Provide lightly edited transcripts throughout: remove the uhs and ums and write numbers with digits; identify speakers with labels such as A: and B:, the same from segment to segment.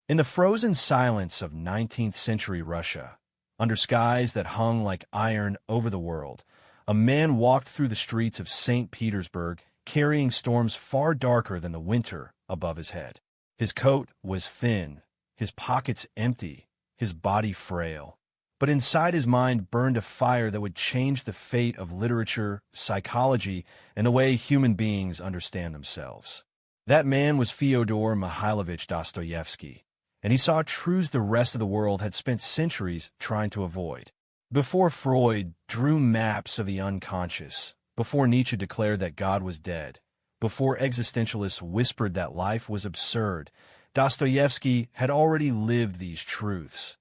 A: In the frozen silence of 19th century Russia, under skies that hung like iron over the world, a man walked through the streets of St. Petersburg carrying storms far darker than the winter above his head. His coat was thin, his pockets empty, his body frail. But inside his mind burned a fire that would change the fate of literature, psychology, and the way human beings understand themselves. That man was Fyodor Mikhailovich Dostoevsky, and he saw truths the rest of the world had spent centuries trying to avoid. Before Freud drew maps of the unconscious, before Nietzsche declared that God was dead, before existentialists whispered that life was absurd, Dostoevsky had already lived these truths,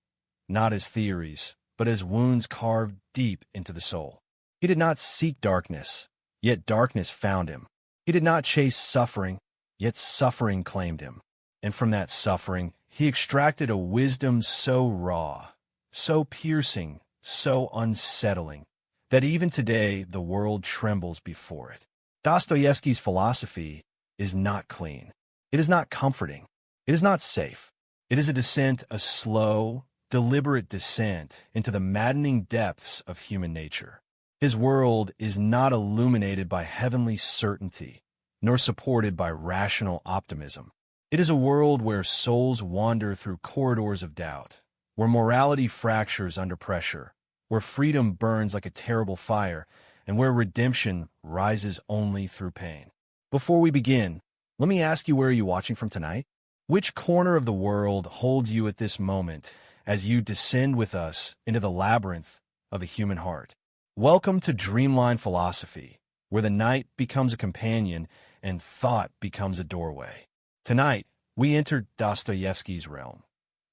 A: not as theories, but as wounds carved deep into the soul. He did not seek darkness, yet darkness found him. He did not chase suffering, yet suffering claimed him. And from that suffering, he extracted a wisdom so raw, so piercing, so unsettling, that even today the world trembles before it. Dostoevsky's philosophy is not clean. It is not comforting. It is not safe. It is a descent, a slow, deliberate descent into the maddening depths of human nature. His world is not illuminated by heavenly certainty, nor supported by rational optimism. It is a world where souls wander through corridors of doubt, where morality fractures under pressure, where freedom burns like a terrible fire, and where redemption rises only through pain. Before we begin, let me ask you, where are you watching from tonight? Which corner of the world holds you at this moment as you descend with us into the labyrinth of the human heart? Welcome to Dreamline Philosophy, where the night becomes a companion and thought becomes a doorway. Tonight, we enter Dostoevsky's realm,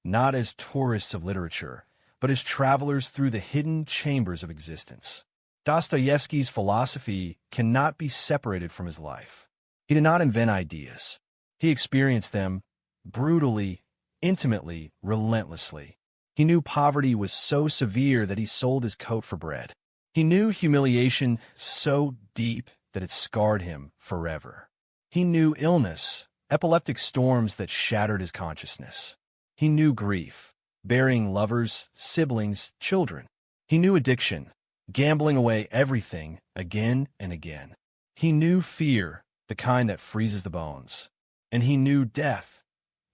A: not as tourists of literature, but as travelers through the hidden chambers of existence. Dostoevsky's philosophy cannot be separated from his life. He did not invent ideas. He experienced them brutally, intimately, relentlessly. He knew poverty was so severe that he sold his coat for bread. He knew humiliation so deep that it scarred him forever. He knew illness, epileptic storms that shattered his consciousness. He knew grief, burying lovers, siblings, children. He knew addiction, gambling away everything again and again. He knew fear, the kind that freezes the bones. And he knew death,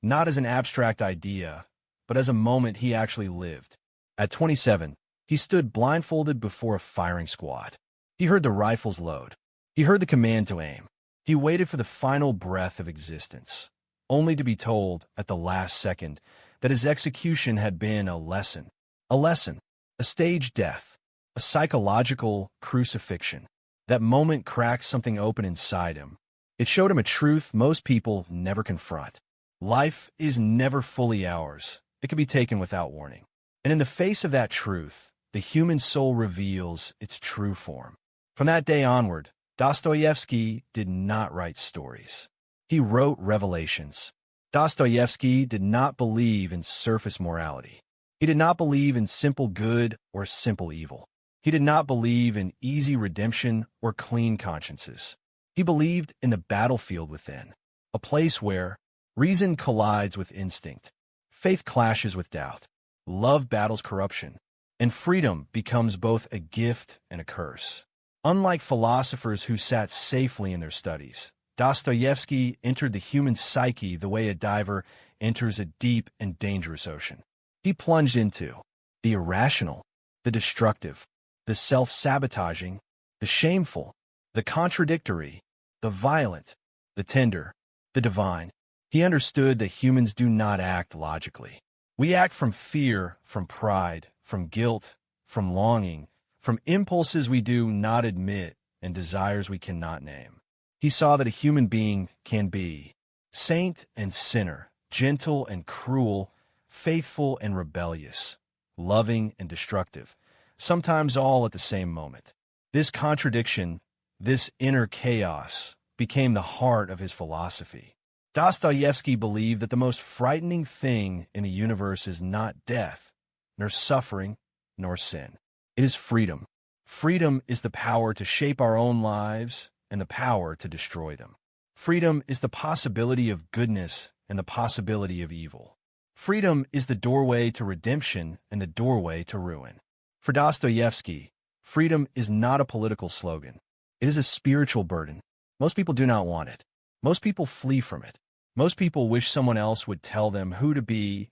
A: not as an abstract idea, but as a moment he actually lived. At 27, he stood blindfolded before a firing squad. He heard the rifles load. He heard the command to aim. He waited for the final breath of existence, only to be told at the last second that his execution had been a lesson, a staged death, a psychological crucifixion. That moment cracked something open inside him. It showed him a truth most people never confront. Life is never fully ours. It can be taken without warning. And in the face of that truth, the human soul reveals its true form. From that day onward, Dostoevsky did not write stories. He wrote revelations. Dostoevsky did not believe in surface morality. He did not believe in simple good or simple evil. He did not believe in easy redemption or clean consciences. He believed in the battlefield within, a place where reason collides with instinct, faith clashes with doubt, love battles corruption, and freedom becomes both a gift and a curse. Unlike philosophers who sat safely in their studies, Dostoevsky entered the human psyche the way a diver enters a deep and dangerous ocean. He plunged into the irrational, the destructive, the self-sabotaging, the shameful, the contradictory, the violent, the tender, the divine. He understood that humans do not act logically. We act from fear, from pride, from guilt, from longing, from impulses we do not admit and desires we cannot name. He saw that a human being can be saint and sinner, gentle and cruel, faithful and rebellious, loving and destructive, sometimes all at the same moment. This contradiction, this inner chaos, became the heart of his philosophy. Dostoevsky believed that the most frightening thing in the universe is not death, nor suffering, nor sin. It is freedom. Freedom is the power to shape our own lives and the power to destroy them. Freedom is the possibility of goodness and the possibility of evil. Freedom is the doorway to redemption and the doorway to ruin. For Dostoevsky, freedom is not a political slogan. It is a spiritual burden. Most people do not want it. Most people flee from it. Most people wish someone else would tell them who to be,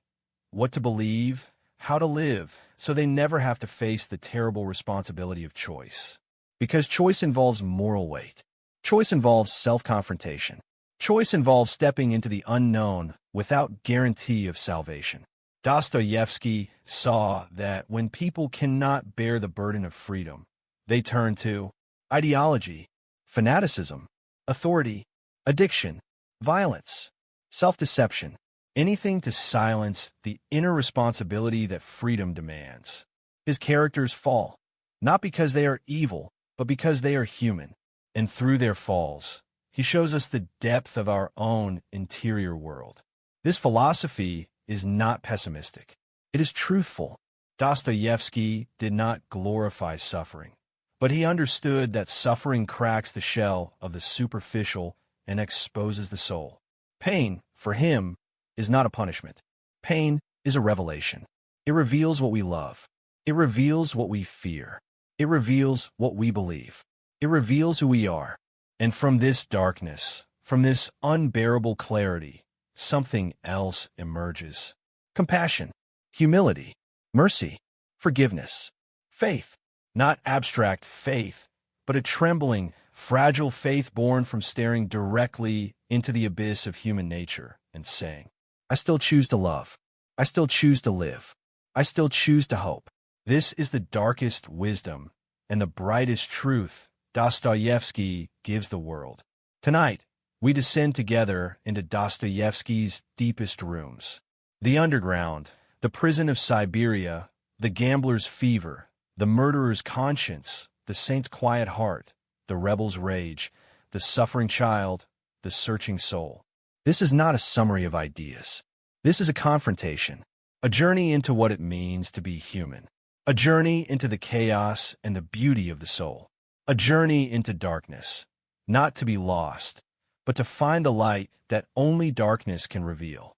A: what to believe, how to live, so they never have to face the terrible responsibility of choice. Because choice involves moral weight. Choice involves self-confrontation. Choice involves stepping into the unknown without guarantee of salvation. Dostoevsky saw that when people cannot bear the burden of freedom, they turn to ideology, fanaticism, authority, addiction, violence, self-deception, anything to silence the inner responsibility that freedom demands. His characters fall, not because they are evil, but because they are human. And through their falls, he shows us the depth of our own interior world. This philosophy is not pessimistic. It is truthful. Dostoevsky did not glorify suffering, but he understood that suffering cracks the shell of the superficial and exposes the soul. Pain, for him, is not a punishment. Pain is a revelation. It reveals what we love. It reveals what we fear. It reveals what we believe. It reveals who we are. And from this darkness, from this unbearable clarity, something else emerges. Compassion, humility, mercy, forgiveness, faith. Not abstract faith, but a trembling, fragile faith born from staring directly into the abyss of human nature and saying, I still choose to love. I still choose to live. I still choose to hope. This is the darkest wisdom and the brightest truth Dostoevsky gives the world. Tonight, we descend together into Dostoevsky's deepest rooms. The underground, the prison of Siberia, the gambler's fever, the murderer's conscience, the saint's quiet heart, the rebel's rage, the suffering child, the searching soul. This is not a summary of ideas. This is a confrontation, a journey into what it means to be human, a journey into the chaos and the beauty of the soul, a journey into darkness, not to be lost, but to find the light that only darkness can reveal.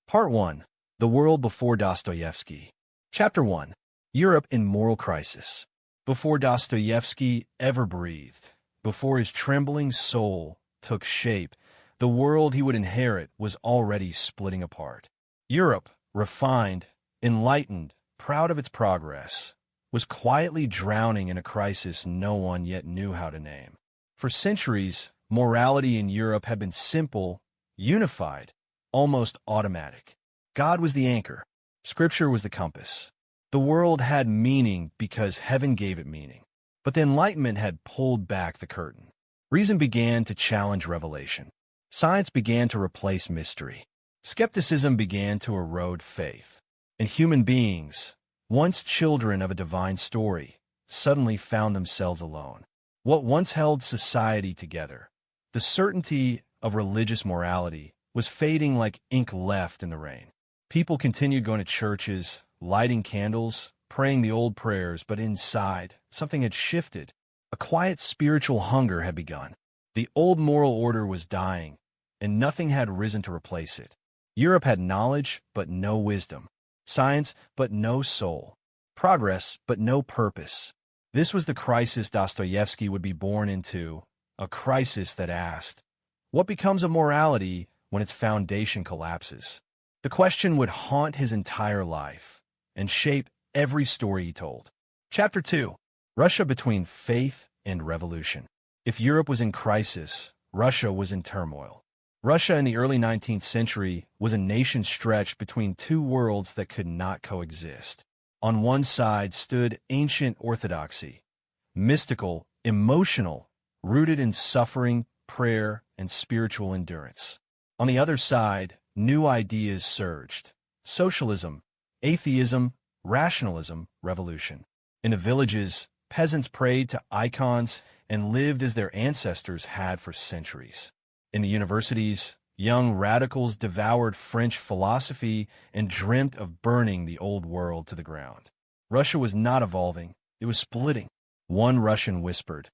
A: Part 1. The World Before Dostoevsky. Chapter 1. Europe in Moral Crisis. Before Dostoevsky ever breathed, before his trembling soul took shape, the world he would inherit was already splitting apart. Europe, refined, enlightened, proud of its progress, was quietly drowning in a crisis no one yet knew how to name. For centuries, morality in Europe had been simple, unified, almost automatic. God was the anchor. Scripture was the compass. The world had meaning because heaven gave it meaning. But the Enlightenment had pulled back the curtain. Reason began to challenge revelation. Science began to replace mystery. Skepticism began to erode faith. And human beings, once children of a divine story, suddenly found themselves alone. What once held society together, the certainty of religious morality, was fading like ink left in the rain. People continued going to churches, lighting candles, praying the old prayers, but inside, something had shifted. A quiet spiritual hunger had begun. The old moral order was dying, and nothing had risen to replace it. Europe had knowledge, but no wisdom. Science, but no soul. Progress, but no purpose. This was the crisis Dostoevsky would be born into, a crisis that asked, what becomes of morality when its foundation collapses? The question would haunt his entire life and shape every story he told. Chapter 2. Russia between faith and revolution. If Europe was in crisis, Russia was in turmoil. Russia in the early 19th century was a nation stretched between two worlds that could not coexist. On one side stood ancient orthodoxy, mystical, emotional, rooted in suffering, prayer, and spiritual endurance. On the other side, new ideas surged. Socialism, atheism, rationalism, revolution. In the villages, peasants prayed to icons and lived as their ancestors had for centuries. In the universities, young radicals devoured French philosophy and dreamt of burning the old world to the ground. Russia was not evolving, it was splitting. One Russian whispered,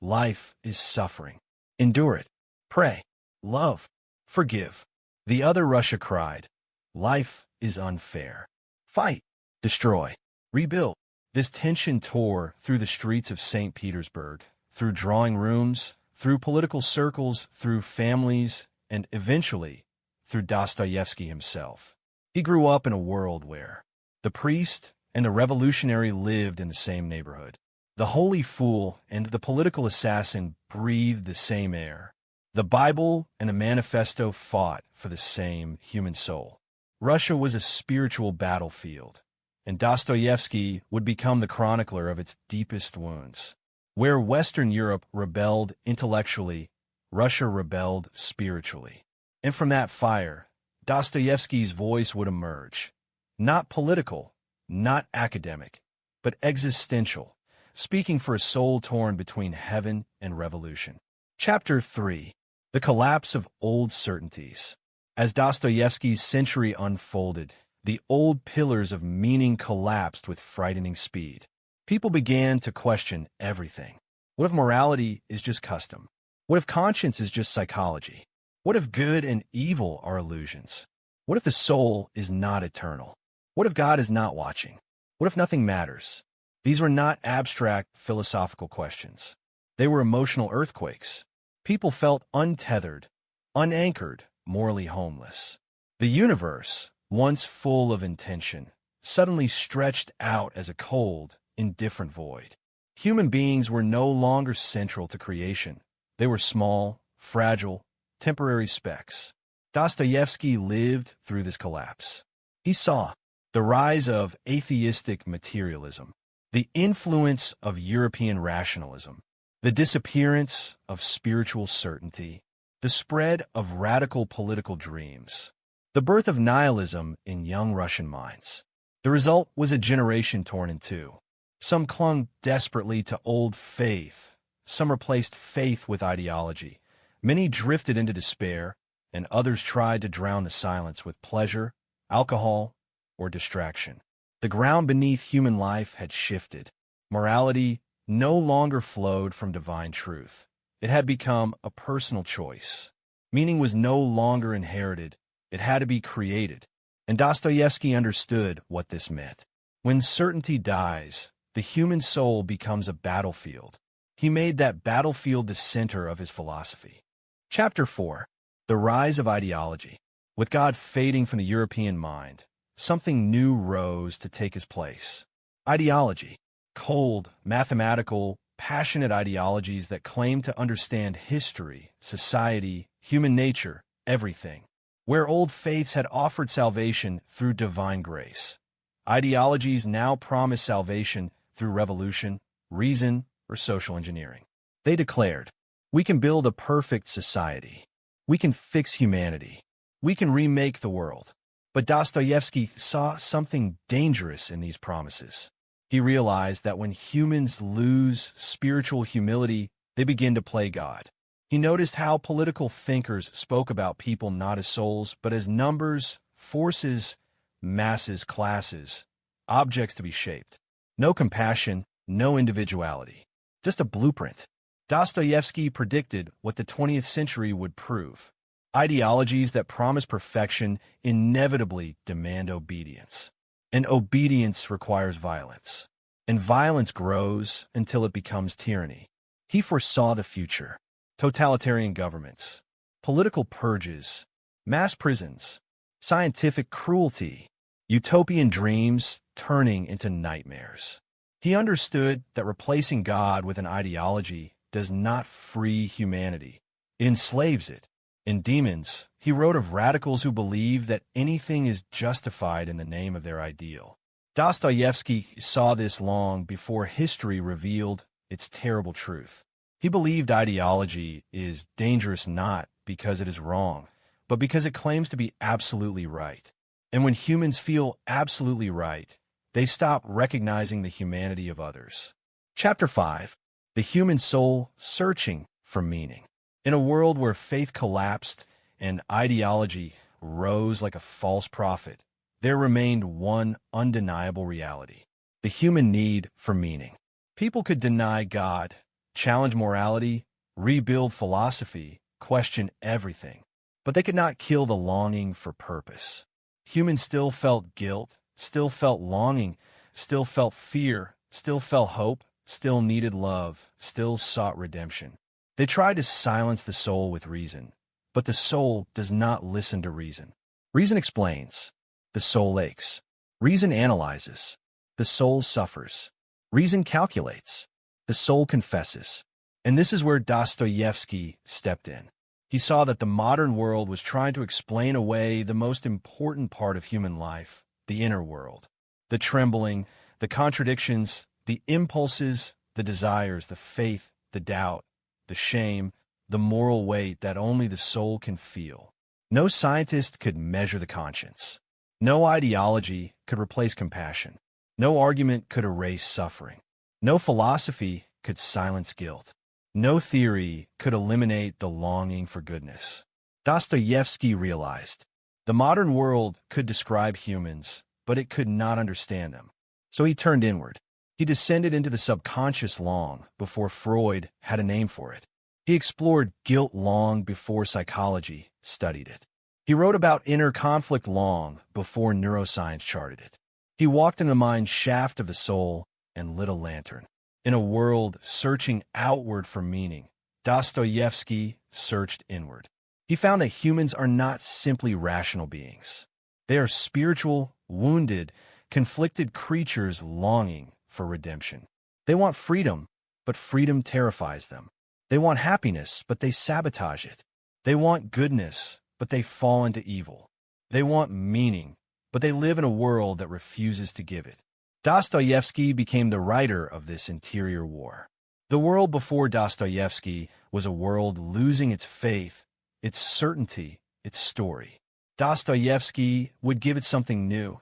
A: "Life is suffering. Endure it. Pray. Love. Forgive." The other Russia cried, Life is unfair. Fight, destroy, rebuild. This tension tore through the streets of St. Petersburg, through drawing rooms, through political circles, through families, and eventually through Dostoevsky himself. He grew up in a world where the priest and the revolutionary lived in the same neighborhood. The holy fool and the political assassin breathed the same air. The Bible and the manifesto fought for the same human soul. Russia was a spiritual battlefield, and Dostoevsky would become the chronicler of its deepest wounds. Where Western Europe rebelled intellectually, Russia rebelled spiritually. And from that fire, Dostoevsky's voice would emerge. Not political, not academic, but existential, speaking for a soul torn between heaven and revolution. Chapter 3. The Collapse of Old Certainties. As Dostoevsky's century unfolded, the old pillars of meaning collapsed with frightening speed. People began to question everything. What if morality is just custom? What if conscience is just psychology? What if good and evil are illusions? What if the soul is not eternal? What if God is not watching? What if nothing matters? These were not abstract philosophical questions. They were emotional earthquakes. People felt untethered, unanchored, morally homeless. The universe, once full of intention, suddenly stretched out as a cold, indifferent void. Human beings were no longer central to creation. They were small, fragile, temporary specks. Dostoevsky lived through this collapse. He saw the rise of atheistic materialism, the influence of European rationalism, the disappearance of spiritual certainty, the spread of radical political dreams, the birth of nihilism in young Russian minds. The result was a generation torn in two. Some clung desperately to old faith. Some replaced faith with ideology. Many drifted into despair, and others tried to drown the silence with pleasure, alcohol, or distraction. The ground beneath human life had shifted. Morality no longer flowed from divine truth. It had become a personal choice. Meaning was no longer inherited. It had to be created. And Dostoevsky understood what this meant. When certainty dies, the human soul becomes a battlefield. He made that battlefield the center of his philosophy. Chapter 4. The Rise of Ideology. With God fading from the European mind, something new rose to take his place. Ideology. Cold, mathematical, passionate ideologies that claim to understand history, society, human nature, everything. Where old faiths had offered salvation through divine grace, ideologies now promise salvation through revolution, reason, or social engineering. They declared, we can build a perfect society. We can fix humanity. We can remake the world. But Dostoevsky saw something dangerous in these promises. He realized that when humans lose spiritual humility, they begin to play God. He noticed how political thinkers spoke about people not as souls, but as numbers, forces, masses, classes, objects to be shaped. No compassion, no individuality. Just a blueprint. Dostoevsky predicted what the 20th century would prove. Ideologies that promise perfection inevitably demand obedience. And obedience requires violence. And violence grows until it becomes tyranny. He foresaw the future. Totalitarian governments, political purges, mass prisons, scientific cruelty, utopian dreams turning into nightmares. He understood that replacing God with an ideology does not free humanity. It enslaves it. In Demons, he wrote of radicals who believe that anything is justified in the name of their ideal. Dostoevsky saw this long before history revealed its terrible truth. He believed ideology is dangerous not because it is wrong, but because it claims to be absolutely right. And when humans feel absolutely right, they stop recognizing the humanity of others. Chapter 5. The Human Soul Searching for Meaning. In a world where faith collapsed and ideology rose like a false prophet, there remained one undeniable reality: the human need for meaning. People could deny God, challenge morality, rebuild philosophy, question everything, but they could not kill the longing for purpose. Humans still felt guilt, still felt longing, still felt fear, still felt hope, still needed love, still sought redemption. They tried to silence the soul with reason, but the soul does not listen to reason. Reason explains. The soul aches. Reason analyzes. The soul suffers. Reason calculates. The soul confesses. And this is where Dostoevsky stepped in. He saw that the modern world was trying to explain away the most important part of human life, the inner world. The trembling, the contradictions, the impulses, the desires, the faith, the doubt, the shame, the moral weight that only the soul can feel. No scientist could measure the conscience. No ideology could replace compassion. No argument could erase suffering. No philosophy could silence guilt. No theory could eliminate the longing for goodness. Dostoevsky realized the modern world could describe humans, but it could not understand them. So he turned inward. He descended into the subconscious long before Freud had a name for it. He explored guilt long before psychology studied it. He wrote about inner conflict long before neuroscience charted it. He walked in the mind shaft of the soul and lit a lantern. In a world searching outward for meaning, Dostoevsky searched inward. He found that humans are not simply rational beings. They are spiritual, wounded, conflicted creatures longing for redemption. They want freedom, but freedom terrifies them. They want happiness, but they sabotage it. They want goodness, but they fall into evil. They want meaning, but they live in a world that refuses to give it. Dostoevsky became the writer of this interior war. The world before Dostoevsky was a world losing its faith, its certainty, its story. Dostoevsky would give it something new,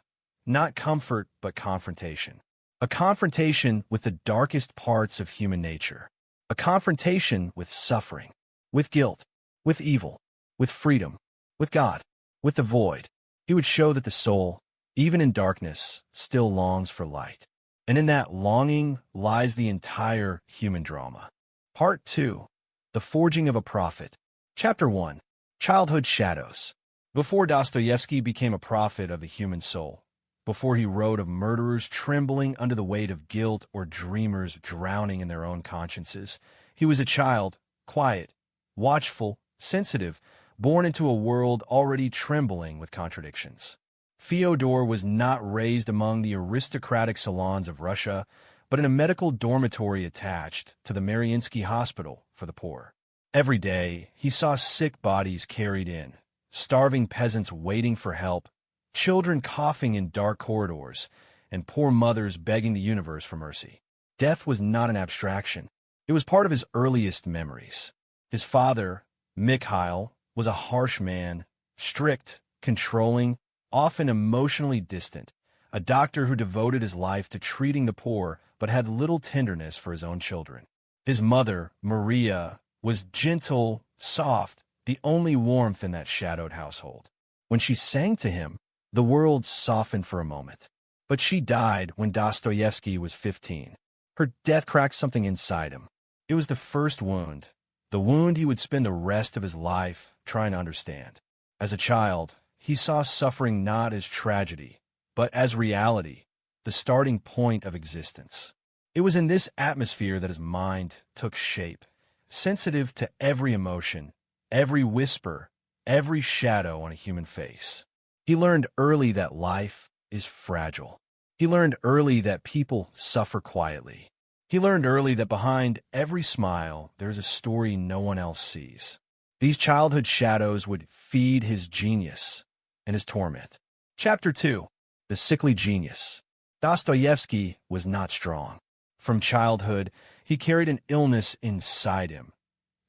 A: not comfort, but confrontation. A confrontation with the darkest parts of human nature. A confrontation with suffering, with guilt, with evil, with freedom, with God, with the void. He would show that the soul, even in darkness, still longs for light. And in that longing lies the entire human drama. Part 2. The Forging of a Prophet. Chapter 1. Childhood Shadows. Before Dostoevsky became a prophet of the human soul, before he wrote of murderers trembling under the weight of guilt or dreamers drowning in their own consciences, he was a child, quiet, watchful, sensitive, born into a world already trembling with contradictions. Fyodor was not raised among the aristocratic salons of Russia, but in a medical dormitory attached to the Mariinsky Hospital for the poor. Every day, he saw sick bodies carried in, starving peasants waiting for help, children coughing in dark corridors, and poor mothers begging the universe for mercy. Death was not an abstraction. It was part of his earliest memories. His father, Mikhail, was a harsh man, strict, controlling, often emotionally distant, a doctor who devoted his life to treating the poor but had little tenderness for his own children. His mother, Maria, was gentle, soft, the only warmth in that shadowed household. When she sang to him, the world softened for a moment. But she died when Dostoevsky was 15. Her death cracked something inside him. It was the first wound, the wound he would spend the rest of his life trying to understand. As a child, he saw suffering not as tragedy, but as reality, the starting point of existence. It was in this atmosphere that his mind took shape, sensitive to every emotion, every whisper, every shadow on a human face. He learned early that life is fragile. He learned early that people suffer quietly. He learned early that behind every smile, there's a story no one else sees. These childhood shadows would feed his genius and his torment. Chapter 2. The Sickly Genius. Dostoevsky was not strong. From childhood, he carried an illness inside him.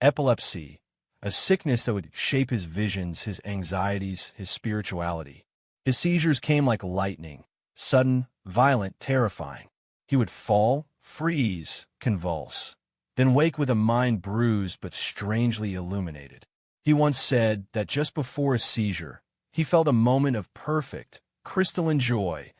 A: Epilepsy, a sickness that would shape his visions, his anxieties, his spirituality. His seizures came like lightning, sudden, violent, terrifying. He would fall, freeze, convulse, then wake with a mind bruised but strangely illuminated. He once said that just before a seizure, he felt a moment of perfect, crystalline joy,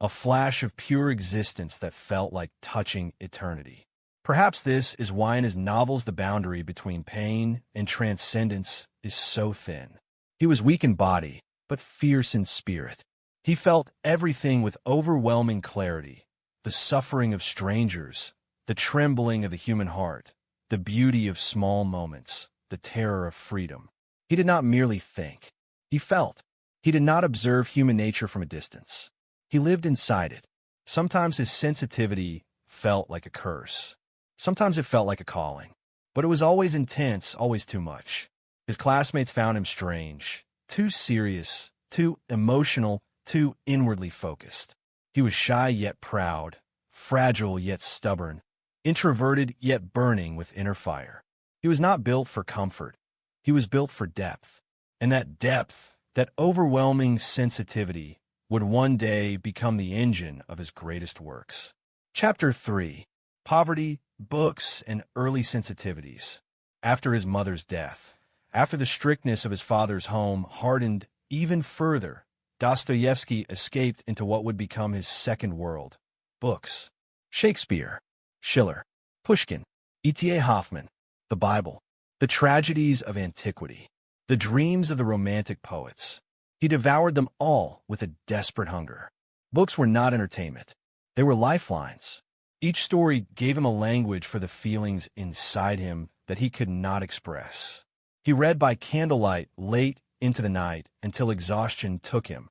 A: a flash of pure existence that felt like touching eternity. Perhaps this is why in his novels the boundary between pain and transcendence is so thin. He was weak in body, but fierce in spirit. He felt everything with overwhelming clarity: the suffering of strangers, the trembling of the human heart, the beauty of small moments, the terror of freedom. He did not merely think. He felt. He did not observe human nature from a distance. He lived inside it. Sometimes his sensitivity felt like a curse. Sometimes it felt like a calling. But it was always intense, always too much. His classmates found him strange, too serious, too emotional, too inwardly focused. He was shy yet proud, fragile yet stubborn, introverted yet burning with inner fire. He was not built for comfort. He was built for depth. And that depth, that overwhelming sensitivity, would one day become the engine of his greatest works. Chapter 3. Poverty, Books, and Early Sensitivities. After his mother's death, after the strictness of his father's home hardened even further, Dostoevsky escaped into what would become his second world: books. Shakespeare, Schiller, Pushkin, E.T.A. Hoffmann, the Bible, the tragedies of antiquity, the dreams of the Romantic poets. He devoured them all with a desperate hunger. Books were not entertainment. They were lifelines. Each story gave him a language for the feelings inside him that he could not express. He read by candlelight late into the night until exhaustion took him,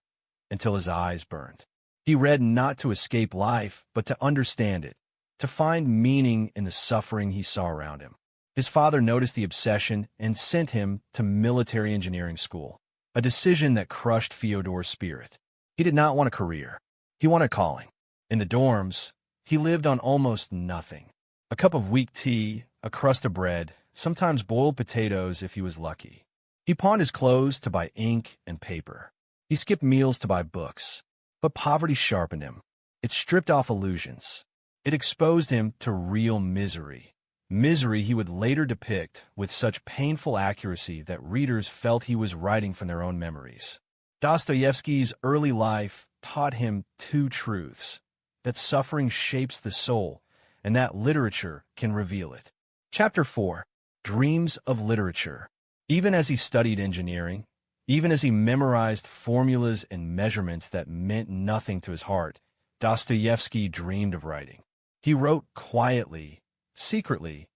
A: until his eyes burned. He read not to escape life, but to understand it, to find meaning in the suffering he saw around him. His father noticed the obsession and sent him to military engineering school, a decision that crushed Fyodor's spirit. He did not want a career. He wanted calling. In the dorms, he lived on almost nothing: a cup of weak tea, a crust of bread, sometimes boiled potatoes if he was lucky. He pawned his clothes to buy ink and paper. He skipped meals to buy books. But poverty sharpened him. It stripped off illusions. It exposed him to real misery. Misery he would later depict with such painful accuracy that readers felt he was writing from their own memories. Dostoevsky's early life taught him two truths: that suffering shapes the soul, and that literature can reveal it. Chapter 4. Dreams of Literature. Even as he studied engineering, even as he memorized formulas and measurements that meant nothing to his heart, Dostoevsky dreamed of writing. He wrote quietly, secretly,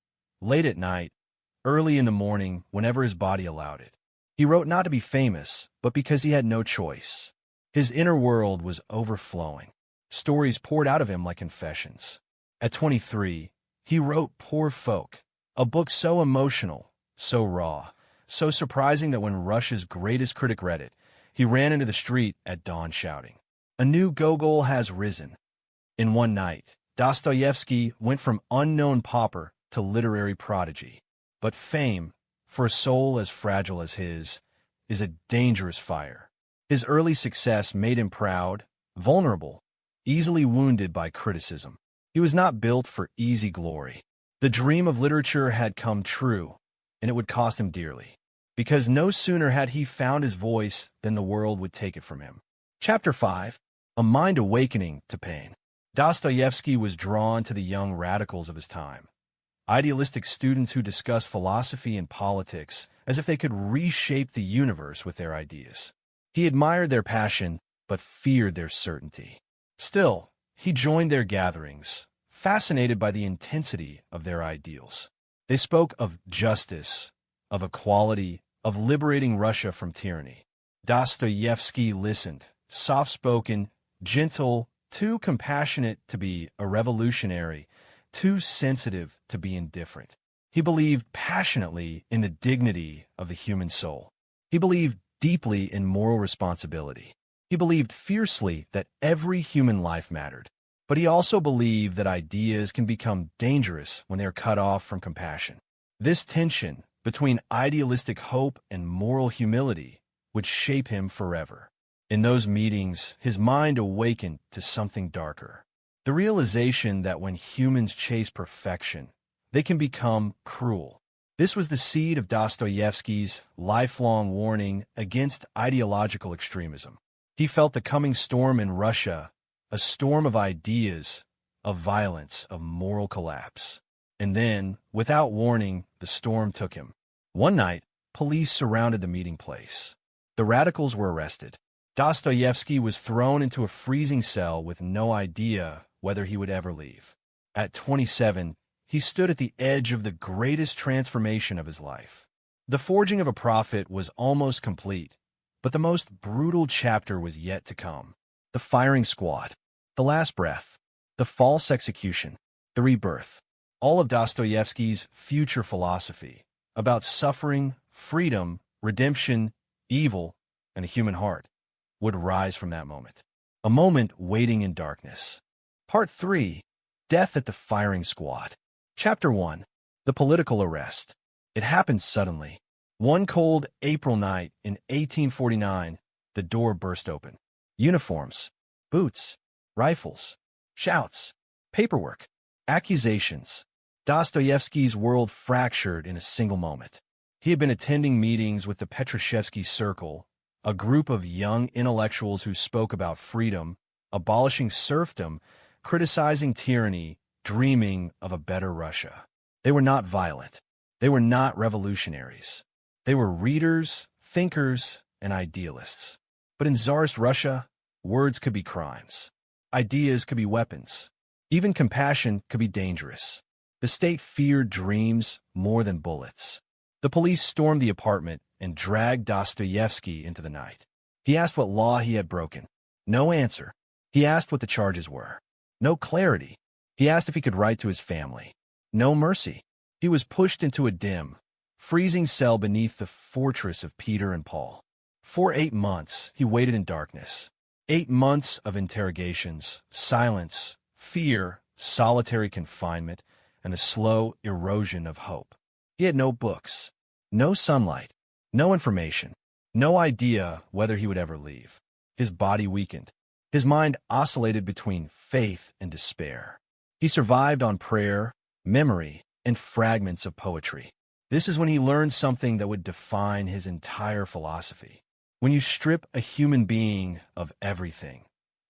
A: late at night, early in the morning, whenever his body allowed it. He wrote not to be famous, but because he had no choice. His inner world was overflowing. Stories poured out of him like confessions. At 23, he wrote Poor Folk, a book so emotional, so raw, so surprising that when Russia's greatest critic read it, he ran into the street at dawn shouting, "A new Gogol has risen." In one night, Dostoevsky went from unknown pauper to literary prodigy. But fame, for a soul as fragile as his, is a dangerous fire. His early success made him proud, vulnerable, easily wounded by criticism. He was not built for easy glory. The dream of literature had come true, and it would cost him dearly, because no sooner had he found his voice than the world would take it from him. Chapter 5. A Mind Awakening to Pain. Dostoevsky was drawn to the young radicals of his time, idealistic students who discussed philosophy and politics as if they could reshape the universe with their ideas. He admired their passion, but feared their certainty. Still, he joined their gatherings, fascinated by the intensity of their ideals. They spoke of justice, of equality, of liberating Russia from tyranny. Dostoevsky listened, soft-spoken, gentle, too compassionate to be a revolutionary, too sensitive to be indifferent. He believed passionately in the dignity of the human soul. He believed deeply in moral responsibility. He believed fiercely that every human life mattered. But he also believed that ideas can become dangerous when they are cut off from compassion. This tension between idealistic hope and moral humility would shape him forever. In those meetings, his mind awakened to something darker: the realization that when humans chase perfection, they can become cruel. This was the seed of Dostoevsky's lifelong warning against ideological extremism. He felt the coming storm in Russia, a storm of ideas, of violence, of moral collapse. And then, without warning, the storm took him. One night, police surrounded the meeting place. The radicals were arrested. Dostoevsky was thrown into a freezing cell with no idea whether he would ever leave. At 27, he stood at the edge of the greatest transformation of his life. The forging of a prophet was almost complete, but the most brutal chapter was yet to come. The firing squad, the last breath, the false execution, the rebirth. All of Dostoevsky's future philosophy about suffering, freedom, redemption, evil, and a human heart would rise from that moment. A moment waiting in darkness. Part 3. Death at the Firing Squad. Chapter 1. The Political Arrest. It happened suddenly. One cold April night in 1849, the door burst open. Uniforms, boots, rifles, shouts, paperwork, accusations. Dostoevsky's world fractured in a single moment. He had been attending meetings with the Petrushevsky Circle, a group of young intellectuals who spoke about freedom, abolishing serfdom, criticizing tyranny, dreaming of a better Russia. They were not violent. They were not revolutionaries. They were readers, thinkers, and idealists. But in Tsarist Russia, words could be crimes. Ideas could be weapons. Even compassion could be dangerous. The state feared dreams more than bullets. The police stormed the apartment and dragged Dostoevsky into the night. He asked what law he had broken. No answer. He asked what the charges were. No clarity. He asked if he could write to his family. No mercy. He was pushed into a dim, freezing cell beneath the fortress of Peter and Paul. For 8 months, he waited in darkness. 8 months of interrogations, silence, fear, solitary confinement, and the slow erosion of hope. He had no books, no sunlight, no information, no idea whether he would ever leave. His body weakened. His mind oscillated between faith and despair. He survived on prayer, memory, and fragments of poetry. This is when he learned something that would define his entire philosophy. When you strip a human being of everything,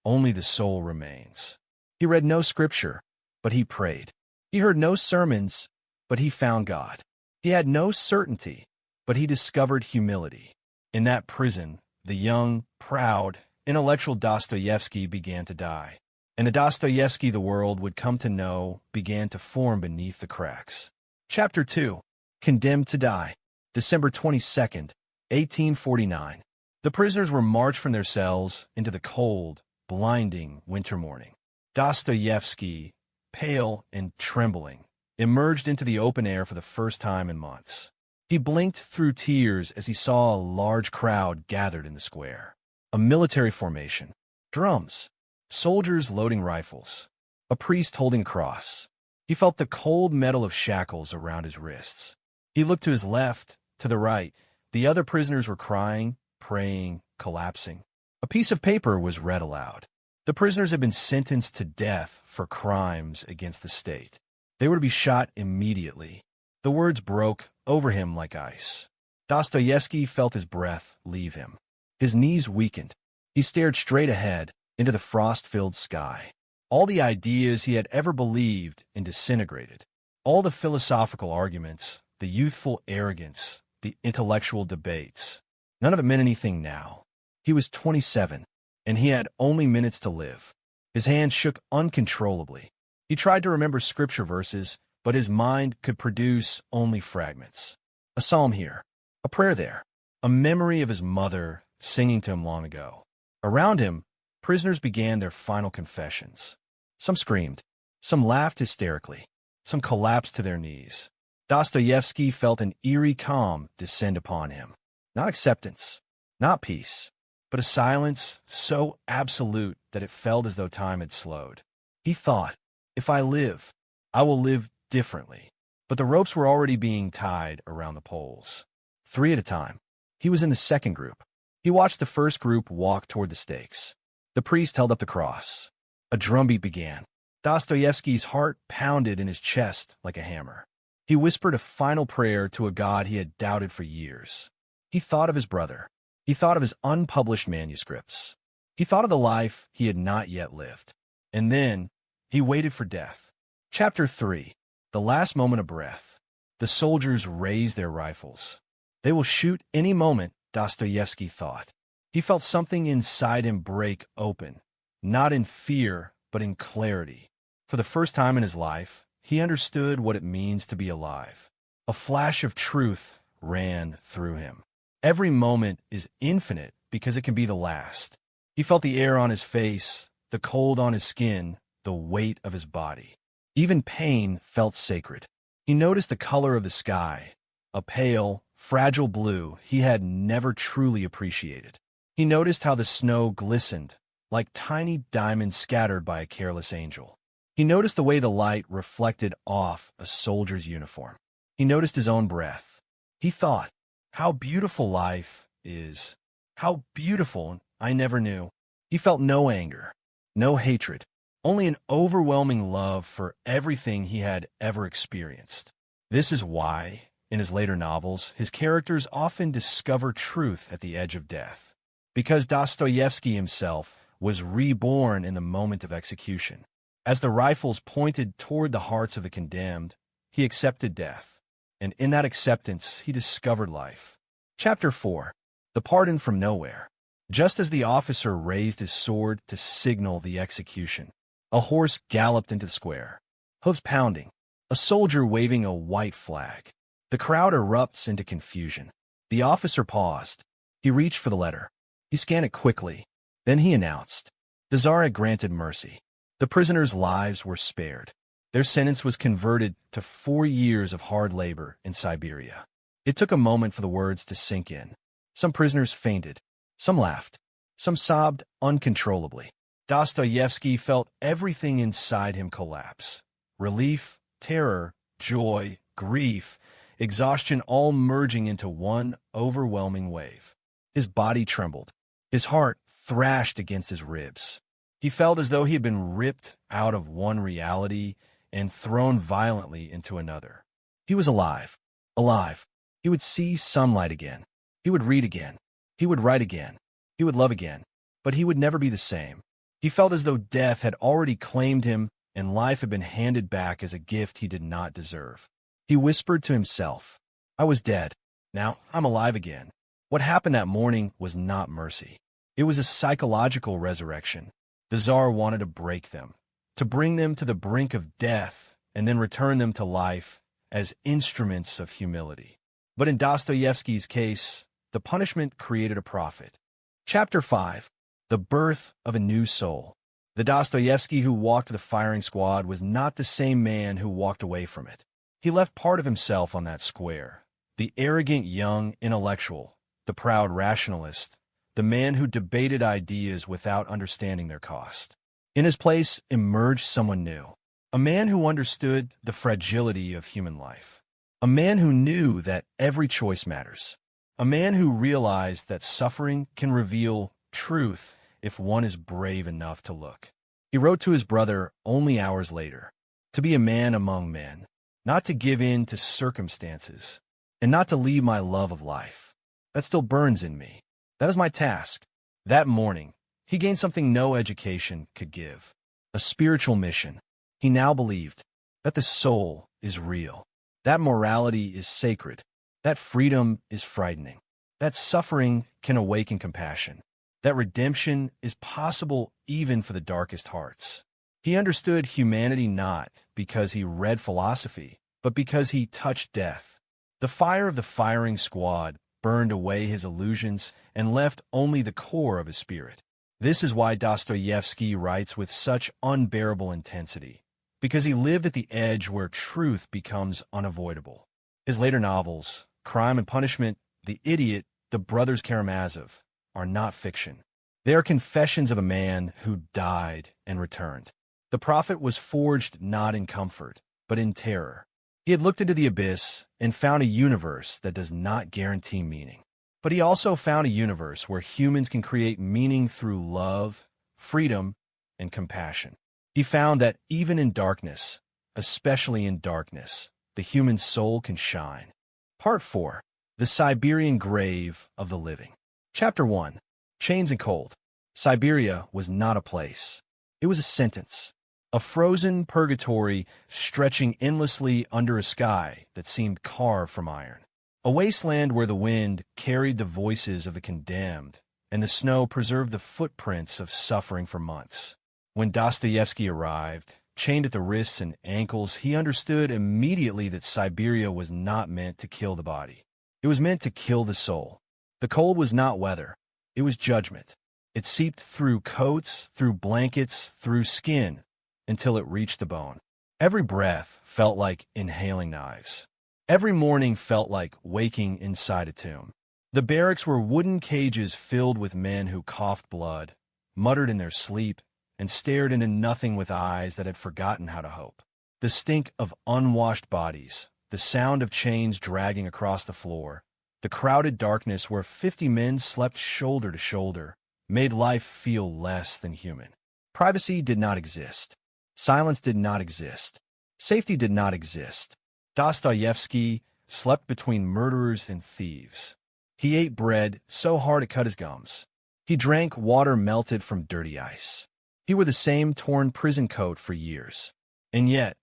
A: only the soul remains. He read no scripture, but he prayed. He heard no sermons, but he found God. He had no certainty, but he discovered humility. In that prison, the young, proud, intellectual Dostoevsky began to die. And the Dostoevsky the world would come to know began to form beneath the cracks. Chapter 2. Condemned to Die. December 22nd, 1849. The prisoners were marched from their cells into the cold, blinding winter morning. Dostoevsky, pale and trembling, emerged into the open air for the first time in months. He blinked through tears as he saw a large crowd gathered in the square. A military formation, drums, soldiers loading rifles, a priest holding a cross. He felt the cold metal of shackles around his wrists. He looked to his left, to the right. The other prisoners were crying, praying, collapsing. A piece of paper was read aloud. The prisoners had been sentenced to death for crimes against the state. They were to be shot immediately. The words broke over him like ice. Dostoevsky felt his breath leave him. His knees weakened. He stared straight ahead into the frost-filled sky. All the ideas he had ever believed in disintegrated. All the philosophical arguments, the youthful arrogance, the intellectual debates. None of it meant anything now. He was 27, and he had only minutes to live. His hand shook uncontrollably. He tried to remember scripture verses, but his mind could produce only fragments. A psalm here, a prayer there, a memory of his mother singing to him long ago. Around him, prisoners began their final confessions. Some screamed, some laughed hysterically, some collapsed to their knees. Dostoevsky felt an eerie calm descend upon him. Not acceptance, not peace, but a silence so absolute that it felt as though time had slowed. He thought, if I live, I will live differently. But the ropes were already being tied around the poles. 3 at a time. He was in the second group. He watched the first group walk toward the stakes. The priest held up the cross. A drumbeat began. Dostoevsky's heart pounded in his chest like a hammer. He whispered a final prayer to a God he had doubted for years. He thought of his brother. He thought of his unpublished manuscripts. He thought of the life he had not yet lived. And then he waited for death. Chapter 3. The last moment of breath. The soldiers raised their rifles. They will shoot any moment, Dostoevsky thought. He felt something inside him break open, not in fear, but in clarity. For the first time in his life, he understood what it means to be alive. A flash of truth ran through him. Every moment is infinite because it can be the last. He felt the air on his face, the cold on his skin, the weight of his body. Even pain felt sacred. He noticed the color of the sky, a pale, fragile blue he had never truly appreciated. He noticed how the snow glistened, like tiny diamonds scattered by a careless angel. He noticed the way the light reflected off a soldier's uniform. He noticed his own breath. He thought, how beautiful life is. How beautiful I never knew. He felt no anger, no hatred, only an overwhelming love for everything he had ever experienced. This is why, in his later novels, his characters often discover truth at the edge of death. Because Dostoevsky himself was reborn in the moment of execution. As the rifles pointed toward the hearts of the condemned, he accepted death, and in that acceptance he discovered life. Chapter 4. The Pardon from Nowhere. Just as the officer raised his sword to signal the execution, a horse galloped into the square, hooves pounding, a soldier waving a white flag. The crowd erupts into confusion. The officer paused. He reached for the letter. He scanned it quickly. Then he announced, the Tsar had granted mercy. The prisoners' lives were spared. Their sentence was converted to 4 years of hard labor in Siberia. It took a moment for the words to sink in. Some prisoners fainted. Some laughed. Some sobbed uncontrollably. Dostoevsky felt everything inside him collapse. Relief, terror, joy, grief, exhaustion all merging into one overwhelming wave. His body trembled. His heart thrashed against his ribs. He felt as though he had been ripped out of one reality and thrown violently into another. He was alive. Alive. He would see sunlight again. He would read again. He would write again. He would love again. But he would never be the same. He felt as though death had already claimed him and life had been handed back as a gift he did not deserve. He whispered to himself, I was dead. Now I'm alive again. What happened that morning was not mercy. It was a psychological resurrection. The Tsar wanted to break them, to bring them to the brink of death, and then return them to life as instruments of humility. But in Dostoevsky's case, the punishment created a prophet. Chapter 5. The Birth of a New Soul. The Dostoevsky who walked the firing squad was not the same man who walked away from it. He left part of himself on that square. The arrogant young intellectual, the proud rationalist, the man who debated ideas without understanding their cost. In his place emerged someone new, a man who understood the fragility of human life, a man who knew that every choice matters, a man who realized that suffering can reveal truth if one is brave enough to look. He wrote to his brother only hours later, to be a man among men, not to give in to circumstances, and not to leave my love of life. That still burns in me. That is my task. That morning, he gained something no education could give, a spiritual mission. He now believed that the soul is real, that morality is sacred, that freedom is frightening, that suffering can awaken compassion, that redemption is possible even for the darkest hearts. He understood humanity not because he read philosophy, but because he touched death. The fire of the firing squad burned away his illusions and left only the core of his spirit. This is why Dostoevsky writes with such unbearable intensity, because he lived at the edge where truth becomes unavoidable. His later novels, Crime and Punishment, The Idiot, The Brothers Karamazov, are not fiction. They are confessions of a man who died and returned. The prophet was forged not in comfort, but in terror. He had looked into the abyss and found a universe that does not guarantee meaning. But he also found a universe where humans can create meaning through love, freedom, and compassion. He found that even in darkness, especially in darkness, the human soul can shine. Part 4. The Siberian Grave of the Living. Chapter 1. Chains and Cold. Siberia was not a place. It was a sentence. A frozen purgatory stretching endlessly under a sky that seemed carved from iron. a wasteland where the wind carried the voices of the condemned, and the snow preserved the footprints of suffering for months. When Dostoevsky arrived, chained at the wrists and ankles, he understood immediately that Siberia was not meant to kill the body. It was meant to kill the soul. The cold was not weather. It was judgment. It seeped through coats, through blankets, through skin, until it reached the bone. Every breath felt like inhaling knives. Every morning felt like waking inside a tomb. The barracks were wooden cages filled with men who coughed blood, muttered in their sleep, and stared into nothing with eyes that had forgotten how to hope. The stink of unwashed bodies, the sound of chains dragging across the floor, the crowded darkness where 50 men slept shoulder to shoulder, made life feel less than human. Privacy did not exist. Silence did not exist. Safety did not exist. Dostoevsky slept between murderers and thieves. He ate bread so hard it cut his gums. He drank water melted from dirty ice. He wore the same torn prison coat for years. And yet,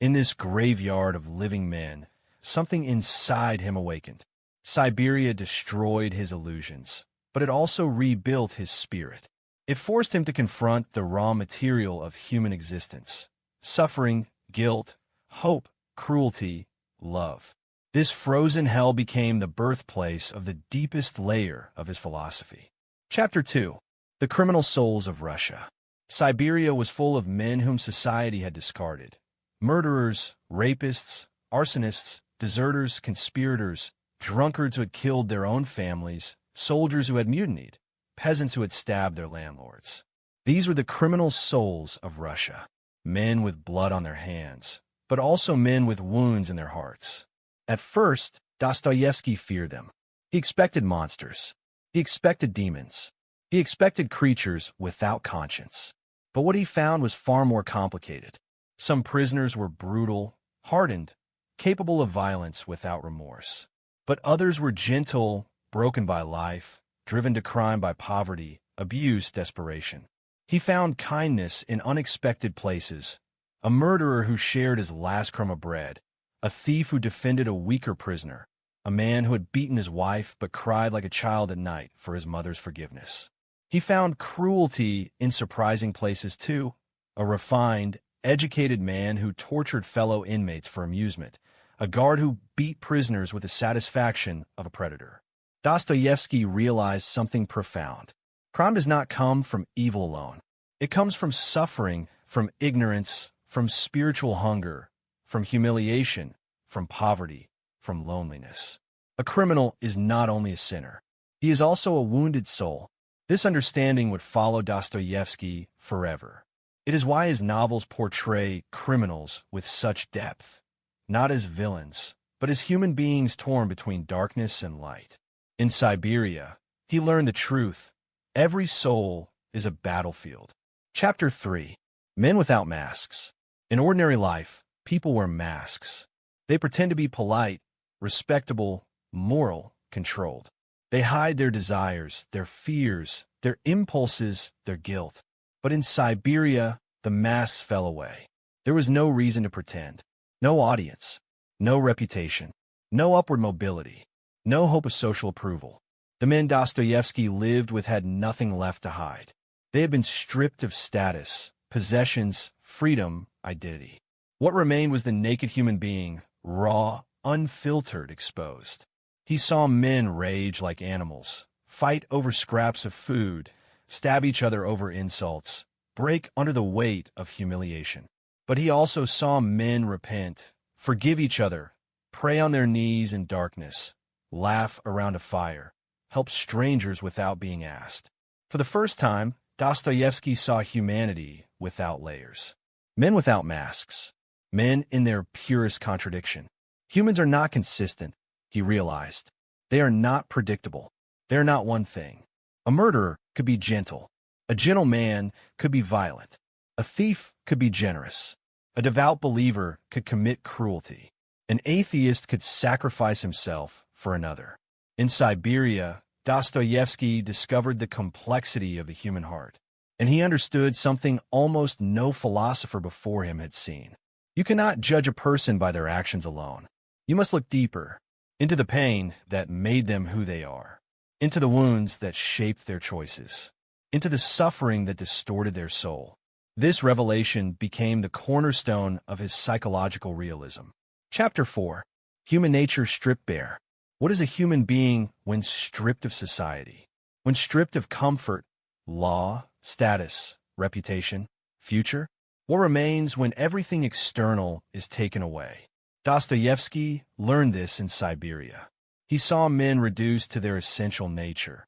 A: in this graveyard of living men, something inside him awakened. Siberia destroyed his illusions, but it also rebuilt his spirit. It forced him to confront the raw material of human existence: suffering, guilt, hope, cruelty, love. This frozen hell became the birthplace of the deepest layer of his philosophy. Chapter 2. The Criminal Souls of Russia. Siberia was full of men whom society had discarded. Murderers, rapists, arsonists, deserters, conspirators, drunkards who had killed their own families, soldiers who had mutinied, peasants who had stabbed their landlords. These were the criminal souls of Russia, men with blood on their hands, but also men with wounds in their hearts. At first, Dostoevsky feared them. He expected monsters. He expected demons. He expected creatures without conscience. But what he found was far more complicated. Some prisoners were brutal, hardened, capable of violence without remorse. But others were gentle, broken by life, driven to crime by poverty, abuse, desperation. He found kindness in unexpected places: a murderer who shared his last crumb of bread, a thief who defended a weaker prisoner, a man who had beaten his wife but cried like a child at night for his mother's forgiveness. He found cruelty in surprising places too: a refined, educated man who tortured fellow inmates for amusement, a guard who beat prisoners with the satisfaction of a predator. Dostoevsky realized something profound. Crime does not come from evil alone. It comes from suffering, from ignorance, from spiritual hunger, from humiliation, from poverty, from loneliness. A criminal is not only a sinner. He is also a wounded soul. This understanding would follow Dostoevsky forever. It is why his novels portray criminals with such depth, not as villains, but as human beings torn between darkness and light. In Siberia, he learned the truth: every soul is a battlefield. Chapter 3. Men Without Masks. In ordinary life, people wear masks. They pretend to be polite, respectable, moral, controlled. They hide their desires, their fears, their impulses, their guilt. But in Siberia, the masks fell away. There was no reason to pretend, no audience, no reputation, no upward mobility, no hope of social approval. The men Dostoevsky lived with had nothing left to hide. They had been stripped of status, possessions, freedom, identity. What remained was the naked human being, raw, unfiltered, exposed. He saw men rage like animals, fight over scraps of food, stab each other over insults, break under the weight of humiliation. But he also saw men repent, forgive each other, pray on their knees in darkness, laugh around a fire, help strangers without being asked. For the first time, Dostoevsky saw humanity without layers. Men without masks. Men in their purest contradiction. Humans are not consistent, he realized. They are not predictable. They are not one thing. A murderer could be gentle. A gentle man could be violent. A thief could be generous. A devout believer could commit cruelty. An atheist could sacrifice himself for another. In Siberia, Dostoevsky discovered the complexity of the human heart, and he understood something almost no philosopher before him had seen. You cannot judge a person by their actions alone. You must look deeper, into the pain that made them who they are, into the wounds that shaped their choices, into the suffering that distorted their soul. This revelation became the cornerstone of his psychological realism. Chapter 4. Human Nature Stripped Bare. What is a human being when stripped of society? When stripped of comfort, law, status, reputation, future? What remains when everything external is taken away? Dostoevsky learned this in Siberia. He saw men reduced to their essential nature,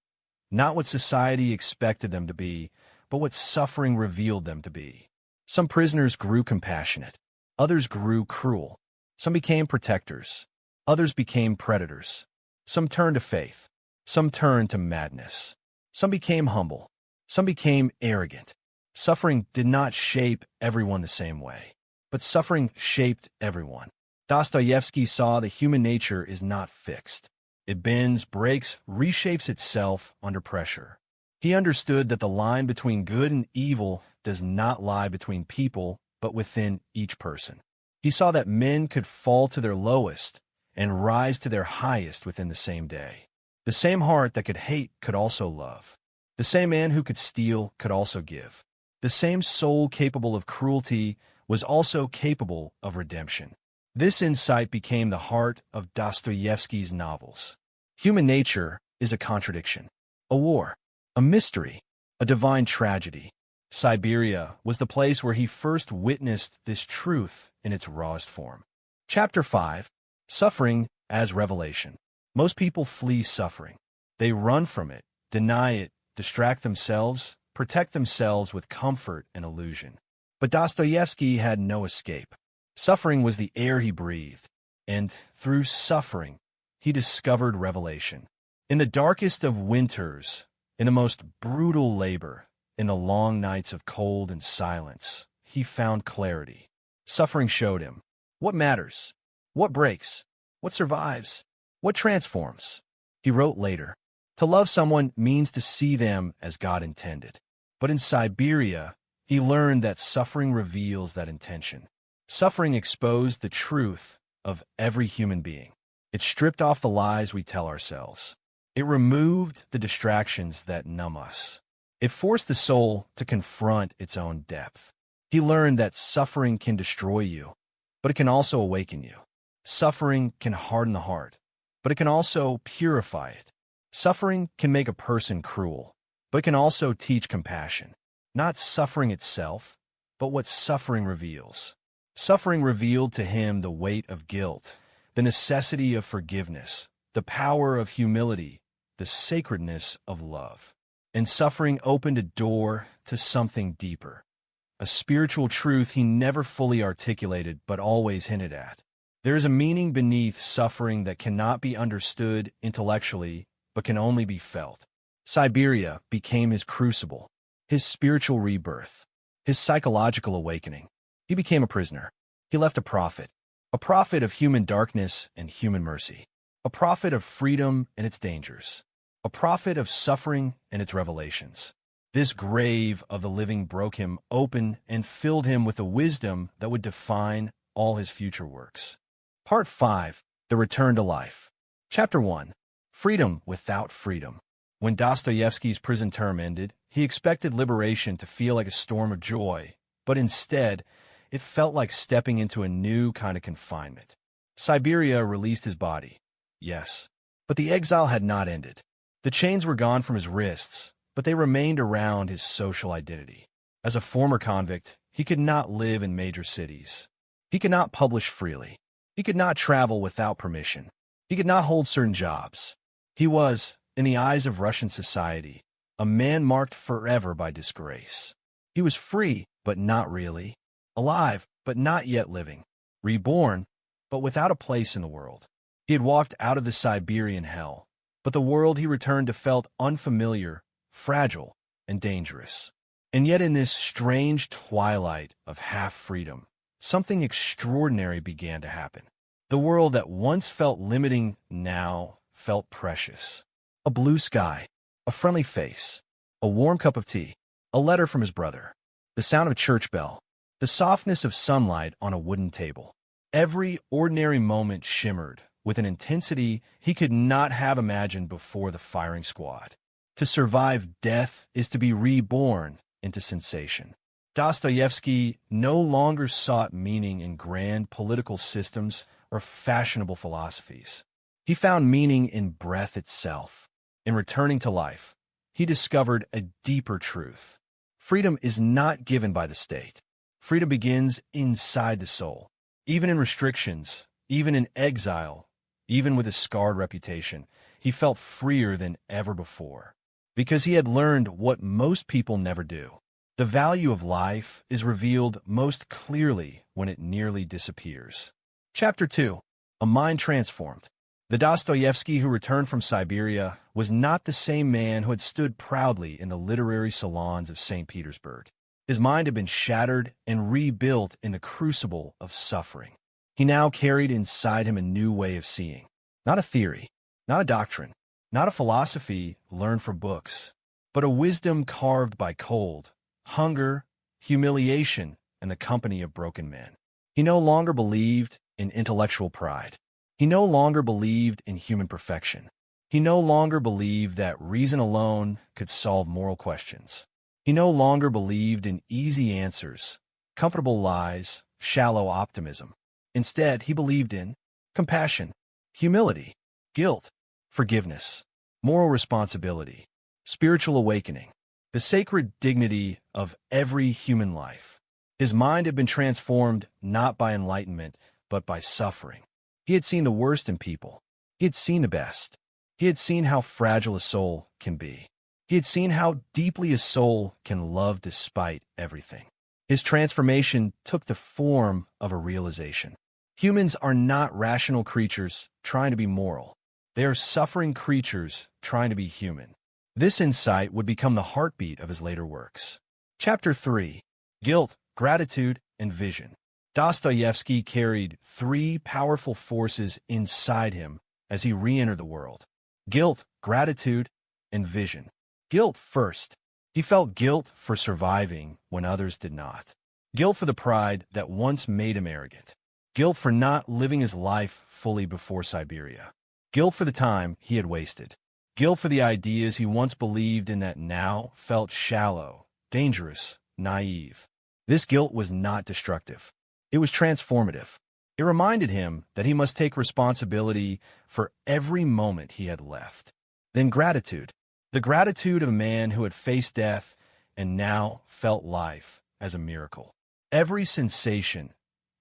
A: not what society expected them to be, but what suffering revealed them to be. Some prisoners grew compassionate. Others grew cruel. Some became protectors. Others became predators. Some turned to faith. Some turned to madness. Some became humble. Some became arrogant. Suffering did not shape everyone the same way, but suffering shaped everyone. Dostoevsky saw that human nature is not fixed. It bends, breaks, reshapes itself under pressure. He understood that the line between good and evil does not lie between people, but within each person. He saw that men could fall to their lowest and rise to their highest within the same day. The same heart that could hate could also love. The same man who could steal could also give. The same soul capable of cruelty was also capable of redemption. This insight became the heart of Dostoevsky's novels. Human nature is a contradiction, a war, a mystery, a divine tragedy. Siberia was the place where he first witnessed this truth in its rawest form. Chapter 5. Suffering as Revelation. Most people flee suffering. They run from it, deny it, distract themselves, protect themselves with comfort and illusion. But Dostoevsky had no escape. Suffering was the air he breathed, and through suffering, he discovered revelation. In the darkest of winters, in the most brutal labor, in the long nights of cold and silence, he found clarity. Suffering showed him what matters, what breaks, what survives, what transforms. He wrote later, "To love someone means to see them as God intended." But in Siberia, he learned that suffering reveals that intention. Suffering exposed the truth of every human being. It stripped off the lies we tell ourselves. It removed the distractions that numb us. It forced the soul to confront its own depth. He learned that suffering can destroy you, but it can also awaken you. Suffering can harden the heart, but it can also purify it. Suffering can make a person cruel, but it can also teach compassion. Not suffering itself, but what suffering reveals. Suffering revealed to him the weight of guilt, the necessity of forgiveness, the power of humility, the sacredness of love. And suffering opened a door to something deeper, a spiritual truth he never fully articulated but always hinted at. There is a meaning beneath suffering that cannot be understood intellectually but can only be felt. Siberia became his crucible, his spiritual rebirth, his psychological awakening. He became a prisoner. He left a prophet of human darkness and human mercy, a prophet of freedom and its dangers, a prophet of suffering and its revelations. This grave of the living broke him open and filled him with a wisdom that would define all his future works. Part 5. The Return to Life. Chapter 1. Freedom without freedom. When Dostoevsky's prison term ended, he expected liberation to feel like a storm of joy, but instead, it felt like stepping into a new kind of confinement. Siberia released his body, yes, but the exile had not ended. The chains were gone from his wrists, but they remained around his social identity. As a former convict, he could not live in major cities. He could not publish freely. He could not travel without permission. He could not hold certain jobs. He was, in the eyes of Russian society, a man marked forever by disgrace. He was free, but not really. Alive, but not yet living. Reborn, but without a place in the world. He had walked out of the Siberian hell, but the world he returned to felt unfamiliar, fragile, and dangerous. And yet in this strange twilight of half-freedom, something extraordinary began to happen. The world that once felt limiting now felt precious. A blue sky, a friendly face, a warm cup of tea, a letter from his brother, the sound of a church bell, the softness of sunlight on a wooden table. Every ordinary moment shimmered with an intensity he could not have imagined before the firing squad. To survive death is to be reborn into sensation. Dostoevsky no longer sought meaning in grand political systems or fashionable philosophies. He found meaning in breath itself. In returning to life, he discovered a deeper truth. Freedom is not given by the state. Freedom begins inside the soul. Even in restrictions, even in exile, even with a scarred reputation, he felt freer than ever before. Because he had learned what most people never do. The value of life is revealed most clearly when it nearly disappears. Chapter 2. A Mind Transformed. The Dostoevsky who returned from Siberia was not the same man who had stood proudly in the literary salons of St. Petersburg. His mind had been shattered and rebuilt in the crucible of suffering. He now carried inside him a new way of seeing. Not a theory, not a doctrine, not a philosophy learned from books, but a wisdom carved by cold, hunger, humiliation, and the company of broken men. He no longer believed in intellectual pride. He no longer believed in human perfection. He no longer believed that reason alone could solve moral questions. He no longer believed in easy answers, comfortable lies, shallow optimism. Instead, he believed in compassion, humility, guilt, forgiveness, moral responsibility, spiritual awakening, the sacred dignity of every human life. His mind had been transformed not by enlightenment, but by suffering. He had seen the worst in people. He had seen the best. He had seen how fragile a soul can be. He had seen how deeply a soul can love despite everything. His transformation took the form of a realization. Humans are not rational creatures trying to be moral. They are suffering creatures trying to be human. This insight would become the heartbeat of his later works. Chapter 3. Guilt, Gratitude, and Vision. Dostoevsky carried three powerful forces inside him as he re-entered the world. Guilt, gratitude, and vision. Guilt first. He felt guilt for surviving when others did not. Guilt for the pride that once made him arrogant. Guilt for not living his life fully before Siberia. Guilt for the time he had wasted. Guilt for the ideas he once believed in that now felt shallow, dangerous, naive. This guilt was not destructive. It was transformative. It reminded him that he must take responsibility for every moment he had left. Then gratitude. The gratitude of a man who had faced death and now felt life as a miracle. Every sensation,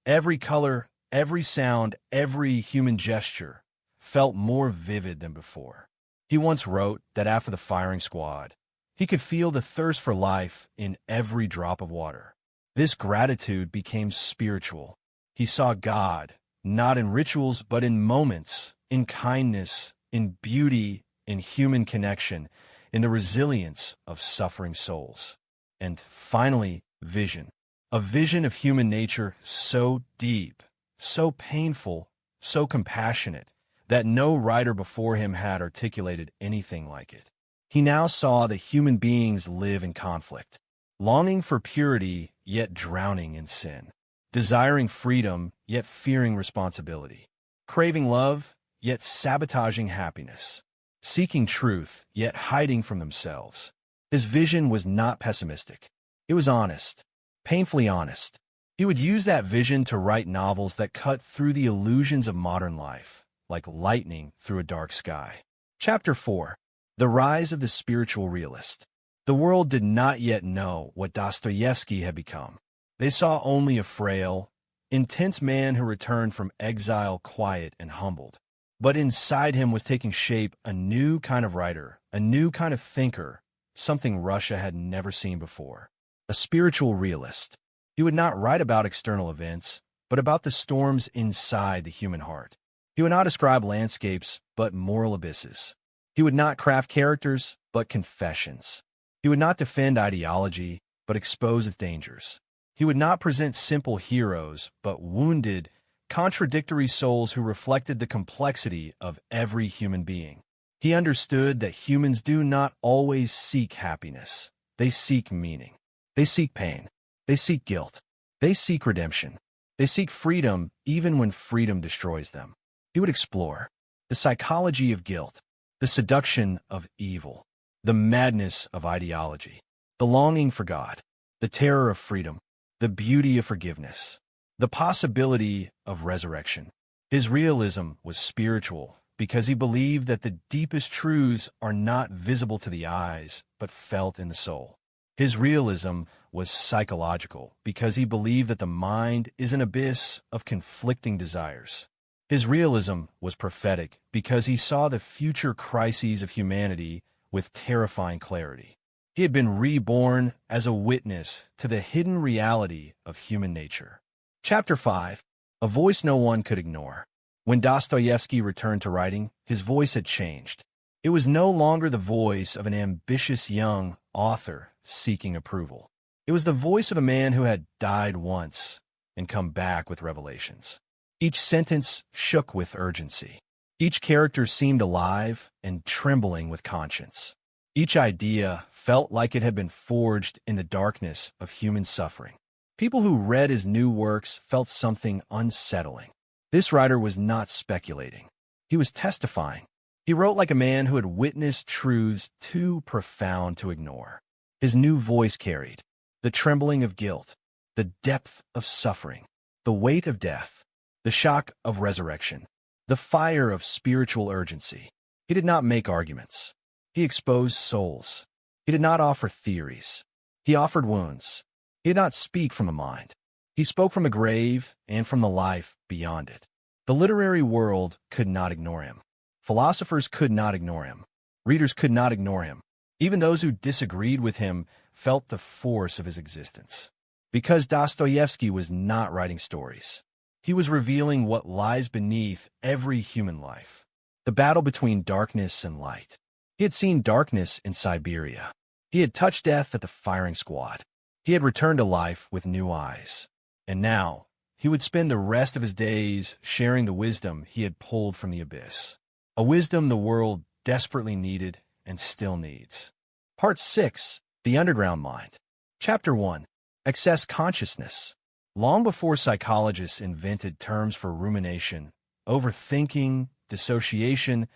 A: every color, every sound, every human gesture felt more vivid than before. He once wrote that after the firing squad, he could feel the thirst for life in every drop of water. This gratitude became spiritual. He saw God, not in rituals, but in moments, in kindness, in beauty, in human connection, in the resilience of suffering souls. And finally, vision. A vision of human nature so deep, so painful, so compassionate, that no writer before him had articulated anything like it. He now saw that human beings live in conflict, longing for purity, yet drowning in sin, desiring freedom, yet fearing responsibility, craving love, yet sabotaging happiness, seeking truth, yet hiding from themselves. His vision was not pessimistic. It was honest, painfully honest. He would use that vision to write novels that cut through the illusions of modern life, like lightning through a dark sky. Chapter 4. The Rise of the Spiritual Realist. The world did not yet know what Dostoevsky had become. They saw only a frail, intense man who returned from exile quiet and humbled. But inside him was taking shape a new kind of writer, a new kind of thinker, something Russia had never seen before. A spiritual realist. He would not write about external events, but about the storms inside the human heart. He would not describe landscapes, but moral abysses. He would not craft characters, but confessions. He would not defend ideology, but expose its dangers. He would not present simple heroes, but wounded, contradictory souls who reflected the complexity of every human being. He understood that humans do not always seek happiness. They seek meaning. They seek pain. They seek guilt. They seek redemption. They seek freedom even when freedom destroys them. He would explore the psychology of guilt, the seduction of evil, the madness of ideology, the longing for God, the terror of freedom, the beauty of forgiveness, the possibility of resurrection. His realism was spiritual because he believed that the deepest truths are not visible to the eyes, but felt in the soul. His realism was psychological because he believed that the mind is an abyss of conflicting desires. His realism was prophetic because he saw the future crises of humanity with terrifying clarity. He had been reborn as a witness to the hidden reality of human nature. Chapter 5. A voice no one could ignore. When Dostoevsky returned to writing, his voice had changed. It was no longer the voice of an ambitious young author seeking approval. It was the voice of a man who had died once and come back with revelations. Each sentence shook with urgency. Each character seemed alive and trembling with conscience. Each idea felt like it had been forged in the darkness of human suffering. People who read his new works felt something unsettling. This writer was not speculating. He was testifying. He wrote like a man who had witnessed truths too profound to ignore. His new voice carried the trembling of guilt, the depth of suffering, the weight of death, the shock of resurrection, the fire of spiritual urgency. He did not make arguments. He exposed souls. He did not offer theories. He offered wounds. He did not speak from a mind. He spoke from a grave and from the life beyond it. The literary world could not ignore him. Philosophers could not ignore him. Readers could not ignore him. Even those who disagreed with him felt the force of his existence. Because Dostoevsky was not writing stories. He was revealing what lies beneath every human life. The battle between darkness and light. He had seen darkness in Siberia. He had touched death at the firing squad. He had returned to life with new eyes. And now, he would spend the rest of his days sharing the wisdom he had pulled from the abyss. A wisdom the world desperately needed and still needs. Part 6. The Underground Mind. Chapter 1. Excess Consciousness. Long before psychologists invented terms for rumination, overthinking, dissociation,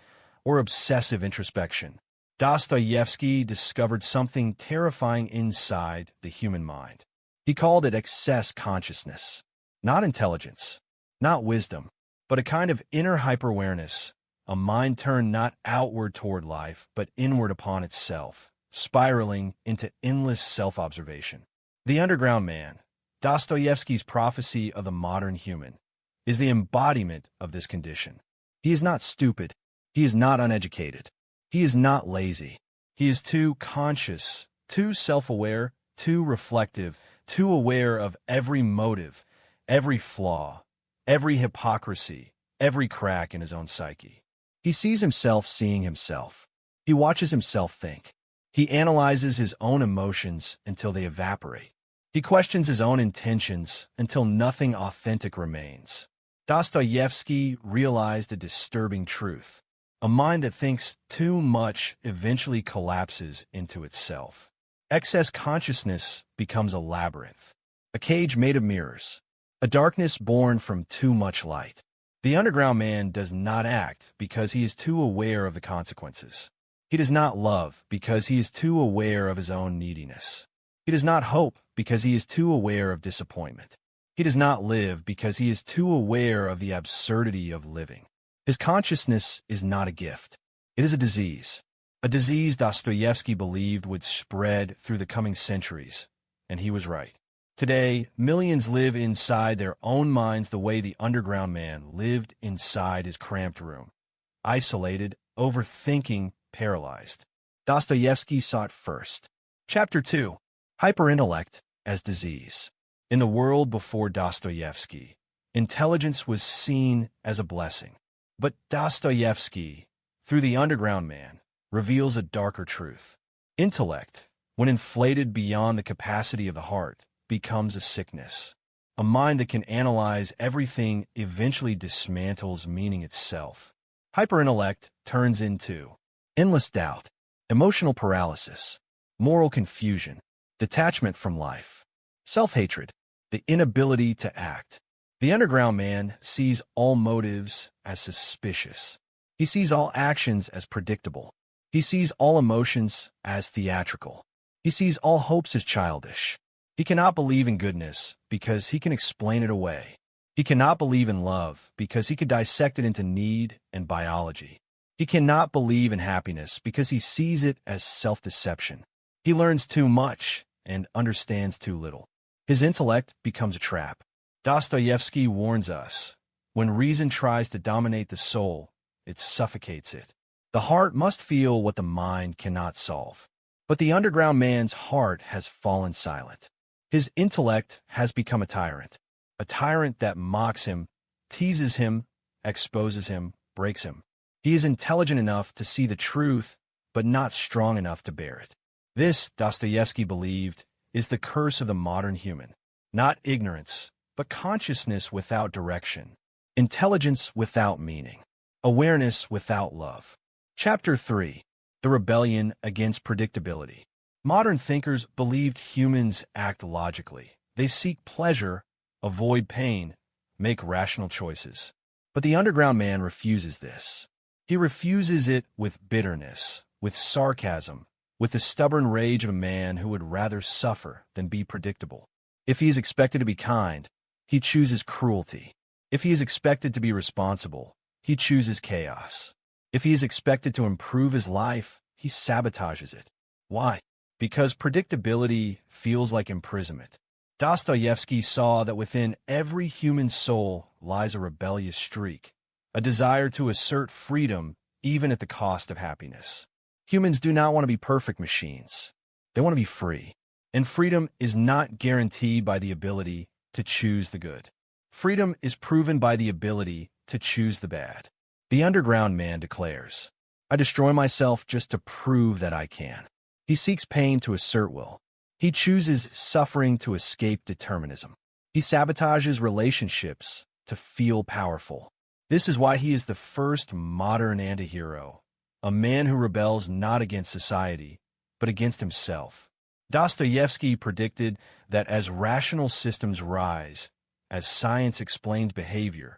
A: or obsessive introspection, Dostoevsky discovered something terrifying inside the human mind. He called it excess consciousness. Not intelligence, not wisdom, but a kind of inner hyper-awareness, a mind turned not outward toward life, but inward upon itself, spiraling into endless self-observation. The underground man, Dostoevsky's prophecy of the modern human, is the embodiment of this condition. He is not stupid. He is not uneducated. He is not lazy. He is too conscious, too self-aware, too reflective, too aware of every motive, every flaw, every hypocrisy, every crack in his own psyche. He sees himself seeing himself. He watches himself think. He analyzes his own emotions until they evaporate. He questions his own intentions until nothing authentic remains. Dostoevsky realized a disturbing truth. A mind that thinks too much eventually collapses into itself. Excess consciousness becomes a labyrinth, a cage made of mirrors, a darkness born from too much light. The underground man does not act because he is too aware of the consequences. He does not love because he is too aware of his own neediness. He does not hope because he is too aware of disappointment. He does not live because he is too aware of the absurdity of living. His consciousness is not a gift. It is a disease Dostoevsky believed would spread through the coming centuries, and he was right. Today, millions live inside their own minds the way the underground man lived inside his cramped room, isolated, overthinking, paralyzed. Dostoevsky saw it first. Chapter 2. Hyperintellect as Disease. In the world before Dostoevsky, intelligence was seen as a blessing. But Dostoevsky, through the underground man, reveals a darker truth. Intellect, when inflated beyond the capacity of the heart, becomes a sickness. A mind that can analyze everything eventually dismantles meaning itself. Hyperintellect turns into endless doubt, emotional paralysis, moral confusion, detachment from life, self-hatred, the inability to act. The underground man sees all motives as suspicious. He sees all actions as predictable. He sees all emotions as theatrical. He sees all hopes as childish. He cannot believe in goodness because he can explain it away. He cannot believe in love because he could dissect it into need and biology. He cannot believe in happiness because he sees it as self-deception. He learns too much and understands too little. His intellect becomes a trap. Dostoevsky warns us, when reason tries to dominate the soul, it suffocates it. The heart must feel what the mind cannot solve. But the underground man's heart has fallen silent. His intellect has become a tyrant that mocks him, teases him, exposes him, breaks him. He is intelligent enough to see the truth, but not strong enough to bear it. This, Dostoevsky believed, is the curse of the modern human. Not ignorance, but consciousness without direction, intelligence without meaning, awareness without love. Chapter 3. The Rebellion Against Predictability. Modern thinkers believed humans act logically. They seek pleasure, avoid pain, make rational choices. But the underground man refuses this. He refuses it with bitterness, with sarcasm, with the stubborn rage of a man who would rather suffer than be predictable. If he is expected to be kind, he chooses cruelty. If he is expected to be responsible, he chooses chaos. If he is expected to improve his life, he sabotages it. Why? Because predictability feels like imprisonment. Dostoevsky saw that within every human soul lies a rebellious streak, a desire to assert freedom even at the cost of happiness. Humans do not want to be perfect machines. They want to be free. And freedom is not guaranteed by the ability to choose the good. Freedom is proven by the ability to choose the bad. The underground man declares, "I destroy myself just to prove that I can." He seeks pain to assert will. He chooses suffering to escape determinism. He sabotages relationships to feel powerful. This is why he is the first modern antihero, a man who rebels not against society, but against himself. Dostoevsky predicted that as rational systems rise, as science explains behavior,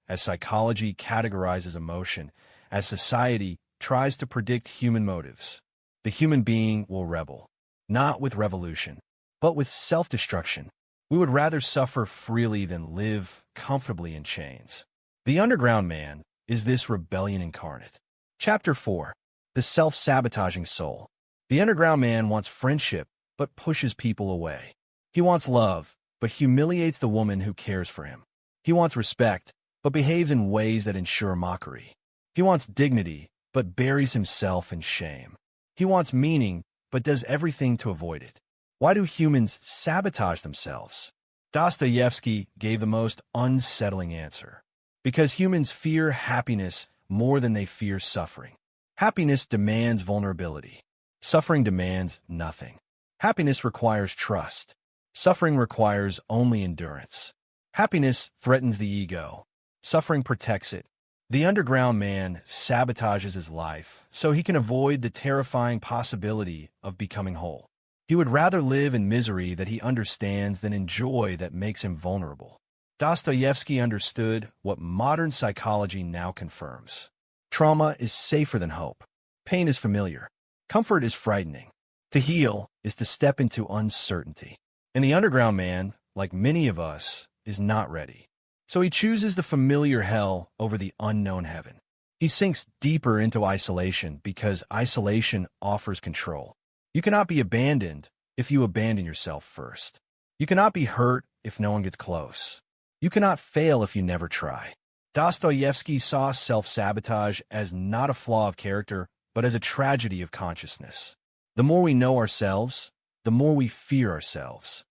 A: as psychology categorizes emotion, as society tries to predict human motives, the human being will rebel, not with revolution, but with self-destruction. We would rather suffer freely than live comfortably in chains. The underground man is this rebellion incarnate. Chapter 4. The Self-Sabotaging Soul. The underground man wants friendship, but pushes people away. He wants love, but humiliates the woman who cares for him. He wants respect, but behaves in ways that ensure mockery. He wants dignity, but buries himself in shame. He wants meaning, but does everything to avoid it. Why do humans sabotage themselves? Dostoevsky gave the most unsettling answer. Because humans fear happiness more than they fear suffering. Happiness demands vulnerability. Suffering demands nothing. Happiness requires trust. Suffering requires only endurance. Happiness threatens the ego. Suffering protects it. The underground man sabotages his life so he can avoid the terrifying possibility of becoming whole. He would rather live in misery that he understands than in joy that makes him vulnerable. Dostoevsky understood what modern psychology now confirms. Trauma is safer than hope. Pain is familiar. Comfort is frightening. To heal is to step into uncertainty. And the underground man, like many of us, is not ready. So he chooses the familiar hell over the unknown heaven. He sinks deeper into isolation because isolation offers control. You cannot be abandoned if you abandon yourself first. You cannot be hurt if no one gets close. You cannot fail if you never try. Dostoevsky saw self-sabotage as not a flaw of character, but as a tragedy of consciousness. The more we know ourselves, the more we fear ourselves.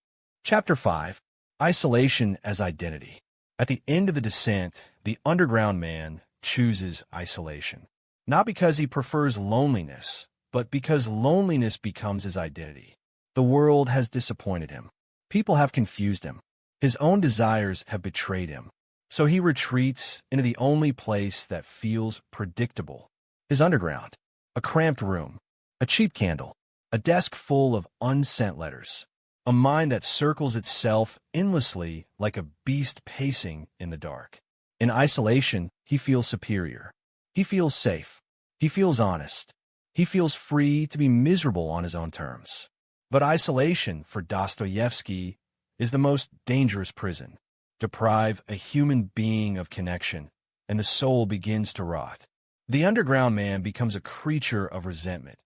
A: Chapter 5. Isolation as Identity. At the end of the descent, the underground man chooses isolation. Not because he prefers loneliness, but because loneliness becomes his identity. The world has disappointed him. People have confused him. His own desires have betrayed him. So he retreats into the only place that feels predictable. His underground. A cramped room. A cheap candle. A desk full of unsent letters. a mind that circles itself endlessly like a beast pacing in the dark. In isolation, he feels superior. He feels safe. He feels honest. He feels free to be miserable on his own terms. But isolation, for Dostoevsky, is the most dangerous prison. Deprive a human being of connection, and the soul begins to rot. The underground man becomes a creature of resentment,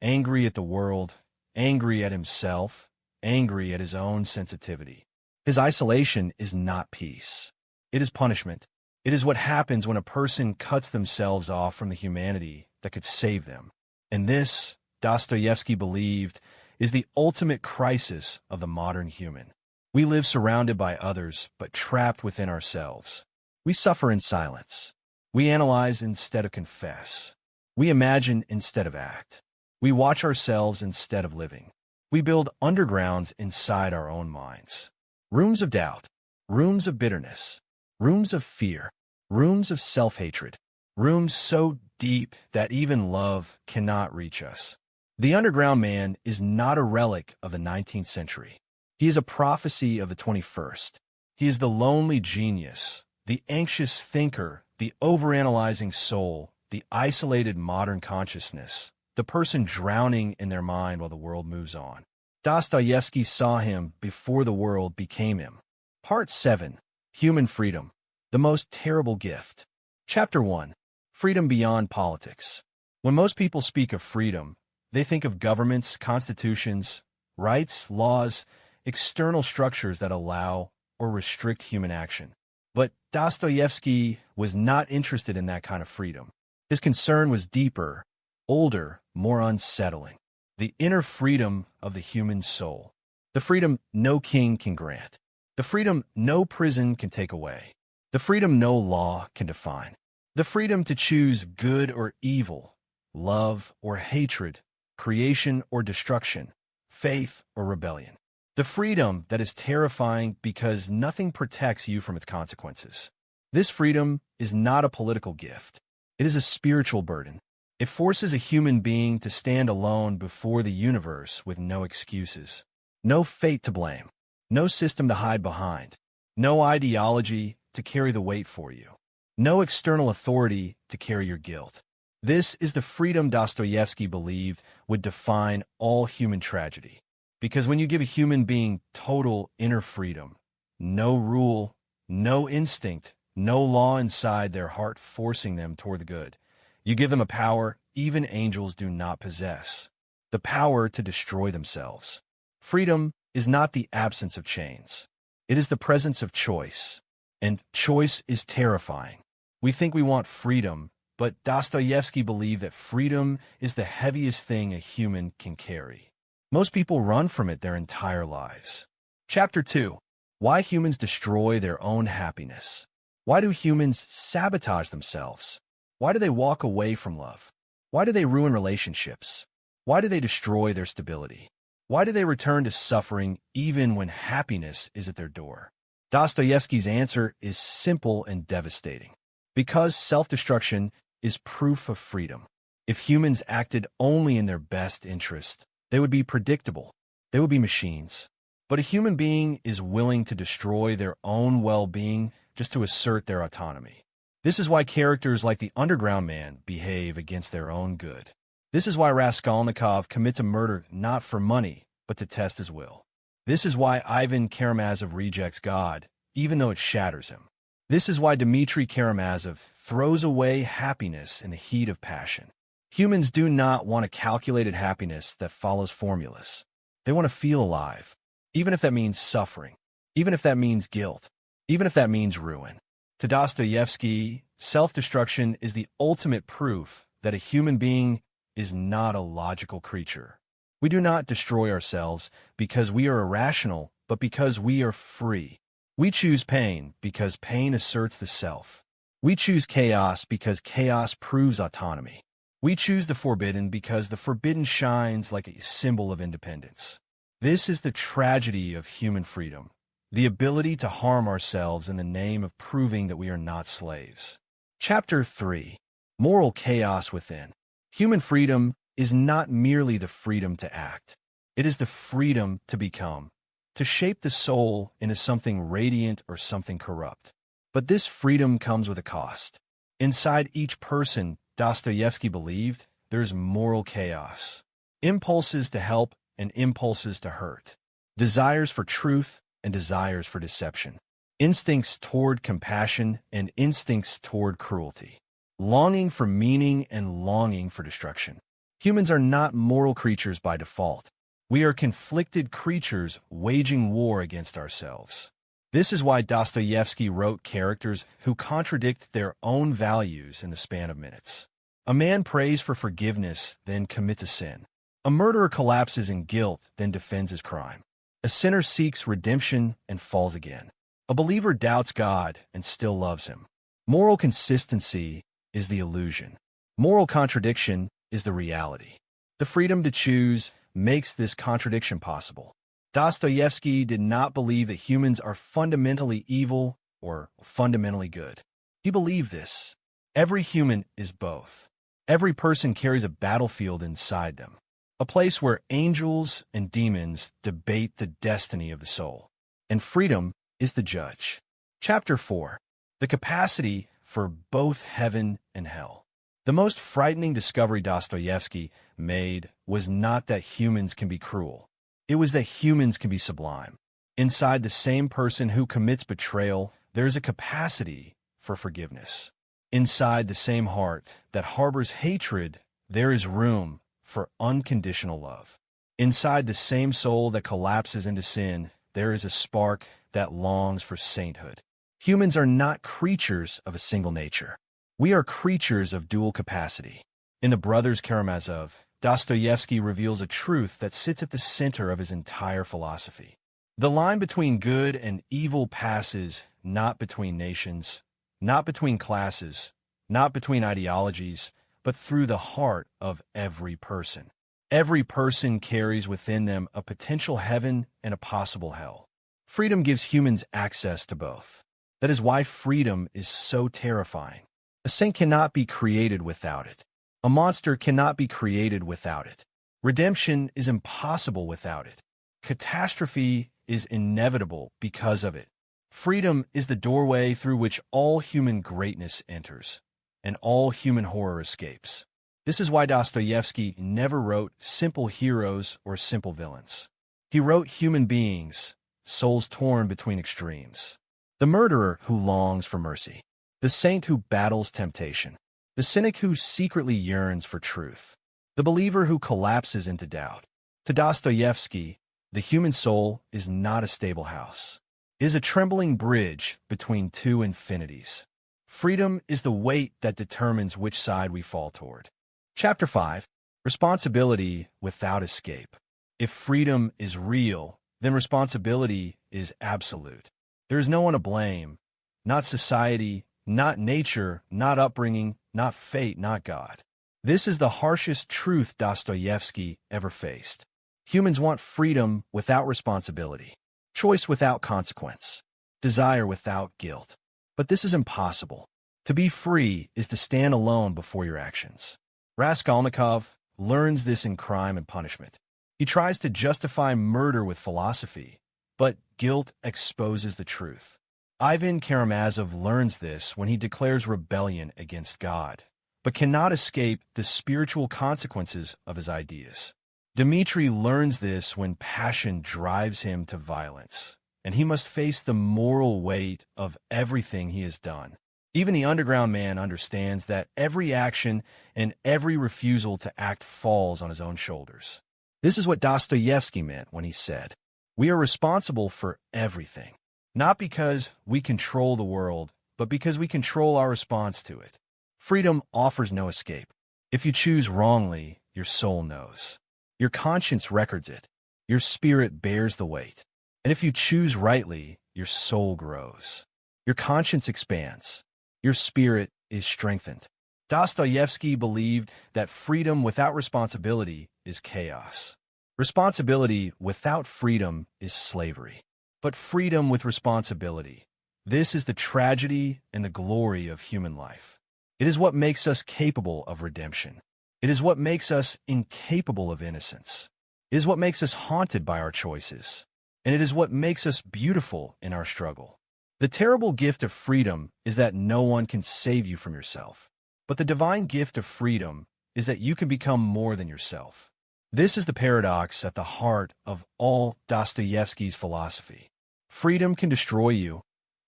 A: angry at the world, angry at himself, angry at his own sensitivity. His isolation is not peace. It is punishment. It is what happens when a person cuts themselves off from the humanity that could save them. And this, Dostoevsky believed, is the ultimate crisis of the modern human. We live surrounded by others, but trapped within ourselves. We suffer in silence. We analyze instead of confess. We imagine instead of act. We watch ourselves instead of living. We build undergrounds inside our own minds. Rooms of doubt, rooms of bitterness, rooms of fear, rooms of self-hatred, rooms so deep that even love cannot reach us. The underground man is not a relic of the 19th century. He is a prophecy of the 21st. He is the lonely genius, the anxious thinker, the overanalyzing soul, the isolated modern consciousness, the person drowning in their mind while the world moves on. Dostoevsky saw him before the world became him. Part 7. Human Freedom, the Most Terrible Gift. Chapter 1. Freedom Beyond Politics. When most people speak of freedom, they think of governments, constitutions, rights, laws, external structures that allow or restrict human action. But Dostoevsky was not interested in that kind of freedom. His concern was deeper, older, more unsettling. The inner freedom of the human soul. The freedom no king can grant. The freedom no prison can take away. The freedom no law can define. The freedom to choose good or evil, love or hatred, creation or destruction, faith or rebellion. The freedom that is terrifying because nothing protects you from its consequences. This freedom is not a political gift. It is a spiritual burden. It forces a human being to stand alone before the universe with no excuses, no fate to blame, no system to hide behind, no ideology to carry the weight for you, no external authority to carry your guilt. This is the freedom Dostoevsky believed would define all human tragedy. Because when you give a human being total inner freedom, no rule, no instinct, no law inside their heart forcing them toward the good, you give them a power even angels do not possess, the power to destroy themselves. Freedom is not the absence of chains. It is the presence of choice, and choice is terrifying. We think we want freedom, but Dostoevsky believed that freedom is the heaviest thing a human can carry. Most people run from it their entire lives. Chapter 2. Why humans destroy their own happiness. Why do humans sabotage themselves? Why do they walk away from love? Why do they ruin relationships? Why do they destroy their stability? Why do they return to suffering even when happiness is at their door? Dostoevsky's answer is simple and devastating. Because self-destruction is proof of freedom. If humans acted only in their best interest, they would be predictable. They would be machines. But a human being is willing to destroy their own well-being just to assert their autonomy. This is why characters like the Underground Man behave against their own good. This is why Raskolnikov commits a murder not for money, but to test his will. This is why Ivan Karamazov rejects God, even though it shatters him. This is why Dimitri Karamazov throws away happiness in the heat of passion. Humans do not want a calculated happiness that follows formulas. They want to feel alive, even if that means suffering, even if that means guilt, even if that means ruin. To Dostoevsky, self-destruction is the ultimate proof that a human being is not a logical creature. We do not destroy ourselves because we are irrational, but because we are free. We choose pain because pain asserts the self. We choose chaos because chaos proves autonomy. We choose the forbidden because the forbidden shines like a symbol of independence. This is the tragedy of human freedom, the ability to harm ourselves in the name of proving that we are not slaves. Chapter 3. Moral Chaos Within. Human freedom is not merely the freedom to act. It is the freedom to become, to shape the soul into something radiant or something corrupt. But this freedom comes with a cost. Inside each person, Dostoevsky believed, there's moral chaos. Impulses to help and impulses to hurt. Desires for truth and desires for deception. Instincts toward compassion and instincts toward cruelty. Longing for meaning and longing for destruction. Humans are not moral creatures by default. We are conflicted creatures waging war against ourselves. This is why Dostoevsky wrote characters who contradict their own values in the span of minutes. A man prays for forgiveness, then commits a sin. A murderer collapses in guilt, then defends his crime. A sinner seeks redemption and falls again. A believer doubts God and still loves him. Moral consistency is the illusion. Moral contradiction is the reality. The freedom to choose makes this contradiction possible. Dostoevsky did not believe that humans are fundamentally evil or fundamentally good. He believed this. Every human is both. Every person carries a battlefield inside them, a place where angels and demons debate the destiny of the soul. And freedom is the judge. Chapter 4. The capacity for both heaven and hell. The most frightening discovery Dostoevsky made was not that humans can be cruel. It was that humans can be sublime. Inside the same person who commits betrayal, there is a capacity for forgiveness. Inside the same heart that harbors hatred, there is room for unconditional love. Inside the same soul that collapses into sin, there is a spark that longs for sainthood. Humans are not creatures of a single nature. We are creatures of dual capacity. In The Brothers Karamazov, Dostoevsky reveals a truth that sits at the center of his entire philosophy. The line between good and evil passes not between nations, not between classes, not between ideologies, but through the heart of every person. Every person carries within them a potential heaven and a possible hell. Freedom gives humans access to both. That is why freedom is so terrifying. A saint cannot be created without it. A monster cannot be created without it. Redemption is impossible without it. Catastrophe is inevitable because of it. Freedom is the doorway through which all human greatness enters, and all human horror escapes. This is why Dostoevsky never wrote simple heroes or simple villains. He wrote human beings, souls torn between extremes. The murderer who longs for mercy. The saint who battles temptation. The cynic who secretly yearns for truth. The believer who collapses into doubt. To Dostoevsky, the human soul is not a stable house. It is a trembling bridge between two infinities. Freedom is the weight that determines which side we fall toward. Chapter 5. Responsibility without escape. If freedom is real, then responsibility is absolute. There is no one to blame, not society, not nature, not upbringing, not fate, not God. This is the harshest truth Dostoevsky ever faced. Humans want freedom without responsibility, choice without consequence, desire without guilt. But this is impossible. To be free is to stand alone before your actions. Raskolnikov learns this in Crime and Punishment. He tries to justify murder with philosophy, but guilt exposes the truth. Ivan Karamazov learns this when he declares rebellion against God, but cannot escape the spiritual consequences of his ideas. Dimitri learns this when passion drives him to violence, and he must face the moral weight of everything he has done. Even the underground man understands that every action and every refusal to act falls on his own shoulders. This is what Dostoevsky meant when he said, "We are responsible for everything, not because we control the world, but because we control our response to it." Freedom offers no escape. If you choose wrongly, your soul knows. Your conscience records it. Your spirit bears the weight. And if you choose rightly, your soul grows. Your conscience expands. Your spirit is strengthened. Dostoevsky believed that freedom without responsibility is chaos. Responsibility without freedom is slavery. But freedom with responsibility, this is the tragedy and the glory of human life. It is what makes us capable of redemption. It is what makes us incapable of innocence. It is what makes us haunted by our choices. and it is what makes us beautiful in our struggle. The terrible gift of freedom is that no one can save you from yourself. But the divine gift of freedom is that you can become more than yourself. This is the paradox at the heart of all Dostoevsky's philosophy. Freedom can destroy you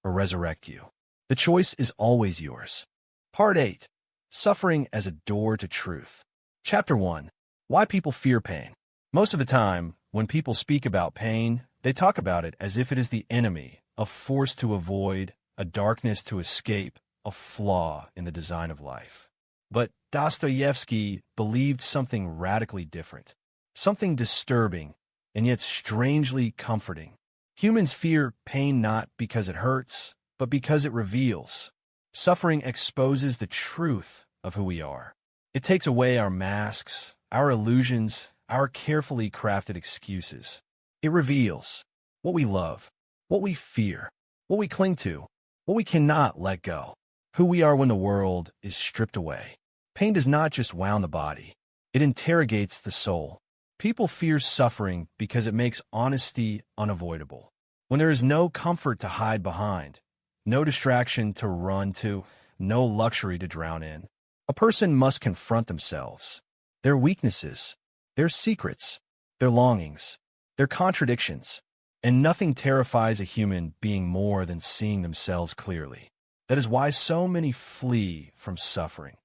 A: or resurrect you. The choice is always yours. Part 8. Suffering as a door to truth. Chapter 1. Why people fear pain. Most of the time, when people speak about pain, they talk about it as if it is the enemy, a force to avoid, a darkness to escape, a flaw in the design of life. But Dostoevsky believed something radically different, something disturbing and yet strangely comforting. Humans fear pain not because it hurts, but because it reveals. Suffering exposes the truth of who we are. It takes away our masks, our illusions, our carefully crafted excuses. It reveals what we love, what we fear, what we cling to, what we cannot let go, who we are when the world is stripped away. Pain does not just wound the body, it interrogates the soul. People fear suffering because it makes honesty unavoidable. When there is no comfort to hide behind, no distraction to run to, no luxury to drown in, a person must confront themselves, their weaknesses, their secrets, their longings, their contradictions, and nothing terrifies a human being more than seeing themselves clearly. That is why so many flee from suffering,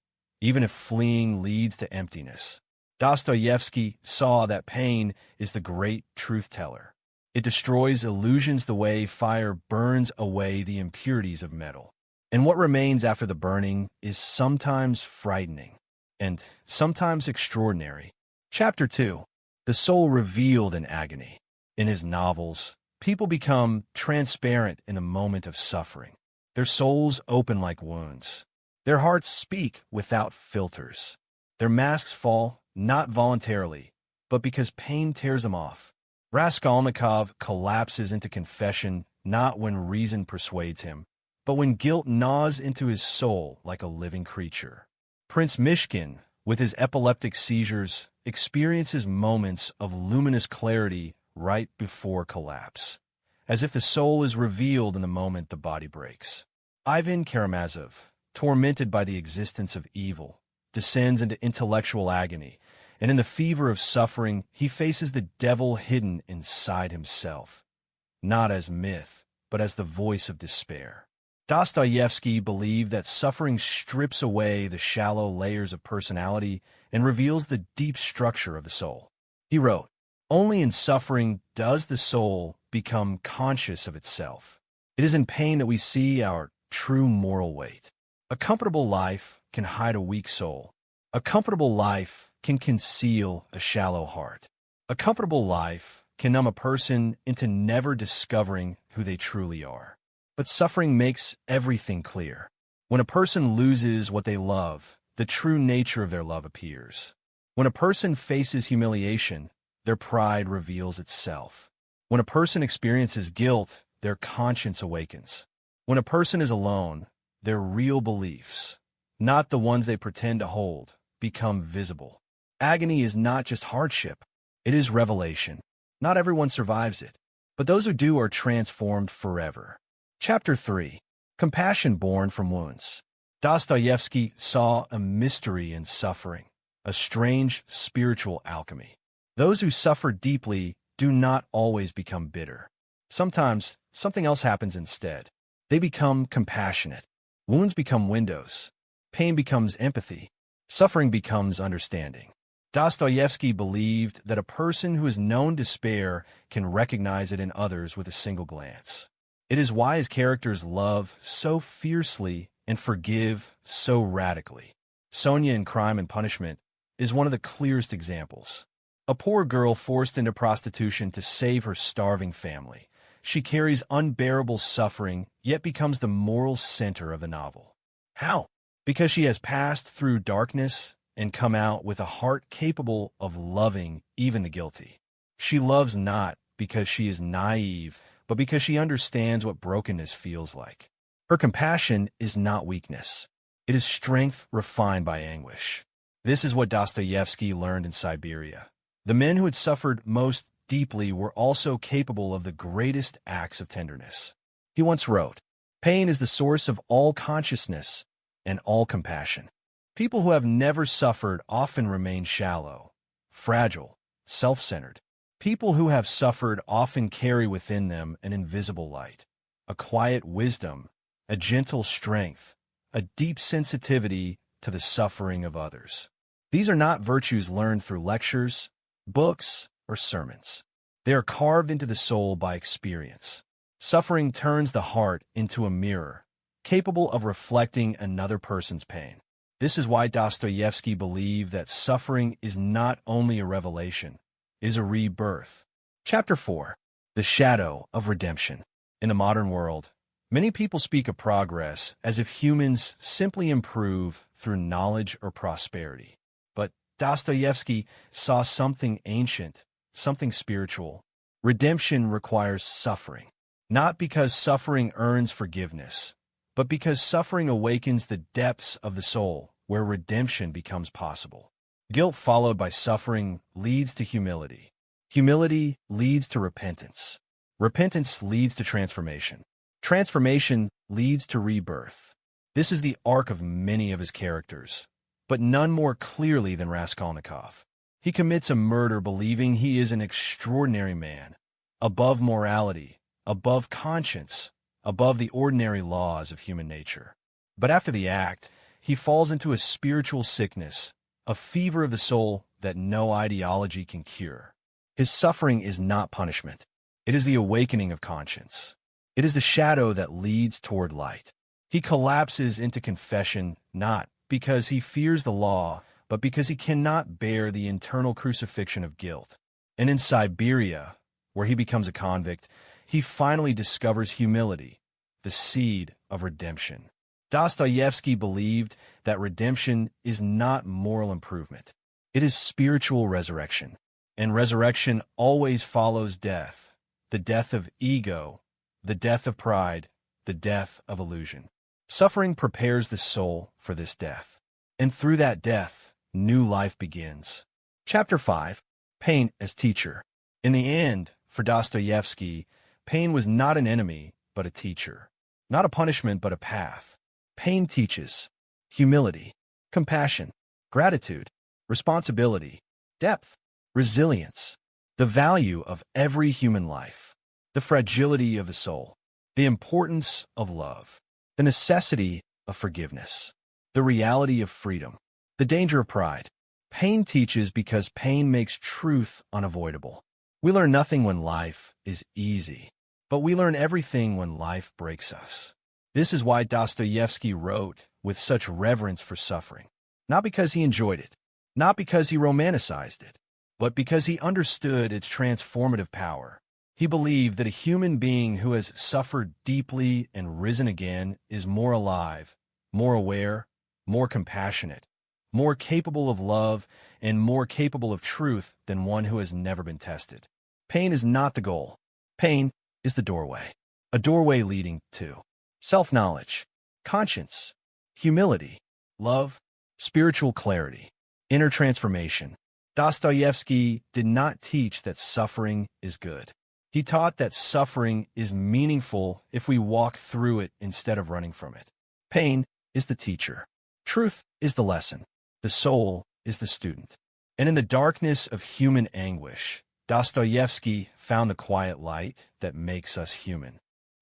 A: even if fleeing leads to emptiness. Dostoevsky saw that pain is the great truth-teller. It destroys illusions the way fire burns away the impurities of metal. And what remains after the burning is sometimes frightening and sometimes extraordinary. Chapter 2. The soul revealed in agony. In his novels, people become transparent in the moment of suffering. Their souls open like wounds. Their hearts speak without filters. Their masks fall, not voluntarily, but because pain tears them off. Raskolnikov collapses into confession not when reason persuades him, but when guilt gnaws into his soul like a living creature. Prince Mishkin, with his epileptic seizures, experiences moments of luminous clarity right before collapse, as if the soul is revealed in the moment the body breaks. Ivan Karamazov, tormented by the existence of evil, descends into intellectual agony, and in the fever of suffering, he faces the devil hidden inside himself, not as myth, but as the voice of despair. Dostoevsky believed that suffering strips away the shallow layers of personality and reveals the deep structure of the soul. He wrote, "Only in suffering does the soul become conscious of itself. It is in pain that we see our true moral weight. A comfortable life can hide a weak soul. A comfortable life can conceal a shallow heart. A comfortable life can numb a person into never discovering who they truly are. But suffering makes everything clear. When a person loses what they love, the true nature of their love appears. When a person faces humiliation, their pride reveals itself. When a person experiences guilt, their conscience awakens. When a person is alone, their real beliefs, not the ones they pretend to hold, become visible. Agony is not just hardship, it is revelation. Not everyone survives it, but those who do are transformed forever." Chapter 3. Compassion born from wounds. Dostoevsky saw a mystery in suffering, a strange spiritual alchemy. Those who suffer deeply do not always become bitter. Sometimes something else happens instead. They become compassionate. Wounds become windows. Pain becomes empathy. Suffering becomes understanding. Dostoevsky believed that a person who has known despair can recognize it in others with a single glance. It is why his characters love so fiercely and forgive so radically. Sonia in Crime and Punishment is one of the clearest examples. A poor girl forced into prostitution to save her starving family. She carries unbearable suffering, yet becomes the moral center of the novel. How? Because she has passed through darkness and come out with a heart capable of loving even the guilty. She loves not because she is naive, but because she understands what brokenness feels like. Her compassion is not weakness. It is strength refined by anguish. This is what Dostoevsky learned in Siberia. The men who had suffered most deeply were also capable of the greatest acts of tenderness. He once wrote, "Pain is the source of all consciousness and all compassion." People who have never suffered often remain shallow, fragile, self-centered. People who have suffered often carry within them an invisible light, a quiet wisdom, a gentle strength, a deep sensitivity to the suffering of others. These are not virtues learned through lectures, books, or sermons. They are carved into the soul by experience. Suffering turns the heart into a mirror, capable of reflecting another person's pain. This is why Dostoevsky believed that suffering is not only a revelation, it is a rebirth. Chapter 4. The Shadow of Redemption. In the modern world, many people speak of progress as if humans simply improve through knowledge or prosperity. But Dostoevsky saw something ancient, something spiritual. Redemption requires suffering, not because suffering earns forgiveness, but because suffering awakens the depths of the soul where redemption becomes possible. Guilt followed by suffering leads to humility. Humility leads to repentance. Repentance leads to transformation. Transformation leads to rebirth. This is the arc of many of his characters, but none more clearly than Raskolnikov. He commits a murder believing he is an extraordinary man, above morality, above conscience, above the ordinary laws of human nature. But after the act, he falls into a spiritual sickness, a fever of the soul that no ideology can cure. His suffering is not punishment. It is the awakening of conscience. It is the shadow that leads toward light. He collapses into confession not because he fears the law, but because he cannot bear the internal crucifixion of guilt. And in Siberia, where he becomes a convict, he finally discovers humility, the seed of redemption. Dostoevsky believed that redemption is not moral improvement. It is spiritual resurrection. And resurrection always follows death, the death of ego, the death of pride, the death of illusion. Suffering prepares the soul for this death. And through that death, new life begins. Chapter 5. Pain as Teacher. In the end, for Dostoevsky, pain was not an enemy, but a teacher. Not a punishment, but a path. Pain teaches humility, compassion, gratitude, responsibility, depth, resilience, the value of every human life, the fragility of the soul, the importance of love, the necessity of forgiveness, the reality of freedom, the danger of pride. Pain teaches because pain makes truth unavoidable. We learn nothing when life is easy, but we learn everything when life breaks us. This is why Dostoevsky wrote with such reverence for suffering, not because he enjoyed it, not because he romanticized it, but because he understood its transformative power. He believed that a human being who has suffered deeply and risen again is more alive, more aware, more compassionate, more capable of love, and more capable of truth than one who has never been tested. Pain is not the goal. Pain is the doorway. A doorway leading to self-knowledge, conscience, humility, love, spiritual clarity, inner transformation. Dostoevsky did not teach that suffering is good. He taught that suffering is meaningful if we walk through it instead of running from it. Pain is the teacher. Truth is the lesson. The soul is the student. And in the darkness of human anguish, Dostoevsky found the quiet light that makes us human.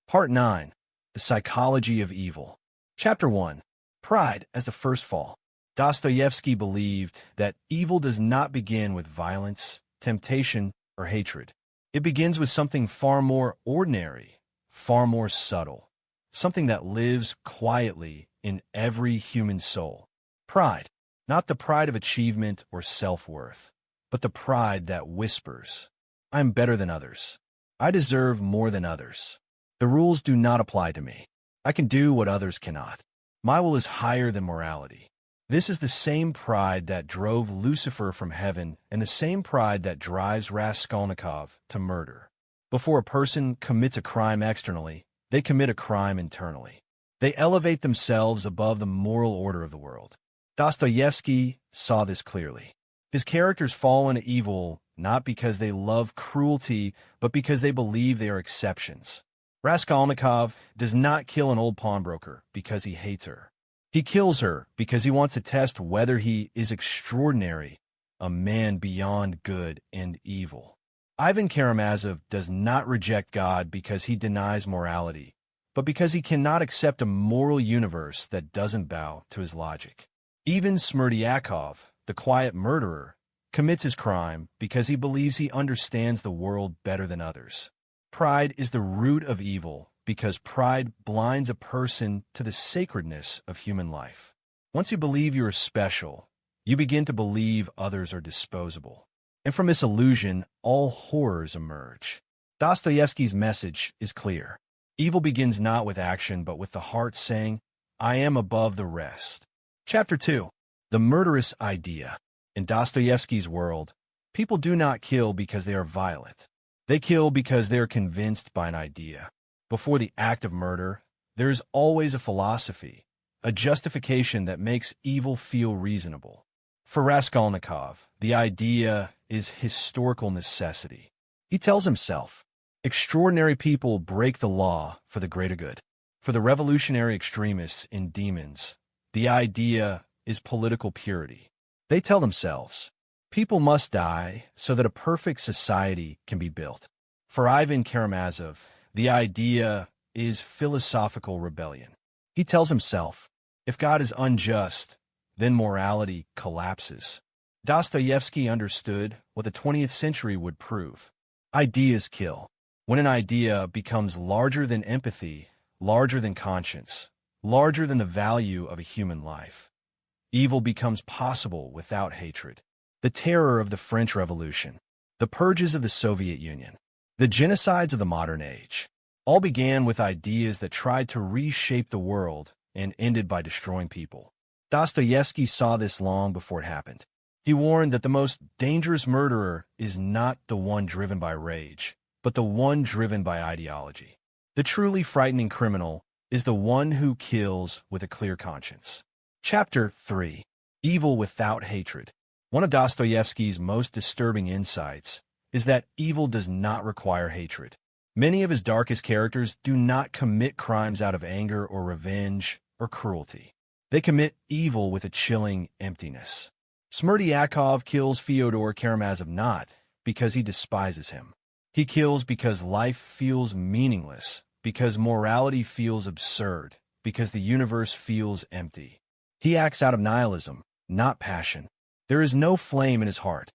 A: Part 9. The Psychology of Evil. Chapter 1. Pride as the First Fall. Dostoevsky believed that evil does not begin with violence, temptation, or hatred. It begins with something far more ordinary, far more subtle, something that lives quietly in every human soul. Pride, not the pride of achievement or self-worth, but the pride that whispers, "I'm better than others. I deserve more than others. The rules do not apply to me. I can do what others cannot. My will is higher than morality." This is the same pride that drove Lucifer from heaven and the same pride that drives Raskolnikov to murder. Before a person commits a crime externally, they commit a crime internally. They elevate themselves above the moral order of the world. Dostoevsky saw this clearly. His characters fall into evil not because they love cruelty, but because they believe they are exceptions. Raskolnikov does not kill an old pawnbroker because he hates her. He kills her because he wants to test whether he is extraordinary, a man beyond good and evil. Ivan Karamazov does not reject God because he denies morality, but because he cannot accept a moral universe that doesn't bow to his logic. Even Smerdyakov, the quiet murderer, commits his crime because he believes he understands the world better than others. Pride is the root of evil because pride blinds a person to the sacredness of human life. Once you believe you are special, you begin to believe others are disposable. And from this illusion, all horrors emerge. Dostoevsky's message is clear. Evil begins not with action, but with the heart saying, I am above the rest. Chapter 2. The Murderous Idea. In Dostoevsky's world, people do not kill because they are violent. They kill because they are convinced by an idea. Before the act of murder, there is always a philosophy, a justification that makes evil feel reasonable. For Raskolnikov, the idea is historical necessity. He tells himself, extraordinary people break the law for the greater good. For the revolutionary extremists and demons, the idea is political purity. They tell themselves, people must die so that a perfect society can be built. For Ivan Karamazov, the idea is philosophical rebellion. He tells himself, if God is unjust, then morality collapses. Dostoevsky understood what the 20th century would prove. Ideas kill. When an idea becomes larger than empathy, larger than conscience, larger than the value of a human life, evil becomes possible without hatred. The terror of the French Revolution, the purges of the Soviet Union, the genocides of the modern age, all began with ideas that tried to reshape the world and ended by destroying people. Dostoevsky saw this long before it happened. He warned that the most dangerous murderer is not the one driven by rage, but the one driven by ideology. The truly frightening criminal is the one who kills with a clear conscience. Chapter 3. Evil without hatred. One of Dostoevsky's most disturbing insights is that evil does not require hatred. Many of his darkest characters do not commit crimes out of anger or revenge or cruelty. They commit evil with a chilling emptiness. Smerdyakov kills Fyodor Karamazov not because he despises him. He kills because life feels meaningless, because morality feels absurd, because the universe feels empty. He acts out of nihilism, not passion. There is no flame in his heart,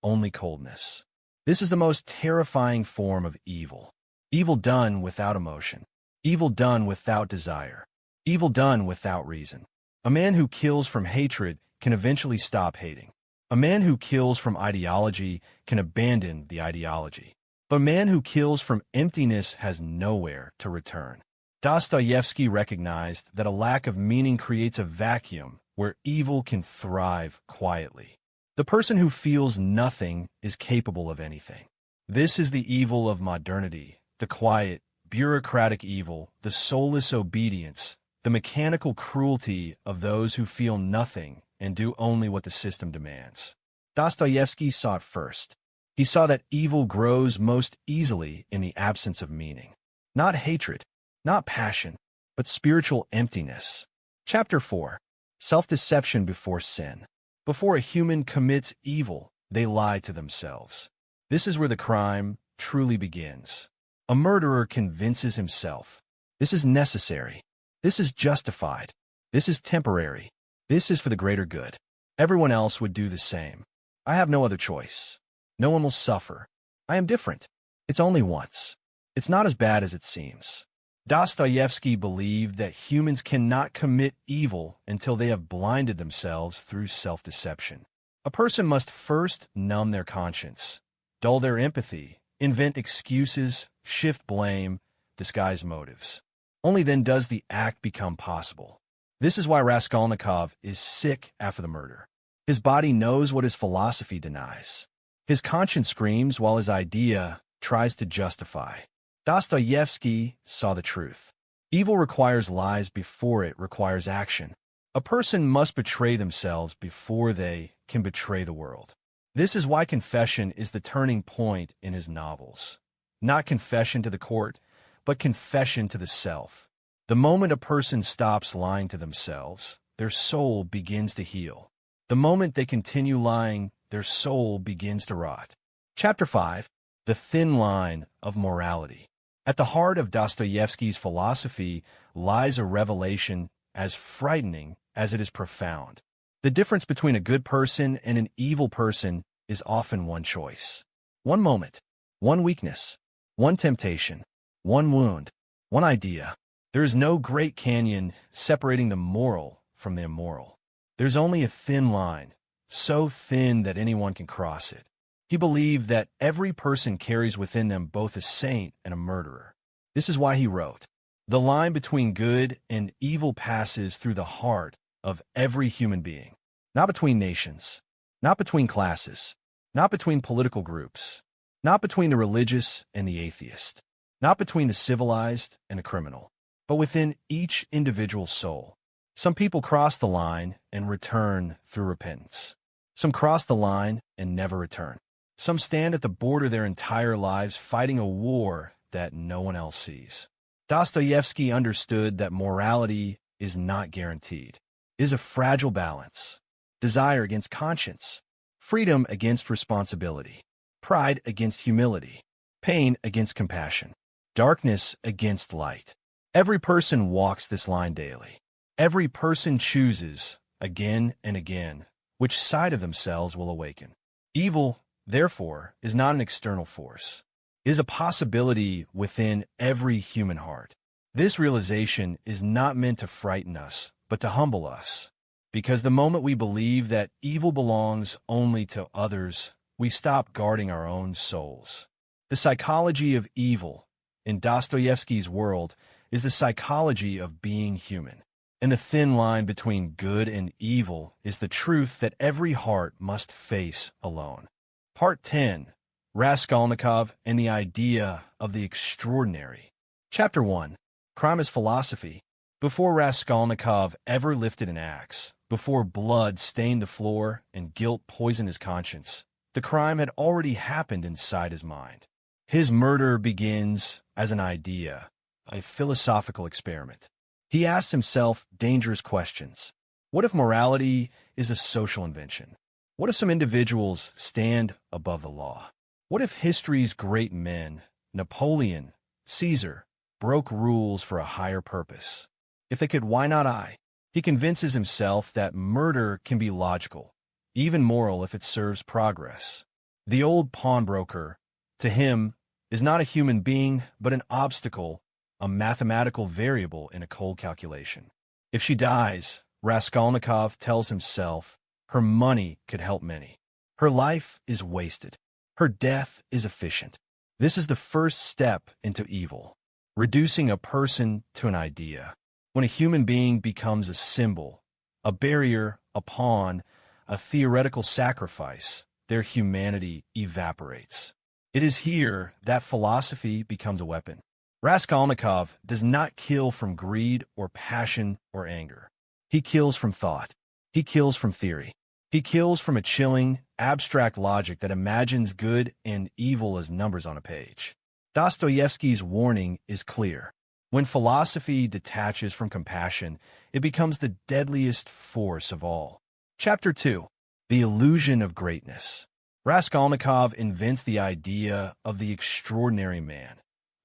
A: only coldness. This is the most terrifying form of evil. Evil done without emotion. Evil done without desire. Evil done without reason. A man who kills from hatred can eventually stop hating. A man who kills from ideology can abandon the ideology. But a man who kills from emptiness has nowhere to return. Dostoevsky recognized that a lack of meaning creates a vacuum where evil can thrive quietly. The person who feels nothing is capable of anything. This is the evil of modernity, the quiet, bureaucratic evil, the soulless obedience, the mechanical cruelty of those who feel nothing and do only what the system demands. Dostoevsky saw it first. He saw that evil grows most easily in the absence of meaning. Not hatred, not passion, but spiritual emptiness. Chapter 4. Self-deception before sin. Before a human commits evil, they lie to themselves. This is where the crime truly begins. A murderer convinces himself, this is necessary, this is justified, this is temporary, this is for the greater good. Everyone else would do the same. I have no other choice. No one will suffer. I am different. It's only once. It's not as bad as it seems. Dostoevsky believed that humans cannot commit evil until they have blinded themselves through self-deception. A person must first numb their conscience, dull their empathy, invent excuses, shift blame, disguise motives. Only then does the act become possible. This is why Raskolnikov is sick after the murder. His body knows what his philosophy denies. His conscience screams while his idea tries to justify. Dostoevsky saw the truth. Evil requires lies before it requires action. A person must betray themselves before they can betray the world. This is why confession is the turning point in his novels. Not confession to the court, but confession to the self. The moment a person stops lying to themselves, their soul begins to heal. The moment they continue lying, their soul begins to rot. Chapter 5. The Thin Line of Morality. At the heart of Dostoevsky's philosophy lies a revelation as frightening as it is profound. The difference between a good person and an evil person is often one choice. One moment, one weakness, one temptation, one wound, one idea. There is no great canyon separating the moral from the immoral. There's only a thin line, so thin that anyone can cross it. He believed that every person carries within them both a saint and a murderer. This is why he wrote, "The line between good and evil passes through the heart of every human being, not between nations, not between classes, not between political groups, not between the religious and the atheist, not between the civilized and the criminal, but within each individual soul. Some people cross the line and return through repentance. Some cross the line and never return. Some stand at the border their entire lives fighting a war that no one else sees." Dostoevsky understood that morality is not guaranteed. It is a fragile balance. Desire against conscience, freedom against responsibility, pride against humility, pain against compassion, darkness against light. Every person walks this line daily. Every person chooses, again and again, which side of themselves will awaken. Evil, therefore, is not an external force. It is a possibility within every human heart. This realization is not meant to frighten us, but to humble us. Because the moment we believe that evil belongs only to others, we stop guarding our own souls. The psychology of evil, in Dostoevsky's world, is the psychology of being human. And the thin line between good and evil is the truth that every heart must face alone. Part 10. Raskolnikov and the Idea of the Extraordinary. Chapter 1. Crime as Philosophy. Before Raskolnikov ever lifted an axe, before blood stained the floor and guilt poisoned his conscience, the crime had already happened inside his mind. His murder begins as an idea, a philosophical experiment. He asks himself dangerous questions. What if morality is a social invention? What if some individuals stand above the law? What if history's great men, Napoleon, Caesar, broke rules for a higher purpose? If they could, why not I? He convinces himself that murder can be logical, even moral if it serves progress. The old pawnbroker, to him, is not a human being, but an obstacle, a mathematical variable in a cold calculation. If she dies, Raskolnikov tells himself, her money could help many. Her life is wasted. Her death is efficient. This is the first step into evil, reducing a person to an idea. When a human being becomes a symbol, a barrier, a pawn, a theoretical sacrifice, their humanity evaporates. It is here that philosophy becomes a weapon. Raskolnikov does not kill from greed or passion or anger. He kills from thought. He kills from theory. He kills from a chilling, abstract logic that imagines good and evil as numbers on a page. Dostoevsky's warning is clear. When philosophy detaches from compassion, it becomes the deadliest force of all. Chapter 2. The Illusion of Greatness. Raskolnikov invents the idea of the extraordinary man,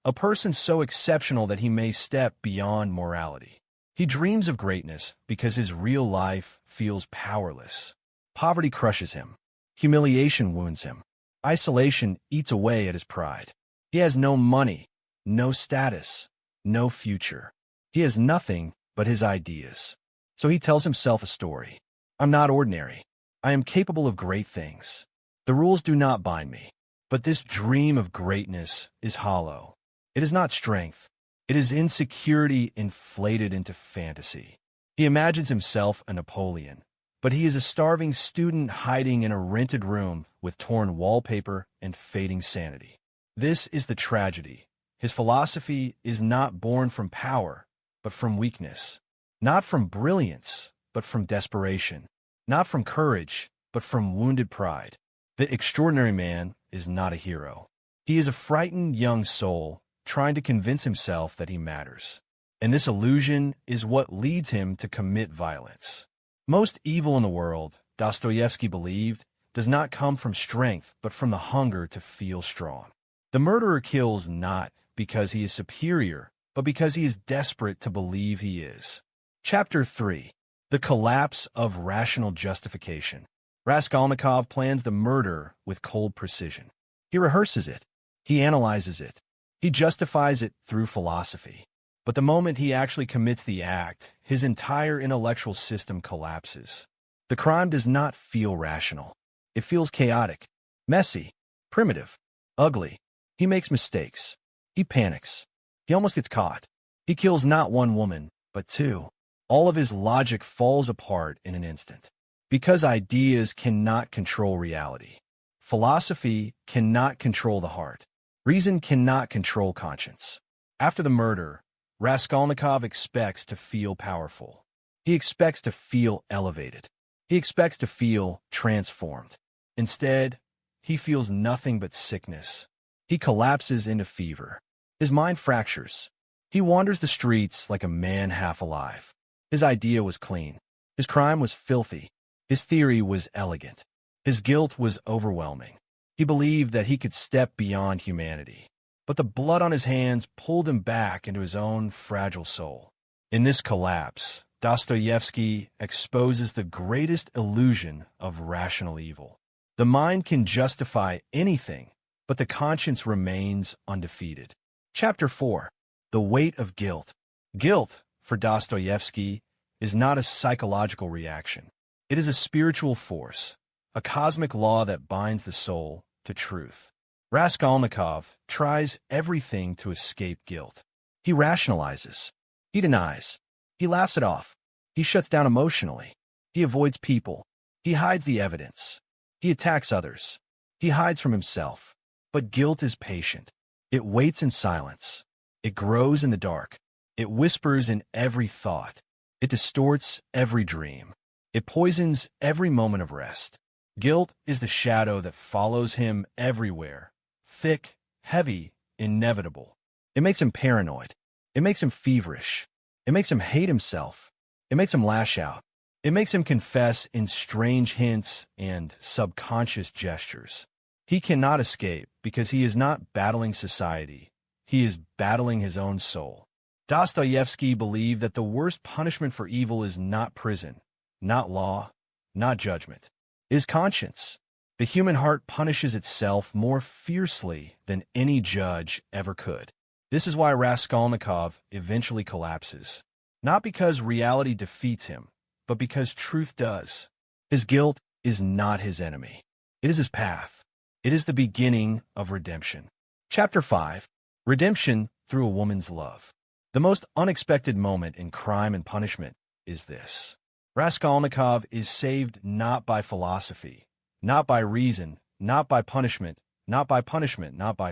A: a person so exceptional that he may step beyond morality. He dreams of greatness because his real life feels powerless. Poverty crushes him. Humiliation wounds him. Isolation eats away at his pride. He has no money, no status, no future. He has nothing but his ideas. So he tells himself a story. I'm not ordinary. I am capable of great things. The rules do not bind me. But this dream of greatness is hollow. It is not strength. It is insecurity inflated into fantasy. He imagines himself a Napoleon, but he is a starving student hiding in a rented room with torn wallpaper and fading sanity. This is the tragedy. His philosophy is not born from power, but from weakness. Not from brilliance, but from desperation. Not from courage, but from wounded pride. The extraordinary man is not a hero. He is a frightened young soul trying to convince himself that he matters. And this illusion is what leads him to commit violence. Most evil in the world, Dostoevsky believed, does not come from strength, but from the hunger to feel strong. The murderer kills not because he is superior, but because he is desperate to believe he is. Chapter 3. The Collapse of Rational Justification. Raskolnikov plans the murder with cold precision. He rehearses it. He analyzes it. He justifies it through philosophy. But the moment he actually commits the act, his entire intellectual system collapses. The crime does not feel rational. It feels chaotic, messy, primitive, ugly. He makes mistakes. He panics. He almost gets caught. He kills not one woman, but two. All of his logic falls apart in an instant. Because ideas cannot control reality. Philosophy cannot control the heart. Reason cannot control conscience. After the murder, Raskolnikov expects to feel powerful. He expects to feel elevated. He expects to feel transformed. Instead, he feels nothing but sickness. He collapses into fever. His mind fractures. He wanders the streets like a man half alive. His idea was clean. His crime was filthy. His theory was elegant. His guilt was overwhelming. He believed that he could step beyond humanity. But the blood on his hands pulled him back into his own fragile soul. In this collapse, Dostoevsky exposes the greatest illusion of rational evil. The mind can justify anything, but the conscience remains undefeated. Chapter 4. The Weight of Guilt. Guilt, for Dostoevsky, is not a psychological reaction. It is a spiritual force, a cosmic law that binds the soul to truth. Raskolnikov tries everything to escape guilt. He rationalizes. He denies. He laughs it off. He shuts down emotionally. He avoids people. He hides the evidence. He attacks others. He hides from himself. But guilt is patient. It waits in silence. It grows in the dark. It whispers in every thought. It distorts every dream. It poisons every moment of rest. Guilt is the shadow that follows him everywhere. Thick, heavy, inevitable. It makes him paranoid. It makes him feverish. It makes him hate himself. It makes him lash out. It makes him confess in strange hints and subconscious gestures. He cannot escape because he is not battling society. He is battling his own soul. Dostoevsky believed that the worst punishment for evil is not prison, not law, not judgment. It is conscience. The human heart punishes itself more fiercely than any judge ever could. This is why Raskolnikov eventually collapses. Not because reality defeats him, but because truth does. His guilt is not his enemy. It is his path. It is the beginning of redemption. Chapter 5. Redemption through a woman's love. The most unexpected moment in Crime and Punishment is this. Raskolnikov is saved not by philosophy, not by reason, not by punishment, not by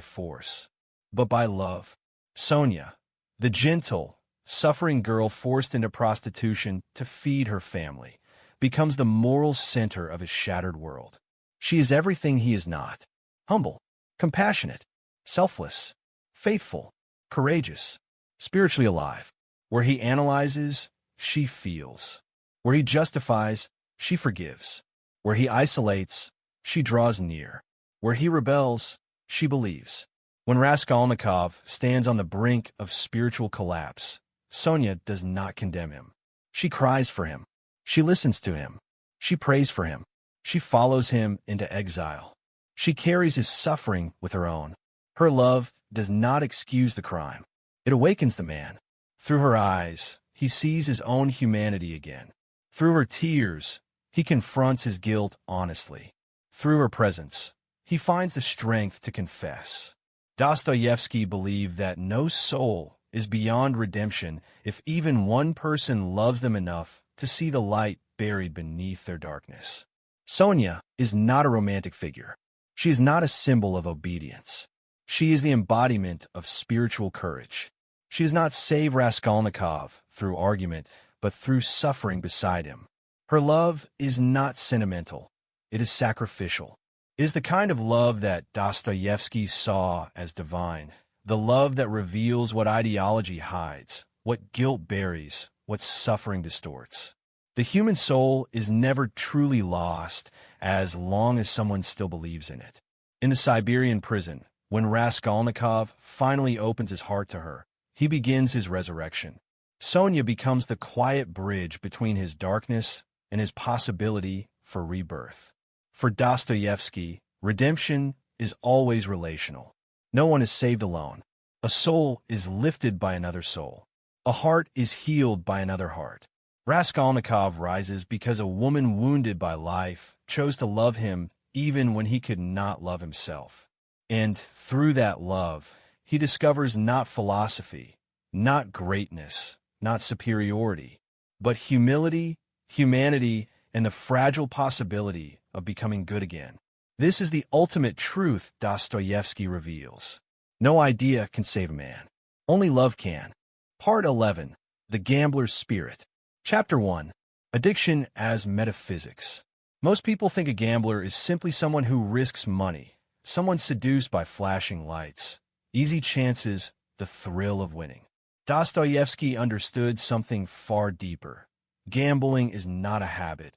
A: force, but by love. Sonia, the gentle, suffering girl forced into prostitution to feed her family, becomes the moral center of his shattered world. She is everything he is not. Humble, compassionate, selfless, faithful, courageous, spiritually alive. Where he analyzes, she feels. Where he justifies, she forgives. Where he isolates, she draws near. Where he rebels, she believes. When Raskolnikov stands on the brink of spiritual collapse, Sonia does not condemn him. She cries for him. She listens to him. She prays for him. She follows him into exile. She carries his suffering with her own. Her love does not excuse the crime. It awakens the man. Through her eyes, he sees his own humanity again. Through her tears, he confronts his guilt honestly. Through her presence, he finds the strength to confess. Dostoevsky believed that no soul is beyond redemption if even one person loves them enough to see the light buried beneath their darkness. Sonia is not a romantic figure. She is not a symbol of obedience. She is the embodiment of spiritual courage. She does not save Raskolnikov through argument, but through suffering beside him. Her love is not sentimental. It is sacrificial. It is the kind of love that Dostoevsky saw as divine, the love that reveals what ideology hides, what guilt buries, what suffering distorts. The human soul is never truly lost as long as someone still believes in it. In the Siberian prison, when Raskolnikov finally opens his heart to her, he begins his resurrection. Sonia becomes the quiet bridge between his darkness and his possibility for rebirth. For Dostoevsky, redemption is always relational. No one is saved alone. A soul is lifted by another soul. A heart is healed by another heart. Raskolnikov rises because a woman wounded by life chose to love him even when he could not love himself. And through that love, he discovers not philosophy, not greatness, not superiority, but humility, humanity, and the fragile possibility of becoming good again. This is the ultimate truth Dostoevsky reveals. No idea can save a man. Only love can. Part 11. The Gambler's Spirit. Chapter 1. Addiction as Metaphysics. Most people think a gambler is simply someone who risks money, someone seduced by flashing lights, easy chances, the thrill of winning. Dostoevsky understood something far deeper. Gambling is not a habit.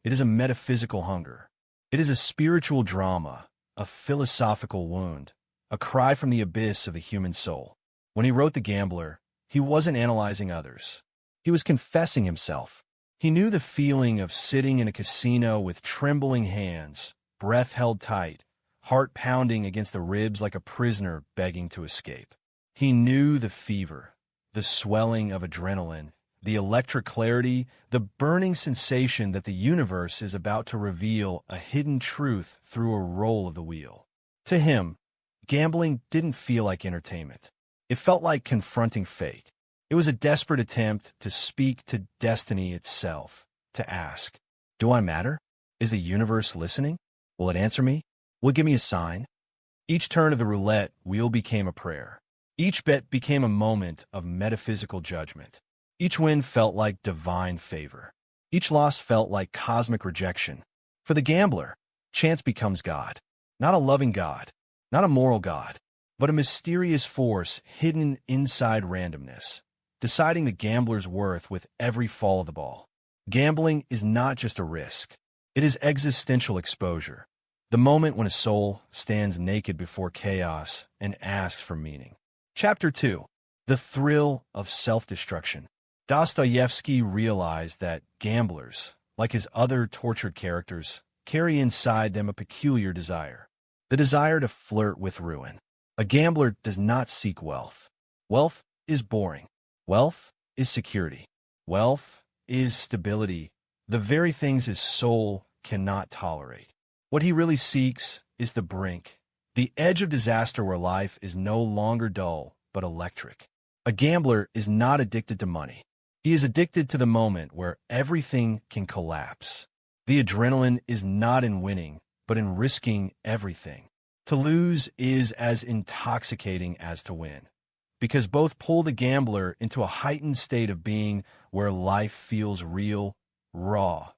A: It is a metaphysical hunger. It is a spiritual drama, a philosophical wound, a cry from the abyss of the human soul. When he wrote The Gambler, he wasn't analyzing others. He was confessing himself. He knew the feeling of sitting in a casino with trembling hands, breath held tight, heart pounding against the ribs like a prisoner begging to escape. He knew the fever, the swelling of adrenaline, the electric clarity, the burning sensation that the universe is about to reveal a hidden truth through a roll of the wheel. To him, gambling didn't feel like entertainment. It felt like confronting fate. It was a desperate attempt to speak to destiny itself, to ask, do I matter? Is the universe listening? Will it answer me? Will it give me a sign? Each turn of the roulette wheel became a prayer. Each bet became a moment of metaphysical judgment. Each win felt like divine favor. Each loss felt like cosmic rejection. For the gambler, chance becomes God. Not a loving God, not a moral God, but a mysterious force hidden inside randomness, deciding the gambler's worth with every fall of the ball. Gambling is not just a risk. It is existential exposure, the moment when a soul stands naked before chaos and asks for meaning. Chapter 2. The Thrill of Self-Destruction. Dostoevsky realized that gamblers, like his other tortured characters, carry inside them a peculiar desire, the desire to flirt with ruin. A gambler does not seek wealth. Wealth is boring. Wealth is security. Wealth is stability, the very things his soul cannot tolerate. What he really seeks is the brink, the edge of disaster where life is no longer dull but electric. A gambler is not addicted to money. He is addicted to the moment where everything can collapse. The adrenaline is not in winning, but in risking everything. To lose is as intoxicating as to win, because both pull the gambler into a heightened state of being where life feels real, raw,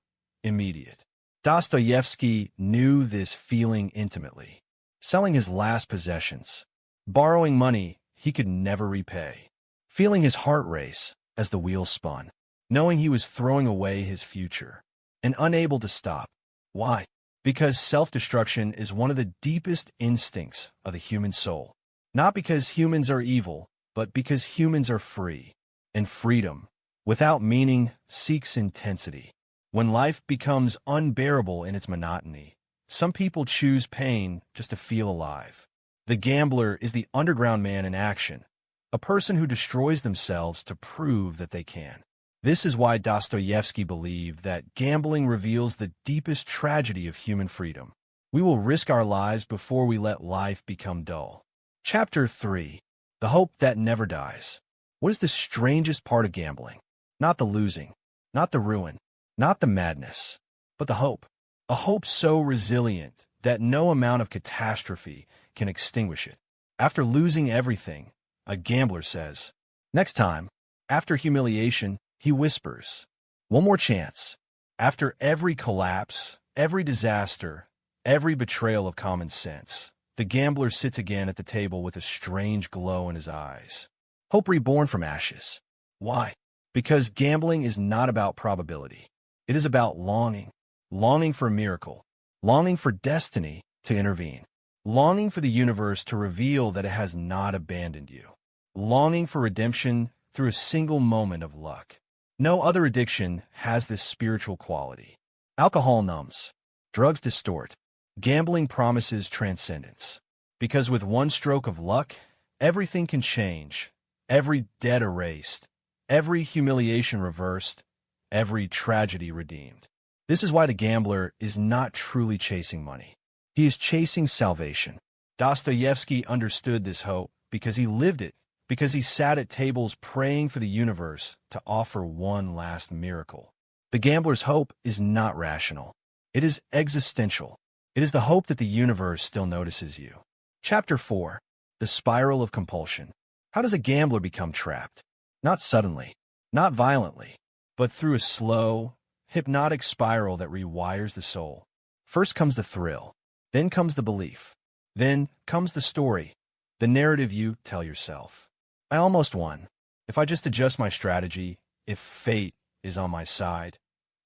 A: immediate. Dostoevsky knew this feeling intimately. Selling his last possessions, borrowing money he could never repay, feeling his heart race as the wheel spun, knowing he was throwing away his future, and unable to stop. Why? Because self-destruction is one of the deepest instincts of the human soul. Not because humans are evil, but because humans are free. And freedom, without meaning, seeks intensity. When life becomes unbearable in its monotony, some people choose pain just to feel alive. The gambler is the underground man in action, a person who destroys themselves to prove that they can. This is why Dostoevsky believed that gambling reveals the deepest tragedy of human freedom. We will risk our lives before we let life become dull. Chapter 3. The Hope That Never Dies. What is the strangest part of gambling? Not the losing, not the ruin, not the madness, but the hope. A hope so resilient that no amount of catastrophe can extinguish it. After losing everything, a gambler says, next time, after humiliation, he whispers, one more chance. After every collapse, every disaster, every betrayal of common sense. The gambler sits again at the table with a strange glow in his eyes. Hope reborn from ashes. Why? Because gambling is not about probability. It is about longing. Longing for a miracle. Longing for destiny to intervene. Longing for the universe to reveal that it has not abandoned you. Longing for redemption through a single moment of luck. No other addiction has this spiritual quality. Alcohol numbs. Drugs distort. Gambling promises transcendence. Because with one stroke of luck, everything can change. Every debt erased. Every humiliation reversed. Every tragedy redeemed. This is why the gambler is not truly chasing money. He is chasing salvation. Dostoevsky understood this hope because he lived it, because he sat at tables praying for the universe to offer one last miracle. The gambler's hope is not rational. It is existential. It is the hope that the universe still notices you. Chapter 4. The Spiral of Compulsion. How does a gambler become trapped? Not suddenly, not violently, but through a slow, hypnotic spiral that rewires the soul. First comes the thrill. Then comes the belief. Then comes the story, the narrative you tell yourself. I almost won. If I just adjust my strategy, if fate is on my side,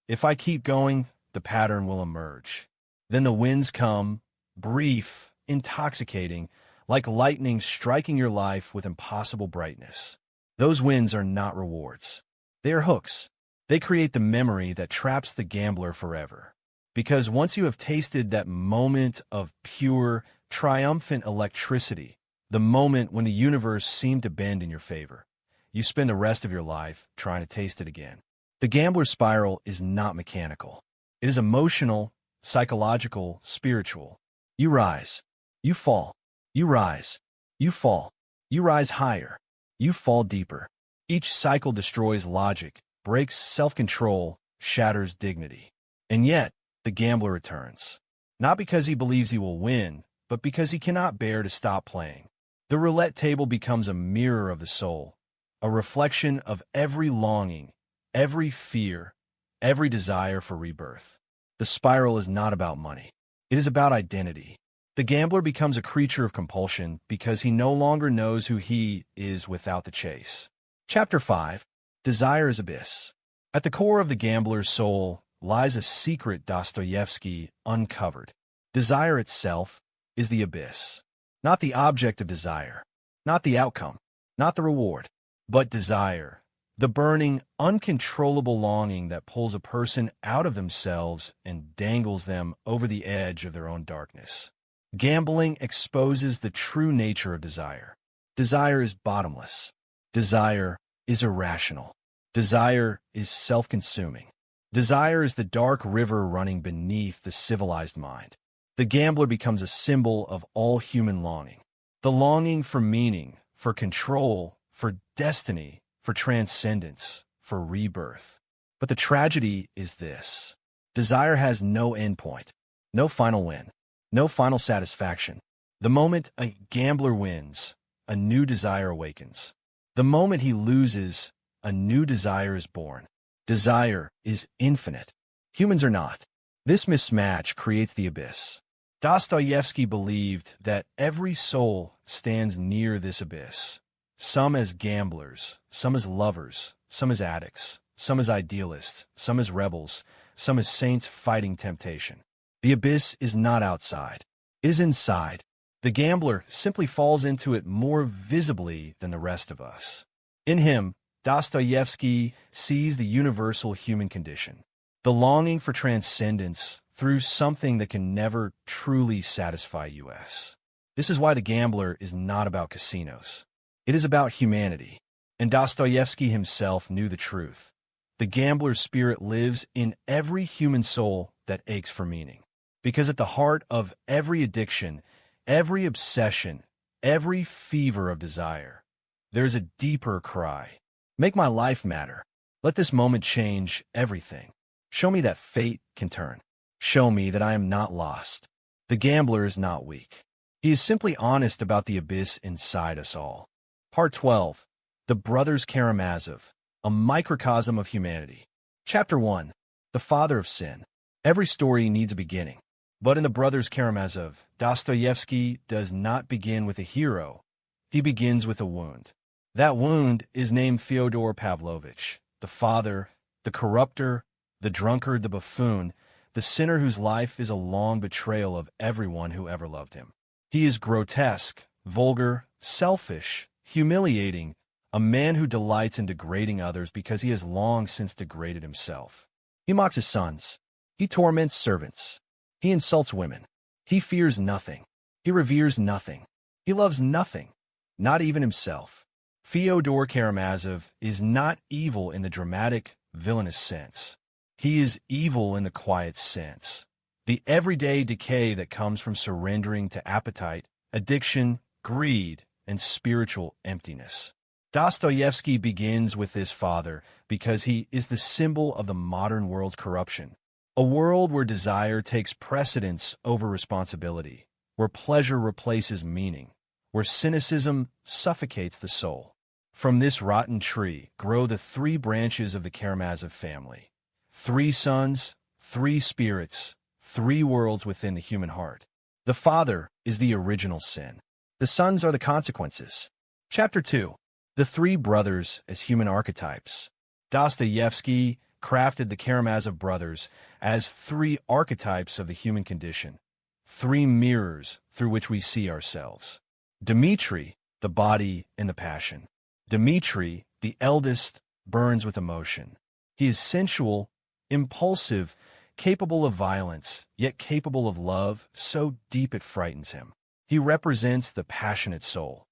A: if I keep going, the pattern will emerge. Then the winds come, brief, intoxicating, like lightning striking your life with impossible brightness. Those winds are not rewards. They are hooks. They create the memory that traps the gambler forever. Because once you have tasted that moment of pure, triumphant electricity, the moment when the universe seemed to bend in your favor, you spend the rest of your life trying to taste it again. The gambler's spiral is not mechanical. It is emotional, psychological, spiritual. You rise. You fall. You rise. You fall. You rise higher. You fall deeper. Each cycle destroys logic, breaks self-control, shatters dignity. And yet, the gambler returns. Not because he believes he will win, but because he cannot bear to stop playing. The roulette table becomes a mirror of the soul, a reflection of every longing, every fear, every desire for rebirth. The spiral is not about money. It is about identity. The gambler becomes a creature of compulsion because he no longer knows who he is without the chase. Chapter 5. Desire is abyss. At the core of the gambler's soul lies a secret Dostoevsky uncovered. Desire itself is the abyss. Not the object of desire, not the outcome, not the reward, but desire, the burning, uncontrollable longing that pulls a person out of themselves and dangles them over the edge of their own darkness. Gambling exposes the true nature of desire. Desire is bottomless. Desire is irrational. Desire is self-consuming. Desire is the dark river running beneath the civilized mind. The gambler becomes a symbol of all human longing. The longing for meaning, for control, for destiny, for transcendence, for rebirth. But the tragedy is this. Desire has no endpoint, no final win, no final satisfaction. The moment a gambler wins, a new desire awakens. The moment he loses, a new desire is born. Desire is infinite. Humans are not. This mismatch creates the abyss. Dostoevsky believed that every soul stands near this abyss. Some as gamblers, some as lovers, some as addicts, some as idealists, some as rebels, some as saints fighting temptation. The abyss is not outside. It is inside. The gambler simply falls into it more visibly than the rest of us. In him, Dostoevsky sees the universal human condition, the longing for transcendence through something that can never truly satisfy us. This is why the gambler is not about casinos. It is about humanity. And Dostoevsky himself knew the truth. The gambler's spirit lives in every human soul that aches for meaning. Because at the heart of every addiction, every obsession, every fever of desire, there's a deeper cry. Make my life matter. Let this moment change everything. Show me that fate can turn. Show me that I am not lost. The gambler is not weak. He is simply honest about the abyss inside us all. Part 12. The Brothers Karamazov, a Microcosm of Humanity. Chapter 1. The Father of Sin. Every story needs a beginning. But in the brothers Karamazov, Dostoevsky does not begin with a hero. He begins with a wound. That wound is named Fyodor Pavlovich, the father, the corrupter, the drunkard, the buffoon, the sinner whose life is a long betrayal of everyone who ever loved him. He is grotesque, vulgar, selfish, humiliating, a man who delights in degrading others because he has long since degraded himself. He mocks his sons. He torments servants. He insults women. He fears nothing. He reveres nothing. He loves nothing, not even himself. Fyodor Karamazov is not evil in the dramatic, villainous sense. He is evil in the quiet sense. The everyday decay that comes from surrendering to appetite, addiction, greed, and spiritual emptiness. Dostoevsky begins with this father because he is the symbol of the modern world's corruption. A world where desire takes precedence over responsibility, where pleasure replaces meaning, where cynicism suffocates the soul. From this rotten tree grow the three branches of the Karamazov family. 3 sons, 3 spirits, 3 worlds within the human heart. The father is the original sin. The sons are the consequences. Chapter 2. The 3 brothers as human archetypes. Dostoevsky crafted the Karamazov brothers as 3 archetypes of the human condition, 3 mirrors through which we see ourselves. Dimitri, the body and the passion. Dimitri, the eldest, burns with emotion. He is sensual, impulsive, capable of violence, yet capable of love so deep it frightens him. He represents the passionate soul,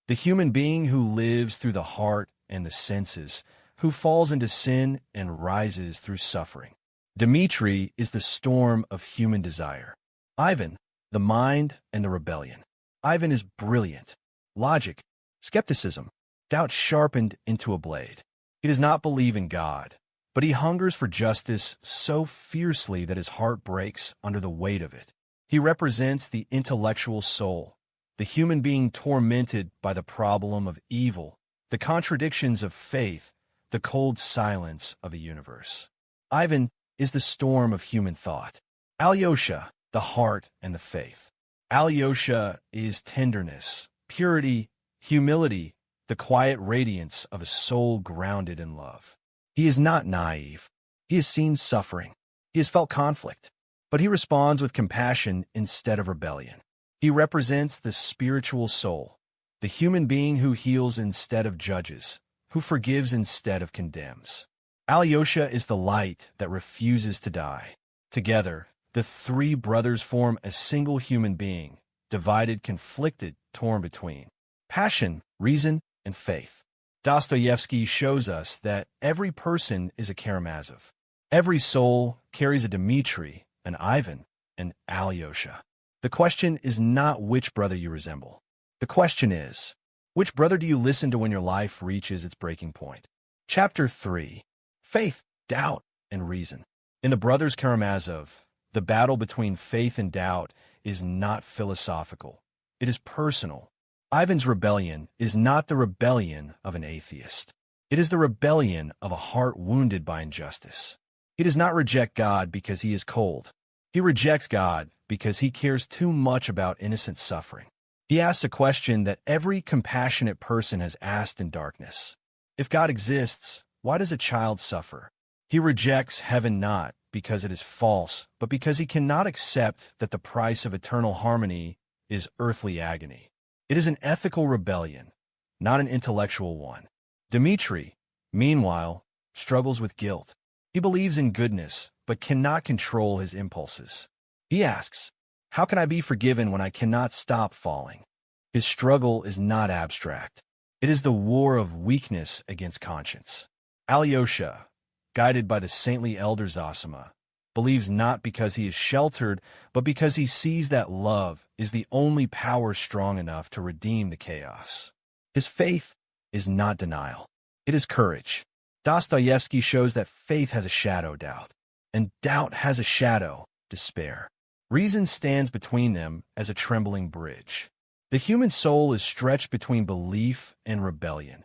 A: the human being who lives through the heart and the senses, who falls into sin and rises through suffering. Dimitri is the storm of human desire. Ivan, the mind and the rebellion. Ivan is brilliant. Logic, skepticism, doubt sharpened into a blade. He does not believe in God, but he hungers for justice so fiercely that his heart breaks under the weight of it. He represents the intellectual soul, the human being tormented by the problem of evil, the contradictions of faith, the cold silence of the universe. Ivan is the storm of human thought. Alyosha, the heart and the faith. Alyosha is tenderness, purity, humility, the quiet radiance of a soul grounded in love. He is not naive. He has seen suffering. He has felt conflict, but he responds with compassion instead of rebellion. He represents the spiritual soul, the human being who heals instead of judges, who forgives instead of condemns. Alyosha is the light that refuses to die. Together, the 3 brothers form a single human being, divided, conflicted, torn between passion, reason, and faith. Dostoevsky shows us that every person is a Karamazov. Every soul carries a Dimitri, an Ivan, an Alyosha. The question is not which brother you resemble. The question is, which brother do you listen to when your life reaches its breaking point? Chapter 3. Faith, Doubt, and Reason. In the brothers Karamazov, the battle between faith and doubt is not philosophical. It is personal. Ivan's rebellion is not the rebellion of an atheist. It is the rebellion of a heart wounded by injustice. He does not reject God because he is cold. He rejects God because he cares too much about innocent suffering. He asks a question that every compassionate person has asked in darkness. If God exists, why does a child suffer? He rejects heaven not because it is false, but because he cannot accept that the price of eternal harmony is earthly agony. It is an ethical rebellion, not an intellectual one. Dimitri, meanwhile, struggles with guilt. He believes in goodness, but cannot control his impulses. He asks, how can I be forgiven when I cannot stop falling? His struggle is not abstract. It is the war of weakness against conscience. Alyosha, guided by the saintly elder Zosima, believes not because he is sheltered, but because he sees that love is the only power strong enough to redeem the chaos. His faith is not denial. It is courage. Dostoevsky shows that faith has a shadow, doubt, and doubt has a shadow, despair. Reason stands between them as a trembling bridge. The human soul is stretched between belief and rebellion,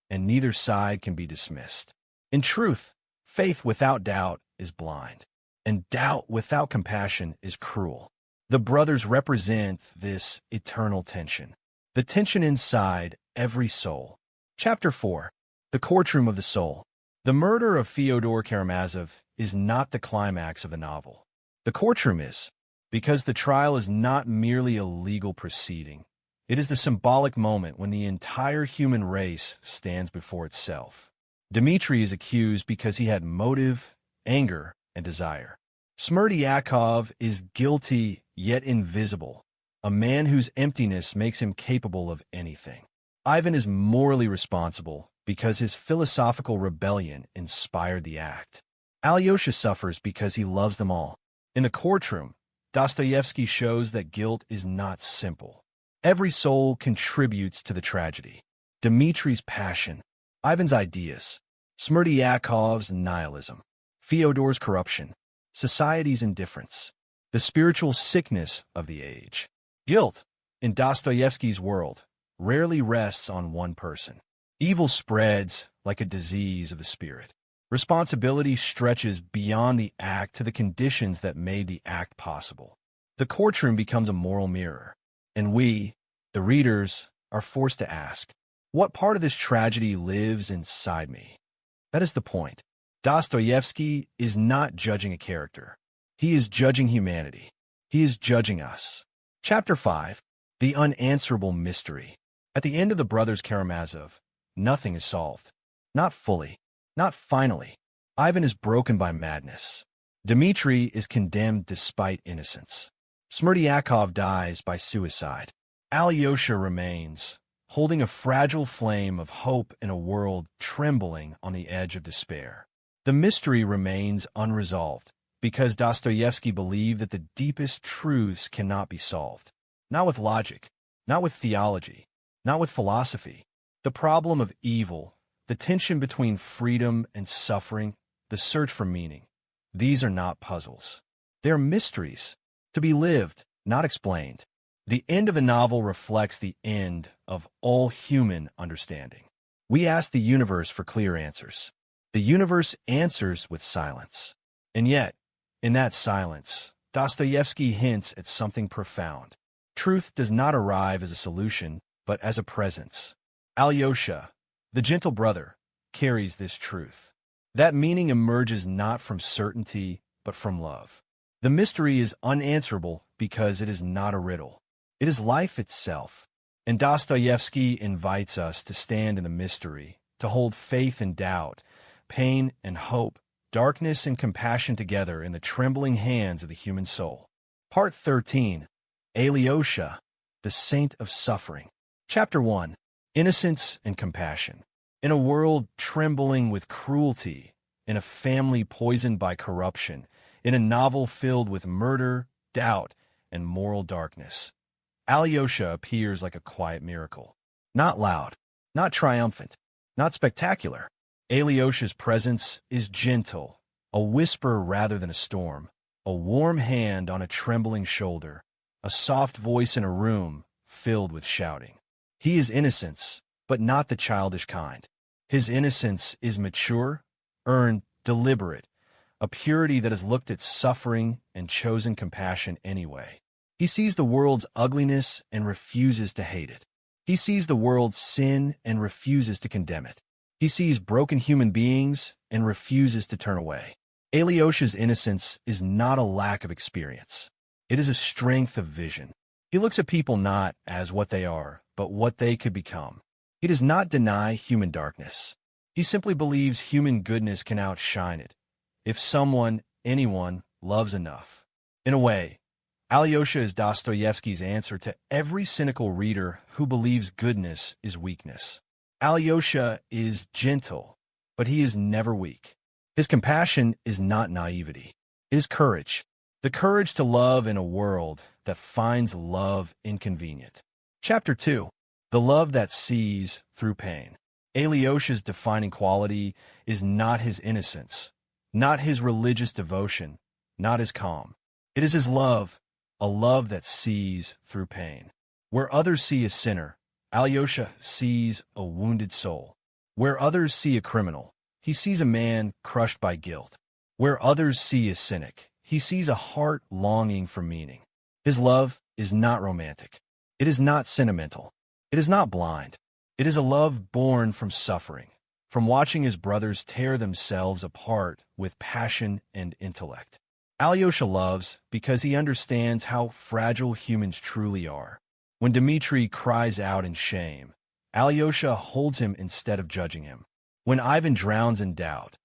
A: and neither side can be dismissed. In truth, faith without doubt is blind, and doubt without compassion is cruel. The brothers represent this eternal tension, the tension inside every soul. Chapter 4. The Courtroom of the Soul. The murder of Fyodor Karamazov is not the climax of the novel. The courtroom is, because the trial is not merely a legal proceeding. It is the symbolic moment when the entire human race stands before itself. Dimitri is accused because he had motive, anger, and desire. Smerdyakov is guilty yet invisible, a man whose emptiness makes him capable of anything. Ivan is morally responsible because his philosophical rebellion inspired the act. Alyosha suffers because he loves them all. In the courtroom, Dostoevsky shows that guilt is not simple. Every soul contributes to the tragedy. Dimitri's passion, Ivan's ideas, Smerdyakov's nihilism, Fyodor's corruption, society's indifference, the spiritual sickness of the age. Guilt, in Dostoevsky's world, rarely rests on one person. Evil spreads like a disease of the spirit. Responsibility stretches beyond the act to the conditions that made the act possible. The courtroom becomes a moral mirror, and we, the readers, are forced to ask, what part of this tragedy lives inside me? That is the point. Dostoevsky is not judging a character. He is judging humanity. He is judging us. Chapter 5. The Unanswerable Mystery. At the end of the Brothers Karamazov, nothing is solved. Not fully. Not finally. Ivan is broken by madness. Dimitri is condemned despite innocence. Smerdyakov dies by suicide. Alyosha remains, holding a fragile flame of hope in a world trembling on the edge of despair. The mystery remains unresolved because Dostoevsky believed that the deepest truths cannot be solved. Not with logic, not with theology, not with philosophy. The problem of evil, the tension between freedom and suffering, the search for meaning. These are not puzzles. They are mysteries, to be lived, not explained. The end of the novel reflects the end of all human understanding. We ask the universe for clear answers. The universe answers with silence. And yet, in that silence, Dostoevsky hints at something profound. Truth does not arrive as a solution, but as a presence. Alyosha, the gentle brother, carries this truth. That meaning emerges not from certainty, but from love. The mystery is unanswerable because it is not a riddle. It is life itself. And Dostoevsky invites us to stand in the mystery, to hold faith and doubt, pain and hope, darkness and compassion together in the trembling hands of the human soul. Part 13. Alyosha, the Saint of Suffering. Chapter 1. Innocence and Compassion. In a world trembling with cruelty, in a family poisoned by corruption, in a novel filled with murder, doubt, and moral darkness, Alyosha appears like a quiet miracle. Not loud, not triumphant, not spectacular. Alyosha's presence is gentle, a whisper rather than a storm, a warm hand on a trembling shoulder, a soft voice in a room filled with shouting. He is innocence, but not the childish kind. His innocence is mature, earned, deliberate, a purity that has looked at suffering and chosen compassion anyway. He sees the world's ugliness and refuses to hate it. He sees the world's sin and refuses to condemn it. He sees broken human beings and refuses to turn away. Alyosha's innocence is not a lack of experience. It is a strength of vision. He looks at people not as what they are, but what they could become. He does not deny human darkness. He simply believes human goodness can outshine it, if someone, anyone, loves enough. In a way, Alyosha is Dostoevsky's answer to every cynical reader who believes goodness is weakness. Alyosha is gentle, but he is never weak. His compassion is not naivety. It is courage. The courage to love in a world that finds love inconvenient. Chapter 2. The Love That Sees Through Pain. Alyosha's defining quality is not his innocence, not his religious devotion, not his calm. It is his love, a love that sees through pain. Where others see a sinner, Alyosha sees a wounded soul. Where others see a criminal, he sees a man crushed by guilt. Where others see a cynic, he sees a heart longing for meaning. His love is not romantic. It is not sentimental. It is not blind. It is a love born from suffering, from watching his brothers tear themselves apart with passion and intellect. Alyosha loves because he understands how fragile humans truly are. When Dimitri cries out in shame, Alyosha holds him instead of judging him. When Ivan drowns in doubt,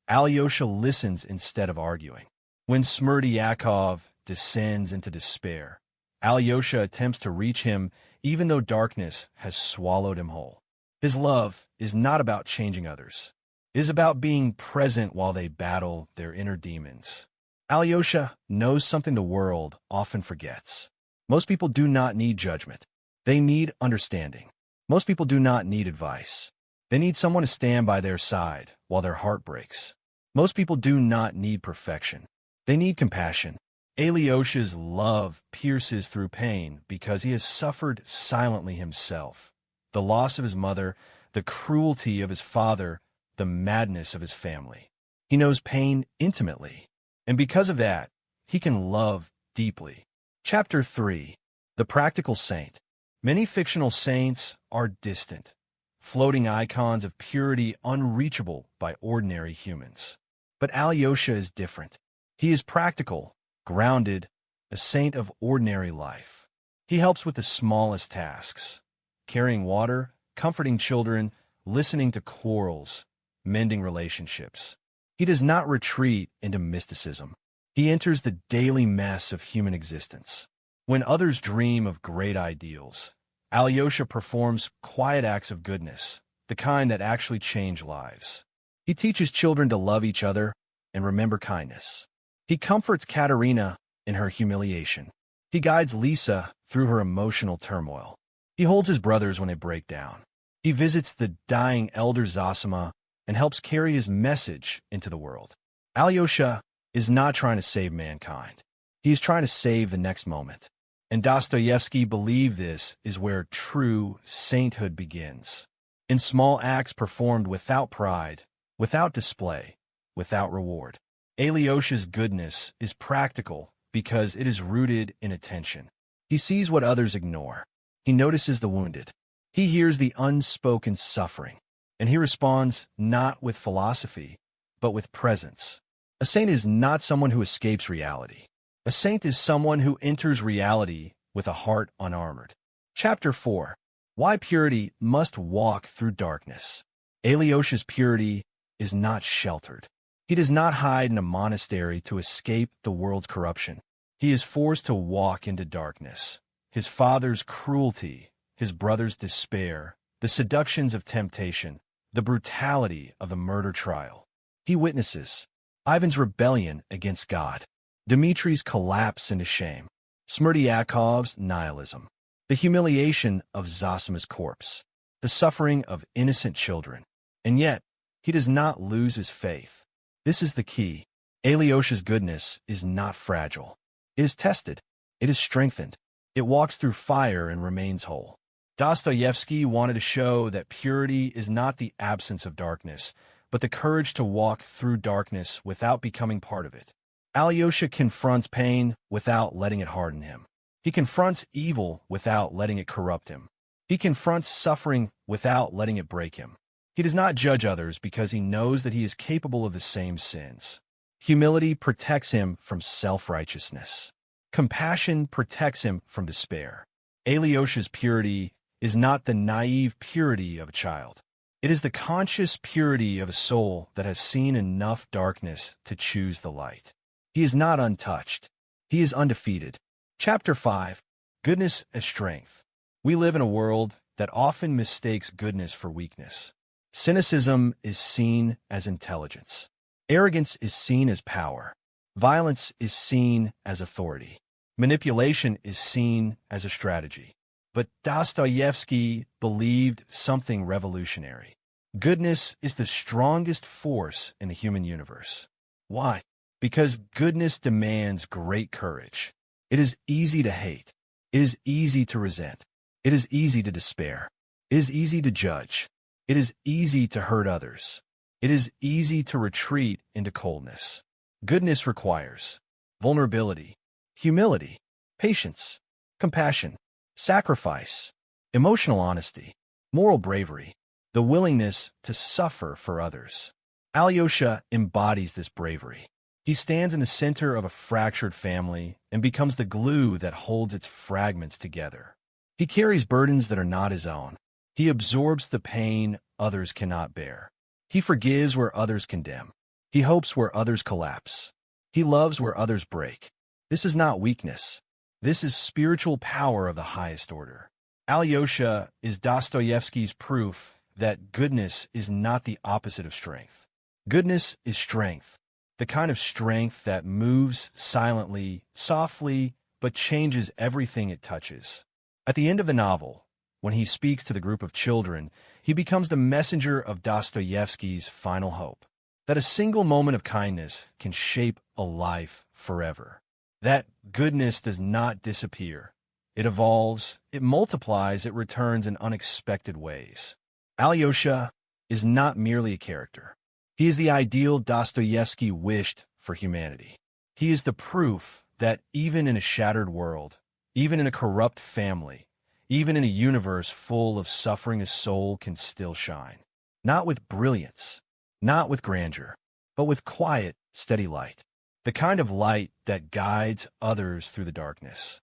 A: Alyosha listens instead of arguing. When Smerdyakov descends into despair, Alyosha attempts to reach him even though darkness has swallowed him whole. His love is not about changing others. It is about being present while they battle their inner demons. Alyosha knows something the world often forgets. Most people do not need judgment. They need understanding. Most people do not need advice. They need someone to stand by their side while their heart breaks. Most people do not need perfection. They need compassion. Alyosha's love pierces through pain because he has suffered silently himself. The loss of his mother, the cruelty of his father, the madness of his family. He knows pain intimately, and because of that, he can love deeply. Chapter 3. The Practical Saint. Many fictional saints are distant, floating icons of purity unreachable by ordinary humans. But Alyosha is different. He is practical, grounded, a saint of ordinary life. He helps with the smallest tasks, carrying water, comforting children, listening to quarrels, mending relationships. He does not retreat into mysticism. He enters the daily mess of human existence. When others dream of great ideals, Alyosha performs quiet acts of goodness, the kind that actually change lives. He teaches children to love each other and remember kindness. He comforts Katerina in her humiliation. He guides Lisa through her emotional turmoil. He holds his brothers when they break down. He visits the dying elder Zosima and helps carry his message into the world. Alyosha is not trying to save mankind. He is trying to save the next moment. And Dostoevsky believed this is where true sainthood begins. In small acts performed without pride, without display, without reward. Alyosha's goodness is practical because it is rooted in attention. He sees what others ignore. He notices the wounded. He hears the unspoken suffering. And he responds not with philosophy, but with presence. A saint is not someone who escapes reality. A saint is someone who enters reality with a heart unarmored. Chapter 4. Why purity must walk through darkness. Alyosha's purity is not sheltered. He does not hide in a monastery to escape the world's corruption. He is forced to walk into darkness. His father's cruelty, his brother's despair, the seductions of temptation, the brutality of the murder trial. He witnesses Ivan's rebellion against God, Dimitri's collapse into shame, Smerdyakov's nihilism, the humiliation of Zosima's corpse, the suffering of innocent children. And yet, he does not lose his faith. This is the key. Alyosha's goodness is not fragile. It is tested. It is strengthened. It walks through fire and remains whole. Dostoevsky wanted to show that purity is not the absence of darkness, but the courage to walk through darkness without becoming part of it. Alyosha confronts pain without letting it harden him. He confronts evil without letting it corrupt him. He confronts suffering without letting it break him. He does not judge others because he knows that he is capable of the same sins. Humility protects him from self-righteousness. Compassion protects him from despair. Alyosha's purity is not the naive purity of a child. It is the conscious purity of a soul that has seen enough darkness to choose the light. He is not untouched. He is undefeated. Chapter 5. Goodness as Strength. We live in a world that often mistakes goodness for weakness. Cynicism is seen as intelligence. Arrogance is seen as power. Violence is seen as authority. Manipulation is seen as a strategy. But Dostoevsky believed something revolutionary. Goodness is the strongest force in the human universe. Why? Because goodness demands great courage. It is easy to hate. It is easy to resent. It is easy to despair. It is easy to judge. It is easy to hurt others. It is easy to retreat into coldness. Goodness requires vulnerability, humility, patience, compassion, sacrifice, emotional honesty, moral bravery, the willingness to suffer for others. Alyosha embodies this bravery. He stands in the center of a fractured family and becomes the glue that holds its fragments together. He carries burdens that are not his own. He absorbs the pain others cannot bear. He forgives where others condemn. He hopes where others collapse. He loves where others break. This is not weakness. This is spiritual power of the highest order. Alyosha is Dostoevsky's proof that goodness is not the opposite of strength. Goodness is strength, the kind of strength that moves silently, softly, but changes everything it touches. At the end of the novel, when he speaks to the group of children, he becomes the messenger of Dostoevsky's final hope, that a single moment of kindness can shape a life forever. That goodness does not disappear. It evolves, it multiplies, it returns in unexpected ways. Alyosha is not merely a character. He is the ideal Dostoevsky wished for humanity. He is the proof that even in a shattered world, even in a corrupt family, even in a universe full of suffering, a soul can still shine. Not with brilliance, not with grandeur, but with quiet, steady light. The kind of light that guides others through the darkness.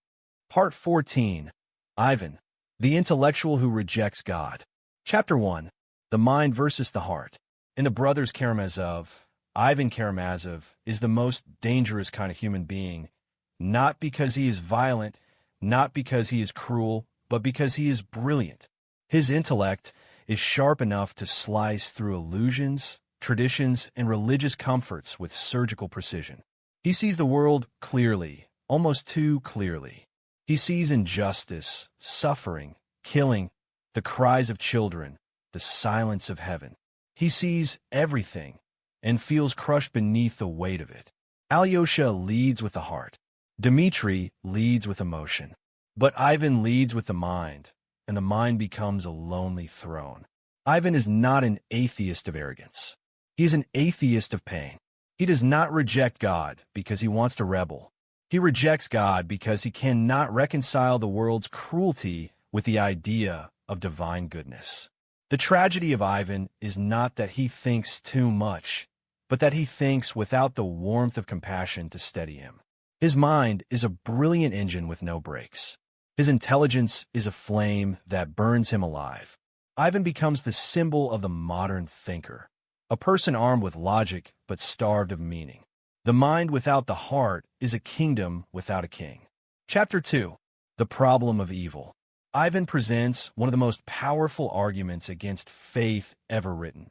A: Part 14. Ivan, the intellectual who rejects God. Chapter 1. The mind versus the heart. In the brothers Karamazov, Ivan Karamazov is the most dangerous kind of human being, not because he is violent, not because he is cruel, but because he is brilliant. His intellect is sharp enough to slice through illusions, traditions, and religious comforts with surgical precision. He sees the world clearly, almost too clearly. He sees injustice, suffering, killing, the cries of children, the silence of heaven. He sees everything and feels crushed beneath the weight of it. Alyosha leads with the heart. Dimitri leads with emotion. But Ivan leads with the mind, and the mind becomes a lonely throne. Ivan is not an atheist of arrogance. He is an atheist of pain. He does not reject God because he wants to rebel. He rejects God because he cannot reconcile the world's cruelty with the idea of divine goodness. The tragedy of Ivan is not that he thinks too much, but that he thinks without the warmth of compassion to steady him. His mind is a brilliant engine with no brakes. His intelligence is a flame that burns him alive. Ivan becomes the symbol of the modern thinker, a person armed with logic but starved of meaning. The mind without the heart is a kingdom without a king. Chapter 2. The Problem of Evil. Ivan presents one of the most powerful arguments against faith ever written,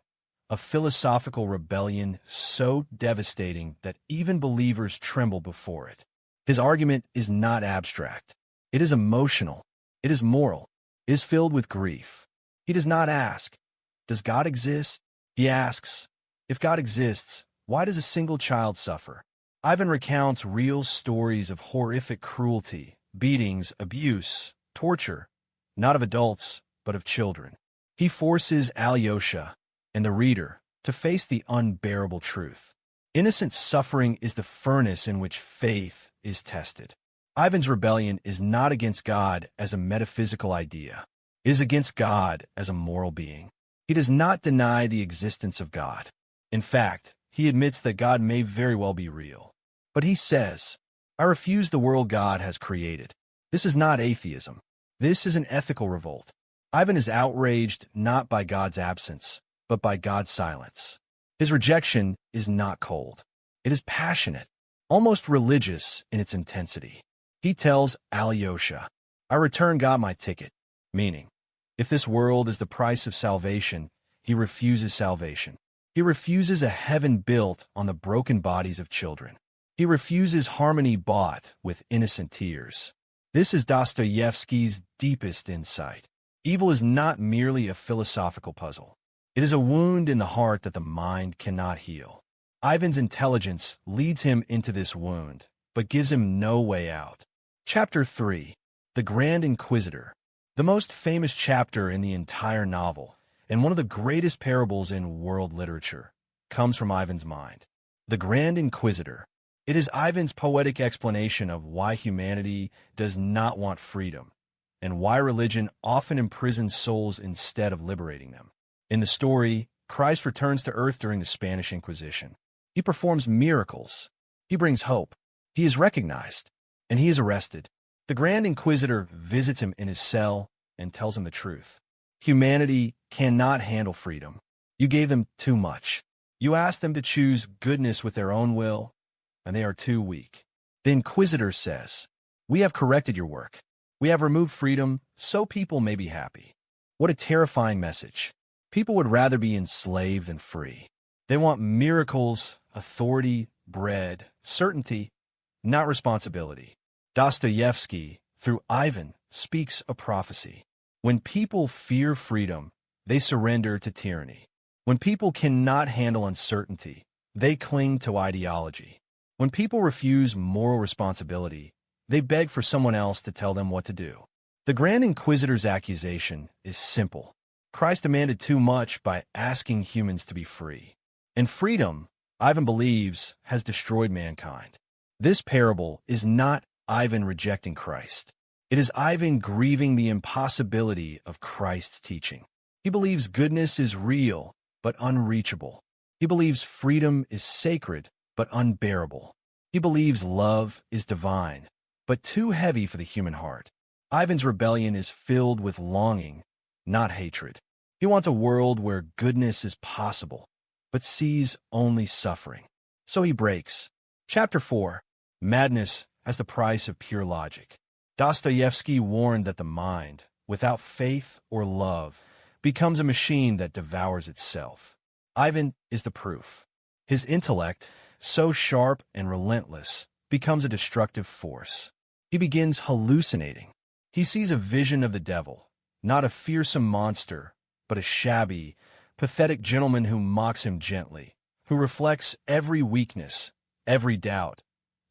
A: a philosophical rebellion so devastating that even believers tremble before it. His argument is not abstract. It is emotional. It is moral. It is filled with grief. He does not ask, does God exist? He asks, if God exists, why does a single child suffer? Ivan recounts real stories of horrific cruelty, beatings, abuse, torture, not of adults, but of children. He forces Alyosha and the reader to face the unbearable truth. Innocent suffering is the furnace in which faith is tested. Ivan's rebellion is not against God as a metaphysical idea. It is against God as a moral being. He does not deny the existence of God. In fact, he admits that God may very well be real. But he says, I refuse the world God has created. This is not atheism. This is an ethical revolt. Ivan is outraged not by God's absence, but by God's silence. His rejection is not cold. It is passionate, almost religious in its intensity. He tells Alyosha, I return God my ticket, meaning, if this world is the price of salvation, he refuses salvation. He refuses a heaven built on the broken bodies of children. He refuses harmony bought with innocent tears. This is Dostoevsky's deepest insight. Evil is not merely a philosophical puzzle. It is a wound in the heart that the mind cannot heal. Ivan's intelligence leads him into this wound, but gives him no way out. Chapter 3. The Grand Inquisitor. The most famous chapter in the entire novel, and one of the greatest parables in world literature, comes from Ivan's mind. The Grand Inquisitor. It is Ivan's poetic explanation of why humanity does not want freedom, and why religion often imprisons souls instead of liberating them. In the story, Christ returns to earth during the Spanish Inquisition. He performs miracles. He brings hope. He is recognized, and he is arrested. The Grand Inquisitor visits him in his cell and tells him the truth. Humanity cannot handle freedom. You gave them too much. You asked them to choose goodness with their own will, and they are too weak. The Inquisitor says, "We have corrected your work. We have removed freedom so people may be happy." What a terrifying message. People would rather be enslaved than free. They want miracles, authority, bread, certainty, not responsibility. Dostoevsky, through Ivan, speaks a prophecy. When people fear freedom, they surrender to tyranny. When people cannot handle uncertainty, they cling to ideology. When people refuse moral responsibility, they beg for someone else to tell them what to do. The Grand Inquisitor's accusation is simple. Christ demanded too much by asking humans to be free. And freedom, Ivan believes, has destroyed mankind. This parable is not Ivan rejecting Christ. It is Ivan grieving the impossibility of Christ's teaching. He believes goodness is real, but unreachable. He believes freedom is sacred, but unbearable. He believes love is divine, but too heavy for the human heart. Ivan's rebellion is filled with longing, not hatred. He wants a world where goodness is possible, but sees only suffering. So he breaks. Chapter 4. Madness as the price of pure logic. Dostoevsky warned that the mind, without faith or love, becomes a machine that devours itself. Ivan is the proof. His intellect, so sharp and relentless, becomes a destructive force. He begins hallucinating. He sees a vision of the devil, not a fearsome monster, but a shabby, pathetic gentleman who mocks him gently, who reflects every weakness, every doubt,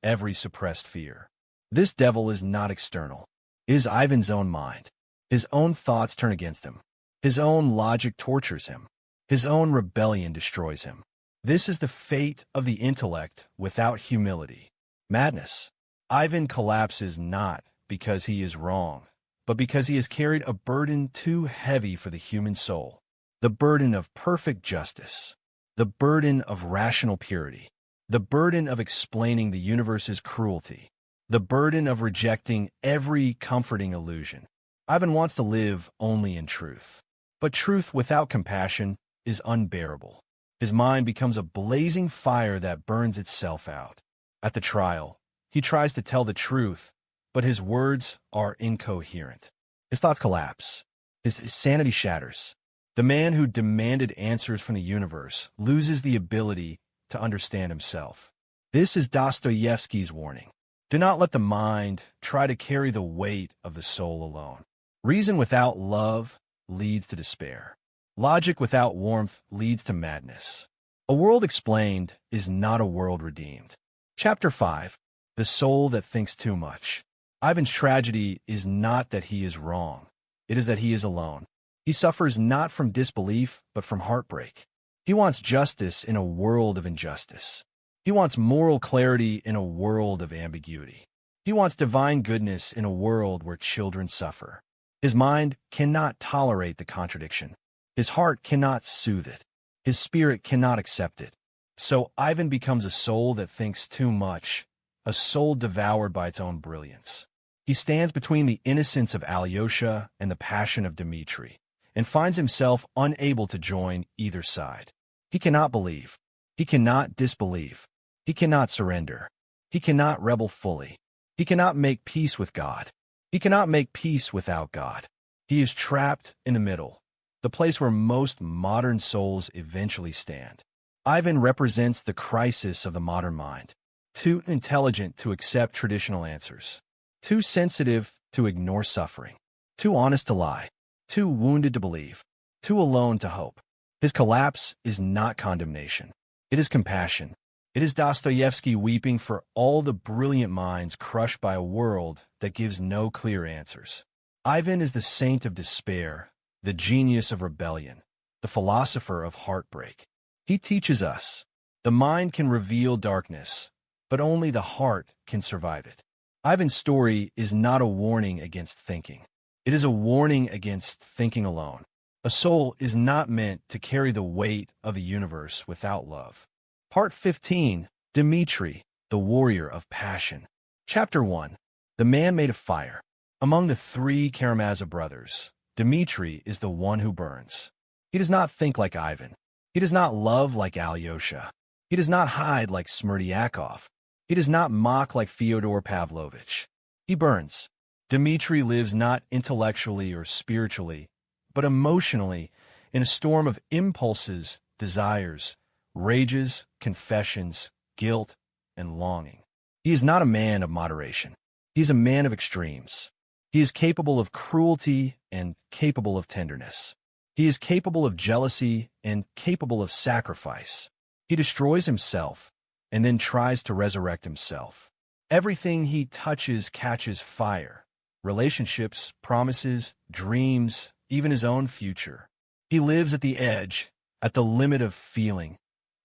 A: every suppressed fear. This devil is not external. It is Ivan's own mind. His own thoughts turn against him. His own logic tortures him. His own rebellion destroys him. This is the fate of the intellect without humility. Madness. Ivan collapses not because he is wrong, but because he has carried a burden too heavy for the human soul. The burden of perfect justice. The burden of rational purity. The burden of explaining the universe's cruelty. The burden of rejecting every comforting illusion. Ivan wants to live only in truth. But truth without compassion is unbearable. His mind becomes a blazing fire that burns itself out. At the trial, he tries to tell the truth, but his words are incoherent. His thoughts collapse. His sanity shatters. The man who demanded answers from the universe loses the ability to understand himself. This is Dostoevsky's warning. Do not let the mind try to carry the weight of the soul alone. Reason without love leads to despair. Logic without warmth leads to madness. A world explained is not a world redeemed. Chapter 5. The soul that thinks too much. Ivan's tragedy is not that he is wrong. It is that he is alone. He suffers not from disbelief, but from heartbreak. He wants justice in a world of injustice. He wants moral clarity in a world of ambiguity. He wants divine goodness in a world where children suffer. His mind cannot tolerate the contradiction. His heart cannot soothe it. His spirit cannot accept it. So Ivan becomes a soul that thinks too much, a soul devoured by its own brilliance. He stands between the innocence of Alyosha and the passion of Dimitri, and finds himself unable to join either side. He cannot believe. He cannot disbelieve. He cannot surrender. He cannot rebel fully. He cannot make peace with God. He cannot make peace without God. He is trapped in the middle, the place where most modern souls eventually stand. Ivan represents the crisis of the modern mind, too intelligent to accept traditional answers, too sensitive to ignore suffering, too honest to lie, too wounded to believe, too alone to hope. His collapse is not condemnation. It is compassion. It is Dostoevsky weeping for all the brilliant minds crushed by a world that gives no clear answers. Ivan is the saint of despair, the genius of rebellion, the philosopher of heartbreak. He teaches us, the mind can reveal darkness, but only the heart can survive it. Ivan's story is not a warning against thinking. It is a warning against thinking alone. A soul is not meant to carry the weight of the universe without love. Part 15. Dimitri, the Warrior of Passion. Chapter 1. The Man Made of Fire. Among the three Karamazov brothers, Dimitri is the one who burns. He does not think like Ivan. He does not love like Alyosha. He does not hide like Smerdyakov. He does not mock like Fyodor Pavlovich. He burns. Dimitri lives not intellectually or spiritually, but emotionally, in a storm of impulses, desires, rages, confessions, guilt, and longing. He is not a man of moderation. He is a man of extremes. He is capable of cruelty and capable of tenderness. He is capable of jealousy and capable of sacrifice. He destroys himself and then tries to resurrect himself. Everything he touches catches fire. Relationships, promises, dreams, even his own future. He lives at the edge, at the limit of feeling,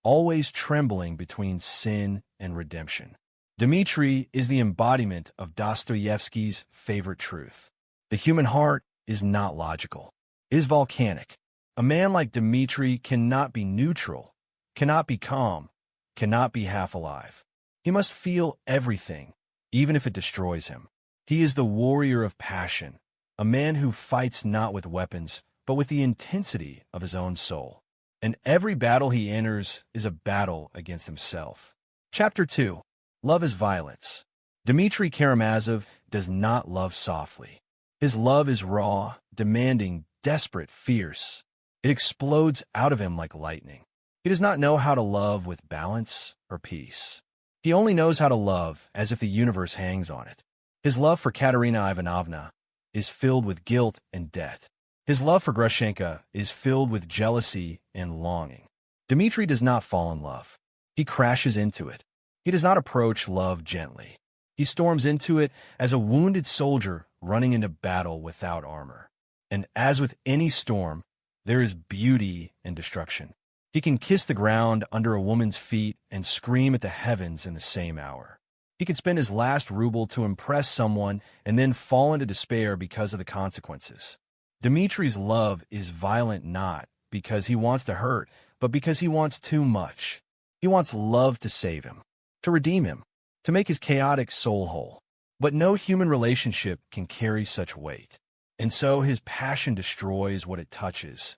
A: always trembling between sin and redemption. Dimitri is the embodiment of Dostoevsky's favorite truth. The human heart is not logical. It is volcanic. A man like Dimitri cannot be neutral, cannot be calm, cannot be half alive. He must feel everything, even if it destroys him. He is the warrior of passion, a man who fights not with weapons, but with the intensity of his own soul. And every battle he enters is a battle against himself. Chapter 2. Love is Violence. Dmitri Karamazov does not love softly. His love is raw, demanding, desperate, fierce. It explodes out of him like lightning. He does not know how to love with balance or peace. He only knows how to love as if the universe hangs on it. His love for Katerina Ivanovna is filled with guilt and debt. His love for Grushenka is filled with jealousy and longing. Dmitri does not fall in love. He crashes into it. He does not approach love gently. He storms into it as a wounded soldier running into battle without armor. And as with any storm, there is beauty and destruction. He can kiss the ground under a woman's feet and scream at the heavens in the same hour. He can spend his last ruble to impress someone and then fall into despair because of the consequences. Dimitri's love is violent not because he wants to hurt, but because he wants too much. He wants love to save him, to redeem him, to make his chaotic soul whole. But no human relationship can carry such weight. And so his passion destroys what it touches,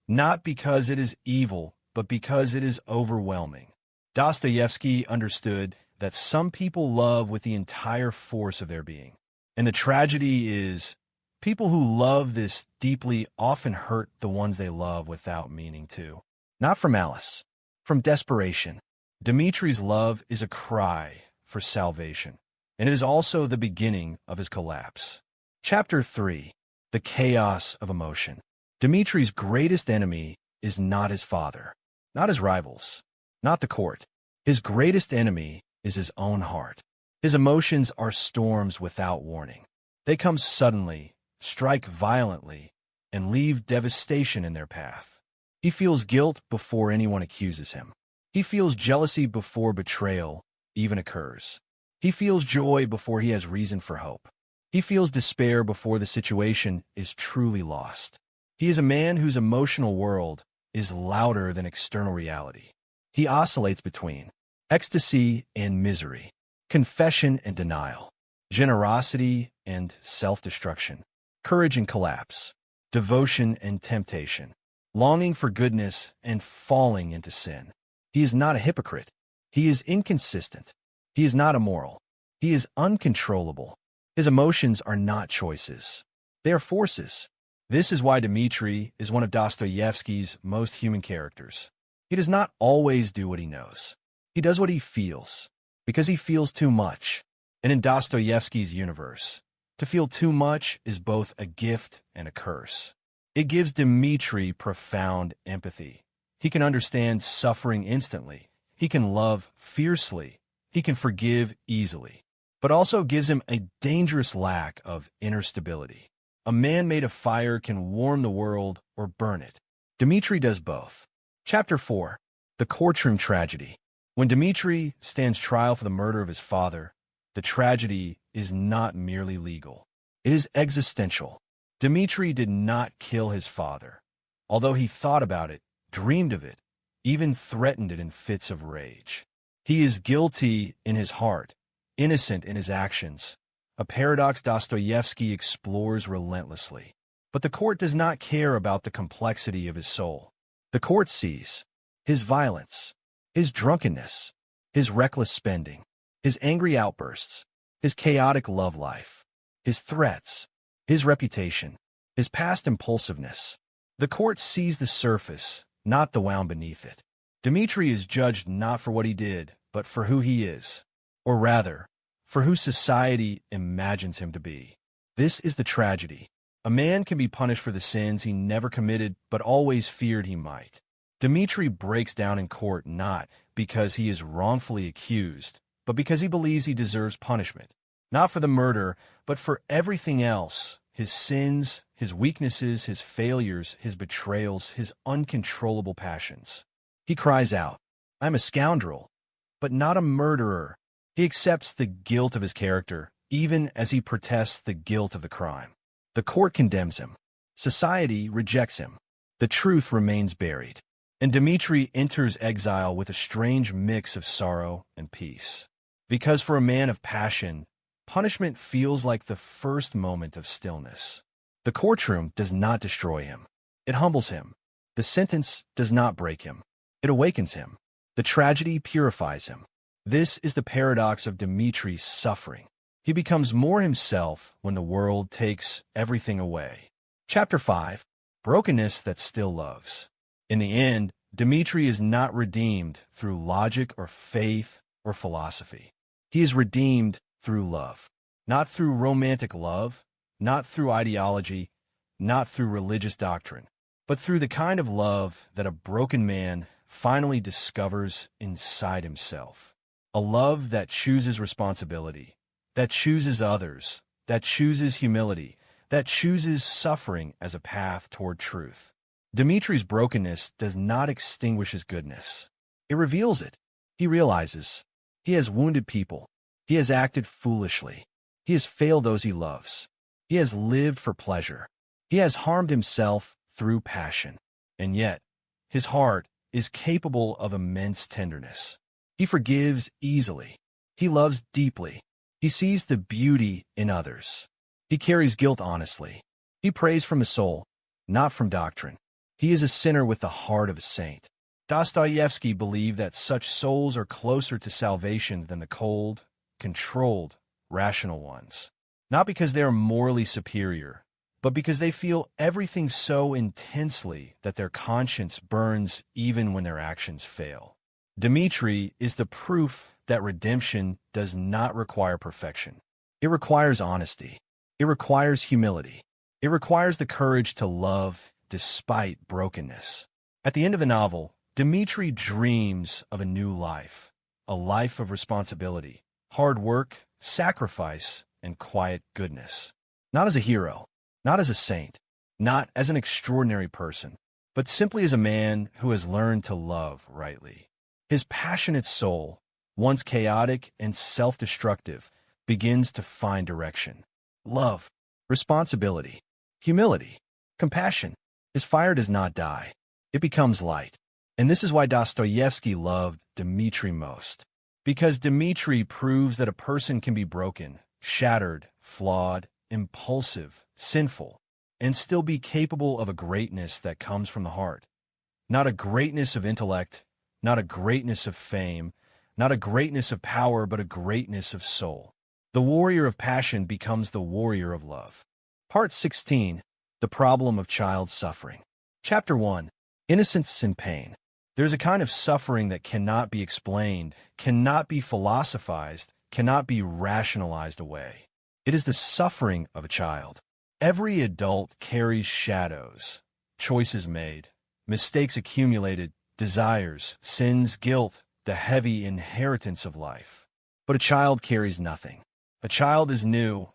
A: not because it is evil, but because it is overwhelming. Dostoevsky understood that some people love with the entire force of their being. And the tragedy is, people who love this deeply often hurt the ones they love without meaning to. Not from malice, from desperation. Dimitri's love is a cry for salvation, and it is also the beginning of his collapse. Chapter 3. The Chaos of Emotion. Dimitri's greatest enemy is not his father, not his rivals, not the court. His greatest enemy is his own heart. His emotions are storms without warning. They come suddenly, strike violently, and leave devastation in their path. He feels guilt before anyone accuses him. He feels jealousy before betrayal even occurs. He feels joy before he has reason for hope. He feels despair before the situation is truly lost. He is a man whose emotional world is louder than external reality. He oscillates between ecstasy and misery, confession and denial, generosity and self-destruction, courage and collapse, devotion and temptation, longing for goodness and falling into sin. He is not a hypocrite. He is inconsistent. He is not immoral. He is uncontrollable. His emotions are not choices. They are forces. This is why Dimitri is one of Dostoevsky's most human characters. He does not always do what he knows. He does what he feels, because he feels too much. And in Dostoevsky's universe, to feel too much is both a gift and a curse. It gives Dimitri profound empathy. He can understand suffering instantly. He can love fiercely. He can forgive easily. But also gives him a dangerous lack of inner stability. A man made of fire can warm the world or burn it. Dimitri does both. Chapter 4. The Courtroom Tragedy. When Dimitri stands trial for the murder of his father, the tragedy is not merely legal. It is existential. Dimitri did not kill his father, although he thought about it, dreamed of it, even threatened it in fits of rage. He is guilty in his heart, innocent in his actions, a paradox Dostoevsky explores relentlessly. But the court does not care about the complexity of his soul. The court sees his violence, his drunkenness, his reckless spending, his angry outbursts, his chaotic love life, his threats, his reputation, his past impulsiveness. The court sees the surface, not the wound beneath it. Dimitri is judged not for what he did, but for who he is, or rather, for who society imagines him to be. This is the tragedy. A man can be punished for the sins he never committed but always feared he might. Dimitri breaks down in court not because he is wrongfully accused, but because he believes he deserves punishment. Not for the murder, but for everything else, his sins, his weaknesses, his failures, his betrayals, his uncontrollable passions. He cries out, "I'm a scoundrel, but not a murderer." He accepts the guilt of his character, even as he protests the guilt of the crime. The court condemns him. Society rejects him. The truth remains buried. And Dimitri enters exile with a strange mix of sorrow and peace. Because for a man of passion, punishment feels like the first moment of stillness. The courtroom does not destroy him. It humbles him. The sentence does not break him. It awakens him. The tragedy purifies him. This is the paradox of Dimitri's suffering. He becomes more himself when the world takes everything away. Chapter 5. Brokenness that still loves. In the end, Dimitri is not redeemed through logic or faith or philosophy. He is redeemed through love. Not through romantic love, not through ideology, not through religious doctrine, but through the kind of love that a broken man finally discovers inside himself. A love that chooses responsibility, that chooses others, that chooses humility, that chooses suffering as a path toward truth. Dimitri's brokenness does not extinguish his goodness. It reveals it. He realizes he has wounded people. He has acted foolishly. He has failed those he loves. He has lived for pleasure. He has harmed himself through passion. And yet, his heart is capable of immense tenderness. He forgives easily. He loves deeply. He sees the beauty in others. He carries guilt honestly. He prays from the soul, not from doctrine. He is a sinner with the heart of a saint. Dostoevsky believed that such souls are closer to salvation than the cold, controlled, rational ones. Not because they are morally superior, but because they feel everything so intensely that their conscience burns even when their actions fail. Dimitri is the proof that redemption does not require perfection. It requires honesty. It requires humility. It requires the courage to love despite brokenness. At the end of the novel, Dimitri dreams of a new life, a life of responsibility, hard work, sacrifice, and quiet goodness. Not as a hero, not as a saint, not as an extraordinary person, but simply as a man who has learned to love rightly. His passionate soul, once chaotic and self-destructive, begins to find direction. Love, responsibility, humility, compassion. His fire does not die. It becomes light. And this is why Dostoevsky loved Dimitri most. Because Dimitri proves that a person can be broken, shattered, flawed, impulsive, sinful, and still be capable of a greatness that comes from the heart. Not a greatness of intellect, not a greatness of fame, not a greatness of power, but a greatness of soul. The warrior of passion becomes the warrior of love. Part 16. The Problem of Child Suffering. Chapter 1. Innocence and Pain. There's a kind of suffering that cannot be explained, cannot be philosophized, cannot be rationalized away. It is the suffering of a child. Every adult carries shadows, choices made, mistakes accumulated, desires, sins, guilt, the heavy inheritance of life. But a child carries nothing. A child is new,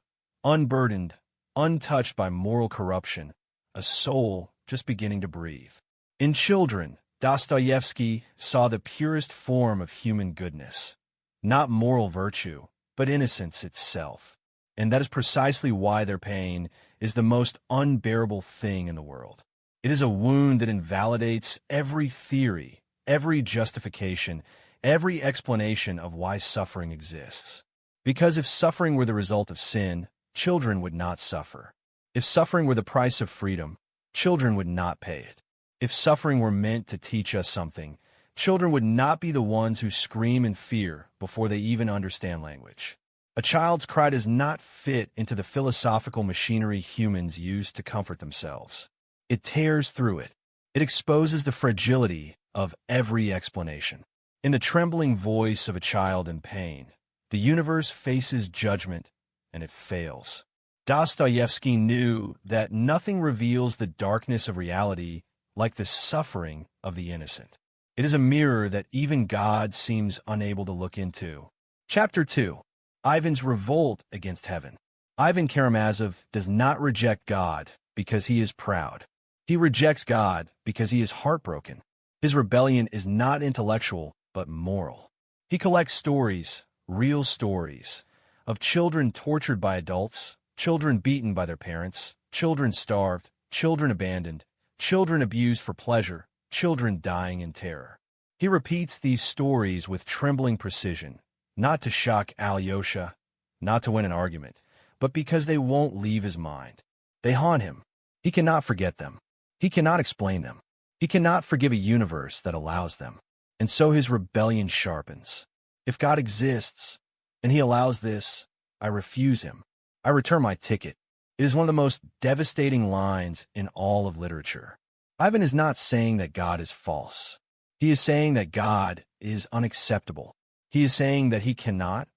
A: unburdened, untouched by moral corruption, a soul just beginning to breathe. In children, Dostoevsky saw the purest form of human goodness, not moral virtue, but innocence itself. And that is precisely why their pain is the most unbearable thing in the world. It is a wound that invalidates every theory, every justification, every explanation of why suffering exists. Because if suffering were the result of sin, children would not suffer. If suffering were the price of freedom, children would not pay it. If suffering were meant to teach us something, children would not be the ones who scream in fear before they even understand language. A child's cry does not fit into the philosophical machinery humans use to comfort themselves. It tears through it. It exposes the fragility of every explanation. In the trembling voice of a child in pain, the universe faces judgment, and it fails. Dostoevsky knew that nothing reveals the darkness of reality like the suffering of the innocent. It is a mirror that even God seems unable to look into. Chapter 2. Ivan's Revolt Against Heaven. Ivan Karamazov does not reject God because he is proud. He rejects God because he is heartbroken. His rebellion is not intellectual, but moral. He collects stories, real stories, of children tortured by adults, children beaten by their parents, children starved, children abandoned, children abused for pleasure, children dying in terror. He repeats these stories with trembling precision, not to shock Alyosha, not to win an argument, but because they won't leave his mind. They haunt him. He cannot forget them. He cannot explain them. He cannot forgive a universe that allows them. And so his rebellion sharpens. If God exists, and he allows this, I refuse him. I return my ticket. It is one of the most devastating lines in all of literature. Ivan is not saying that God is false. He is saying that God is unacceptable. He is saying that he cannot,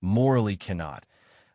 A: morally cannot,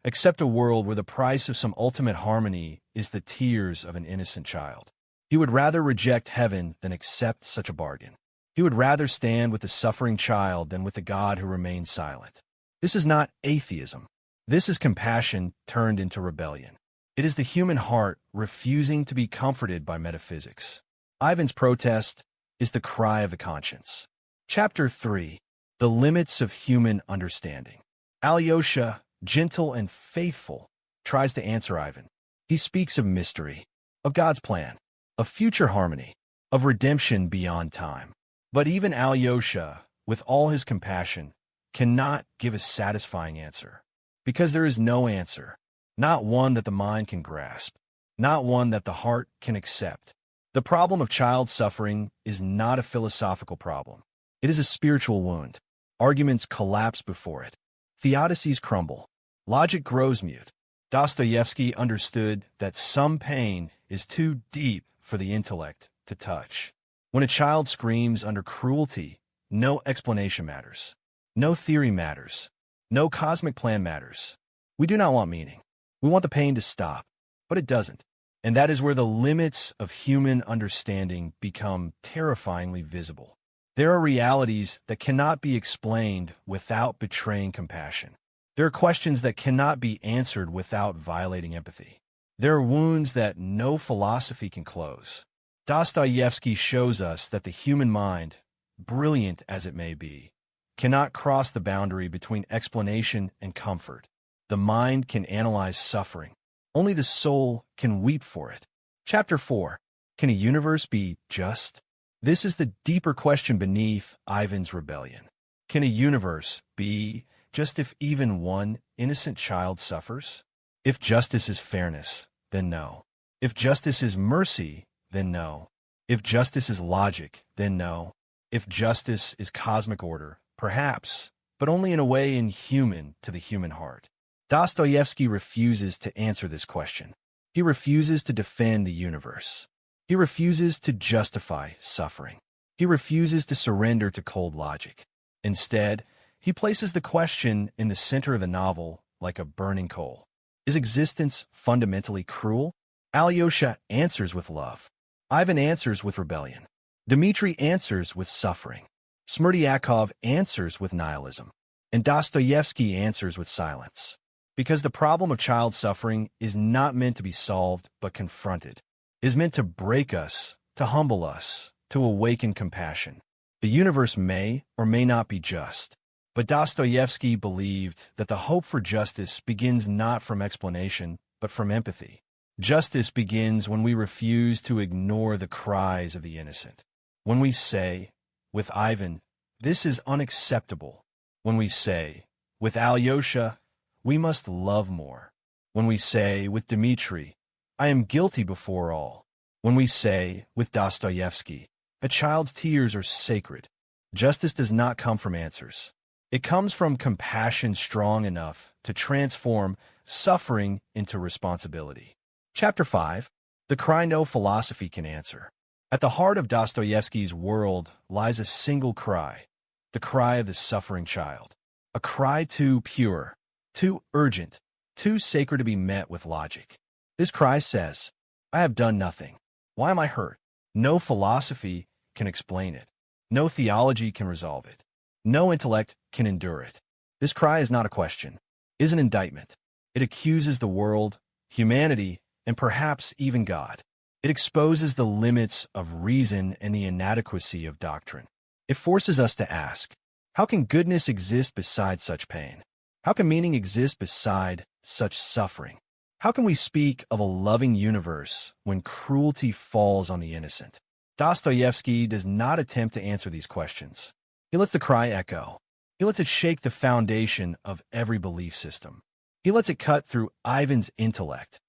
A: accept a world where the price of some ultimate harmony is the tears of an innocent child. He would rather reject heaven than accept such a bargain. He would rather stand with the suffering child than with the God who remains silent. This is not atheism. This is compassion turned into rebellion. It is the human heart refusing to be comforted by metaphysics. Ivan's protest is the cry of the conscience. Chapter 3. The Limits of Human Understanding. Alyosha, gentle and faithful, tries to answer Ivan. He speaks of mystery, of God's plan, of future harmony, of redemption beyond time. But even Alyosha, with all his compassion, cannot give a satisfying answer. Because there is no answer, not one that the mind can grasp, not one that the heart can accept. The problem of child suffering is not a philosophical problem. It is a spiritual wound. Arguments collapse before it. Theodicies crumble. Logic grows mute. Dostoevsky understood that some pain is too deep for the intellect to touch. When a child screams under cruelty, no explanation matters. No theory matters. No cosmic plan matters. We do not want meaning. We want the pain to stop, but it doesn't. And that is where the limits of human understanding become terrifyingly visible. There are realities that cannot be explained without betraying compassion. There are questions that cannot be answered without violating empathy. There are wounds that no philosophy can close. Dostoevsky shows us that the human mind, brilliant as it may be, cannot cross the boundary between explanation and comfort. The mind can analyze suffering. Only the soul can weep for it. Chapter 4. Can a universe be just? This is the deeper question beneath Ivan's rebellion. Can a universe be just if even one innocent child suffers? If justice is fairness, then no. If justice is mercy, then no. If justice is logic, then no. If justice is cosmic order, perhaps, but only in a way inhuman to the human heart. Dostoevsky refuses to answer this question. He refuses to defend the universe. He refuses to justify suffering. He refuses to surrender to cold logic. Instead, he places the question in the center of the novel like a burning coal. Is existence fundamentally cruel? Alyosha answers with love. Ivan answers with rebellion. Dimitri answers with suffering. Smerdyakov answers with nihilism. And Dostoevsky answers with silence. Because the problem of child suffering is not meant to be solved but confronted. It is meant to break us, to humble us, to awaken compassion. The universe may or may not be just, but Dostoevsky believed that the hope for justice begins not from explanation, but from empathy. Justice begins when we refuse to ignore the cries of the innocent. When we say, with Ivan, this is unacceptable. When we say, with Alyosha, we must love more. When we say, with Dimitri, I am guilty before all. When we say, with Dostoevsky, a child's tears are sacred. Justice does not come from answers. It comes from compassion strong enough to transform suffering into responsibility. Chapter 5. The cry no philosophy can answer. At the heart of Dostoevsky's world lies a single cry, the cry of the suffering child. A cry too pure, too urgent, too sacred to be met with logic. This cry says, I have done nothing. Why am I hurt? No philosophy can explain it. No theology can resolve it. No intellect can endure it. This cry is not a question, it is an indictment. It accuses the world, humanity, and perhaps even God. It exposes the limits of reason and the inadequacy of doctrine. It forces us to ask, how can goodness exist beside such pain? How can meaning exist beside such suffering? How can we speak of a loving universe when cruelty falls on the innocent? Dostoevsky does not attempt to answer these questions. He lets the cry echo. He lets it shake the foundation of every belief system. He lets it cut through Ivan's intellect,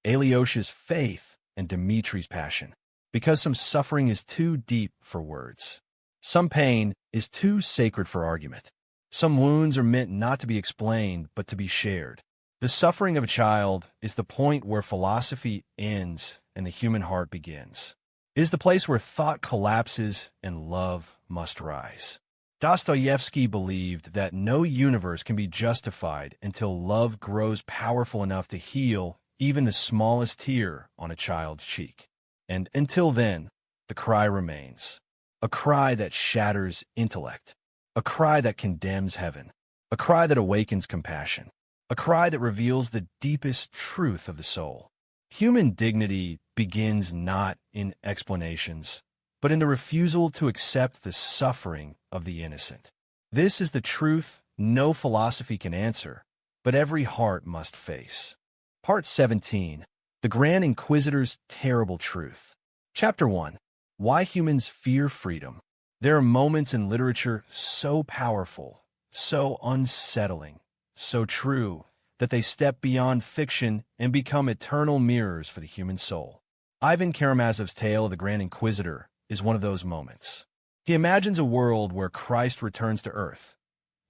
A: Alyosha's faith, and Dimitri's passion. Because some suffering is too deep for words. Some pain is too sacred for argument. Some wounds are meant not to be explained, but to be shared. The suffering of a child is the point where philosophy ends and the human heart begins. It is the place where thought collapses and love must rise. Dostoevsky believed that no universe can be justified until love grows powerful enough to heal even the smallest tear on a child's cheek. And until then, the cry remains. A cry that shatters intellect. A cry that condemns heaven. A cry that awakens compassion. A cry that reveals the deepest truth of the soul. Human dignity begins not in explanations, but in the refusal to accept the suffering of the innocent. This is the truth no philosophy can answer, but every heart must face. Part 17. The Grand Inquisitor's Terrible Truth. Chapter 1. Why Humans Fear Freedom. There are moments in literature so powerful, so unsettling, so true, that they step beyond fiction and become eternal mirrors for the human soul. Ivan Karamazov's tale of the Grand Inquisitor is one of those moments. He imagines a world where Christ returns to earth,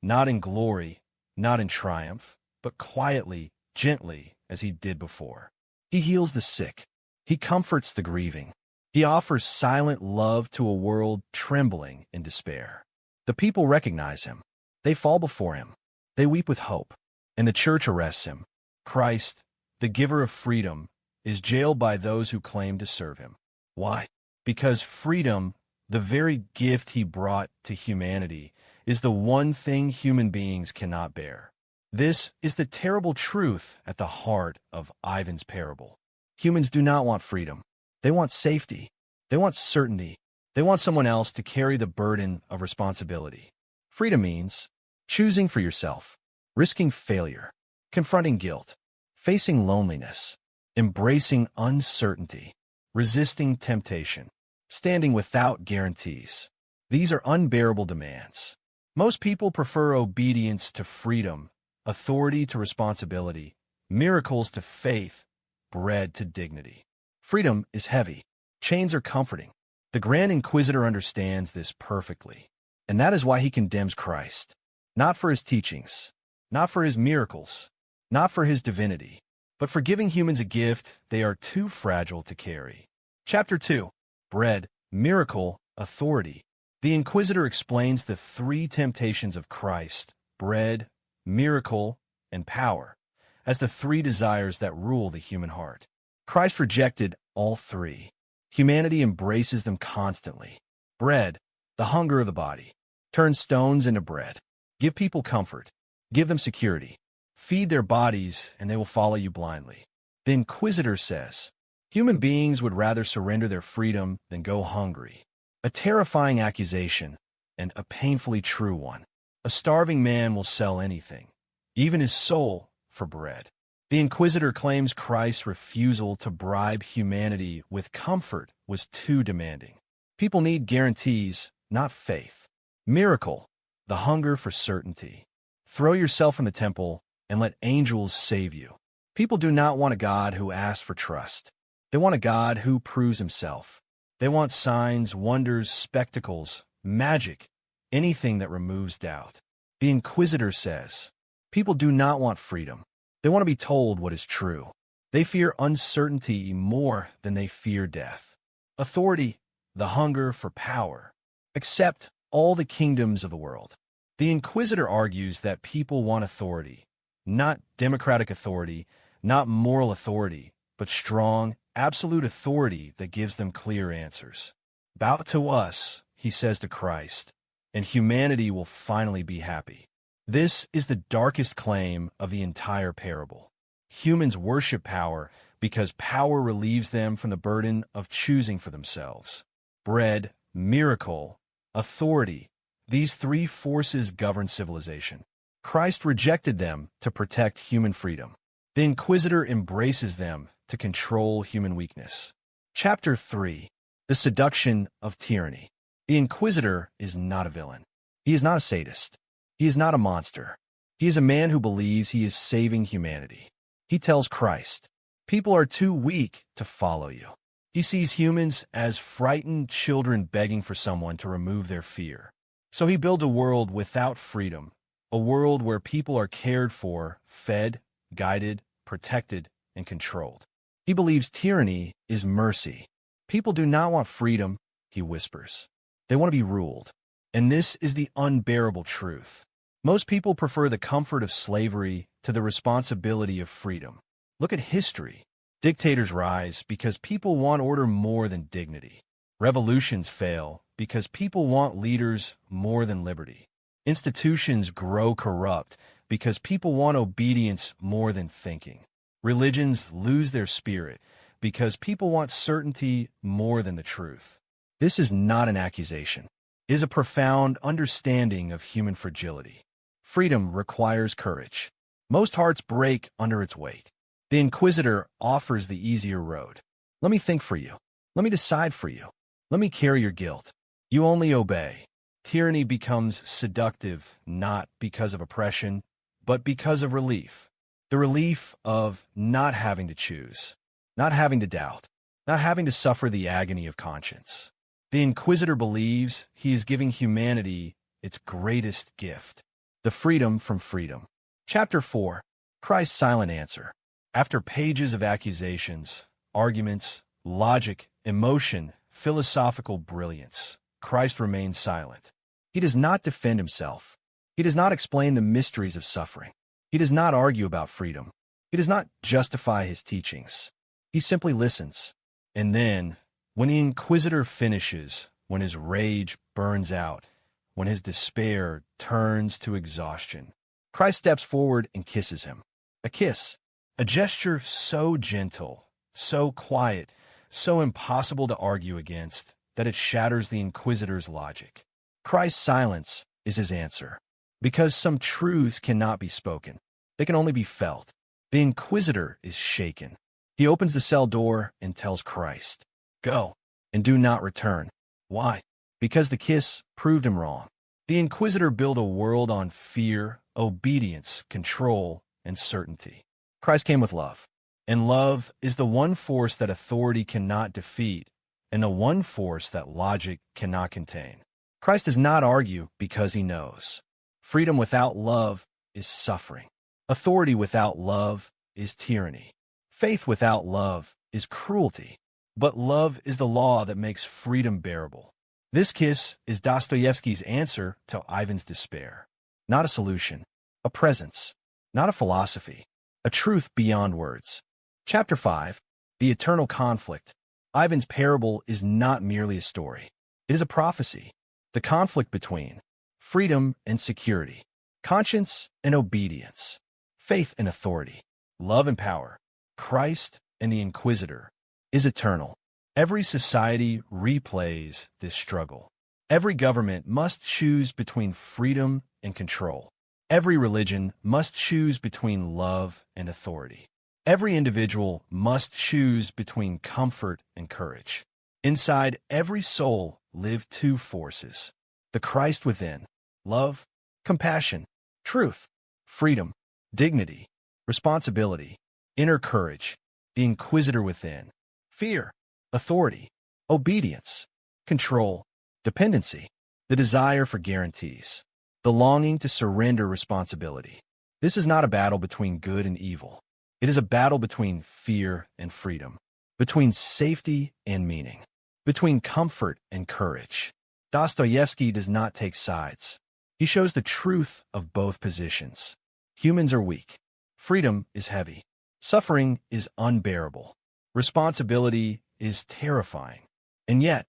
A: not in glory, not in triumph, but quietly, gently, as he did before. He heals the sick. He comforts the grieving. He offers silent love to a world trembling in despair. The people recognize him. They fall before him. They weep with hope. And the church arrests him. Christ, the giver of freedom, is jailed by those who claim to serve him. Why? Because freedom, the very gift he brought to humanity, is the one thing human beings cannot bear. This is the terrible truth at the heart of Ivan's parable. Humans do not want freedom. They want safety. They want certainty. They want someone else to carry the burden of responsibility. Freedom means choosing for yourself, risking failure, confronting guilt, facing loneliness, embracing uncertainty, resisting temptation, standing without guarantees. These are unbearable demands. Most people prefer obedience to freedom, authority to responsibility, miracles to faith, bread to dignity. Freedom is heavy. Chains are comforting. The Grand Inquisitor understands this perfectly, and that is why he condemns Christ, not for his teachings, not for his miracles, not for his divinity, but for giving humans a gift they are too fragile to carry. Chapter 2. Bread, Miracle, Authority. The Inquisitor explains the three temptations of Christ, bread, miracle, and power, as the three desires that rule the human heart. Christ rejected all three. Humanity embraces them constantly. Bread, the hunger of the body. Turn stones into bread. Give people comfort. Give them security. Feed their bodies, and they will follow you blindly. The Inquisitor says, human beings would rather surrender their freedom than go hungry. A terrifying accusation, and a painfully true one. A starving man will sell anything, even his soul, for bread. The Inquisitor claims Christ's refusal to bribe humanity with comfort was too demanding. People need guarantees, not faith. Miracle, the hunger for certainty. Throw yourself in the temple and let angels save you. People do not want a God who asks for trust. They want a God who proves himself. They want signs, wonders, spectacles, magic, anything that removes doubt. The Inquisitor says, people do not want freedom. They want to be told what is true. They fear uncertainty more than they fear death. Authority, the hunger for power. Accept all the kingdoms of the world. The Inquisitor argues that people want authority, not democratic authority, not moral authority, but strong, absolute authority that gives them clear answers. Bow to us, he says to Christ, and humanity will finally be happy. This is the darkest claim of the entire parable. Humans worship power because power relieves them from the burden of choosing for themselves. Bread, miracle, authority, these three forces govern civilization. Christ rejected them to protect human freedom. The Inquisitor embraces them to control human weakness. Chapter 3. The Seduction of Tyranny. The Inquisitor is not a villain. He is not a sadist. He is not a monster. He is a man who believes he is saving humanity. He tells Christ, people are too weak to follow you. He sees humans as frightened children begging for someone to remove their fear. So he builds a world without freedom, a world where people are cared for, fed, guided, protected, and controlled. He believes tyranny is mercy. People do not want freedom, he whispers. They want to be ruled. And this is the unbearable truth. Most people prefer the comfort of slavery to the responsibility of freedom. Look at history. Dictators rise because people want order more than dignity. Revolutions fail because people want leaders more than liberty. Institutions grow corrupt because people want obedience more than thinking. Religions lose their spirit because people want certainty more than the truth. This is not an accusation. It is a profound understanding of human fragility. Freedom requires courage. Most hearts break under its weight. The Inquisitor offers the easier road. Let me think for you. Let me decide for you. Let me carry your guilt. You only obey. Tyranny becomes seductive not because of oppression, but because of relief. The relief of not having to choose, not having to doubt, not having to suffer the agony of conscience. The Inquisitor believes he is giving humanity its greatest gift, the freedom from freedom. Chapter 4. Christ's silent answer. After pages of accusations, arguments, logic, emotion, philosophical brilliance, Christ remains silent. He does not defend himself. He does not explain the mysteries of suffering. He does not argue about freedom. He does not justify his teachings. He simply listens. And then, when the Inquisitor finishes, when his rage burns out, when his despair turns to exhaustion, Christ steps forward and kisses him. A kiss, a gesture so gentle, so quiet, so impossible to argue against that it shatters the Inquisitor's logic. Christ's silence is his answer. Because some truths cannot be spoken. They can only be felt. The Inquisitor is shaken. He opens the cell door and tells Christ, "Go, and do not return." Why? Because the kiss proved him wrong. The Inquisitor built a world on fear, obedience, control, and certainty. Christ came with love. And love is the one force that authority cannot defeat, and the one force that logic cannot contain. Christ does not argue because he knows. Freedom without love is suffering. Authority without love is tyranny. Faith without love is cruelty. But love is the law that makes freedom bearable. This kiss is Dostoevsky's answer to Ivan's despair. Not a solution, a presence. Not a philosophy, a truth beyond words. Chapter 5. The Eternal Conflict. Ivan's parable is not merely a story. It is a prophecy. The conflict between freedom and security, conscience and obedience, faith and authority, love and power, Christ and the Inquisitor, is eternal. Every society replays this struggle. Every government must choose between freedom and control. Every religion must choose between love and authority. Every individual must choose between comfort and courage. Inside every soul live two forces: the Christ within, love, compassion, truth, freedom, dignity, responsibility, inner courage, the Inquisitor within, fear, authority, obedience, control, dependency, the desire for guarantees, the longing to surrender responsibility. This is not a battle between good and evil. It is a battle between fear and freedom, between safety and meaning, between comfort and courage. Dostoevsky does not take sides. He shows the truth of both positions. Humans are weak. Freedom is heavy. Suffering is unbearable. Responsibility is terrifying. And yet,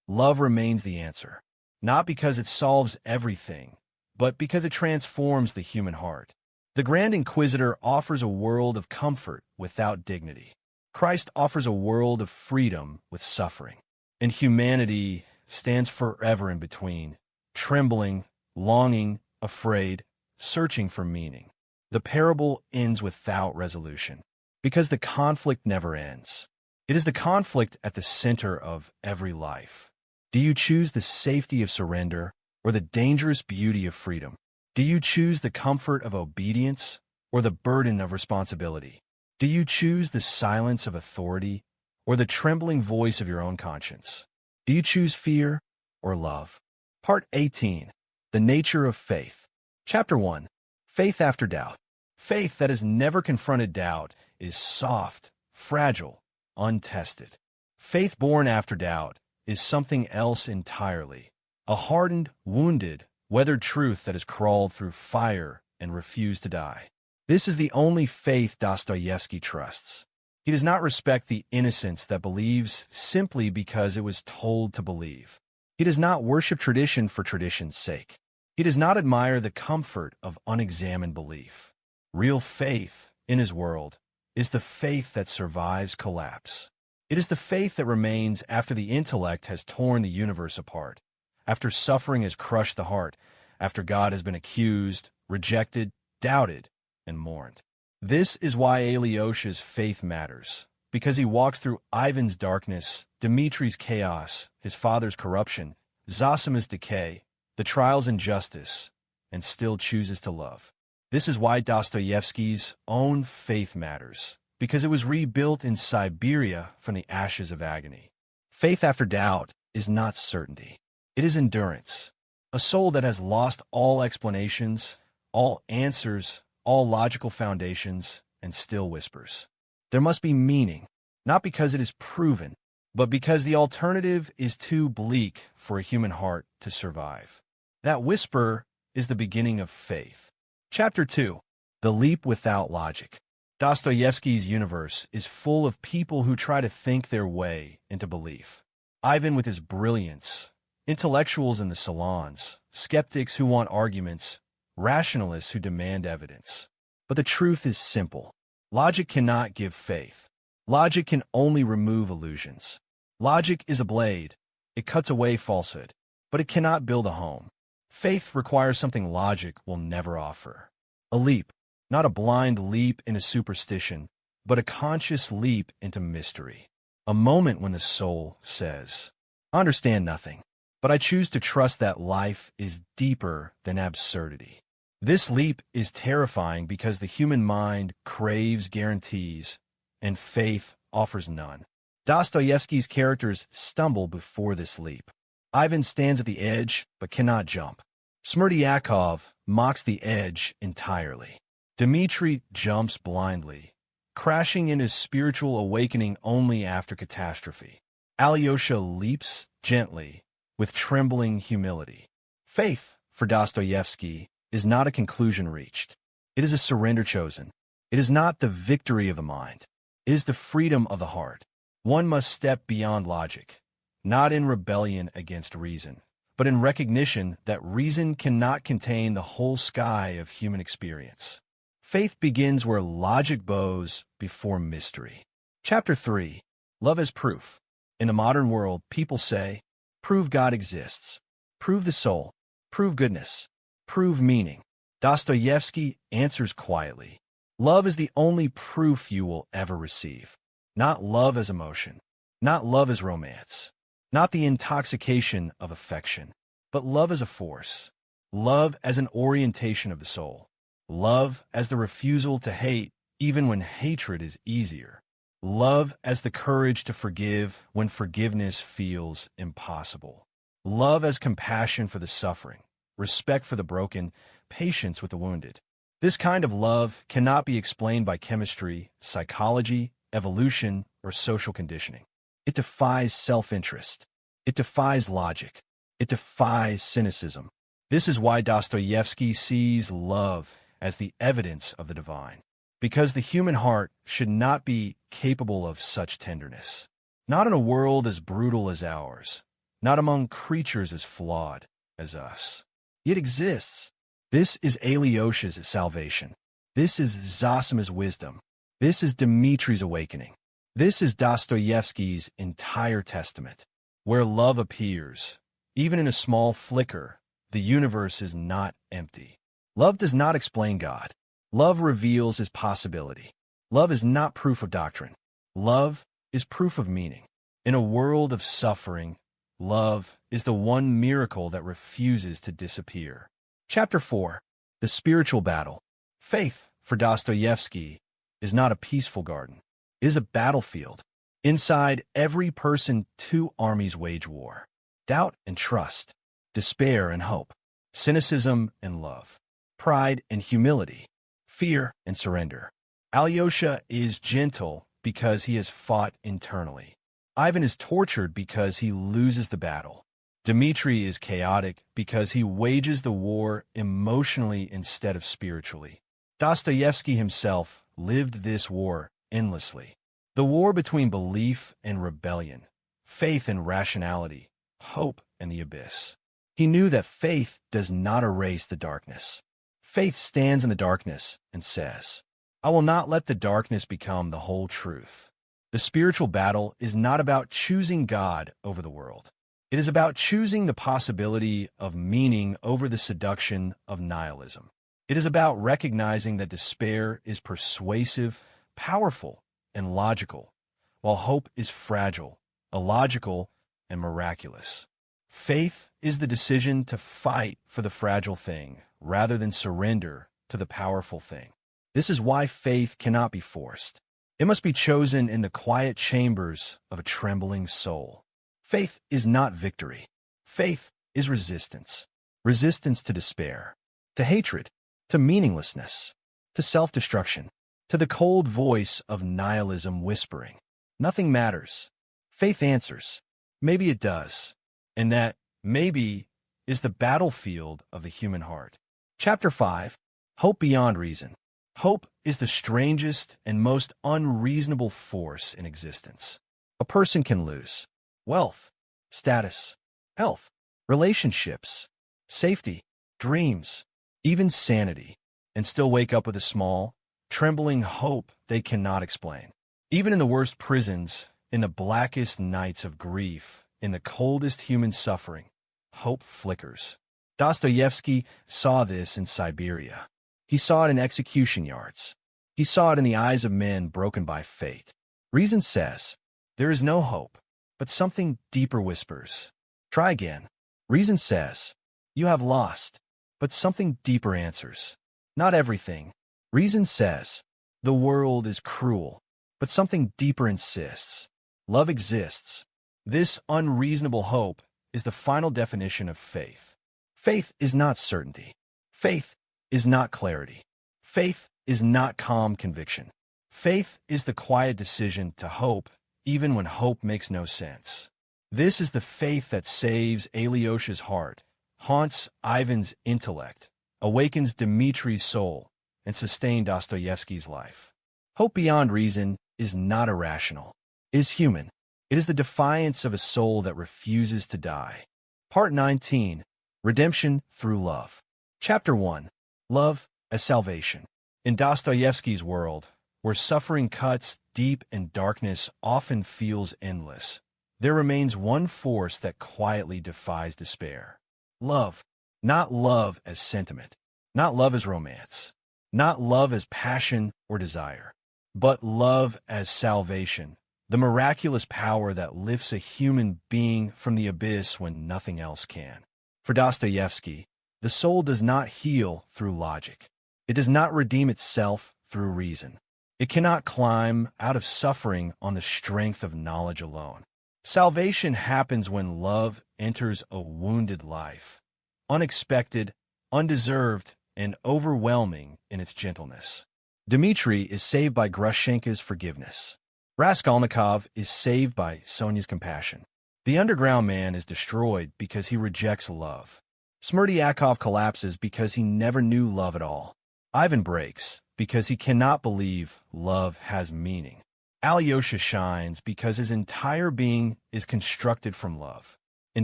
A: love remains the answer, not because it solves everything, but because it transforms the human heart. The Grand Inquisitor offers a world of comfort without dignity. Christ offers a world of freedom with suffering. And humanity stands forever in between, trembling, longing, afraid, searching for meaning. The parable ends without resolution, because the conflict never ends. It is the conflict at the center of every life. Do you choose the safety of surrender or the dangerous beauty of freedom? Do you choose the comfort of obedience or the burden of responsibility? Do you choose the silence of authority or the trembling voice of your own conscience? Do you choose fear or love? Part 18. The Nature of Faith. Chapter 1. Faith after doubt. Faith that has never confronted doubt is soft, fragile, untested. Faith born after doubt is something else entirely. A hardened, wounded, weathered truth that has crawled through fire and refused to die. This is the only faith Dostoevsky trusts. He does not respect the innocence that believes simply because it was told to believe. He does not worship tradition for tradition's sake. He does not admire the comfort of unexamined belief. Real faith, in his world, is the faith that survives collapse. It is the faith that remains after the intellect has torn the universe apart, after suffering has crushed the heart, after God has been accused, rejected, doubted, and mourned. This is why Alyosha's faith matters, because he walks through Ivan's darkness, Dimitri's chaos, his father's corruption, Zosima's decay, the trials and justice, and still chooses to love. This is why Dostoevsky's own faith matters, because it was rebuilt in Siberia from the ashes of agony. Faith after doubt is not certainty. It is endurance. A soul that has lost all explanations, all answers, all logical foundations, and still whispers. There must be meaning, not because it is proven, but because the alternative is too bleak for a human heart to survive. That whisper is the beginning of faith. Chapter 2. The Leap Without Logic. Dostoevsky's universe is full of people who try to think their way into belief. Ivan with his brilliance, intellectuals in the salons, skeptics who want arguments, rationalists who demand evidence. But the truth is simple. Logic cannot give faith. Logic can only remove illusions. Logic is a blade. It cuts away falsehood, but it cannot build a home. Faith requires something logic will never offer. A leap, not a blind leap into superstition, but a conscious leap into mystery. A moment when the soul says, I understand nothing, but I choose to trust that life is deeper than absurdity. This leap is terrifying because the human mind craves guarantees, and faith offers none. Dostoevsky's characters stumble before this leap. Ivan stands at the edge, but cannot jump. Smerdyakov mocks the edge entirely. Dimitri jumps blindly, crashing in his spiritual awakening only after catastrophe. Alyosha leaps gently, with trembling humility. Faith, for Dostoevsky, is not a conclusion reached. It is a surrender chosen. It is not the victory of the mind. It is the freedom of the heart. One must step beyond logic, not in rebellion against reason, but in recognition that reason cannot contain the whole sky of human experience. Faith begins where logic bows before mystery. Chapter 3. Love as Proof. In a modern world, people say, prove God exists, prove the soul, prove goodness, prove meaning. Dostoevsky answers quietly, love is the only proof you will ever receive. Not love as emotion, not love as romance, not the intoxication of affection, but love as a force, love as an orientation of the soul, love as the refusal to hate even when hatred is easier, love as the courage to forgive when forgiveness feels impossible, love as compassion for the suffering, respect for the broken, patience with the wounded. This kind of love cannot be explained by chemistry, psychology, evolution, or social conditioning. It defies self-interest. It defies logic. It defies cynicism. This is why Dostoevsky sees love as the evidence of the divine, because the human heart should not be capable of such tenderness. Not in a world as brutal as ours, not among creatures as flawed as us. It exists. This is Alyosha's salvation. This is Zosima's wisdom. This is Dimitri's awakening. This is Dostoevsky's entire testament. Where love appears, even in a small flicker, the universe is not empty. Love does not explain God. Love reveals his possibility. Love is not proof of doctrine. Love is proof of meaning. In a world of suffering, love is the one miracle that refuses to disappear. Chapter 4. The Spiritual Battle. Faith, for Dostoevsky, is not a peaceful garden. It is a battlefield. Inside every person, two armies wage war. Doubt and trust, despair and hope, cynicism and love, pride and humility, fear and surrender. Alyosha is gentle because he has fought internally. Ivan is tortured because he loses the battle. Dimitri is chaotic because he wages the war emotionally instead of spiritually. Dostoevsky himself lived this war endlessly. The war between belief and rebellion, faith and rationality, hope and the abyss. He knew that faith does not erase the darkness. Faith stands in the darkness and says, I will not let the darkness become the whole truth. The spiritual battle is not about choosing God over the world. It is about choosing the possibility of meaning over the seduction of nihilism. It is about recognizing that despair is persuasive, powerful, and logical, while hope is fragile, illogical, and miraculous. Faith is the decision to fight for the fragile thing rather than surrender to the powerful thing. This is why faith cannot be forced. It must be chosen in the quiet chambers of a trembling soul. Faith is not victory. Faith is resistance. Resistance to despair, to hatred, to meaninglessness, to self-destruction, to the cold voice of nihilism whispering, nothing matters. Faith answers, maybe it does, and that maybe is the battlefield of the human heart. Chapter 5. Hope Beyond Reason. Hope is the strangest and most unreasonable force in existence. A person can lose wealth, status, health, relationships, safety, dreams, even sanity, and still wake up with a small, trembling hope they cannot explain. Even in the worst prisons, in the blackest nights of grief, in the coldest human suffering, hope flickers. Dostoevsky saw this in Siberia. He saw it in execution yards. He saw it in the eyes of men broken by fate. Reason says, there is no hope, but something deeper whispers, try again. Reason says, you have lost, but something deeper answers, not everything. Reason says, the world is cruel, but something deeper insists, love exists. This unreasonable hope is the final definition of faith. Faith is not certainty. Faith is not clarity. Faith is not calm conviction. Faith is the quiet decision to hope even when hope makes no sense. This is the faith that saves Alyosha's heart, haunts Ivan's intellect, awakens Dimitri's soul, and sustains Dostoevsky's life. Hope beyond reason is not irrational. It is human. It is the defiance of a soul that refuses to die. Part 19. Redemption through Love. Chapter 1. Love as Salvation. In Dostoevsky's world, where suffering cuts deep and darkness often feels endless, there remains one force that quietly defies despair. Love. Not love as sentiment, not love as romance, not love as passion or desire, but love as salvation, the miraculous power that lifts a human being from the abyss when nothing else can. For Dostoevsky, the soul does not heal through logic. It does not redeem itself through reason. It cannot climb out of suffering on the strength of knowledge alone. Salvation happens when love enters a wounded life, unexpected, undeserved, and overwhelming in its gentleness. Dimitri is saved by Grushenka's forgiveness. Raskolnikov is saved by Sonia's compassion. The underground man is destroyed because he rejects love. Smerdyakov collapses because he never knew love at all. Ivan breaks because he cannot believe love has meaning. Alyosha shines because his entire being is constructed from love. In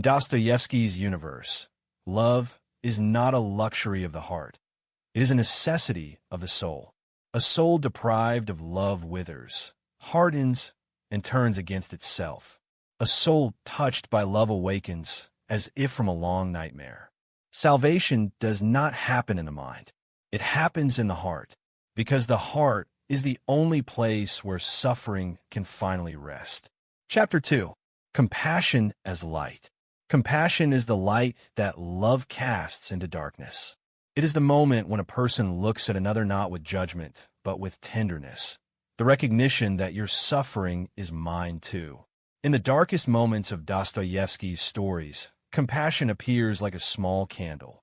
A: Dostoevsky's universe, love is not a luxury of the heart. It is a necessity of the soul. A soul deprived of love withers, hardens, and turns against itself. A soul touched by love awakens, as if from a long nightmare. Salvation does not happen in the mind. It happens in the heart, because the heart is the only place where suffering can finally rest. Chapter 2. Compassion as light. Compassion is the light that love casts into darkness. It is the moment when a person looks at another not with judgment, but with tenderness. The recognition that your suffering is mine too. In the darkest moments of Dostoevsky's stories, compassion appears like a small candle,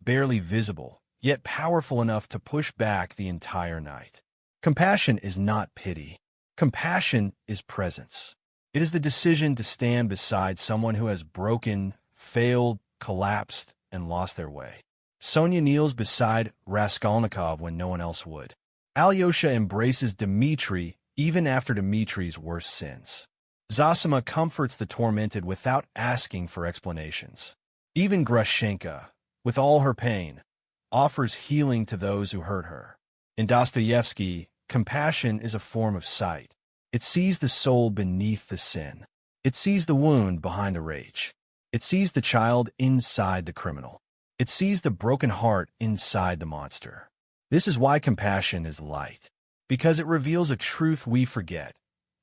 A: barely visible, yet powerful enough to push back the entire night. Compassion is not pity. Compassion is presence. It is the decision to stand beside someone who has broken, failed, collapsed, and lost their way. Sonia kneels beside Raskolnikov when no one else would. Alyosha embraces Dimitri even after Dimitri's worst sins. Zosima comforts the tormented without asking for explanations. Even Grushenka, with all her pain, offers healing to those who hurt her. In Dostoevsky, compassion is a form of sight. It sees the soul beneath the sin. It sees the wound behind the rage. It sees the child inside the criminal. It sees the broken heart inside the monster. This is why compassion is light, because it reveals a truth we forget.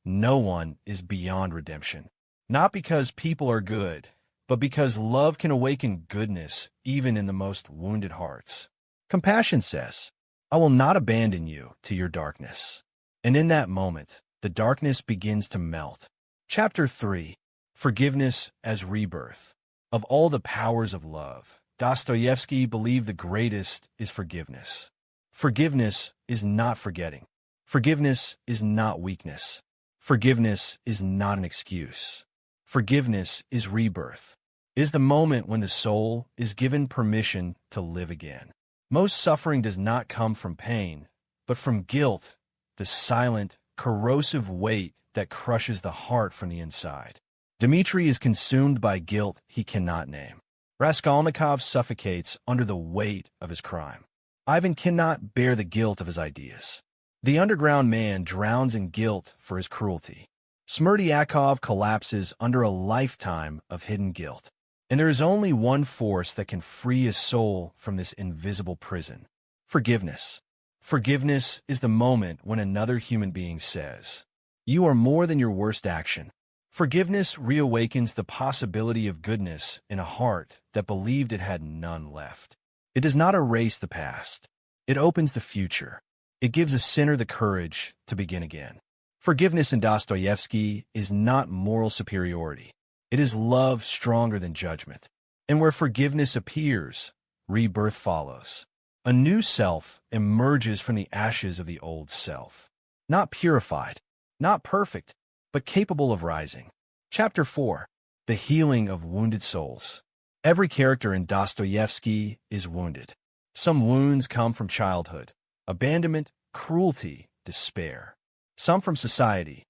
A: No one is beyond redemption. Not because people are good, but because love can awaken goodness even in the most wounded hearts. Compassion says, I will not abandon you to your darkness. And in that moment, the darkness begins to melt. Chapter 3. Forgiveness as rebirth. Of all the powers of love, Dostoevsky believed the greatest is forgiveness. Forgiveness is not forgetting. Forgiveness is not weakness. Forgiveness is not an excuse. Forgiveness is rebirth. It is the moment when the soul is given permission to live again. Most suffering does not come from pain, but from guilt, the silent, corrosive weight that crushes the heart from the inside. Dimitri is consumed by guilt he cannot name. Raskolnikov suffocates under the weight of his crime. Ivan cannot bear the guilt of his ideas. The underground man drowns in guilt for his cruelty. Smerdyakov collapses under a lifetime of hidden guilt. And there is only one force that can free his soul from this invisible prison: forgiveness. Forgiveness is the moment when another human being says, "You are more than your worst action." Forgiveness reawakens the possibility of goodness in a heart that believed it had none left. It does not erase the past. It opens the future. It gives a sinner the courage to begin again. Forgiveness in Dostoevsky is not moral superiority. It is love stronger than judgment. And where forgiveness appears, rebirth follows. A new self emerges from the ashes of the old self. Not purified, not perfect, but capable of rising. Chapter 4. The healing of wounded souls. Every character in Dostoevsky is wounded. Some wounds come from childhood: abandonment, cruelty, despair. Some from society: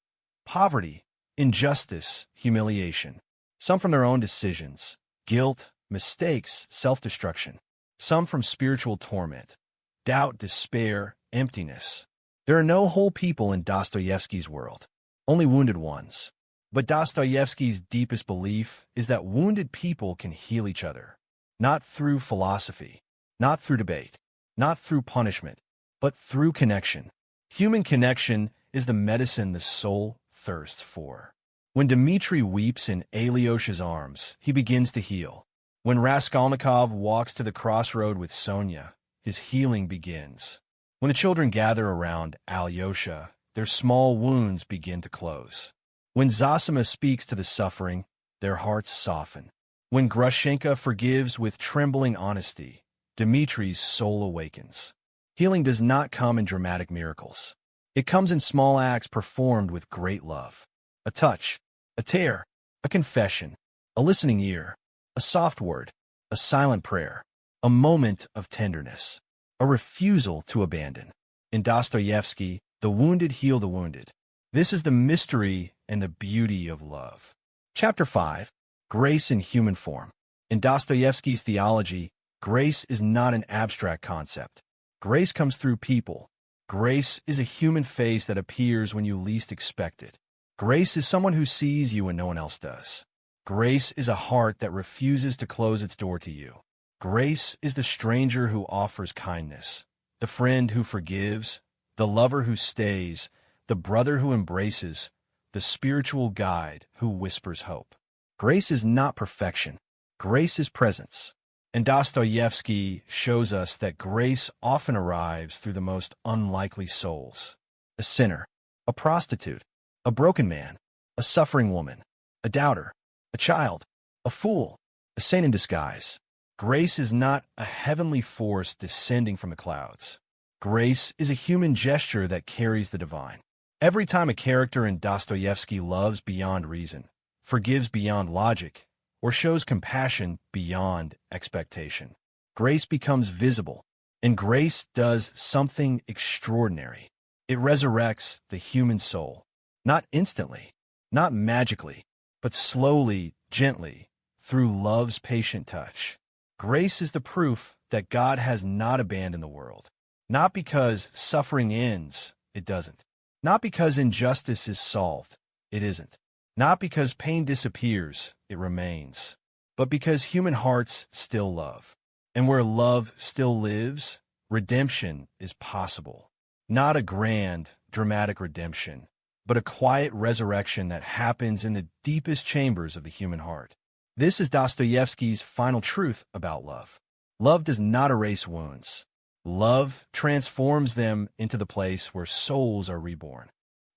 A: poverty, injustice, humiliation. Some from their own decisions: guilt, mistakes, self-destruction. Some from spiritual torment: doubt, despair, emptiness. There are no whole people in Dostoevsky's world, only wounded ones. But Dostoevsky's deepest belief is that wounded people can heal each other, not through philosophy, not through debate, not through punishment, but through connection. Human connection is the medicine the soul thirsts for. When Dimitri weeps in Alyosha's arms, he begins to heal. When Raskolnikov walks to the crossroad with Sonia, his healing begins. When the children gather around Alyosha, their small wounds begin to close. When Zosima speaks to the suffering, their hearts soften. When Grushenka forgives with trembling honesty, Dimitri's soul awakens. Healing does not come in dramatic miracles. It comes in small acts performed with great love. A touch, a tear, a confession, a listening ear, a soft word, a silent prayer, a moment of tenderness, a refusal to abandon. In Dostoevsky, the wounded heal the wounded. This is the mystery and the beauty of love. Chapter 5. Grace in Human Form. In Dostoevsky's theology, grace is not an abstract concept. Grace comes through people. Grace is a human face that appears when you least expect it. Grace is someone who sees you when no one else does. Grace is a heart that refuses to close its door to you. Grace is the stranger who offers kindness, the friend who forgives, the lover who stays, the brother who embraces, the spiritual guide who whispers hope. Grace is not perfection. Grace is presence. And Dostoevsky shows us that grace often arrives through the most unlikely souls. A sinner, a prostitute, a broken man, a suffering woman, a doubter, a child, a fool, a saint in disguise. Grace is not a heavenly force descending from the clouds. Grace is a human gesture that carries the divine. Every time a character in Dostoevsky loves beyond reason, forgives beyond logic, or shows compassion beyond expectation, grace becomes visible, and grace does something extraordinary. It resurrects the human soul, not instantly, not magically, but slowly, gently, through love's patient touch. Grace is the proof that God has not abandoned the world. Not because suffering ends, it doesn't. Not because injustice is solved, it isn't. Not because pain disappears, it remains. But because human hearts still love. And where love still lives, redemption is possible. Not a grand, dramatic redemption, but a quiet resurrection that happens in the deepest chambers of the human heart. This is Dostoevsky's final truth about love. Love does not erase wounds. Love transforms them into the place where souls are reborn.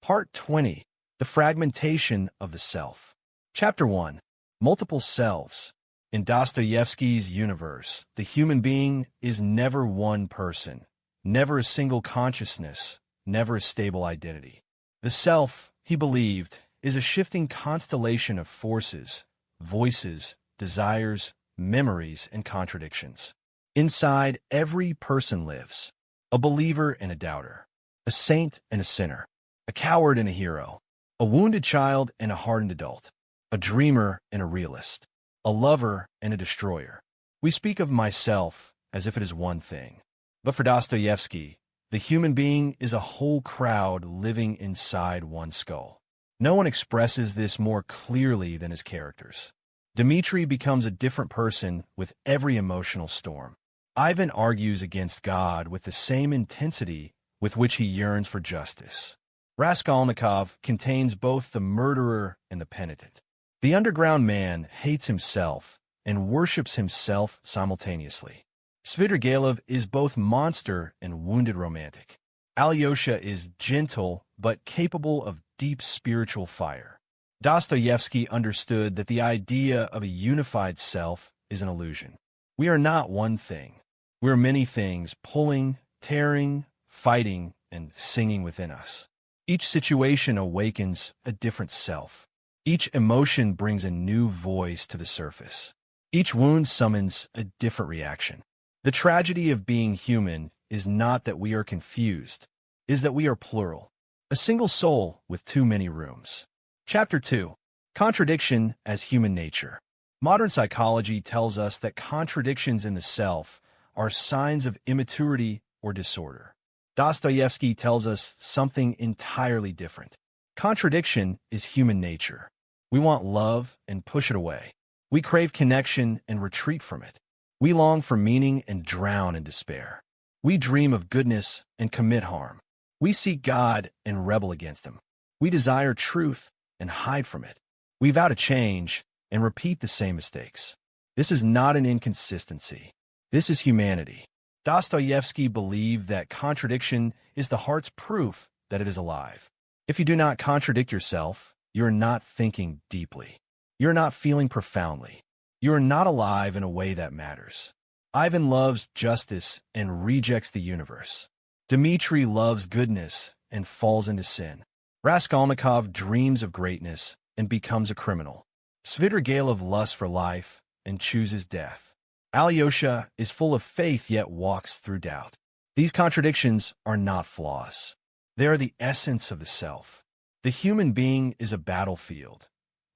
A: Part 20. The Fragmentation of the Self. Chapter 1. Multiple Selves. In Dostoevsky's universe, the human being is never one person, never a single consciousness, never a stable identity. The self, he believed, is a shifting constellation of forces, voices, desires, memories, and contradictions. Inside every person lives a believer and a doubter, a saint and a sinner, a coward and a hero, a wounded child and a hardened adult, a dreamer and a realist, a lover and a destroyer. We speak of myself as if it is one thing. But for Dostoevsky, the human being is a whole crowd living inside one skull. No one expresses this more clearly than his characters. Dimitri becomes a different person with every emotional storm. Ivan argues against God with the same intensity with which he yearns for justice. Raskolnikov contains both the murderer and the penitent. The underground man hates himself and worships himself simultaneously. Svidrigailov is both monster and wounded romantic. Alyosha is gentle but capable of deep spiritual fire. Dostoevsky understood that the idea of a unified self is an illusion. We are not one thing. We are many things pulling, tearing, fighting, and singing within us. Each situation awakens a different self. Each emotion brings a new voice to the surface. Each wound summons a different reaction. The tragedy of being human is not that we are confused, it is that we are plural. A single soul with too many rooms. Chapter 2. Contradiction as Human Nature. Modern psychology tells us that contradictions in the self are signs of immaturity or disorder. Dostoevsky tells us something entirely different. Contradiction is human nature. We want love and push it away. We crave connection and retreat from it. We long for meaning and drown in despair. We dream of goodness and commit harm. We seek God and rebel against him. We desire truth and hide from it. We vow to change and repeat the same mistakes. This is not an inconsistency. This is humanity. Dostoevsky believed that contradiction is the heart's proof that it is alive. If you do not contradict yourself, you are not thinking deeply. You are not feeling profoundly. You are not alive in a way that matters. Ivan loves justice and rejects the universe. Dimitri loves goodness and falls into sin. Raskolnikov dreams of greatness and becomes a criminal. Svidrigailov lusts for life and chooses death. Alyosha is full of faith yet walks through doubt. These contradictions are not flaws. They are the essence of the self. The human being is a battlefield,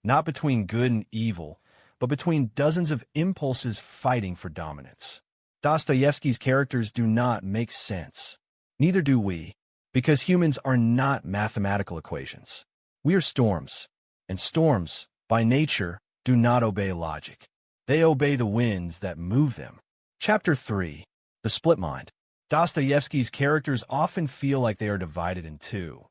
A: not between good and evil, but between dozens of impulses fighting for dominance. Dostoevsky's characters do not make sense. Neither do we, because humans are not mathematical equations. We are storms, and storms, by nature, do not obey logic. They obey the winds that move them. Chapter 3. The Split Mind. Dostoevsky's characters often feel like they are divided in two,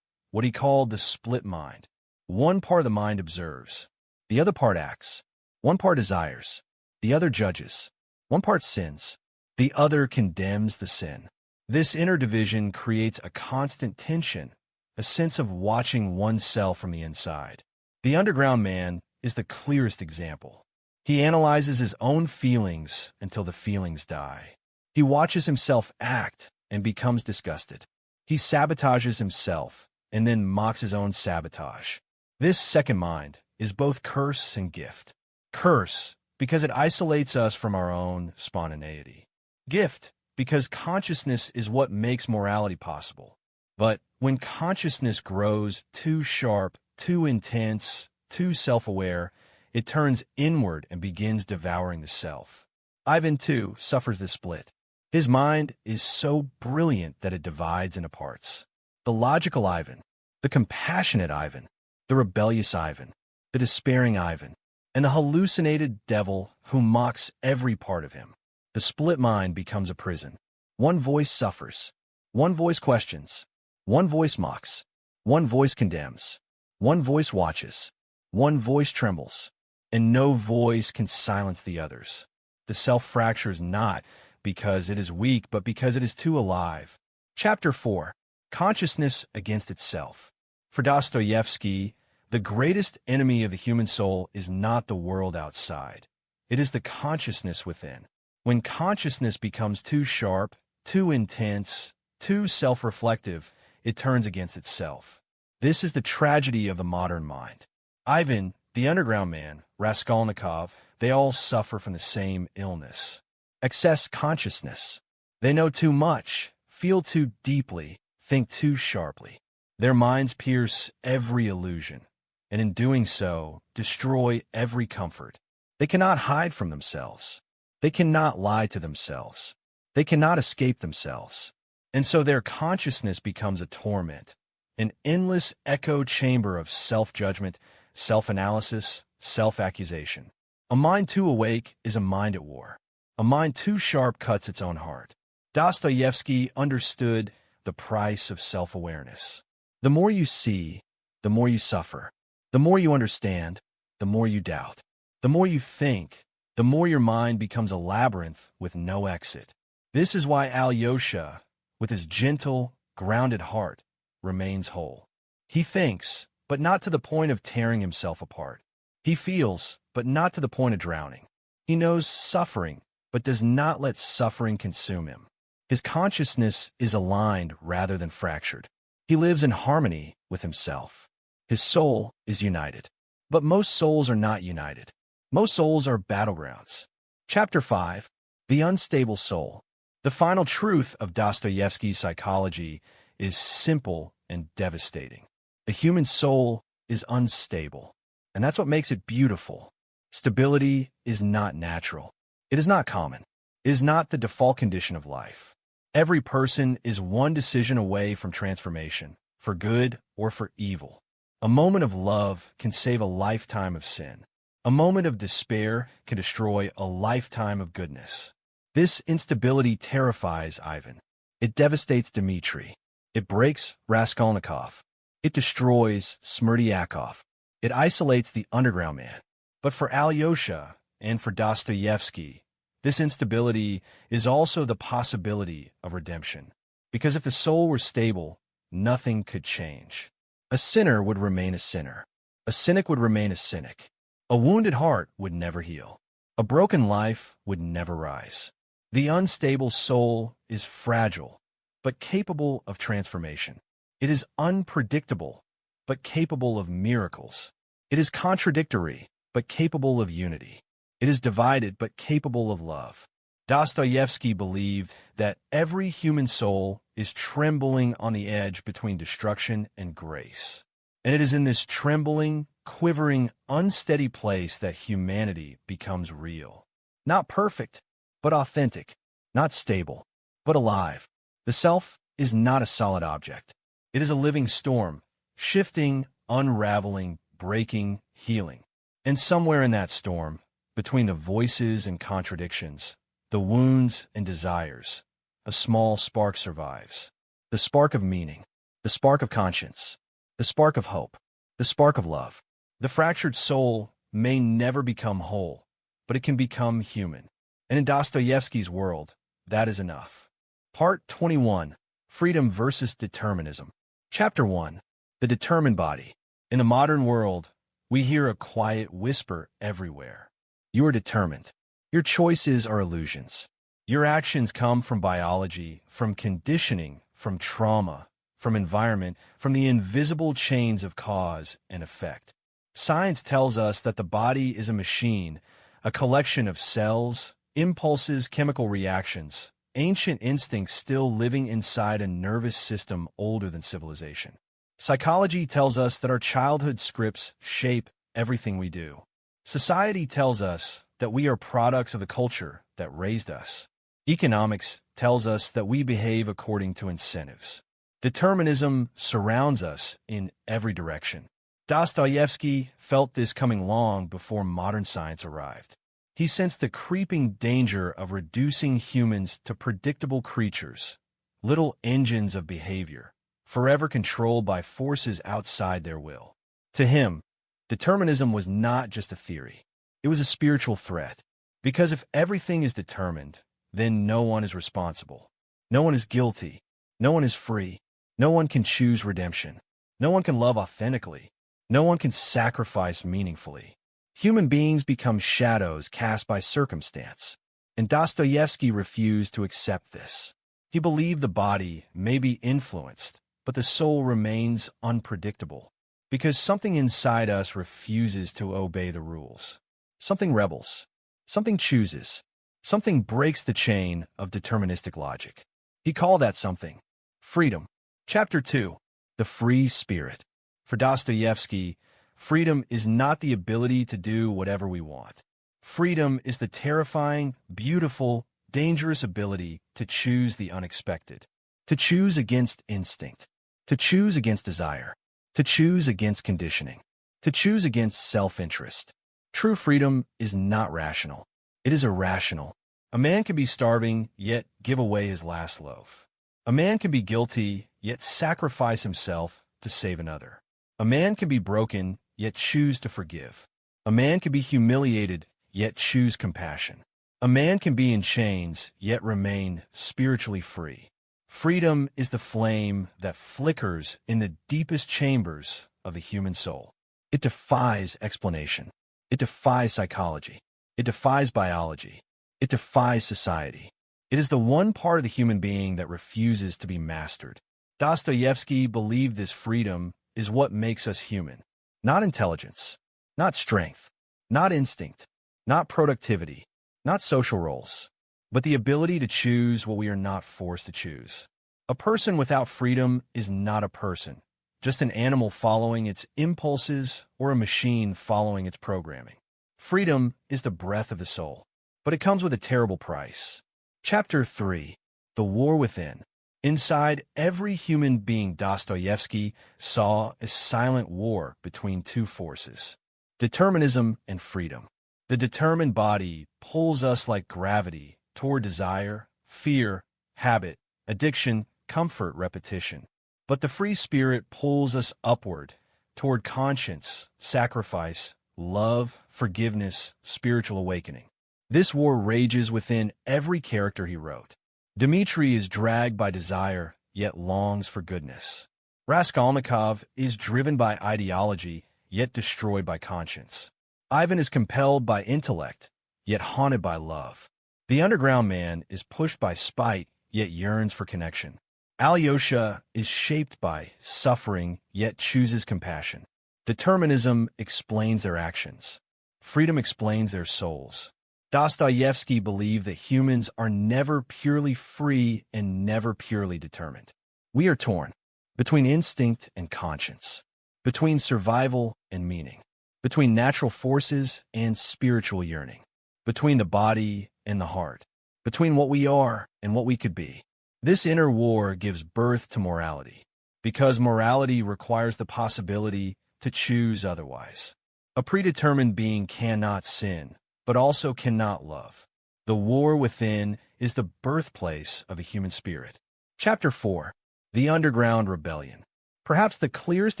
A: what he called the split mind. One part of the mind observes, the other part acts. One part desires, the other judges. One part sins, the other condemns the sin. This inner division creates a constant tension, a sense of watching oneself from the inside. The underground man is the clearest example. He analyzes his own feelings until the feelings die. He watches himself act and becomes disgusted. He sabotages himself and then mocks his own sabotage. This second mind is both curse and gift. Curse, because it isolates us from our own spontaneity. Gift, because consciousness is what makes morality possible. But when consciousness grows too sharp, too intense, too self-aware, it turns inward and begins devouring the self. Ivan, too, suffers this split. His mind is so brilliant that it divides into parts. The logical Ivan, the compassionate Ivan, the rebellious Ivan, the despairing Ivan, and the hallucinated devil who mocks every part of him. The split mind becomes a prison. One voice suffers. One voice questions. One voice mocks. One voice condemns. One voice watches. One voice trembles. And no voice can silence the others. The self fractures not because it is weak, but because it is too alive. Chapter 4. Consciousness against itself. For Dostoevsky, the greatest enemy of the human soul is not the world outside. It is the consciousness within. When consciousness becomes too sharp, too intense, too self-reflective, it turns against itself. This is the tragedy of the modern mind. Ivan, the underground man, Raskolnikov, they all suffer from the same illness. Excess consciousness. They know too much, feel too deeply, think too sharply. Their minds pierce every illusion, and in doing so, destroy every comfort. They cannot hide from themselves. They cannot lie to themselves. They cannot escape themselves. And so their consciousness becomes a torment, an endless echo chamber of self-judgment, self-analysis, self-accusation. A mind too awake is a mind at war. A mind too sharp cuts its own heart. Dostoevsky understood the price of self-awareness. The more you see, the more you suffer. The more you understand, the more you doubt. The more you think, the more your mind becomes a labyrinth with no exit. This is why Alyosha, with his gentle, grounded heart, remains whole. He thinks, but not to the point of tearing himself apart. He feels, but not to the point of drowning. He knows suffering, but does not let suffering consume him. His consciousness is aligned rather than fractured. He lives in harmony with himself. His soul is united. But most souls are not united. Most souls are battlegrounds. Chapter 5. The Unstable Soul. The final truth of Dostoevsky's psychology is simple and devastating. The human soul is unstable, and that's what makes it beautiful. Stability is not natural. It is not common. It is not the default condition of life. Every person is one decision away from transformation, for good or for evil. A moment of love can save a lifetime of sin. A moment of despair can destroy a lifetime of goodness. This instability terrifies Ivan. It devastates Dimitri. It breaks Raskolnikov. It destroys Smerdyakov. It isolates the underground man. But for Alyosha and for Dostoevsky, this instability is also the possibility of redemption. Because if the soul were stable, nothing could change. A sinner would remain a sinner. A cynic would remain a cynic. A wounded heart would never heal. A broken life would never rise. The unstable soul is fragile, but capable of transformation. It is unpredictable, but capable of miracles. It is contradictory, but capable of unity. It is divided, but capable of love. Dostoevsky believed that every human soul is trembling on the edge between destruction and grace. And it is in this trembling, quivering, unsteady place that humanity becomes real. Not perfect, but authentic. Not stable, but alive. The self is not a solid object. It is a living storm, shifting, unraveling, breaking, healing. And somewhere in that storm, between the voices and contradictions, the wounds and desires, a small spark survives. The spark of meaning, the spark of conscience, the spark of hope, the spark of love. The fractured soul may never become whole, but it can become human. And in Dostoevsky's world, that is enough. Part 21, Freedom versus Determinism. Chapter 1, The Determined Body. In the modern world, we hear a quiet whisper everywhere. You are determined. Your choices are illusions. Your actions come from biology, from conditioning, from trauma, from environment, from the invisible chains of cause and effect. Science tells us that the body is a machine, a collection of cells, impulses, chemical reactions, ancient instincts still living inside a nervous system older than civilization. Psychology tells us that our childhood scripts shape everything we do. Society tells us that we are products of the culture that raised us. Economics tells us that we behave according to incentives. Determinism surrounds us in every direction. Dostoevsky felt this coming long before modern science arrived. He sensed the creeping danger of reducing humans to predictable creatures, little engines of behavior, forever controlled by forces outside their will. To him, determinism was not just a theory. It was a spiritual threat. Because if everything is determined, then no one is responsible. No one is guilty. No one is free. No one can choose redemption. No one can love authentically. No one can sacrifice meaningfully. Human beings become shadows cast by circumstance. And Dostoevsky refused to accept this. He believed the body may be influenced, but the soul remains unpredictable. Because something inside us refuses to obey the rules. Something rebels. Something chooses. Something breaks the chain of deterministic logic. He called that something freedom. Chapter 2, The Free Spirit. For Dostoevsky, freedom is not the ability to do whatever we want. Freedom is the terrifying, beautiful, dangerous ability to choose the unexpected, to choose against instinct, to choose against desire, to choose against conditioning, to choose against self-interest. True freedom is not rational. It is irrational. A man can be starving, yet give away his last loaf. A man can be guilty, yet sacrifice himself to save another. A man can be broken, yet choose to forgive. A man can be humiliated, yet choose compassion. A man can be in chains, yet remain spiritually free. Freedom is the flame that flickers in the deepest chambers of the human soul. It defies explanation. It defies psychology. It defies biology. It defies society. It is the one part of the human being that refuses to be mastered. Dostoevsky believed this freedom is what makes us human. Not intelligence, not strength, not instinct, not productivity, not social roles, but the ability to choose what we are not forced to choose. A person without freedom is not a person, just an animal following its impulses or a machine following its programming. Freedom is the breath of the soul, but it comes with a terrible price. Chapter 3, The War Within. Inside every human being, Dostoevsky saw a silent war between two forces: determinism and freedom. The determined body pulls us like gravity toward desire, fear, habit, addiction, comfort, repetition. But the free spirit pulls us upward toward conscience, sacrifice, love, forgiveness, spiritual awakening. This war rages within every character he wrote. Dimitri is dragged by desire, yet longs for goodness. Raskolnikov is driven by ideology, yet destroyed by conscience. Ivan is compelled by intellect, yet haunted by love. The underground man is pushed by spite, yet yearns for connection. Alyosha is shaped by suffering, yet chooses compassion. Determinism explains their actions. Freedom explains their souls. Dostoevsky believed that humans are never purely free and never purely determined. We are torn between instinct and conscience, between survival and meaning, between natural forces and spiritual yearning, between the body and the heart, between what we are and what we could be. This inner war gives birth to morality, because morality requires the possibility to choose otherwise. A predetermined being cannot sin, but also cannot love. The war within is the birthplace of a human spirit. Chapter 4. The Underground Rebellion. Perhaps the clearest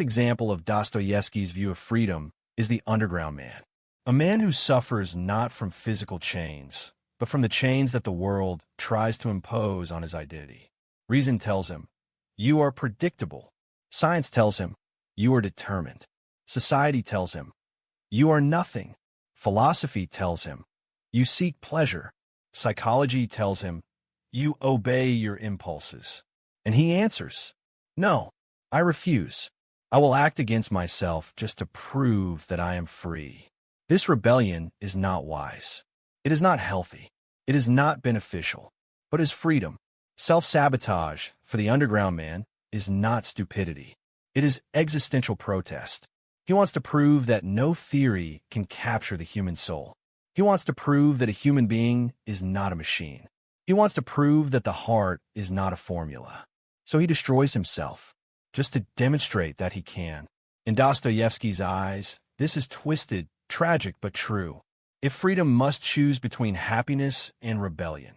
A: example of Dostoevsky's view of freedom is the underground man. A man who suffers not from physical chains, but from the chains that the world tries to impose on his identity. Reason tells him, you are predictable. Science tells him, you are determined. Society tells him, you are nothing. Philosophy tells him, you seek pleasure. Psychology tells him, you obey your impulses. And he answers, no, I refuse. I will act against myself just to prove that I am free. This rebellion is not wise. It is not healthy. It is not beneficial, but is freedom. Self-sabotage, for the underground man, is not stupidity. It is existential protest. He wants to prove that no theory can capture the human soul. He wants to prove that a human being is not a machine. He wants to prove that the heart is not a formula. So he destroys himself, just to demonstrate that he can. In Dostoevsky's eyes, this is twisted, tragic, but true. If freedom must choose between happiness and rebellion,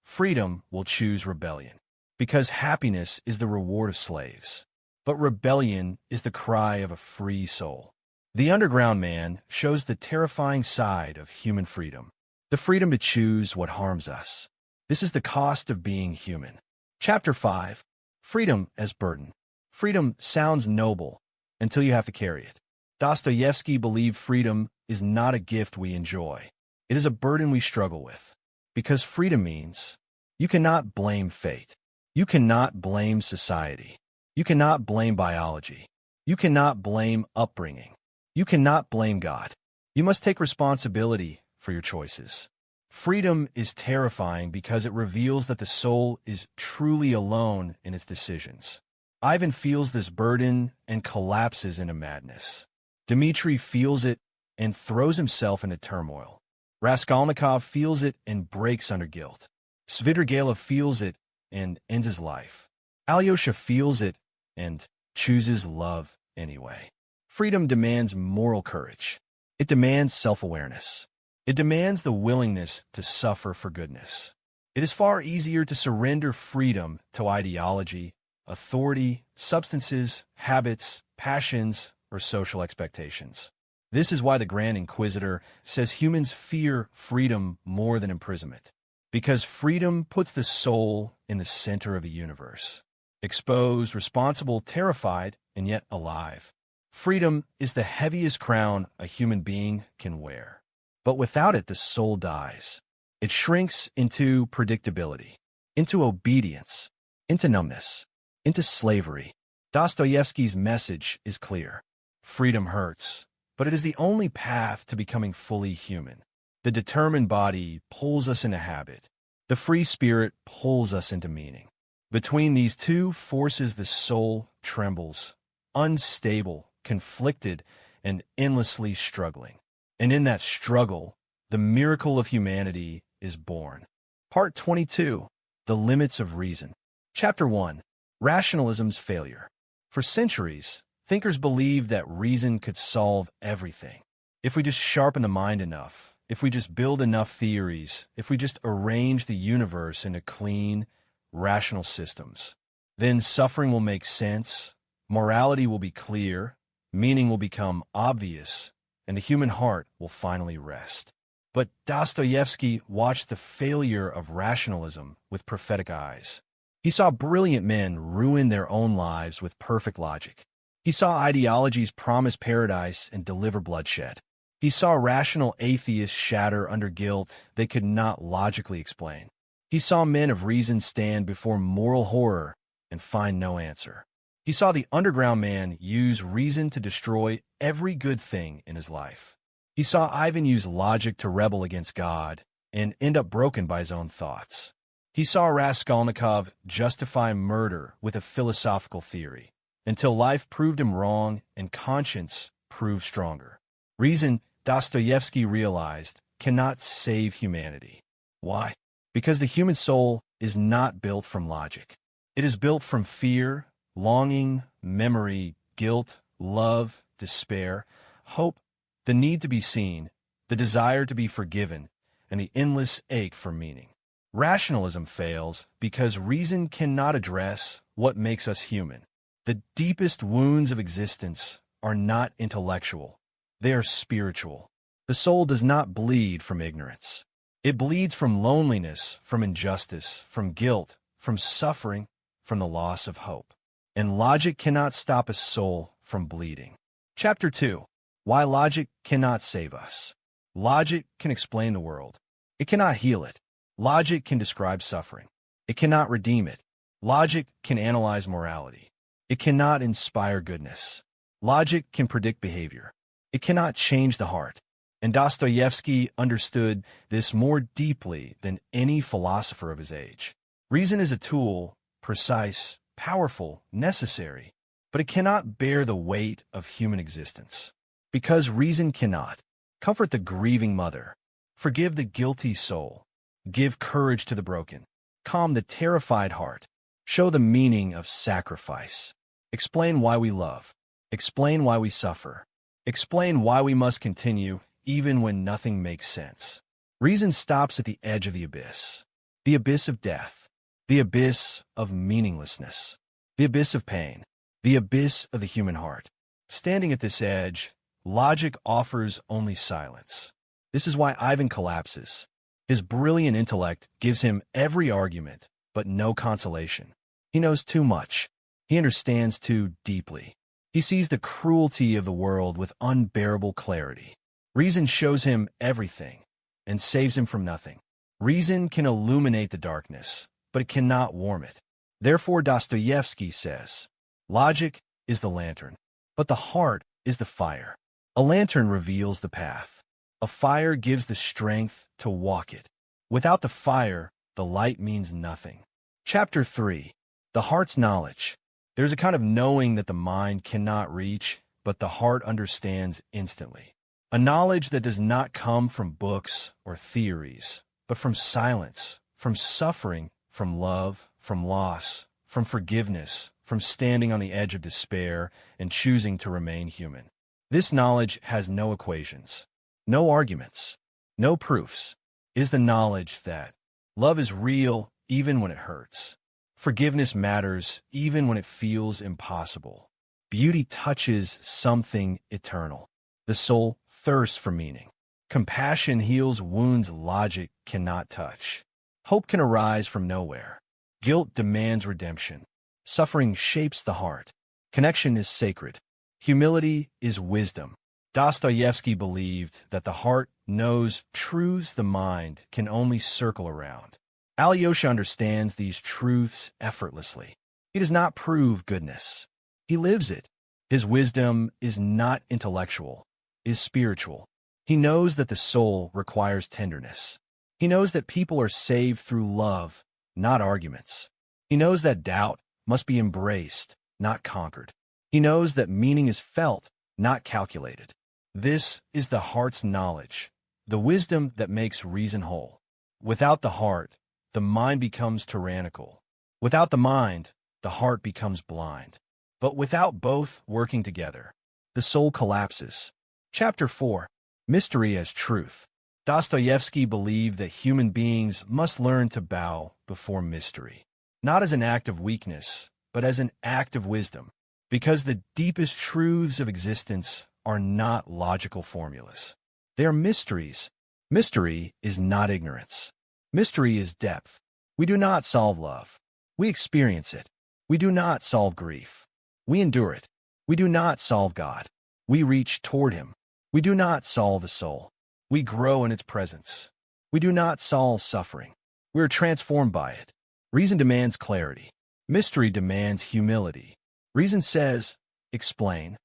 A: freedom will choose rebellion, because happiness is the reward of slaves. But rebellion is the cry of a free soul. The underground man shows the terrifying side of human freedom, the freedom to choose what harms us. This is the cost of being human. Chapter 5. Freedom as burden. Freedom sounds noble until you have to carry it. Dostoevsky believed freedom is not a gift we enjoy. It is a burden we struggle with. Because freedom means you cannot blame fate. You cannot blame society. You cannot blame biology. You cannot blame upbringing. You cannot blame God. You must take responsibility for your choices. Freedom is terrifying because it reveals that the soul is truly alone in its decisions. Ivan feels this burden and collapses into madness. Dimitri feels it and throws himself into turmoil. Raskolnikov feels it and breaks under guilt. Svidrigailov feels it and ends his life. Alyosha feels it and chooses love anyway. Freedom demands moral courage. It demands self-awareness. It demands the willingness to suffer for goodness. It is far easier to surrender freedom to ideology, authority, substances, habits, passions, or social expectations. This is why the Grand Inquisitor says humans fear freedom more than imprisonment, because freedom puts the soul in the center of a universe. Exposed, responsible, terrified, and yet alive. Freedom is the heaviest crown a human being can wear. But without it, the soul dies. It shrinks into predictability, into obedience, into numbness, into slavery. Dostoevsky's message is clear. Freedom hurts, but it is the only path to becoming fully human. The determined body pulls us into habit. The free spirit pulls us into meaning. Between these two forces, the soul trembles, unstable, conflicted, and endlessly struggling. And in that struggle, the miracle of humanity is born. Part 22. The Limits of Reason. Chapter 1. Rationalism's Failure. For centuries, thinkers believed that reason could solve everything. If we just sharpen the mind enough, if we just build enough theories, if we just arrange the universe into clean, rational systems, then suffering will make sense, morality will be clear, meaning will become obvious, and the human heart will finally rest. But Dostoevsky watched the failure of rationalism with prophetic eyes. He saw brilliant men ruin their own lives with perfect logic. He saw ideologies promise paradise and deliver bloodshed. He saw rational atheists shatter under guilt they could not logically explain. He saw men of reason stand before moral horror and find no answer. He saw the underground man use reason to destroy every good thing in his life. He saw Ivan use logic to rebel against God and end up broken by his own thoughts. He saw Raskolnikov justify murder with a philosophical theory, until life proved him wrong and conscience proved stronger. Reason, Dostoevsky realized, cannot save humanity. Why? Because the human soul is not built from logic. It is built from fear, longing, memory, guilt, love, despair, hope, the need to be seen, the desire to be forgiven, and the endless ache for meaning. Rationalism fails because reason cannot address what makes us human. The deepest wounds of existence are not intellectual. They are spiritual. The soul does not bleed from ignorance. It bleeds from loneliness, from injustice, from guilt, from suffering, from the loss of hope. And logic cannot stop a soul from bleeding. Chapter 2. Why logic cannot save us. Logic can explain the world. It cannot heal it. Logic can describe suffering. It cannot redeem it. Logic can analyze morality. It cannot inspire goodness. Logic can predict behavior. It cannot change the heart. And Dostoevsky understood this more deeply than any philosopher of his age. Reason is a tool, precise, powerful, necessary, but it cannot bear the weight of human existence. Because reason cannot comfort the grieving mother, forgive the guilty soul, give courage to the broken, calm the terrified heart, show the meaning of sacrifice, explain why we love, explain why we suffer, explain why we must continue even when nothing makes sense. Reason stops at the edge of the abyss of death, the abyss of meaninglessness, the abyss of pain, the abyss of the human heart. Standing at this edge, logic offers only silence. This is why Ivan collapses. His brilliant intellect gives him every argument, but no consolation. He knows too much. He understands too deeply. He sees the cruelty of the world with unbearable clarity. Reason shows him everything and saves him from nothing. Reason can illuminate the darkness, but it cannot warm it. Therefore, Dostoevsky says, logic is the lantern, but the heart is the fire. A lantern reveals the path. A fire gives the strength to walk it. Without the fire, the light means nothing. Chapter 3. The heart's knowledge. There's a kind of knowing that the mind cannot reach, but the heart understands instantly. A knowledge that does not come from books or theories, but from silence, from suffering, from love, from loss, from forgiveness, from standing on the edge of despair and choosing to remain human. This knowledge has no equations, no arguments, no proofs. It is the knowledge that love is real even when it hurts. Forgiveness matters even when it feels impossible. Beauty touches something eternal. The soul thirsts for meaning. Compassion heals wounds logic cannot touch. Hope can arise from nowhere. Guilt demands redemption. Suffering shapes the heart. Connection is sacred. Humility is wisdom. Dostoevsky believed that the heart knows truths the mind can only circle around. Alyosha understands these truths effortlessly. He does not prove goodness. He lives it. His wisdom is not intellectual, is spiritual. He knows that the soul requires tenderness. He knows that people are saved through love, not arguments. He knows that doubt must be embraced, not conquered. He knows that meaning is felt, not calculated. This is the heart's knowledge, the wisdom that makes reason whole. Without the heart, the mind becomes tyrannical. Without the mind, the heart becomes blind. But without both working together, the soul collapses. Chapter 4. Mystery as Truth. Dostoevsky believed that human beings must learn to bow before mystery, not as an act of weakness, but as an act of wisdom, because the deepest truths of existence are not logical formulas. They are mysteries. Mystery is not ignorance. Mystery is depth. We do not solve love. We experience it. We do not solve grief. We endure it. We do not solve God. We reach toward Him. We do not solve the soul. We grow in its presence. We do not solve suffering. We are transformed by it. Reason demands clarity. Mystery demands humility. Reason says, explain.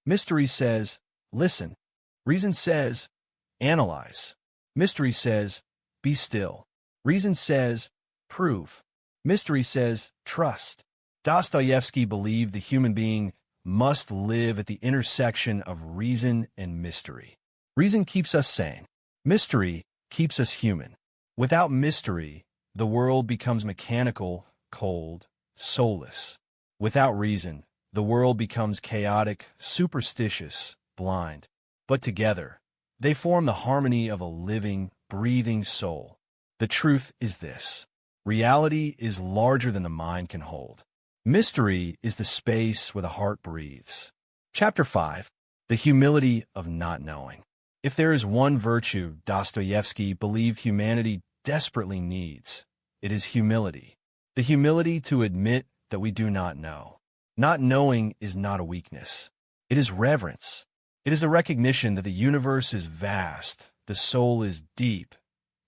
A: Mystery says, listen. Reason says, analyze. Mystery says, be still. Reason says, prove. Mystery says, trust. Dostoevsky believed the human being must live at the intersection of reason and mystery. Reason keeps us sane. Mystery keeps us human. Without mystery, the world becomes mechanical, cold, soulless. Without reason, the world becomes chaotic, superstitious, blind. But together, they form the harmony of a living, breathing soul. The truth is this: reality is larger than the mind can hold. Mystery is the space where the heart breathes. Chapter 5. The Humility of Not Knowing. If there is one virtue Dostoevsky believed humanity desperately needs, it is humility. The humility to admit that we do not know. Not knowing is not a weakness. It is reverence. It is a recognition that the universe is vast, the soul is deep,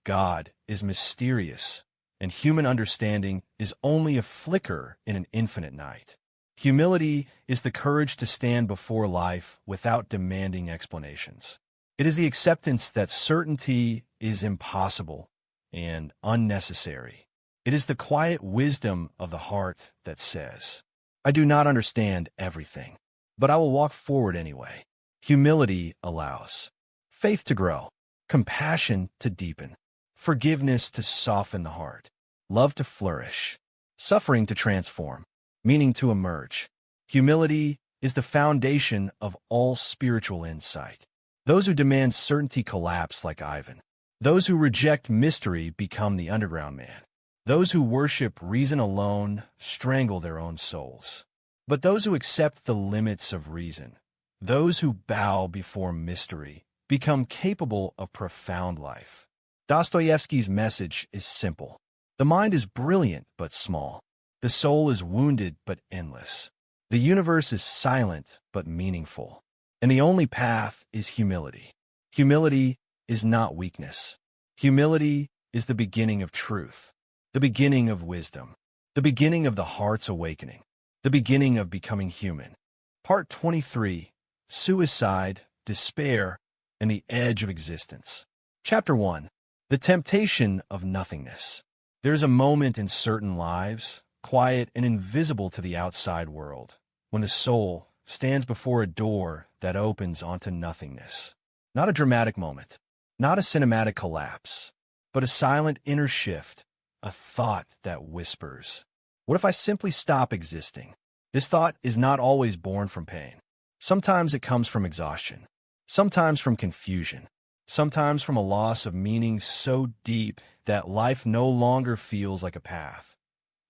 A: God is mysterious, and human understanding is only a flicker in an infinite night. Humility is the courage to stand before life without demanding explanations. It is the acceptance that certainty is impossible and unnecessary. It is the quiet wisdom of the heart that says, I do not understand everything, but I will walk forward anyway. Humility allows faith to grow, compassion to deepen, forgiveness to soften the heart, love to flourish, suffering to transform, meaning to emerge. Humility is the foundation of all spiritual insight. Those who demand certainty collapse like Ivan. Those who reject mystery become the underground man. Those who worship reason alone strangle their own souls. But those who accept the limits of reason, those who bow before mystery, become capable of profound life. Dostoevsky's message is simple. The mind is brilliant but small. The soul is wounded but endless. The universe is silent but meaningful. And the only path is humility. Humility is not weakness. Humility is the beginning of truth, the beginning of wisdom, the beginning of the heart's awakening, the beginning of becoming human. Part 23. Suicide, Despair, and the Edge of Existence. Chapter 1. The Temptation of Nothingness. There is a moment in certain lives, quiet and invisible to the outside world, when the soul stands before a door that opens onto nothingness. Not a dramatic moment, not a cinematic collapse, but a silent inner shift, a thought that whispers, what if I simply stop existing? This thought is not always born from pain. Sometimes it comes from exhaustion, sometimes from confusion, sometimes from a loss of meaning so deep that life no longer feels like a path,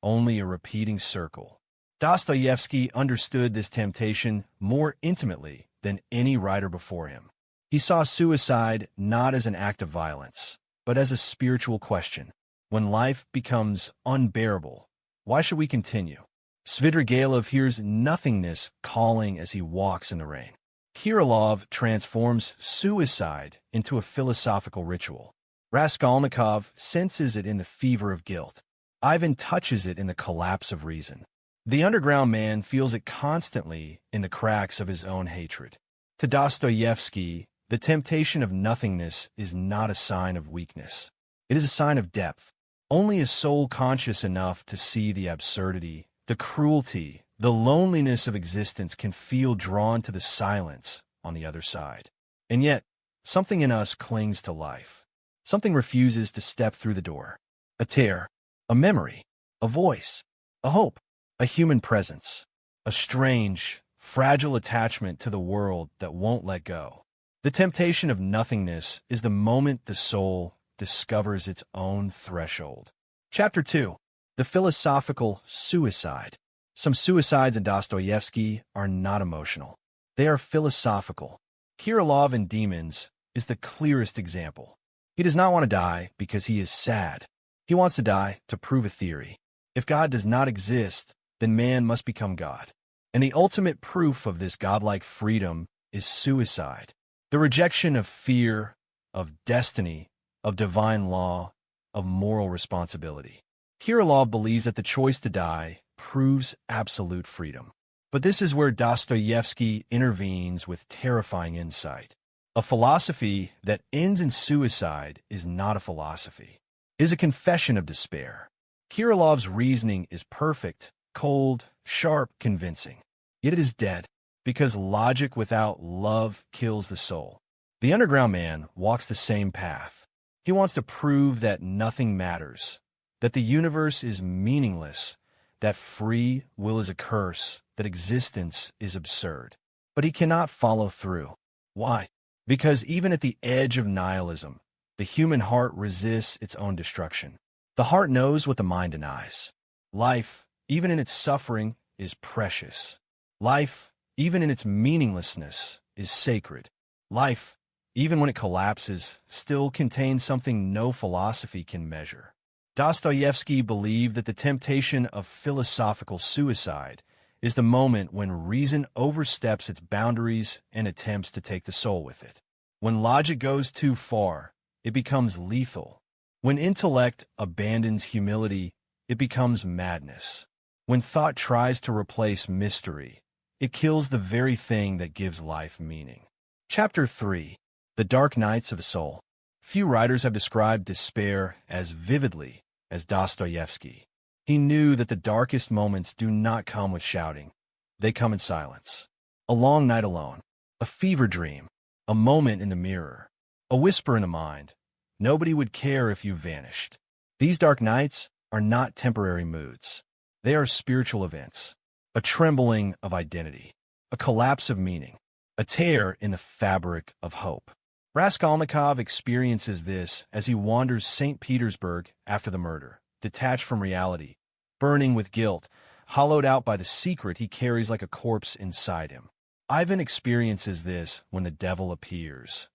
A: only a repeating circle. Dostoevsky understood this temptation more intimately than any writer before him. He saw suicide not as an act of violence, but as a spiritual question. When life becomes unbearable, why should we continue? Svidrigailov hears nothingness calling as he walks in the rain. Kirilov transforms suicide into a philosophical ritual. Raskolnikov senses it in the fever of guilt. Ivan touches it in the collapse of reason. The underground man feels it constantly in the cracks of his own hatred. To Dostoevsky, the temptation of nothingness is not a sign of weakness. It is a sign of depth. Only a soul conscious enough to see the absurdity, the cruelty, the loneliness of existence can feel drawn to the silence on the other side. And yet, something in us clings to life. Something refuses to step through the door. A tear, a memory, a voice. a hope, a human presence, a strange, fragile attachment to the world that won't let go. The temptation of nothingness is the moment the soul discovers its own threshold. Chapter 2. The Philosophical Suicide. Some suicides in Dostoevsky are not emotional. They are philosophical. Kirillov in Demons is the clearest example. He does not want to die because he is sad. He wants to die to prove a theory. If God does not exist, then man must become God. And the ultimate proof of this godlike freedom is suicide. The rejection of fear, of destiny, of divine law, of moral responsibility. Kirillov believes that the choice to die proves absolute freedom. But this is where Dostoevsky intervenes with terrifying insight. A philosophy that ends in suicide is not a philosophy. It is a confession of despair. Kirillov's reasoning is perfect, cold, sharp, convincing. Yet it is dead, because logic without love kills the soul. The underground man walks the same path. He wants to prove that nothing matters, that the universe is meaningless, that free will is a curse, that existence is absurd. But he cannot follow through. Why? Because even at the edge of nihilism, the human heart resists its own destruction. The heart knows what the mind denies. Life, even in its suffering, is precious. Life, even in its meaninglessness, is sacred. Life, even when it collapses, still contains something no philosophy can measure. Dostoevsky believed that the temptation of philosophical suicide is the moment when reason oversteps its boundaries and attempts to take the soul with it. When logic goes too far, it becomes lethal. When intellect abandons humility, it becomes madness. When thought tries to replace mystery, it kills the very thing that gives life meaning. Chapter 3. The Dark Nights of the Soul. Few writers have described despair as vividly as Dostoevsky. He knew that the darkest moments do not come with shouting. They come in silence. A long night alone. A fever dream. A moment in the mirror. A whisper in the mind. Nobody would care if you vanished. These dark nights are not temporary moods. They are spiritual events. A trembling of identity. A collapse of meaning. A tear in the fabric of hope. Raskolnikov experiences this as he wanders St. Petersburg after the murder, detached from reality, burning with guilt, hollowed out by the secret he carries like a corpse inside him. Ivan experiences this when the devil appears,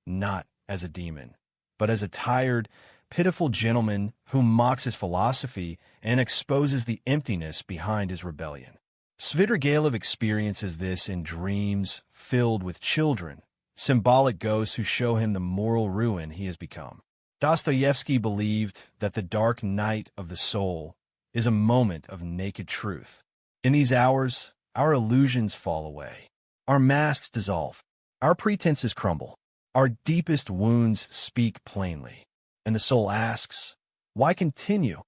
A: not as a demon, but as a tired, pitiful gentleman who mocks his philosophy and exposes the emptiness behind his rebellion. Svidrigailov experiences this in dreams filled with children, symbolic ghosts who show him the moral ruin he has become. Dostoevsky believed that the dark night of the soul is a moment of naked truth. In these hours, our illusions fall away. Our masks dissolve. Our pretenses crumble. Our deepest wounds speak plainly. And the soul asks, why continue?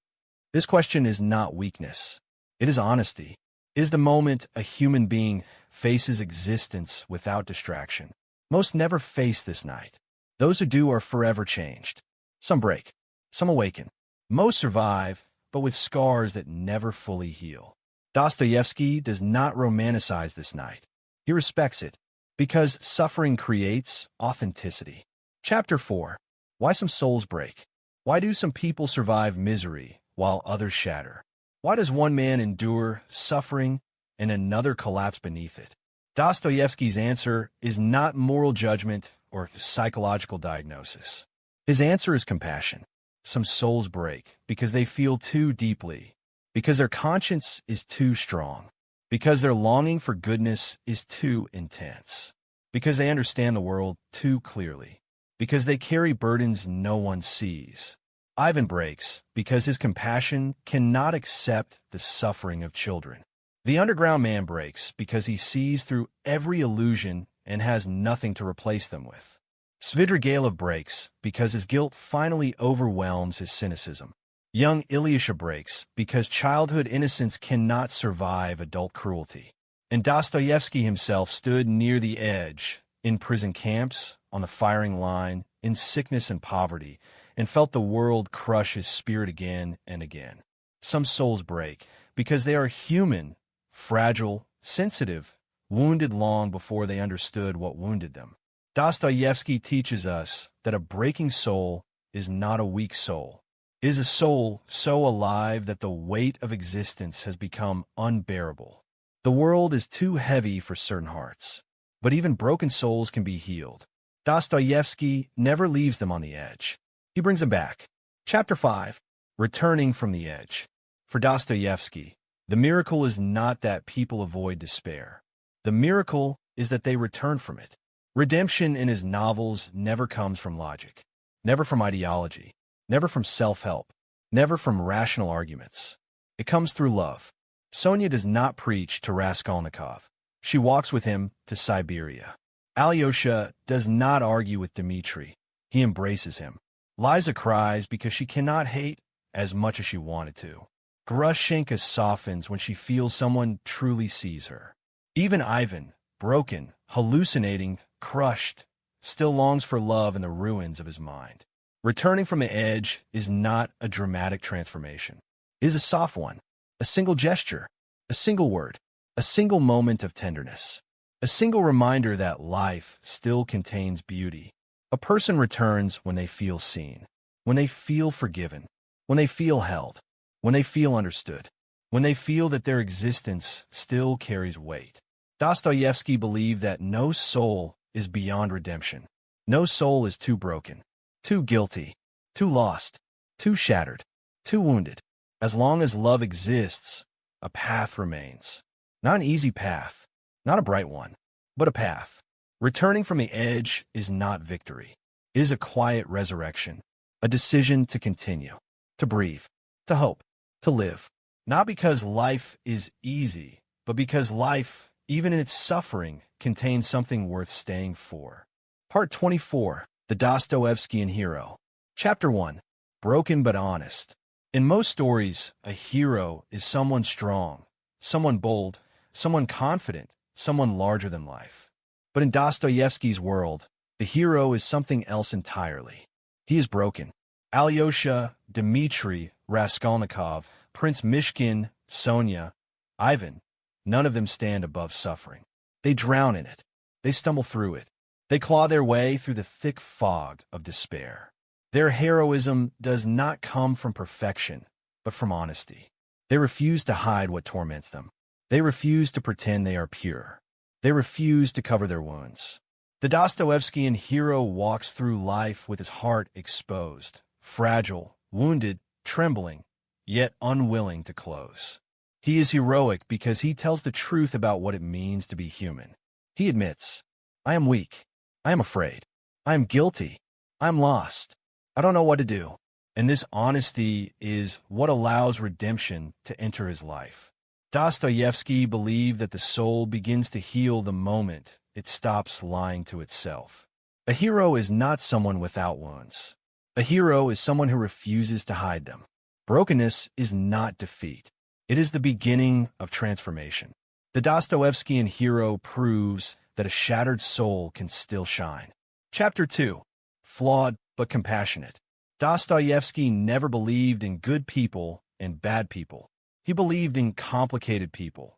A: This question is not weakness. It is honesty. It is the moment a human being faces existence without distraction. Most never face this night. Those who do are forever changed. Some break. Some awaken. Most survive, but with scars that never fully heal. Dostoevsky does not romanticize this night. He respects it, because suffering creates authenticity. Chapter 4. Why some souls break. Why do some people survive misery while others shatter? Why does one man endure suffering and another collapse beneath it? Dostoevsky's answer is not moral judgment or psychological diagnosis. His answer is compassion. Some souls break because they feel too deeply, because their conscience is too strong, because their longing for goodness is too intense, because they understand the world too clearly, because they carry burdens no one sees. Ivan breaks because his compassion cannot accept the suffering of children. The underground man breaks because he sees through every illusion and has nothing to replace them with. Svidrigailov breaks because his guilt finally overwhelms his cynicism. Young Alyosha breaks because childhood innocence cannot survive adult cruelty. And Dostoevsky himself stood near the edge, in prison camps, on the firing line, in sickness and poverty, and felt the world crush his spirit again and again. Some souls break because they are human, fragile, sensitive, wounded long before they understood what wounded them. Dostoevsky teaches us that a breaking soul is not a weak soul. It is a soul so alive that the weight of existence has become unbearable. The world is too heavy for certain hearts, but even broken souls can be healed. Dostoevsky never leaves them on the edge. He brings them back. Chapter 5. Returning from the Edge. For Dostoevsky, the miracle is not that people avoid despair. The miracle is that they return from it. Redemption in his novels never comes from logic, never from ideology, never from self-help, never from rational arguments. It comes through love. Sonia does not preach to Raskolnikov. She walks with him to Siberia. Alyosha does not argue with Dimitri. He embraces him. Liza cries because she cannot hate as much as she wanted to. Grushenka softens when she feels someone truly sees her. Even Ivan, broken, hallucinating, crushed, still longs for love in the ruins of his mind. Returning from the edge is not a dramatic transformation. It is a soft one, a single gesture, a single word, a single moment of tenderness, a single reminder that life still contains beauty. A person returns when they feel seen, when they feel forgiven, when they feel held, when they feel understood, when they feel that their existence still carries weight. Dostoevsky believed that no soul is beyond redemption. No soul is too broken, too guilty, too lost, too shattered, too wounded. As long as love exists, a path remains. Not an easy path, not a bright one, but a path. Returning from the edge is not victory. It is a quiet resurrection, a decision to continue, to breathe, to hope, to live. Not because life is easy, but because life, even in its suffering, contains something worth staying for. Part 24, The Dostoevskian Hero. Chapter 1, Broken but Honest. In most stories, a hero is someone strong, someone bold, someone confident, someone larger than life. But in Dostoevsky's world, the hero is something else entirely. He is broken. Alyosha, Dimitri, Raskolnikov, Prince Mishkin, Sonia, Ivan, none of them stand above suffering. They drown in it. They stumble through it. They claw their way through the thick fog of despair. Their heroism does not come from perfection, but from honesty. They refuse to hide what torments them. They refuse to pretend they are pure. They refuse to cover their wounds. The Dostoevskian hero walks through life with his heart exposed, fragile, wounded, trembling, yet unwilling to close. He is heroic because he tells the truth about what it means to be human. He admits, I am weak. I am afraid. I am guilty. I am lost. I don't know what to do. And this honesty is what allows redemption to enter his life. Dostoevsky believed that the soul begins to heal the moment it stops lying to itself. A hero is not someone without wounds. A hero is someone who refuses to hide them. Brokenness is not defeat. It is the beginning of transformation. The Dostoevskian hero proves that a shattered soul can still shine. Chapter 2. Flawed but compassionate. Dostoevsky never believed in good people and bad people. He believed in complicated people.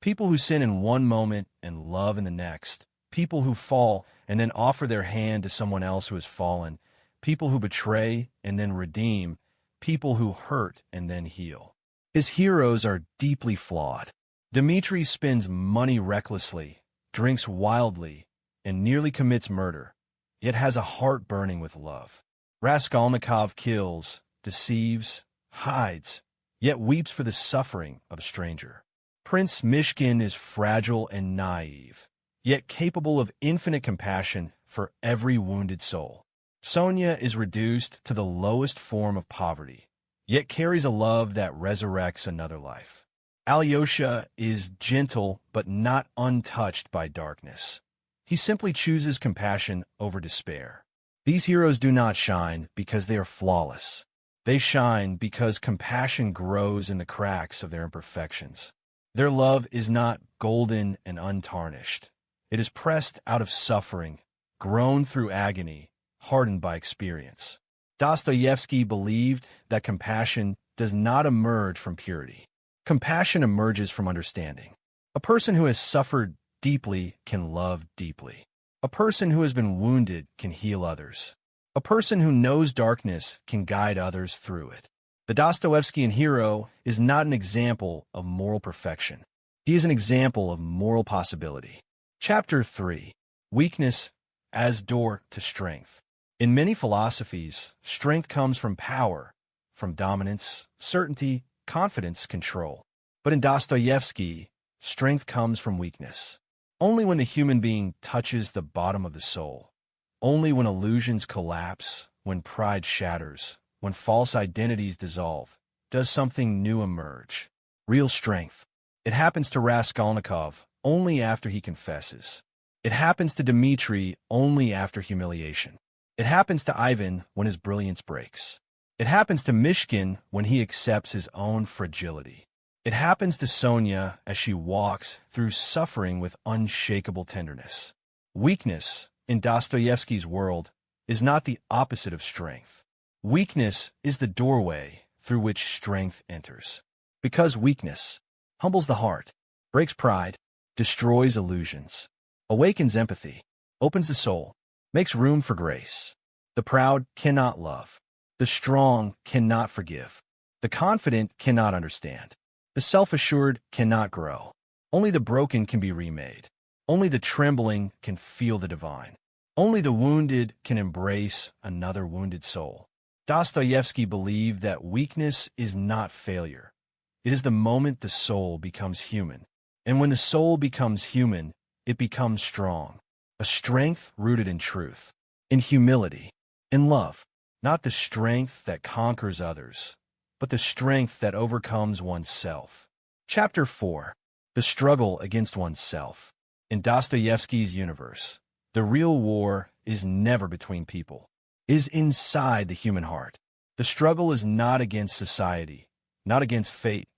A: People who sin in one moment and love in the next. People who fall and then offer their hand to someone else who has fallen. People who betray and then redeem. People who hurt and then heal. His heroes are deeply flawed. Dimitri spends money recklessly, drinks wildly, and nearly commits murder, yet has a heart burning with love. Raskolnikov kills, deceives, hides, yet weeps for the suffering of a stranger. Prince Mishkin is fragile and naive, yet capable of infinite compassion for every wounded soul. Sonia is reduced to the lowest form of poverty, yet carries a love that resurrects another life. Alyosha is gentle but not untouched by darkness. He simply chooses compassion over despair. These heroes do not shine because they are flawless. They shine because compassion grows in the cracks of their imperfections. Their love is not golden and untarnished. It is pressed out of suffering, grown through agony, hardened by experience. Dostoevsky believed that compassion does not emerge from purity. Compassion emerges from understanding. A person who has suffered deeply can love deeply. A person who has been wounded can heal others. A person who knows darkness can guide others through it. The Dostoevskian hero is not an example of moral perfection. He is an example of moral possibility. Chapter 3. Weakness as door to strength. In many philosophies, strength comes from power, from dominance, certainty, confidence, control. But in Dostoevsky, strength comes from weakness. Only when the human being touches the bottom of the soul, only when illusions collapse, when pride shatters, when false identities dissolve, does something new emerge. Real strength. It happens to Raskolnikov only after he confesses. It happens to Dimitri only after humiliation. It happens to Ivan when his brilliance breaks. It happens to Mishkin when he accepts his own fragility. It happens to Sonia as she walks through suffering with unshakable tenderness. Weakness, in Dostoevsky's world, is not the opposite of strength. Weakness is the doorway through which strength enters. Because weakness humbles the heart, breaks pride, destroys illusions, awakens empathy, opens the soul, makes room for grace. The proud cannot love. The strong cannot forgive. The confident cannot understand. The self-assured cannot grow. Only the broken can be remade. Only the trembling can feel the divine. Only the wounded can embrace another wounded soul. Dostoevsky believed that weakness is not failure. It is the moment the soul becomes human. And when the soul becomes human, it becomes strong. A strength rooted in truth, in humility, in love. Not the strength that conquers others, but the strength that overcomes oneself. Chapter 4. The struggle against oneself. In Dostoevsky's universe, the real war is never between people. It is inside the human heart. The struggle is not against society, not against fate,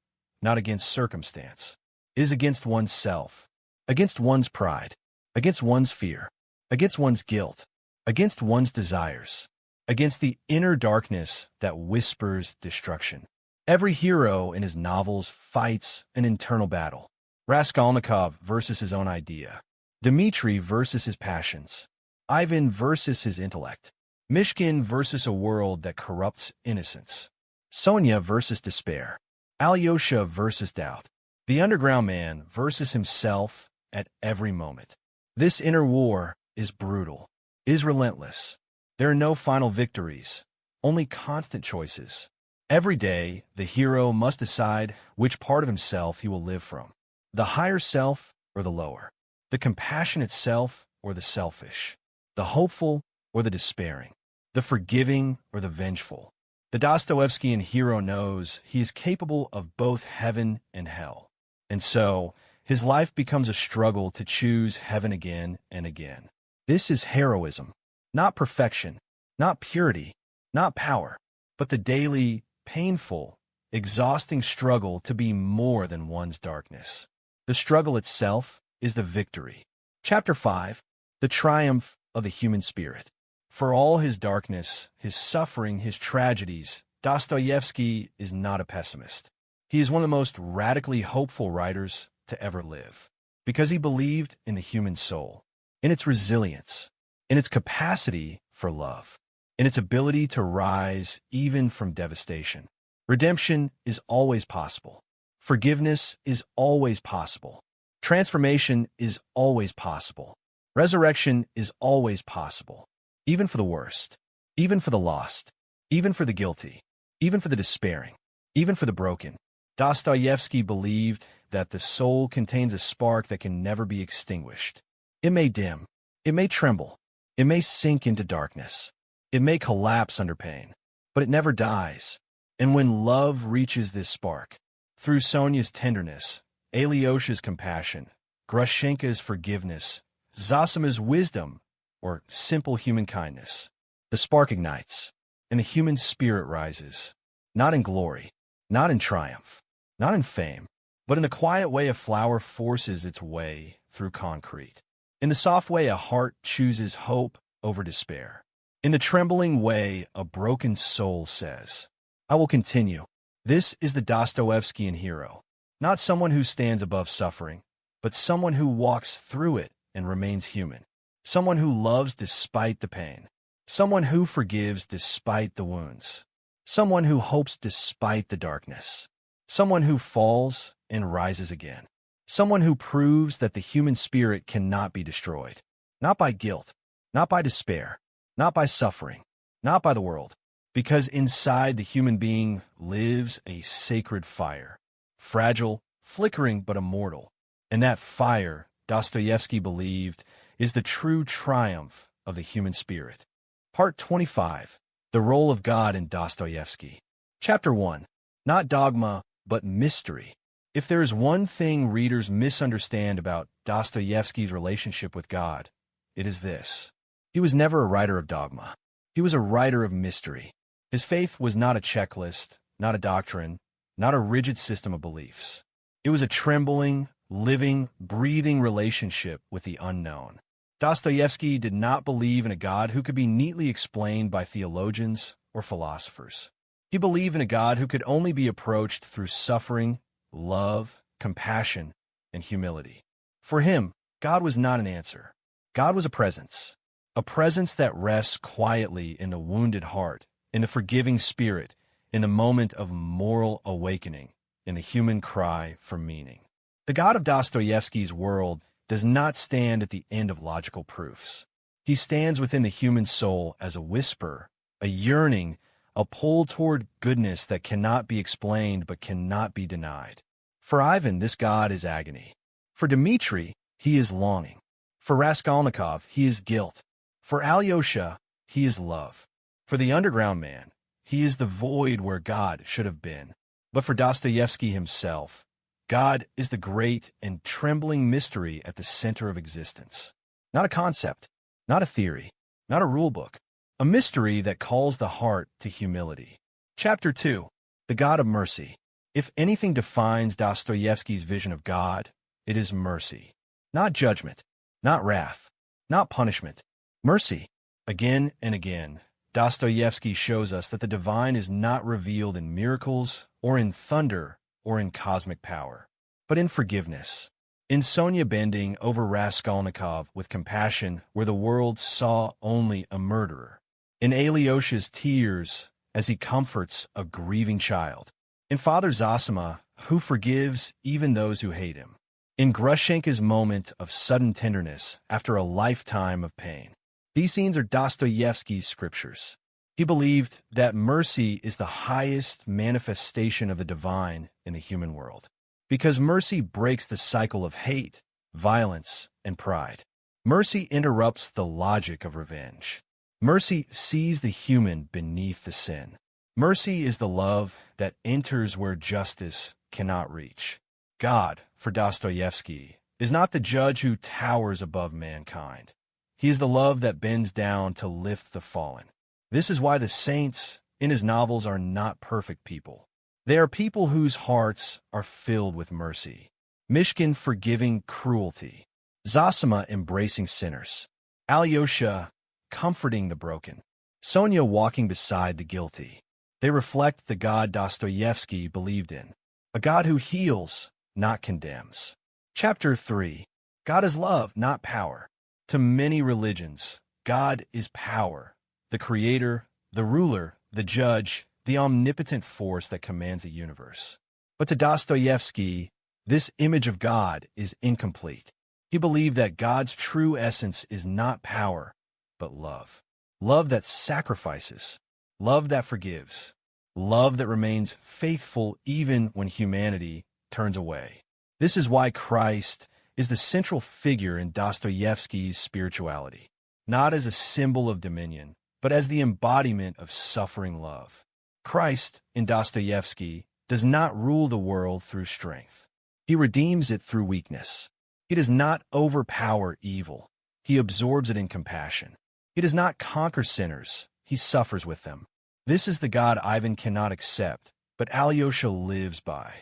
A: not against circumstance. It is against oneself, against one's pride, against one's fear, against one's guilt, against one's desires, against the inner darkness that whispers destruction. Every hero in his novels fights an internal battle. Raskolnikov versus his own idea. Dimitri versus his passions. Ivan versus his intellect. Mishkin versus a world that corrupts innocence. Sonia versus despair. Alyosha versus doubt. The underground man versus himself at every moment. This inner war is brutal, is relentless. There are no final victories, only constant choices. Every day, the hero must decide which part of himself he will live from. The higher self or the lower. The compassionate self or the selfish. The hopeful or the despairing. The forgiving or the vengeful. The Dostoevskian hero knows he is capable of both heaven and hell. And so, his life becomes a struggle to choose heaven again and again. This is heroism. Not perfection, not purity, not power, but the daily, painful, exhausting struggle to be more than one's darkness. The struggle itself is the victory. Chapter 5. The triumph of the human spirit. For all his darkness, his suffering, his tragedies, Dostoevsky is not a pessimist. He is one of the most radically hopeful writers to ever live, because he believed in the human soul, in its resilience, in its capacity for love, in its ability to rise even from devastation. Redemption is always possible. Forgiveness is always possible. Transformation is always possible. Resurrection is always possible, even for the worst, even for the lost, even for the guilty, even for the despairing, even for the broken. Dostoevsky believed that the soul contains a spark that can never be extinguished. It may dim, it may tremble, it may sink into darkness, it may collapse under pain, but it never dies. And when love reaches this spark, through Sonia's tenderness, Alyosha's compassion, Grushenka's forgiveness, Zosima's wisdom, or simple human kindness, the spark ignites, and the human spirit rises, not in glory, not in triumph, not in fame, but in the quiet way a flower forces its way through concrete. In the soft way a heart chooses hope over despair. In the trembling way a broken soul says, I will continue. This is the Dostoevskian hero, not someone who stands above suffering, but someone who walks through it and remains human, someone who loves despite the pain, someone who forgives despite the wounds, someone who hopes despite the darkness, someone who falls and rises again, someone who proves that the human spirit cannot be destroyed, not by guilt, not by despair, not by suffering, not by the world, because inside the human being lives a sacred fire, fragile, flickering, but immortal. And that fire, Dostoevsky believed, is the true triumph of the human spirit. Part 25. The Role of God in Dostoevsky. Chapter 1. Not dogma, but mystery. If there is one thing readers misunderstand about Dostoevsky's relationship with God, it is this. He was never a writer of dogma. He was a writer of mystery. His faith was not a checklist, not a doctrine, not a rigid system of beliefs. It was a trembling, living, breathing relationship with the unknown. Dostoevsky did not believe in a God who could be neatly explained by theologians or philosophers. He believed in a God who could only be approached through suffering, love, compassion, and humility. For him, God was not an answer. God was a presence that rests quietly in the wounded heart, in the forgiving spirit, in the moment of moral awakening, in the human cry for meaning. The God of Dostoevsky's world does not stand at the end of logical proofs. He stands within the human soul as a whisper, a yearning, a pull toward goodness that cannot be explained but cannot be denied. For Ivan, this God is agony. For Dimitri, he is longing. For Raskolnikov, he is guilt. For Alyosha, he is love. For the underground man, he is the void where God should have been. But for Dostoevsky himself, God is the great and trembling mystery at the center of existence. Not a concept, not a theory, not a rulebook. A mystery that calls the heart to humility. Chapter 2. The God of Mercy. If anything defines Dostoevsky's vision of God, it is mercy. Not judgment, not wrath, not punishment. Mercy. Again and again, Dostoevsky shows us that the divine is not revealed in miracles or in thunder or in cosmic power, but in forgiveness. In Sonia bending over Raskolnikov with compassion where the world saw only a murderer. In Alyosha's tears as he comforts a grieving child. In Father Zosima, who forgives even those who hate him. In Grushenka's moment of sudden tenderness after a lifetime of pain. These scenes are Dostoevsky's scriptures. He believed that mercy is the highest manifestation of the divine in the human world, because mercy breaks the cycle of hate, violence, and pride. Mercy interrupts the logic of revenge. Mercy sees the human beneath the sin. Mercy is the love that enters where justice cannot reach. God, for Dostoevsky, is not the judge who towers above mankind. He is the love that bends down to lift the fallen. This is why the saints in his novels are not perfect people. They are people whose hearts are filled with mercy. Mishkin forgiving cruelty. Zosima embracing sinners. Alyosha comforting the broken. Sonia walking beside the guilty. They reflect the God Dostoevsky believed in. A God who heals, not condemns. Chapter 3. God is love, not power. To many religions, God is power, the creator, the ruler, the judge, the omnipotent force that commands the universe. But to Dostoevsky, this image of God is incomplete. He believed that God's true essence is not power, but love. Love that sacrifices, love that forgives, love that remains faithful even when humanity turns away. This is why Christ is the central figure in Dostoevsky's spirituality, not as a symbol of dominion, but as the embodiment of suffering love. Christ, in Dostoevsky, does not rule the world through strength. He redeems it through weakness. He does not overpower evil. He absorbs it in compassion. He does not conquer sinners. He suffers with them. This is the God Ivan cannot accept, but Alyosha lives by.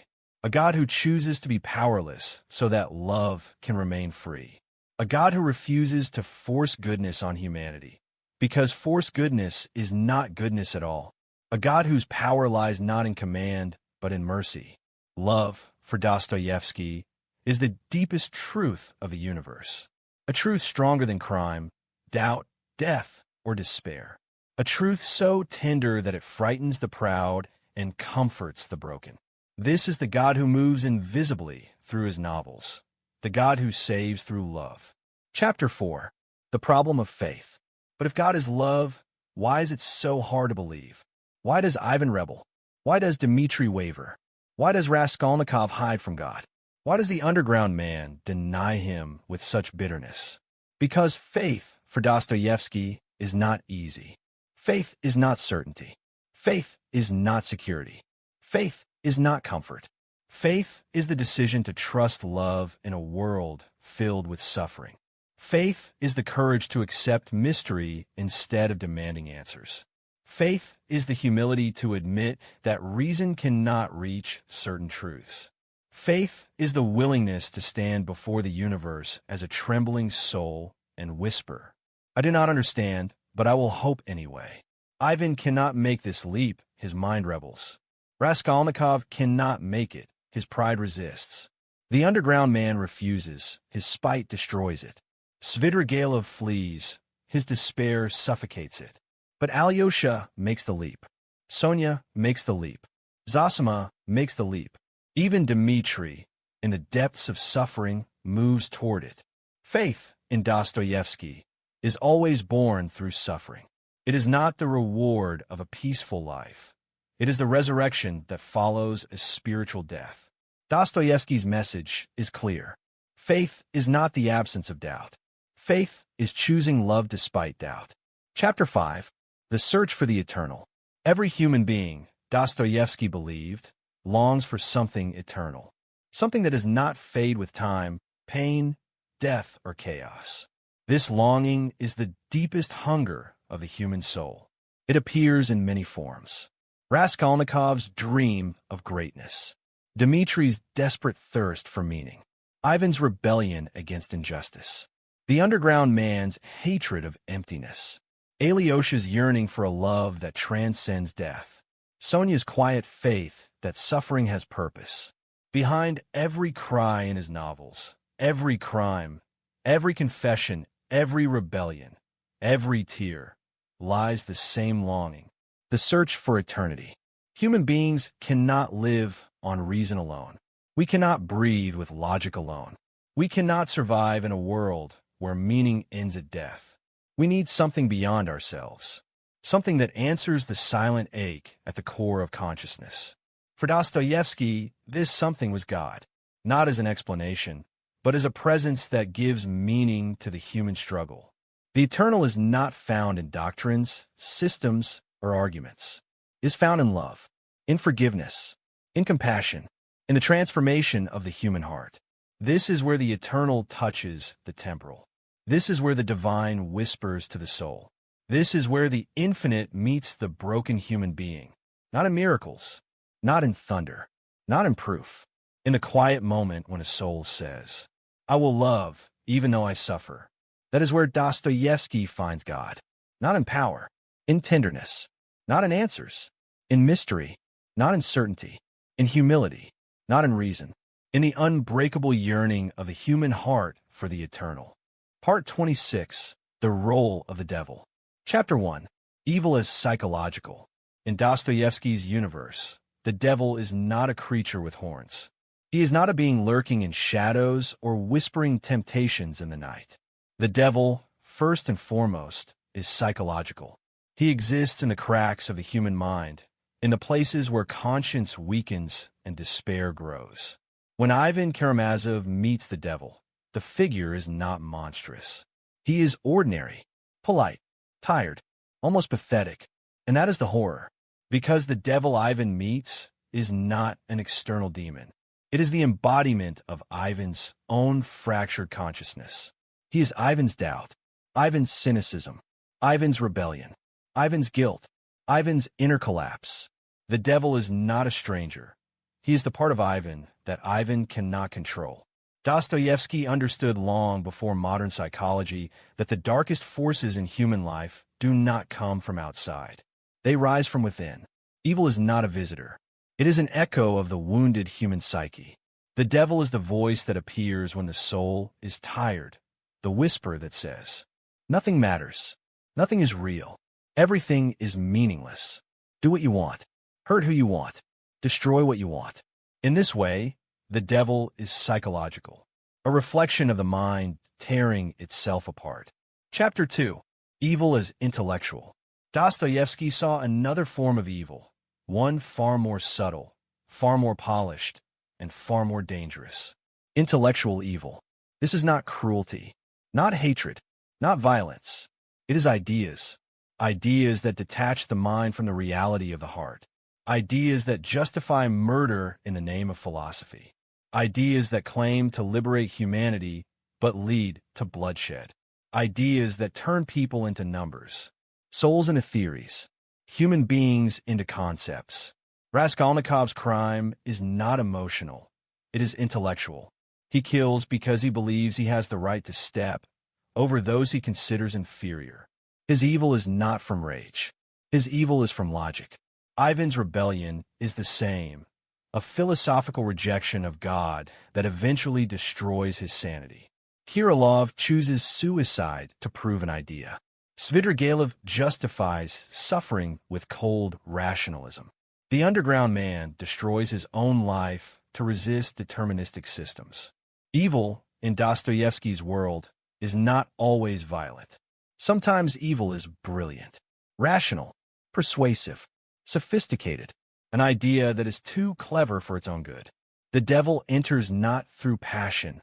A: A God who chooses to be powerless so that love can remain free. A God who refuses to force goodness on humanity, because forced goodness is not goodness at all. A God whose power lies not in command, but in mercy. Love, for Dostoevsky, is the deepest truth of the universe. A truth stronger than crime, doubt, death, or despair. A truth so tender that it frightens the proud and comforts the broken. This is the God who moves invisibly through his novels, the God who saves through love. Chapter 4. The Problem of Faith. But if God is love, why is it so hard to believe? Why does Ivan rebel? Why does Dimitri waver? Why does Raskolnikov hide from God? Why does the underground man deny him with such bitterness? Because faith, for Dostoevsky, is not easy. Faith is not certainty. Faith is not security. Faith is not comfort. Faith is the decision to trust love in a world filled with suffering. Faith is the courage to accept mystery instead of demanding answers. Faith is the humility to admit that reason cannot reach certain truths. Faith is the willingness to stand before the universe as a trembling soul and whisper, "I do not understand, but I will hope anyway." Ivan cannot make this leap, his mind rebels. Raskolnikov cannot make it, his pride resists. The underground man refuses, his spite destroys it. Svidrigailov flees, his despair suffocates it. But Alyosha makes the leap. Sonia makes the leap. Zosima makes the leap. Even Dimitri, in the depths of suffering, moves toward it. Faith, in Dostoevsky, is always born through suffering. It is not the reward of a peaceful life. It is the resurrection that follows a spiritual death. Dostoevsky's message is clear. Faith is not the absence of doubt. Faith is choosing love despite doubt. Chapter 5. The Search for the Eternal. Every human being, Dostoevsky believed, longs for something eternal. Something that does not fade with time, pain, death, or chaos. This longing is the deepest hunger of the human soul. It appears in many forms. Raskolnikov's dream of greatness. Dimitri's desperate thirst for meaning. Ivan's rebellion against injustice. The underground man's hatred of emptiness. Alyosha's yearning for a love that transcends death. Sonia's quiet faith that suffering has purpose. Behind every cry in his novels, every crime, every confession, every rebellion, every tear, lies the same longing, the search for eternity. Human beings cannot live on reason alone. We cannot breathe with logic alone. We cannot survive in a world where meaning ends at death. We need something beyond ourselves, something that answers the silent ache at the core of consciousness. For Dostoevsky, this something was God, not as an explanation, but as a presence that gives meaning to the human struggle. The eternal is not found in doctrines, systems, or arguments. It is found in love, in forgiveness, in compassion, in the transformation of the human heart. This is where the eternal touches the temporal. This is where the divine whispers to the soul. This is where the infinite meets the broken human being, not in miracles, not in thunder, not in proof, in the quiet moment when a soul says, "I will love even though I suffer." That is where Dostoevsky finds God, not in power, in tenderness, not in answers, in mystery, not in certainty, in humility, not in reason, in the unbreakable yearning of the human heart for the eternal. Part 26. The Role of the Devil. Chapter 1. Evil as Psychological. In Dostoevsky's universe, the devil is not a creature with horns. He is not a being lurking in shadows or whispering temptations in the night. The devil, first and foremost, is psychological. He exists in the cracks of the human mind, in the places where conscience weakens and despair grows. When Ivan Karamazov meets the devil, the figure is not monstrous. He is ordinary, polite, tired, almost pathetic, and that is the horror, because the devil Ivan meets is not an external demon. It is the embodiment of Ivan's own fractured consciousness. He is Ivan's doubt, Ivan's cynicism, Ivan's rebellion, Ivan's guilt, Ivan's inner collapse. The devil is not a stranger. He is the part of Ivan that Ivan cannot control. Dostoevsky understood long before modern psychology that the darkest forces in human life do not come from outside. They rise from within. Evil is not a visitor. It is an echo of the wounded human psyche. The devil is the voice that appears when the soul is tired, the whisper that says, "Nothing matters. Nothing is real. Everything is meaningless. Do what you want. Hurt who you want. Destroy what you want." In this way, the devil is psychological, a reflection of the mind tearing itself apart. Chapter 2. Evil as Intellectual. Dostoevsky saw another form of evil, one far more subtle, far more polished, and far more dangerous. Intellectual evil. This is not cruelty, not hatred, not violence. It is ideas. Ideas that detach the mind from the reality of the heart. Ideas that justify murder in the name of philosophy. Ideas that claim to liberate humanity but lead to bloodshed. Ideas that turn people into numbers. Souls into theories. Human beings into concepts. Raskolnikov's crime is not emotional. It is intellectual. He kills because he believes he has the right to step over those he considers inferior. His evil is not from rage. His evil is from logic. Ivan's rebellion is the same, a philosophical rejection of God that eventually destroys his sanity. Kirilov chooses suicide to prove an idea. Svidrigailov justifies suffering with cold rationalism. The underground man destroys his own life to resist deterministic systems. Evil, in Dostoevsky's world, is not always violent. Sometimes evil is brilliant, rational, persuasive, sophisticated, an idea that is too clever for its own good. The devil enters not through passion,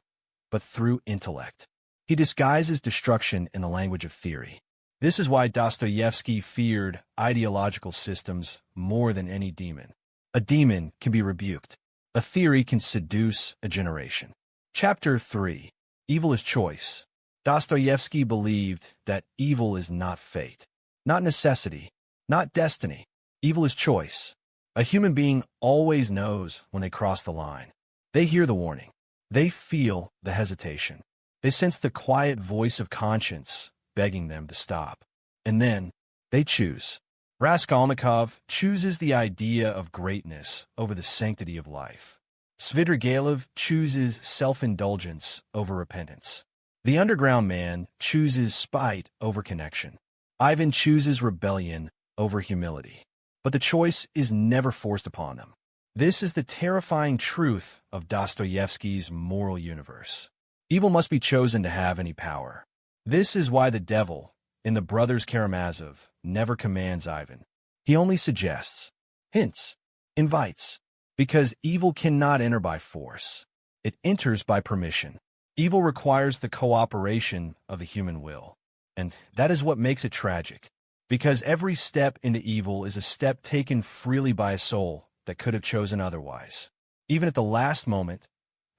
A: but through intellect. He disguises destruction in the language of theory. This is why Dostoevsky feared ideological systems more than any demon. A demon can be rebuked. A theory can seduce a generation. Chapter 3. Evil is Choice. Dostoevsky believed that evil is not fate, not necessity, not destiny. Evil is choice. A human being always knows when they cross the line. They hear the warning. They feel the hesitation. They sense the quiet voice of conscience begging them to stop. And then they choose. Raskolnikov chooses the idea of greatness over the sanctity of life. Svidrigailov chooses self-indulgence over repentance. The underground man chooses spite over connection. Ivan chooses rebellion over humility. But the choice is never forced upon them. This is the terrifying truth of Dostoevsky's moral universe. Evil must be chosen to have any power. This is why the devil, in the brothers Karamazov, never commands Ivan. He only suggests, hints, invites, because evil cannot enter by force. It enters by permission. Evil requires the cooperation of the human will. And that is what makes it tragic, because every step into evil is a step taken freely by a soul that could have chosen otherwise. Even at the last moment,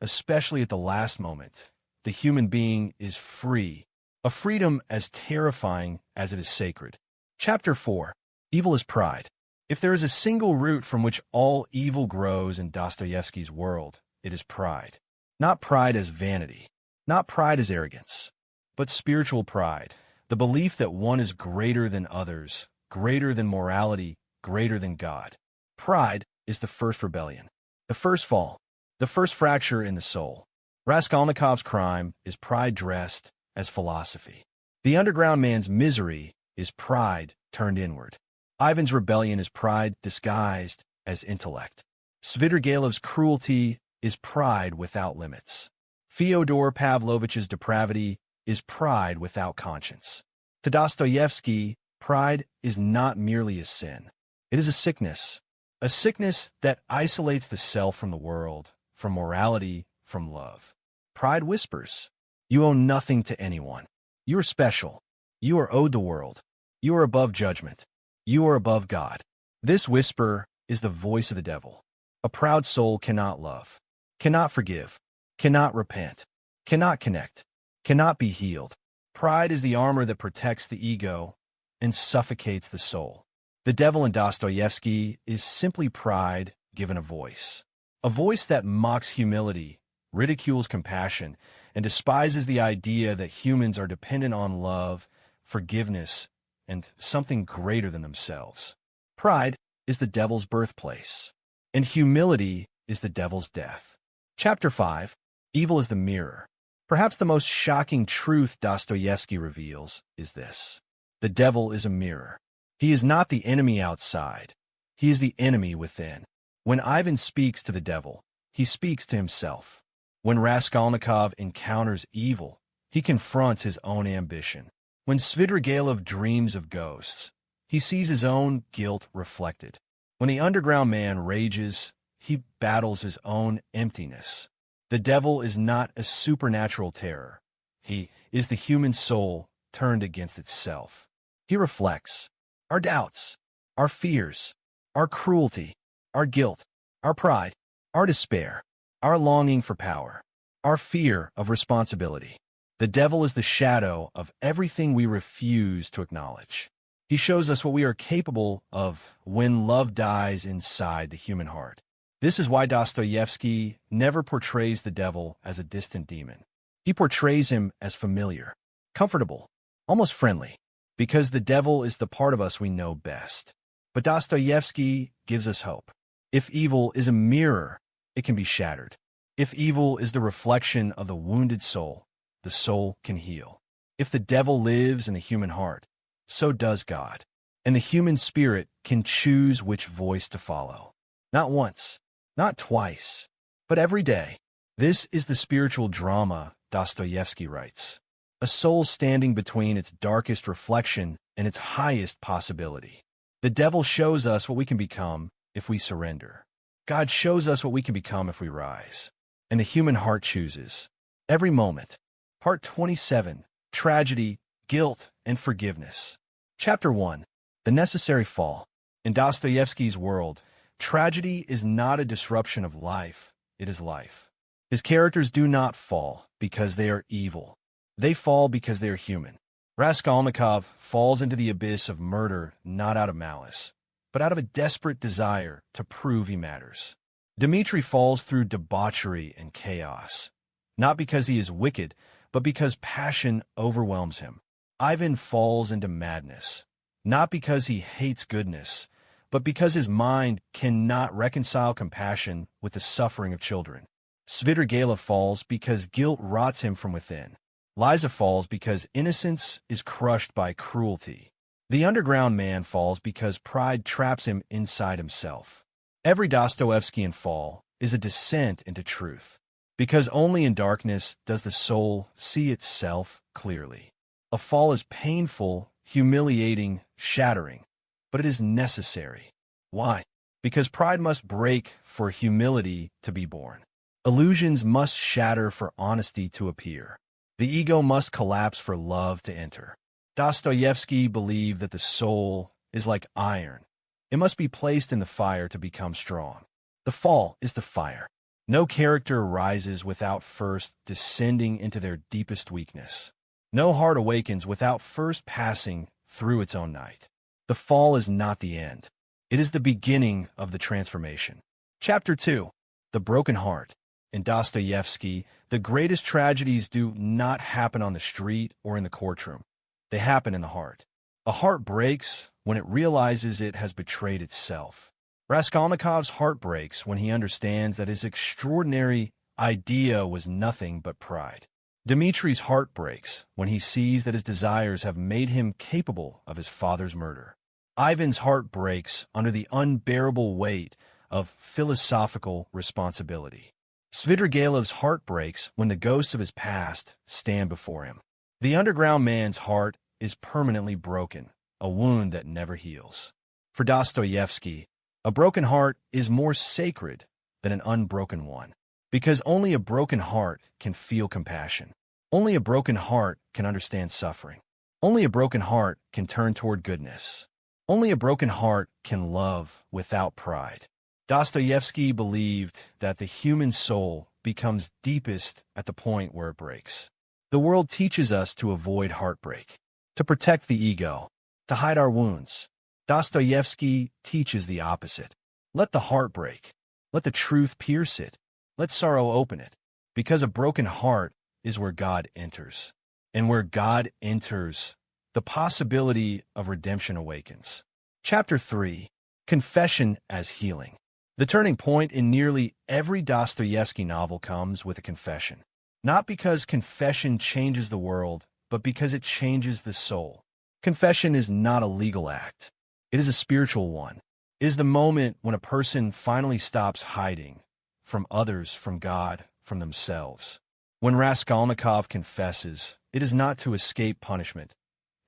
A: especially at the last moment, the human being is free, a freedom as terrifying as it is sacred. Chapter 4. Evil is Pride. If there is a single root from which all evil grows in Dostoevsky's world, it is pride. Not pride as vanity, not pride as arrogance, but spiritual pride, the belief that one is greater than others, greater than morality, greater than God. Pride is the first rebellion, the first fall, the first fracture in the soul. Raskolnikov's crime is pride dressed as philosophy. The underground man's misery is pride turned inward. Ivan's rebellion is pride disguised as intellect. Svidrigailov's cruelty is pride without limits. Fyodor Pavlovich's depravity is pride without conscience. To Dostoevsky, pride is not merely a sin. It is a sickness that isolates the self from the world, from morality, from love. Pride whispers, "You owe nothing to anyone. You are special. You are owed the world. You are above judgment. You are above God." This whisper is the voice of the devil. A proud soul cannot love, cannot forgive, cannot repent, cannot connect, cannot be healed. Pride is the armor that protects the ego and suffocates the soul. The devil in Dostoevsky is simply pride given a voice that mocks humility, ridicules compassion, and despises the idea that humans are dependent on love, forgiveness, and something greater than themselves. Pride is the devil's birthplace. and humility is the devil's death. Chapter 5. Evil is the mirror. Perhaps the most shocking truth Dostoevsky reveals is this. The devil is a mirror. He is not the enemy outside. He is the enemy within. When Ivan speaks to the devil, he speaks to himself. When Raskolnikov encounters evil, he confronts his own ambition. When Svidrigailov dreams of ghosts, he sees his own guilt reflected. When the underground man rages, he battles his own emptiness. The devil is not a supernatural terror. He is the human soul turned against itself. He reflects our doubts, our fears, our cruelty, our guilt, our pride, our despair, our longing for power, our fear of responsibility. The devil is the shadow of everything we refuse to acknowledge. He shows us what we are capable of when love dies inside the human heart. This is why Dostoevsky never portrays the devil as a distant demon. He portrays him as familiar, comfortable, almost friendly, because the devil is the part of us we know best. But Dostoevsky gives us hope. If evil is a mirror, it can be shattered. If evil is the reflection of the wounded soul, the soul can heal. If the devil lives in the human heart, so does God. And the human spirit can choose which voice to follow. Not once, not twice, but every day. This is the spiritual drama Dostoevsky writes. A soul standing between its darkest reflection and its highest possibility. The devil shows us what we can become if we surrender. God shows us what we can become if we rise. And the human heart chooses. Every moment. Part 27. Tragedy, Guilt, and Forgiveness. Chapter 1. The Necessary Fall. In Dostoevsky's world, tragedy is not a disruption of life, it is life. His characters do not fall because they are evil. They fall because they are human. Raskolnikov falls into the abyss of murder not out of malice, but out of a desperate desire to prove he matters. Dimitri falls through debauchery and chaos, not because he is wicked, but because passion overwhelms him. Ivan falls into madness, not because he hates goodness, but because his mind cannot reconcile compassion with the suffering of children. Svidrigailov falls because guilt rots him from within. Liza falls because innocence is crushed by cruelty. The underground man falls because pride traps him inside himself. Every Dostoevskian fall is a descent into truth, because only in darkness does the soul see itself clearly. A fall is painful, humiliating, shattering, but it is necessary. Why? Because pride must break for humility to be born. Illusions must shatter for honesty to appear. The ego must collapse for love to enter. Dostoevsky believed that the soul is like iron. It must be placed in the fire to become strong. The fall is the fire. No character rises without first descending into their deepest weakness. No heart awakens without first passing through its own night. The fall is not the end. It is the beginning of the transformation. Chapter 2. The Broken Heart. In Dostoevsky, the greatest tragedies do not happen on the street or in the courtroom. They happen in the heart. A heart breaks when it realizes it has betrayed itself. Raskolnikov's heart breaks when he understands that his extraordinary idea was nothing but pride. Dimitri's heart breaks when he sees that his desires have made him capable of his father's murder. Ivan's heart breaks under the unbearable weight of philosophical responsibility. Svidrigailov's heart breaks when the ghosts of his past stand before him. The underground man's heart is permanently broken, a wound that never heals. For Dostoevsky, a broken heart is more sacred than an unbroken one, because only a broken heart can feel compassion. Only a broken heart can understand suffering. Only a broken heart can turn toward goodness. Only a broken heart can love without pride. Dostoevsky believed that the human soul becomes deepest at the point where it breaks. The world teaches us to avoid heartbreak, to protect the ego, to hide our wounds. Dostoevsky teaches the opposite. Let the heart break. Let the truth pierce it. Let sorrow open it. Because a broken heart is where God enters. And where God enters, the possibility of redemption awakens. Chapter 3. Confession as Healing. The turning point in nearly every Dostoevsky novel comes with a confession. Not because confession changes the world, but because it changes the soul. Confession is not a legal act. It is a spiritual one. It is the moment when a person finally stops hiding from others, from God, from themselves. When Raskolnikov confesses, it is not to escape punishment.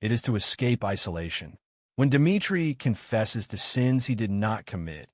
A: It is to escape isolation. When Dimitri confesses to sins he did not commit,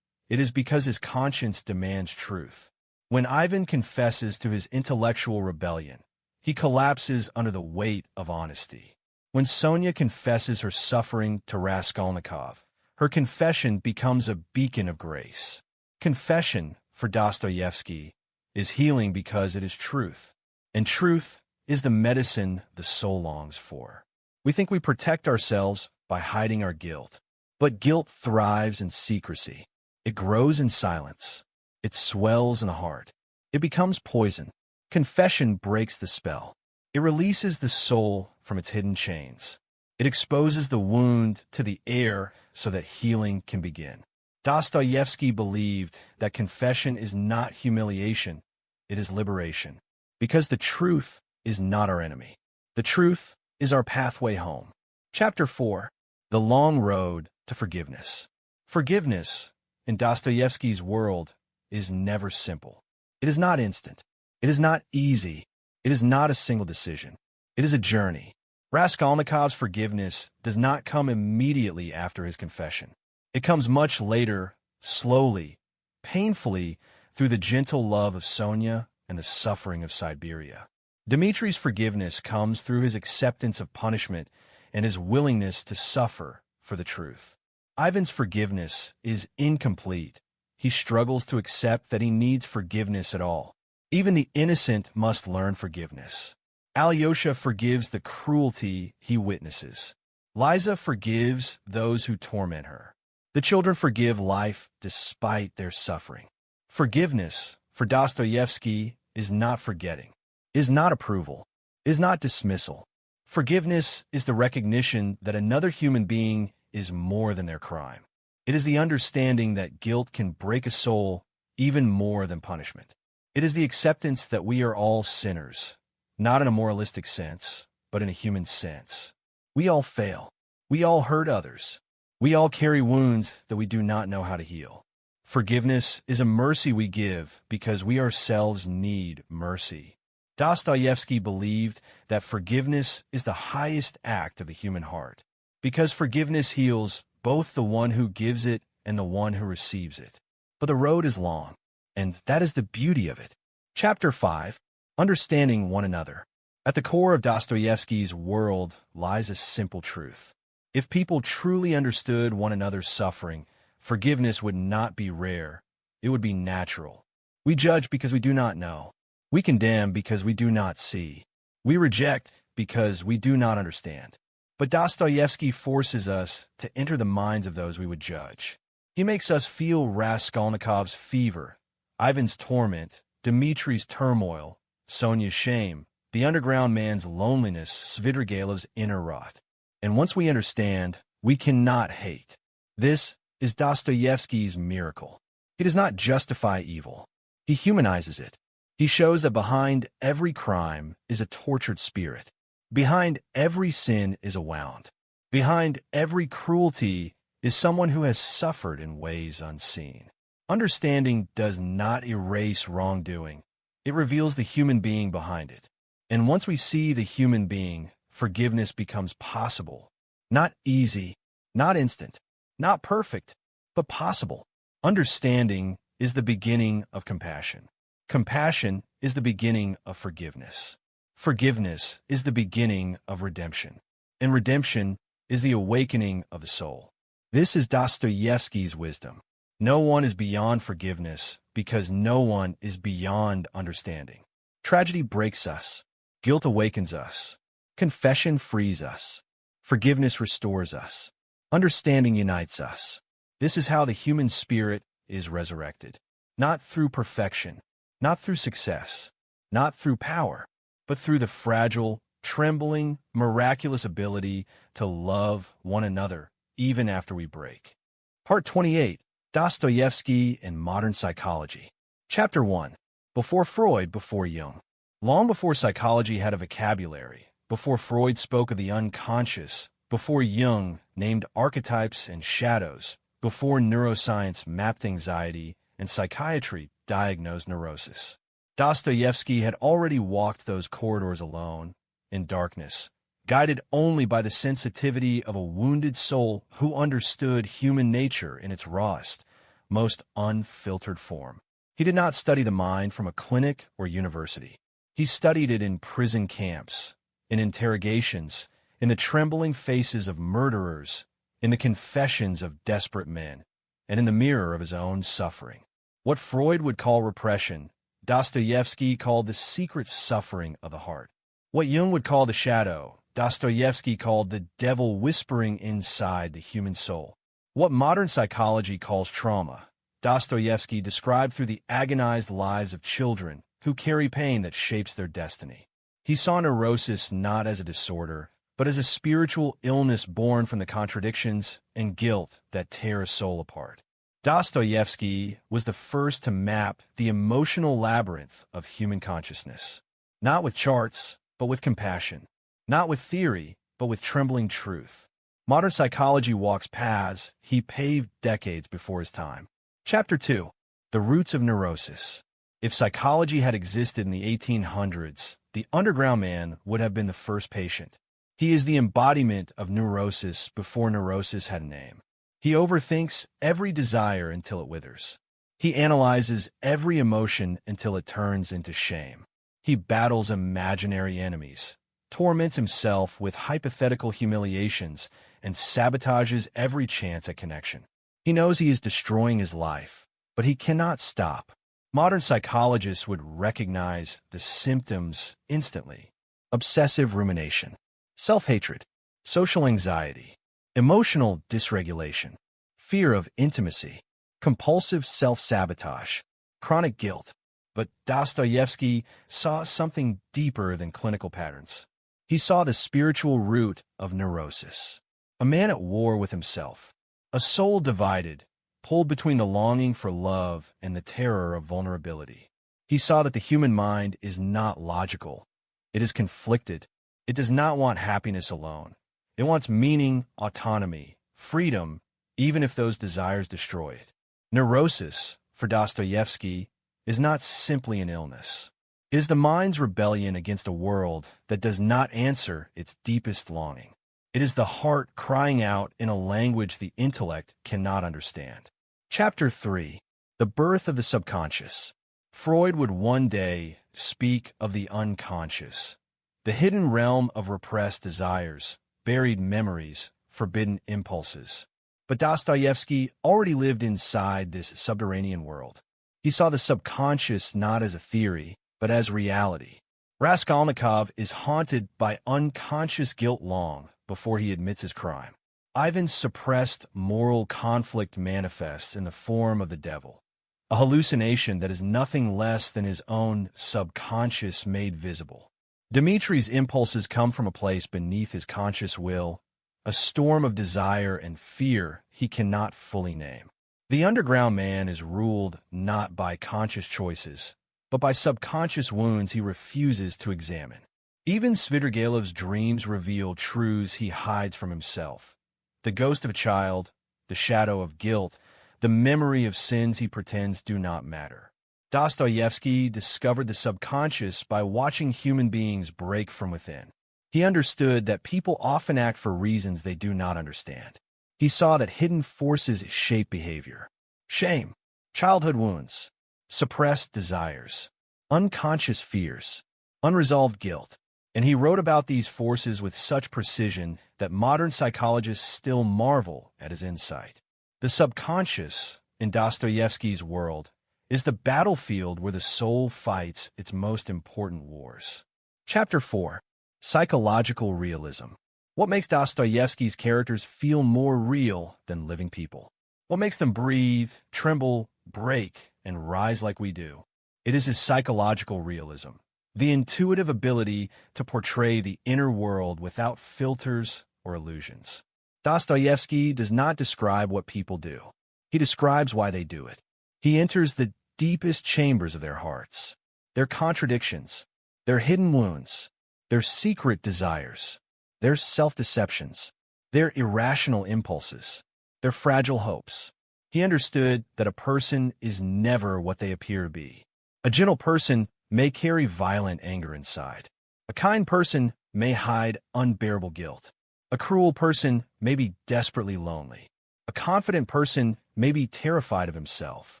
A: it is because his conscience demands truth. When Ivan confesses to his intellectual rebellion, he collapses under the weight of honesty. When Sonia confesses her suffering to Raskolnikov, her confession becomes a beacon of grace. Confession, for Dostoevsky, is healing because it is truth. And truth is the medicine the soul longs for. We think we protect ourselves by hiding our guilt. But guilt thrives in secrecy. It grows in silence. It swells in the heart. It becomes poison. Confession breaks the spell. It releases the soul from its hidden chains. It exposes the wound to the air so that healing can begin. Dostoevsky believed that confession is not humiliation, it is liberation. Because the truth is not our enemy. The truth is our pathway home. Chapter 4. The Long Road to Forgiveness. Forgiveness, in Dostoevsky's world, is never simple. It is not instant. It is not easy. It is not a single decision. It is a journey. Raskolnikov's forgiveness does not come immediately after his confession. It comes much later, slowly, painfully, through the gentle love of Sonia and the suffering of Siberia. Dimitri's forgiveness comes through his acceptance of punishment and his willingness to suffer for the truth. Ivan's forgiveness is incomplete. He struggles to accept that he needs forgiveness at all. Even the innocent must learn forgiveness. Alyosha forgives the cruelty he witnesses. Liza forgives those who torment her. The children forgive life despite their suffering. Forgiveness, for Dostoevsky, is not forgetting, is not approval, is not dismissal. Forgiveness is the recognition that another human being is more than their crime. It is the understanding that guilt can break a soul even more than punishment. It is the acceptance that we are all sinners, not in a moralistic sense, but in a human sense. We all fail. We all hurt others. We all carry wounds that we do not know how to heal. Forgiveness is a mercy we give because we ourselves need mercy. Dostoevsky believed that forgiveness is the highest act of the human heart, because forgiveness heals both the one who gives it and the one who receives it. But the road is long, and that is the beauty of it. Chapter 5. Understanding one another. At the core of Dostoevsky's world lies a simple truth. If people truly understood one another's suffering, forgiveness would not be rare. It would be natural. We judge because we do not know. We condemn because we do not see. We reject because we do not understand. But Dostoevsky forces us to enter the minds of those we would judge. He makes us feel Raskolnikov's fever, Ivan's torment, Dimitri's turmoil, Sonia's shame, the underground man's loneliness, Svidrigailev's inner rot. And once we understand, we cannot hate. This is Dostoevsky's miracle. He does not justify evil. He humanizes it. He shows that behind every crime is a tortured spirit. Behind every sin is a wound. Behind every cruelty is someone who has suffered in ways unseen. Understanding does not erase wrongdoing. It reveals the human being behind it. And once we see the human being, forgiveness becomes possible. Not easy, not instant, not perfect, but possible. Understanding is the beginning of compassion. Compassion is the beginning of forgiveness. Forgiveness is the beginning of redemption. And redemption is the awakening of the soul. This is Dostoevsky's wisdom. No one is beyond forgiveness because no one is beyond understanding. Tragedy breaks us. Guilt awakens us. Confession frees us. Forgiveness restores us. Understanding unites us. This is how the human spirit is resurrected. Not through perfection, not through success, not through power, but through the fragile, trembling, miraculous ability to love one another even after we break. Part 28. Dostoevsky and Modern Psychology. Chapter 1. Before Freud, Before Jung. Long before psychology had a vocabulary, before Freud spoke of the unconscious, before Jung named archetypes and shadows, before neuroscience mapped anxiety and psychiatry diagnosed neurosis, Dostoevsky had already walked those corridors alone, in darkness, guided only by the sensitivity of a wounded soul who understood human nature in its rawest, most unfiltered form. He did not study the mind from a clinic or university. He studied it in prison camps, in interrogations, in the trembling faces of murderers, in the confessions of desperate men, and in the mirror of his own suffering. What Freud would call repression, Dostoevsky called the secret suffering of the heart. What Jung would call the shadow, Dostoevsky called the devil whispering inside the human soul. What modern psychology calls trauma, Dostoevsky described through the agonized lives of children who carry pain that shapes their destiny. He saw neurosis not as a disorder, but as a spiritual illness born from the contradictions and guilt that tear a soul apart. Dostoevsky was the first to map the emotional labyrinth of human consciousness, not with charts, but with compassion, not with theory, but with trembling truth. Modern psychology walks paths he paved decades before his time. Chapter 2. The Roots of Neurosis. If psychology had existed in the 1800s, the underground man would have been the first patient. He is the embodiment of neurosis before neurosis had a name. He overthinks every desire until it withers. He analyzes every emotion until it turns into shame. He battles imaginary enemies, torments himself with hypothetical humiliations, and sabotages every chance at connection. He knows he is destroying his life, but he cannot stop. Modern psychologists would recognize the symptoms instantly: obsessive rumination, self-hatred, social anxiety, emotional dysregulation, fear of intimacy, compulsive self-sabotage, chronic guilt. But Dostoevsky saw something deeper than clinical patterns. He saw the spiritual root of neurosis. A man at war with himself, a soul divided, pulled between the longing for love and the terror of vulnerability. He saw that the human mind is not logical. It is conflicted. It does not want happiness alone. It wants meaning, autonomy, freedom, even if those desires destroy it. Neurosis, for Dostoevsky, is not simply an illness. It is the mind's rebellion against a world that does not answer its deepest longing. It is the heart crying out in a language the intellect cannot understand. Chapter 3. The Birth of the Subconscious. Freud would one day speak of the unconscious, the hidden realm of repressed desires, buried memories, forbidden impulses. But Dostoevsky already lived inside this subterranean world. He saw the subconscious not as a theory, but as reality. Raskolnikov is haunted by unconscious guilt long before he admits his crime. Ivan's suppressed moral conflict manifests in the form of the devil, a hallucination that is nothing less than his own subconscious made visible. Dimitri's impulses come from a place beneath his conscious will, a storm of desire and fear he cannot fully name. The underground man is ruled not by conscious choices, but by subconscious wounds he refuses to examine. Even Svidrigaïlov's dreams reveal truths he hides from himself. The ghost of a child, the shadow of guilt, the memory of sins he pretends do not matter. Dostoevsky discovered the subconscious by watching human beings break from within. He understood that people often act for reasons they do not understand. He saw that hidden forces shape behavior: shame, childhood wounds, suppressed desires, unconscious fears, unresolved guilt. And he wrote about these forces with such precision that modern psychologists still marvel at his insight. The subconscious, in Dostoevsky's world, is the battlefield where the soul fights its most important wars. Chapter 4. Psychological Realism. What makes Dostoevsky's characters feel more real than living people? What makes them breathe, tremble, break, and rise like we do? It is his psychological realism, the intuitive ability to portray the inner world without filters or illusions. Dostoevsky does not describe what people do. He describes why they do it. He enters the deepest chambers of their hearts, their contradictions, their hidden wounds, their secret desires, their self-deceptions, their irrational impulses, their fragile hopes. He understood that a person is never what they appear to be. A gentle person may carry violent anger inside. A kind person may hide unbearable guilt. A cruel person may be desperately lonely. A confident person may be terrified of himself.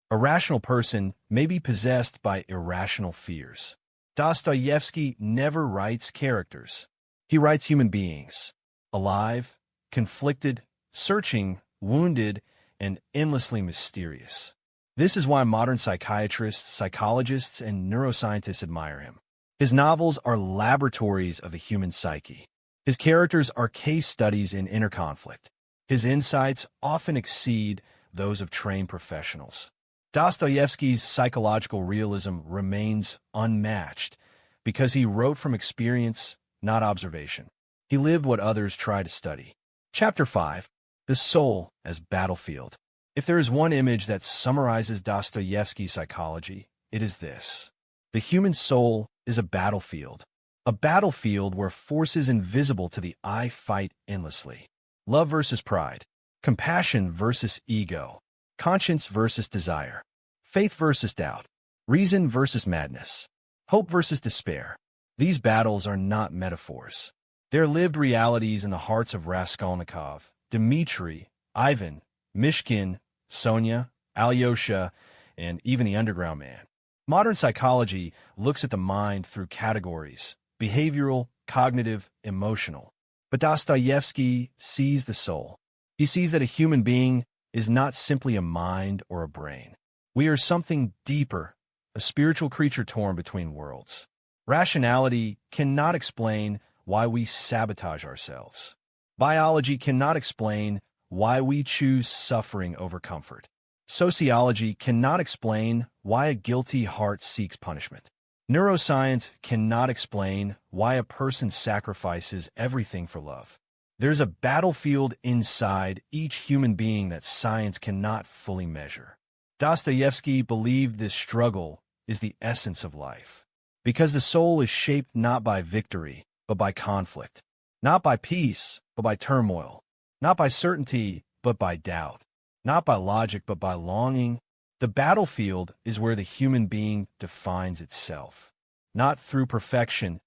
A: A rational person may be possessed by irrational fears. Dostoevsky never writes characters. He writes human beings, alive, conflicted, searching, wounded, and endlessly mysterious. This is why modern psychiatrists, psychologists, and neuroscientists admire him. His novels are laboratories of the human psyche. His characters are case studies in inner conflict. His insights often exceed those of trained professionals. Dostoevsky's psychological realism remains unmatched because he wrote from experience, not observation. He lived what others try to study. Chapter 5. The Soul as Battlefield. If there is one image that summarizes Dostoevsky's psychology, it is this. The human soul is a battlefield where forces invisible to the eye fight endlessly. Love versus pride, compassion versus ego, conscience versus desire, faith versus doubt, reason versus madness, hope versus despair. These battles are not metaphors. They're lived realities in the hearts of Raskolnikov, Dimitri, Ivan, Mishkin, Sonia, Alyosha, and even the Underground Man. Modern psychology looks at the mind through categories: behavioral, cognitive, emotional. But Dostoevsky sees the soul. He sees that a human being is not simply a mind or a brain. We are something deeper, a spiritual creature torn between worlds. Rationality cannot explain why we sabotage ourselves. Biology cannot explain why we choose suffering over comfort. Sociology cannot explain why a guilty heart seeks punishment. Neuroscience cannot explain why a person sacrifices everything for love. There's a battlefield inside each human being that science cannot fully measure. Dostoevsky believed this struggle is the essence of life, because the soul is shaped not by victory, but by conflict, not by peace, but by turmoil, not by certainty, but by doubt, not by logic, but by longing. The battlefield is where the human being defines itself, not through perfection,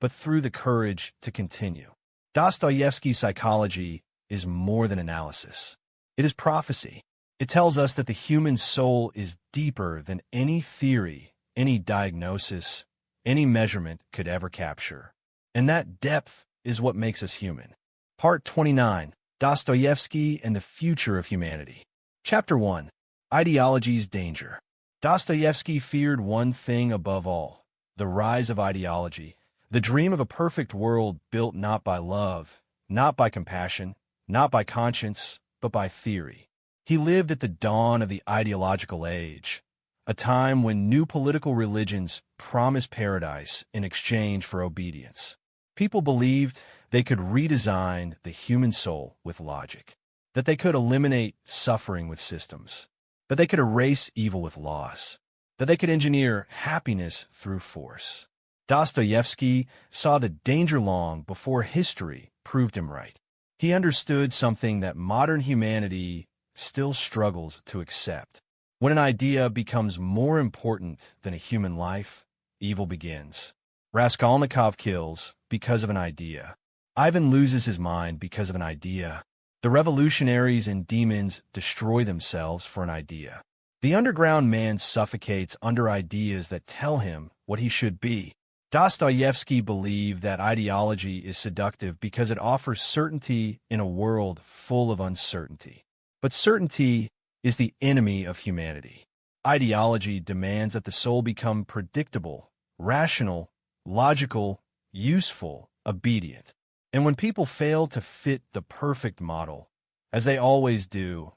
A: but through the courage to continue. Dostoevsky's psychology is more than analysis. It is prophecy. It tells us that the human soul is deeper than any theory, any diagnosis, any measurement could ever capture. And that depth is what makes us human. Part 29. Dostoevsky and the Future of Humanity. Chapter 1. Ideology's Danger. Dostoevsky feared one thing above all: the rise of ideology, the dream of a perfect world built not by love, not by compassion, not by conscience, but by theory. He lived at the dawn of the ideological age, a time when new political religions promised paradise in exchange for obedience. People believed they could redesign the human soul with logic, that they could eliminate suffering with systems, that they could erase evil with laws, that they could engineer happiness through force. Dostoevsky saw the danger long before history proved him right. He understood something that modern humanity still struggles to accept. When an idea becomes more important than a human life, evil begins. Raskolnikov kills because of an idea. Ivan loses his mind because of an idea. The revolutionaries and demons destroy themselves for an idea. The underground man suffocates under ideas that tell him what he should be. Dostoevsky believed that ideology is seductive because it offers certainty in a world full of uncertainty. But certainty is the enemy of humanity. Ideology demands that the soul become predictable, rational, logical, useful, obedient. And when people fail to fit the perfect model, as they always do,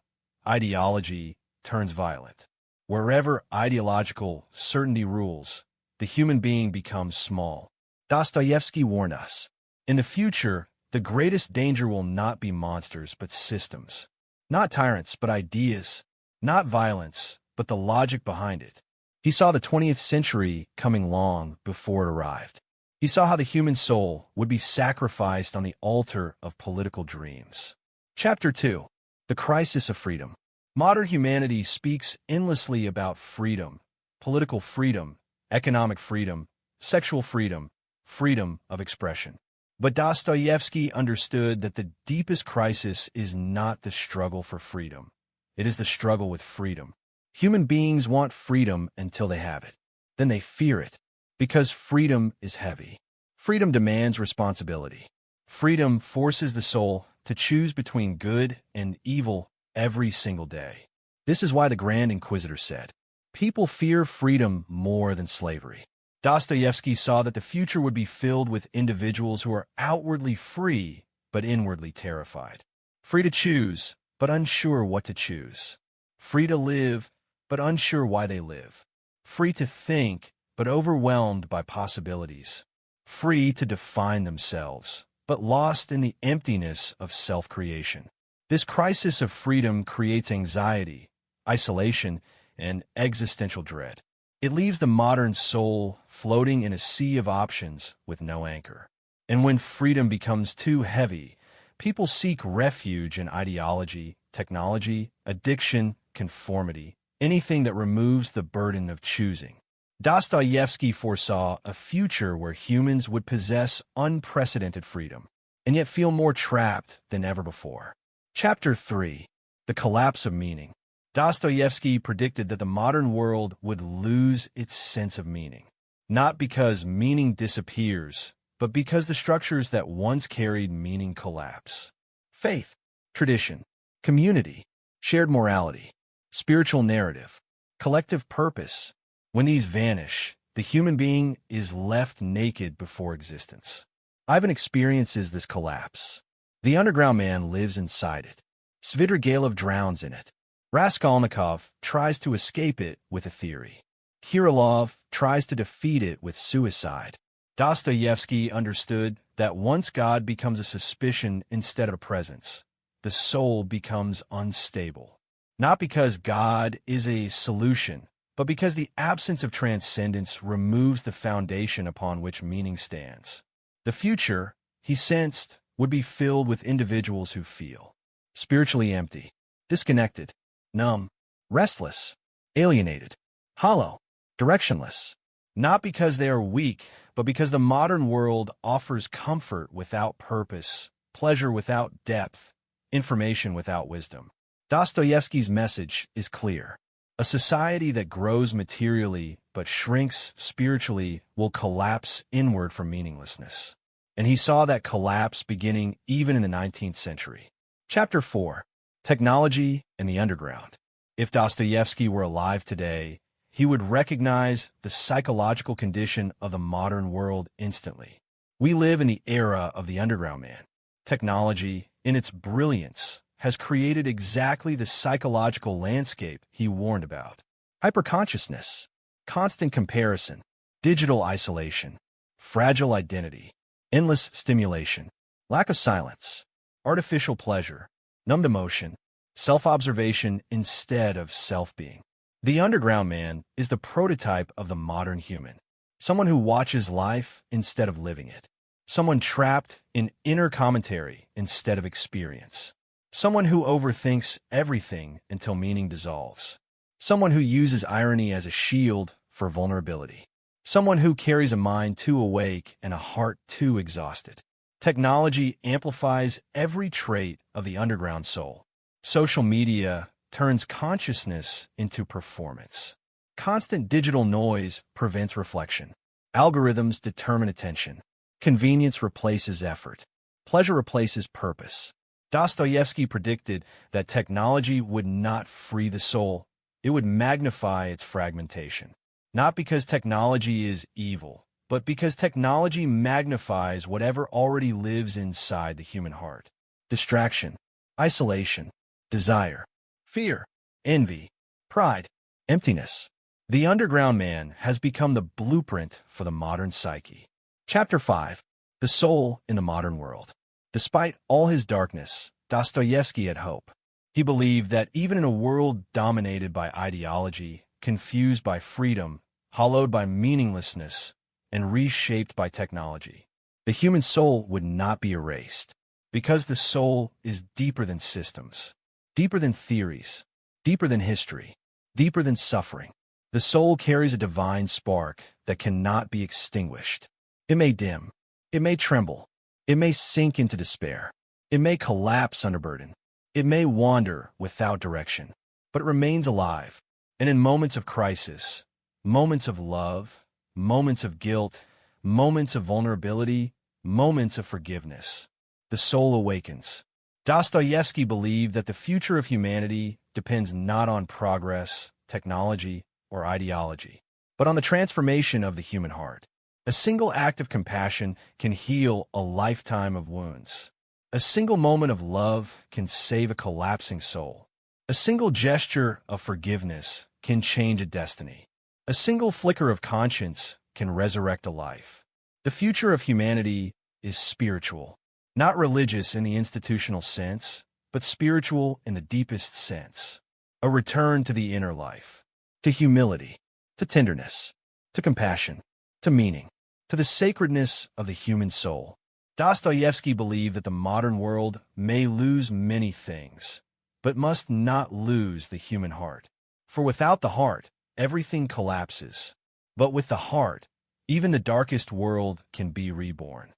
A: ideology turns violent. Wherever ideological certainty rules, the human being becomes small. Dostoevsky warned us. In the future, the greatest danger will not be monsters, but systems. Not tyrants, but ideas. Not violence, but the logic behind it. He saw the 20th century coming long before it arrived. He saw how the human soul would be sacrificed on the altar of political dreams. Chapter 2. The Crisis of Freedom. Modern humanity speaks endlessly about freedom, political freedom, economic freedom, sexual freedom, freedom of expression. But Dostoevsky understood that the deepest crisis is not the struggle for freedom. It is the struggle with freedom. Human beings want freedom until they have it. Then they fear it, because freedom is heavy. Freedom demands responsibility. Freedom forces the soul to choose between good and evil every single day. This is why the Grand Inquisitor said, "People fear freedom more than slavery." Dostoevsky saw that the future would be filled with individuals who are outwardly free but inwardly terrified. Free to choose, but unsure what to choose. Free to live, but unsure why they live. Free to think, but overwhelmed by possibilities. Free to define themselves, but lost in the emptiness of self-creation. This crisis of freedom creates anxiety, isolation, and existential dread. It leaves the modern soul floating in a sea of options with no anchor. And when freedom becomes too heavy, people seek refuge in ideology, technology, addiction, conformity, anything that removes the burden of choosing. Dostoevsky foresaw a future where humans would possess unprecedented freedom, and yet feel more trapped than ever before. Chapter 3. The Collapse of Meaning. Dostoevsky predicted that the modern world would lose its sense of meaning, not because meaning disappears, but because the structures that once carried meaning collapse. Faith, tradition, community, shared morality, spiritual narrative, collective purpose. When these vanish, the human being is left naked before existence. Ivan experiences this collapse. The underground man lives inside it. Svidrigailov drowns in it. Raskolnikov tries to escape it with a theory. Kirilov tries to defeat it with suicide. Dostoevsky understood that once God becomes a suspicion instead of a presence, the soul becomes unstable. Not because God is a solution, but because the absence of transcendence removes the foundation upon which meaning stands. The future, he sensed, would be filled with individuals who feel spiritually empty, disconnected, numb, restless, alienated, hollow, directionless. Not because they are weak, but because the modern world offers comfort without purpose, pleasure without depth, information without wisdom. Dostoevsky's message is clear. A society that grows materially but shrinks spiritually will collapse inward from meaninglessness. And he saw that collapse beginning even in the 19th century. Chapter 4. Technology and the Underground. If Dostoevsky were alive today, he would recognize the psychological condition of the modern world instantly. We live in the era of the underground man. Technology, in its brilliance, has created exactly the psychological landscape he warned about. Hyperconsciousness, constant comparison, digital isolation, fragile identity, endless stimulation, lack of silence, artificial pleasure, numbed emotion, self-observation instead of self-being. The underground man is the prototype of the modern human, someone who watches life instead of living it, someone trapped in inner commentary instead of experience, someone who overthinks everything until meaning dissolves, someone who uses irony as a shield for vulnerability, someone who carries a mind too awake and a heart too exhausted. Technology amplifies every trait of the underground soul. Social media turns consciousness into performance. Constant digital noise prevents reflection. Algorithms determine attention. Convenience replaces effort. Pleasure replaces purpose. Dostoevsky predicted that technology would not free the soul. It would magnify its fragmentation. Not because technology is evil, but because technology magnifies whatever already lives inside the human heart. Distraction, isolation, desire, fear, envy, pride, emptiness. The underground man has become the blueprint for the modern psyche. Chapter 5. The Soul in the Modern World. Despite all his darkness, Dostoevsky had hope. He believed that even in a world dominated by ideology, confused by freedom, hollowed by meaninglessness, and reshaped by technology, the human soul would not be erased, because the soul is deeper than systems, deeper than theories, deeper than history, deeper than suffering. The soul carries a divine spark that cannot be extinguished. It may dim, it may tremble, it may sink into despair, it may collapse under burden, it may wander without direction, but it remains alive. And in moments of crisis, moments of love, moments of guilt, moments of vulnerability, moments of forgiveness, the soul awakens. Dostoevsky believed that the future of humanity depends not on progress, technology, or ideology, but on the transformation of the human heart. A single act of compassion can heal a lifetime of wounds. A single moment of love can save a collapsing soul. A single gesture of forgiveness can change a destiny. A single flicker of conscience can resurrect a life. The future of humanity is spiritual, not religious in the institutional sense, but spiritual in the deepest sense. A return to the inner life, to humility, to tenderness, to compassion, to meaning, to the sacredness of the human soul. Dostoevsky believed that the modern world may lose many things, but must not lose the human heart. For without the heart, everything collapses. But with the heart, even the darkest world can be reborn.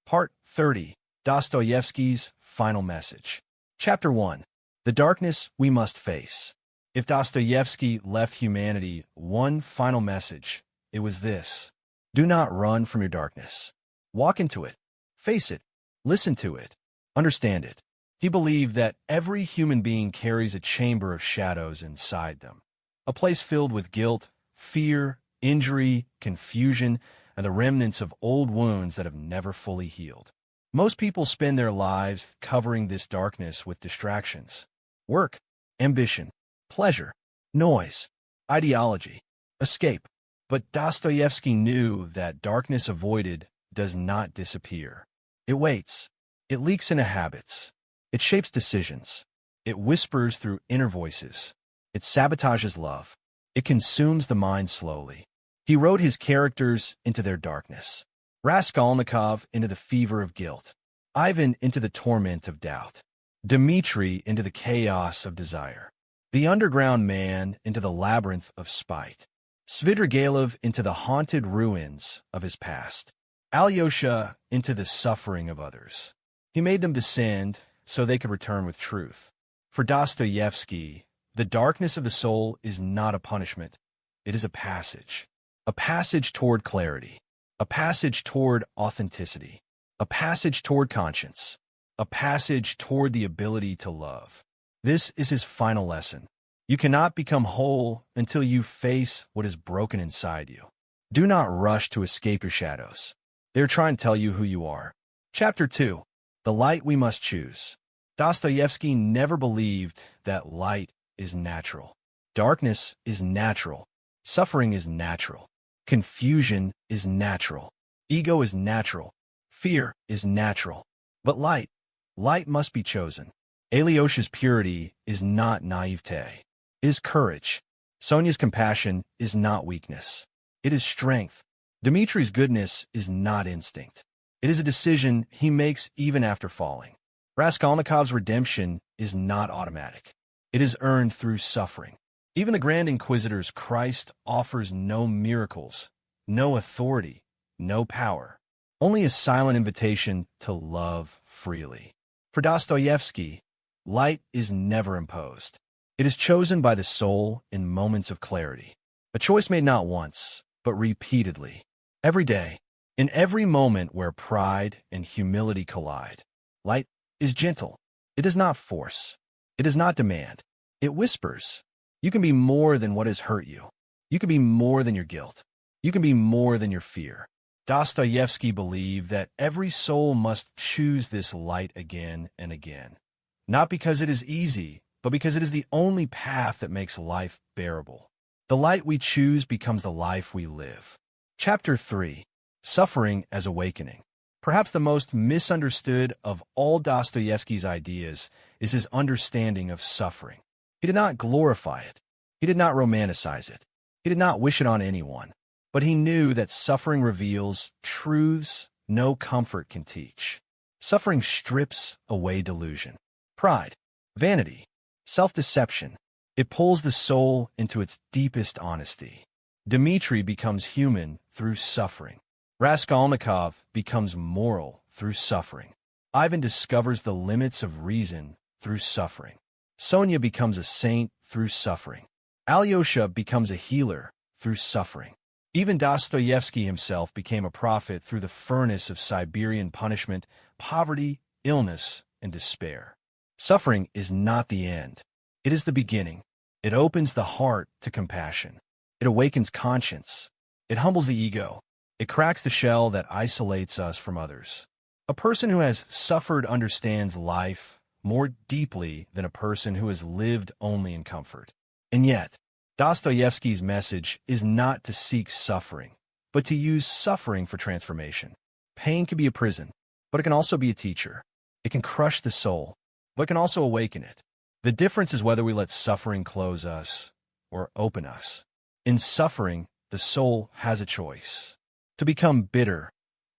A: Part 30. Dostoevsky's Final Message. Chapter 1. The Darkness We Must Face. If Dostoevsky left humanity one final message, it was this: do not run from your darkness. Walk into it. Face it. Listen to it. Understand it. He believed that every human being carries a chamber of shadows inside them, a place filled with guilt, fear, injury, confusion, and the remnants of old wounds that have never fully healed. Most people spend their lives covering this darkness with distractions: work, ambition, pleasure, noise, ideology, escape. But Dostoevsky knew that darkness avoided does not disappear. It waits. It leaks into habits. It shapes decisions. It whispers through inner voices. It sabotages love. It consumes the mind slowly. He wrote his characters into their darkness. Raskolnikov into the fever of guilt. Ivan into the torment of doubt. Dimitri into the chaos of desire. The underground man into the labyrinth of spite. Svidrigailov into the haunted ruins of his past. Alyosha into the suffering of others. He made them descend so they could return with truth. For Dostoevsky, the darkness of the soul is not a punishment. It is a passage toward clarity, a passage toward authenticity, a passage toward conscience, a passage toward the ability to love. This is his final lesson. You cannot become whole until you face what is broken inside you. Do not rush to escape your shadows. They are trying to tell you who you are. Chapter 2. The Light We Must Choose. Dostoevsky never believed that light is natural. Darkness is natural. Suffering is natural. Confusion is natural. Ego is natural. Fear is natural. But light must be chosen. Alyosha's purity is not naivete. It is courage. Sonia's compassion is not weakness. It is strength. Dimitri's goodness is not instinct. It is a decision he makes even after falling. Raskolnikov's redemption is not automatic. It is earned through suffering. Even the Grand Inquisitor's Christ offers no miracles, no authority, no power, only a silent invitation to love freely. For Dostoevsky, light is never imposed. It is chosen by the soul in moments of clarity. A choice made not once, but repeatedly. Every day, in every moment where pride and humility collide. Light is gentle. It does not force. It does not demand. It whispers. You can be more than what has hurt you. You can be more than your guilt. You can be more than your fear. Dostoevsky believed that every soul must choose this light again and again. Not because it is easy, but because it is the only path that makes life bearable. The light we choose becomes the life we live. Chapter 3. Suffering as Awakening. Perhaps the most misunderstood of all Dostoevsky's ideas is his understanding of suffering. He did not glorify it. He did not romanticize it. He did not wish it on anyone. But he knew that suffering reveals truths no comfort can teach. Suffering strips away delusion, pride, vanity, self-deception. It pulls the soul into its deepest honesty. Dimitri becomes human through suffering. Raskolnikov becomes moral through suffering. Ivan discovers the limits of reason through suffering. Sonia becomes a saint through suffering. Alyosha becomes a healer through suffering. Even Dostoevsky himself became a prophet through the furnace of Siberian punishment, poverty, illness, and despair. Suffering is not the end. It is the beginning. It opens the heart to compassion. It awakens conscience. It humbles the ego. It cracks the shell that isolates us from others. A person who has suffered understands life more deeply than a person who has lived only in comfort. And yet, Dostoevsky's message is not to seek suffering, but to use suffering for transformation. Pain can be a prison, but it can also be a teacher. It can crush the soul, but it can also awaken it. The difference is whether we let suffering close us or open us. In suffering, the soul has a choice: to become bitter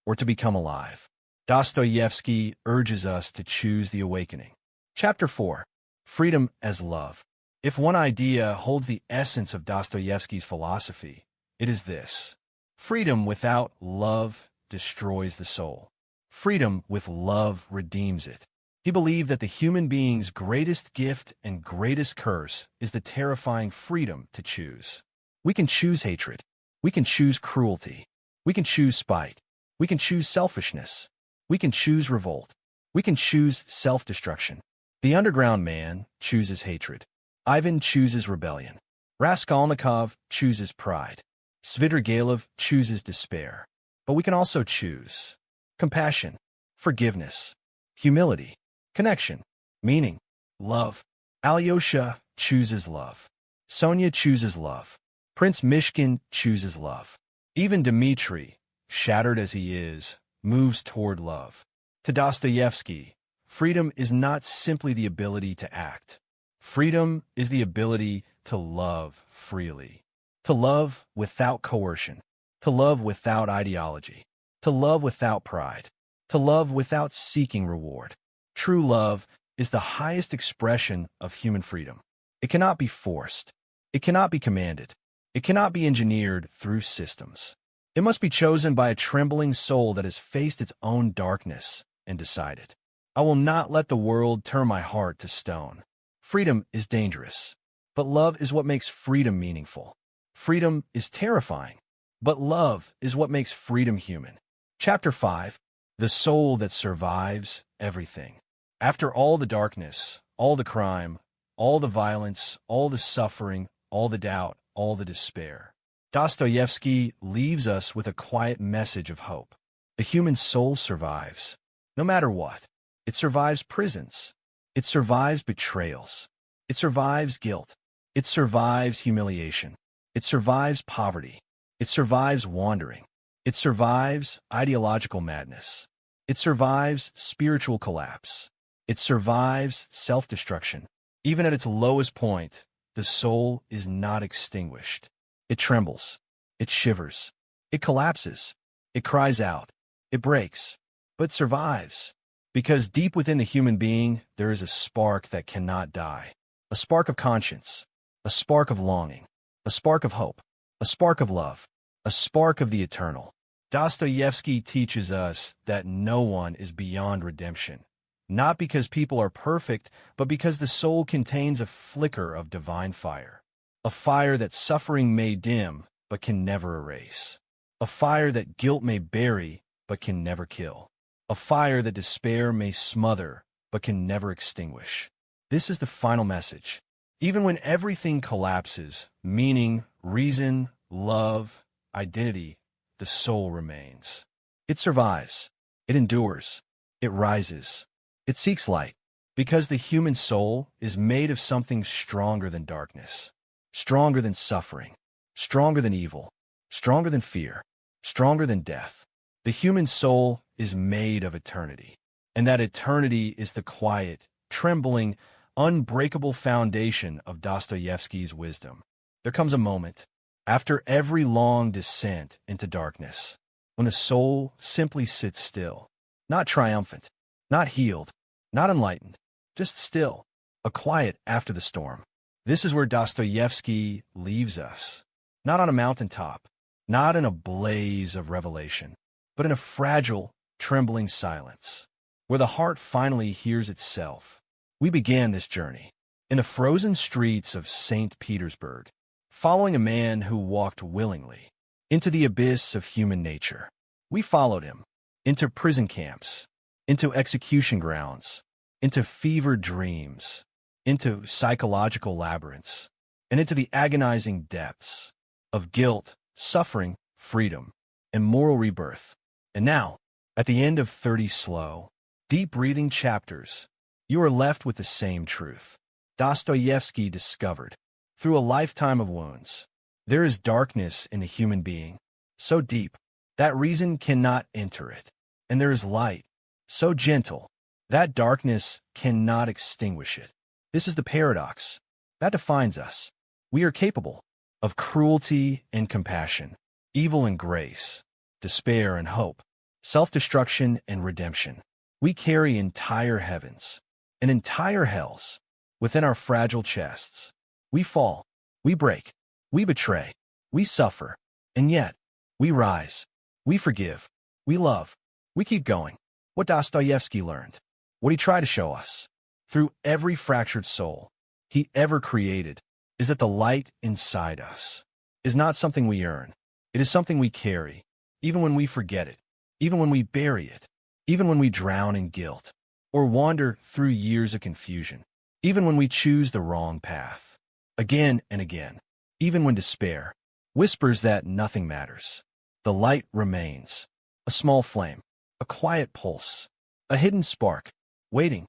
A: or to become alive. Dostoevsky urges us to choose the awakening. Chapter 4. Freedom as Love. If one idea holds the essence of Dostoevsky's philosophy, it is this: freedom without love destroys the soul. Freedom with love redeems it. He believed that the human being's greatest gift and greatest curse is the terrifying freedom to choose. We can choose hatred. We can choose cruelty. We can choose spite. We can choose selfishness. We can choose revolt. We can choose self-destruction. The underground man chooses hatred. Ivan chooses rebellion. Raskolnikov chooses pride. Svidrigailov chooses despair. But we can also choose compassion, forgiveness, humility, connection, meaning, love. Alyosha chooses love. Sonia chooses love. Prince Mishkin chooses love. Even Dimitri, shattered as he is, moves toward love. To Dostoevsky, freedom is not simply the ability to act. Freedom is the ability to love freely. To love without coercion. To love without ideology. To love without pride. To love without seeking reward. True love is the highest expression of human freedom. It cannot be forced. It cannot be commanded. It cannot be engineered through systems. It must be chosen by a trembling soul that has faced its own darkness and decided, I will not let the world turn my heart to stone. Freedom is dangerous, but love is what makes freedom meaningful. Freedom is terrifying, but love is what makes freedom human. Chapter 5. The Soul That Survives Everything. After all the darkness, all the crime, all the violence, all the suffering, all the doubt, all the despair, Dostoevsky leaves us with a quiet message of hope. The human soul survives, no matter what. It survives prisons. It survives betrayals. It survives guilt. It survives humiliation. It survives poverty. It survives wandering. It survives ideological madness. It survives spiritual collapse. It survives self-destruction. Even at its lowest point, the soul is not extinguished. It trembles. It shivers. It collapses. It cries out. It breaks. But survives. Because deep within the human being, there is a spark that cannot die. A spark of conscience. A spark of longing. A spark of hope. A spark of love. A spark of the eternal. Dostoevsky teaches us that no one is beyond redemption. Not because people are perfect, but because the soul contains a flicker of divine fire. A fire that suffering may dim, but can never erase. A fire that guilt may bury, but can never kill. A fire that despair may smother, but can never extinguish. This is the final message. Even when everything collapses, meaning, reason, love, identity, the soul remains. It survives. It endures. It rises. It seeks light. Because the human soul is made of something stronger than darkness. Stronger than suffering. Stronger than evil. Stronger than fear. Stronger than death. The human soul is made of eternity. And that eternity is the quiet, trembling, unbreakable foundation of Dostoevsky's wisdom. There comes a moment, after every long descent into darkness, when the soul simply sits still, not triumphant, not healed, not enlightened, just still, a quiet after the storm. This is where Dostoevsky leaves us, not on a mountaintop, not in a blaze of revelation, but in a fragile, trembling silence, where the heart finally hears itself. We began this journey in the frozen streets of St. Petersburg, following a man who walked willingly into the abyss of human nature. We followed him into prison camps, into execution grounds, into fevered dreams, into psychological labyrinths, and into the agonizing depths of guilt, suffering, freedom, and moral rebirth. And now, at the end of 30 slow, deep-breathing chapters, you are left with the same truth. Dostoevsky discovered, through a lifetime of wounds, there is darkness in the human being, so deep that reason cannot enter it, and there is light, so gentle that darkness cannot extinguish it. This is the paradox that defines us. We are capable of cruelty and compassion, evil and grace, despair and hope, self-destruction and redemption. We carry entire heavens and entire hells within our fragile chests. We fall, we break, we betray, we suffer, and yet we rise, we forgive, we love, we keep going. What Dostoevsky learned, what he tried to show us, through every fractured soul he ever created, is that the light inside us is not something we earn. It is something we carry, even when we forget it, even when we bury it, even when we drown in guilt, or wander through years of confusion, even when we choose the wrong path. Again and again, even when despair whispers that nothing matters, the light remains, a small flame, a quiet pulse, a hidden spark, waiting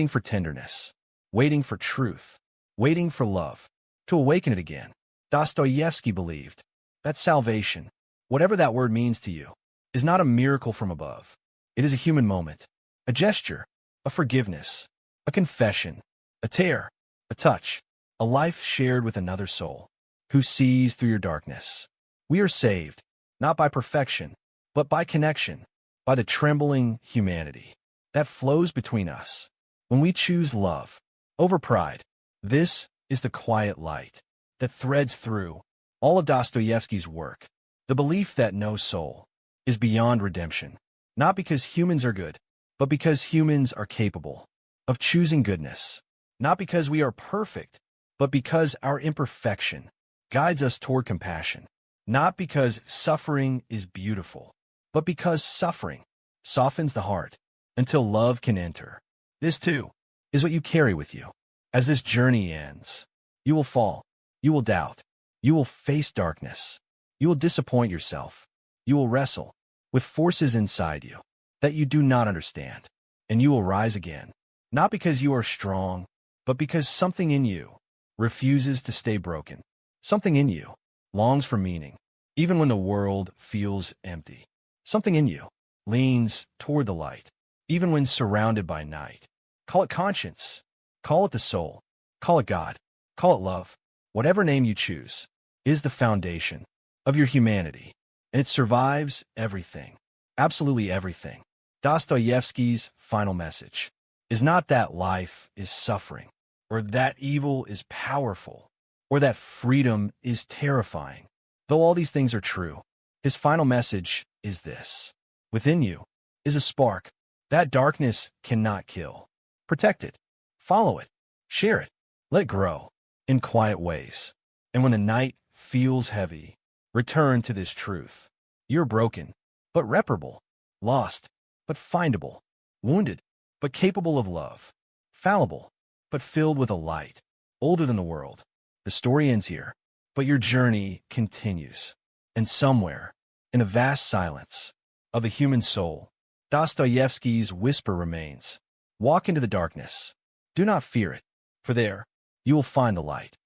A: for tenderness, waiting for truth, waiting for love, to awaken it again. Dostoevsky believed that salvation, whatever that word means to you, is not a miracle from above. It is a human moment, a gesture, a forgiveness, a confession, a tear, a touch, a life shared with another soul who sees through your darkness. We are saved, not by perfection, but by connection, by the trembling humanity that flows between us when we choose love over pride. This is the quiet light that threads through all of Dostoevsky's work, the belief that no soul is beyond redemption, not because humans are good, but because humans are capable of choosing goodness, not because we are perfect, but because our imperfection guides us toward compassion, not because suffering is beautiful, but because suffering softens the heart until love can enter. This, too, is what you carry with you. As this journey ends, you will fall, you will doubt, you will face darkness, you will disappoint yourself, you will wrestle with forces inside you that you do not understand, and you will rise again, not because you are strong, but because something in you refuses to stay broken. Something in you longs for meaning, even when the world feels empty. Something in you leans toward the light, even when surrounded by night. Call it conscience, call it the soul, call it God, call it love. Whatever name you choose is the foundation of your humanity, and it survives everything, absolutely everything. Dostoevsky's final message is not that life is suffering, or that evil is powerful, or that freedom is terrifying. Though all these things are true, his final message is this: within you is a spark that darkness cannot kill. Protect it, follow it, share it, let it grow in quiet ways. And when the night feels heavy, return to this truth. You're broken, but reparable, lost, but findable, wounded, but capable of love, fallible, but filled with a light, older than the world. The story ends here, but your journey continues. And somewhere, in a vast silence of the human soul, Dostoevsky's whisper remains. Walk into the darkness. Do not fear it, for there you will find the light.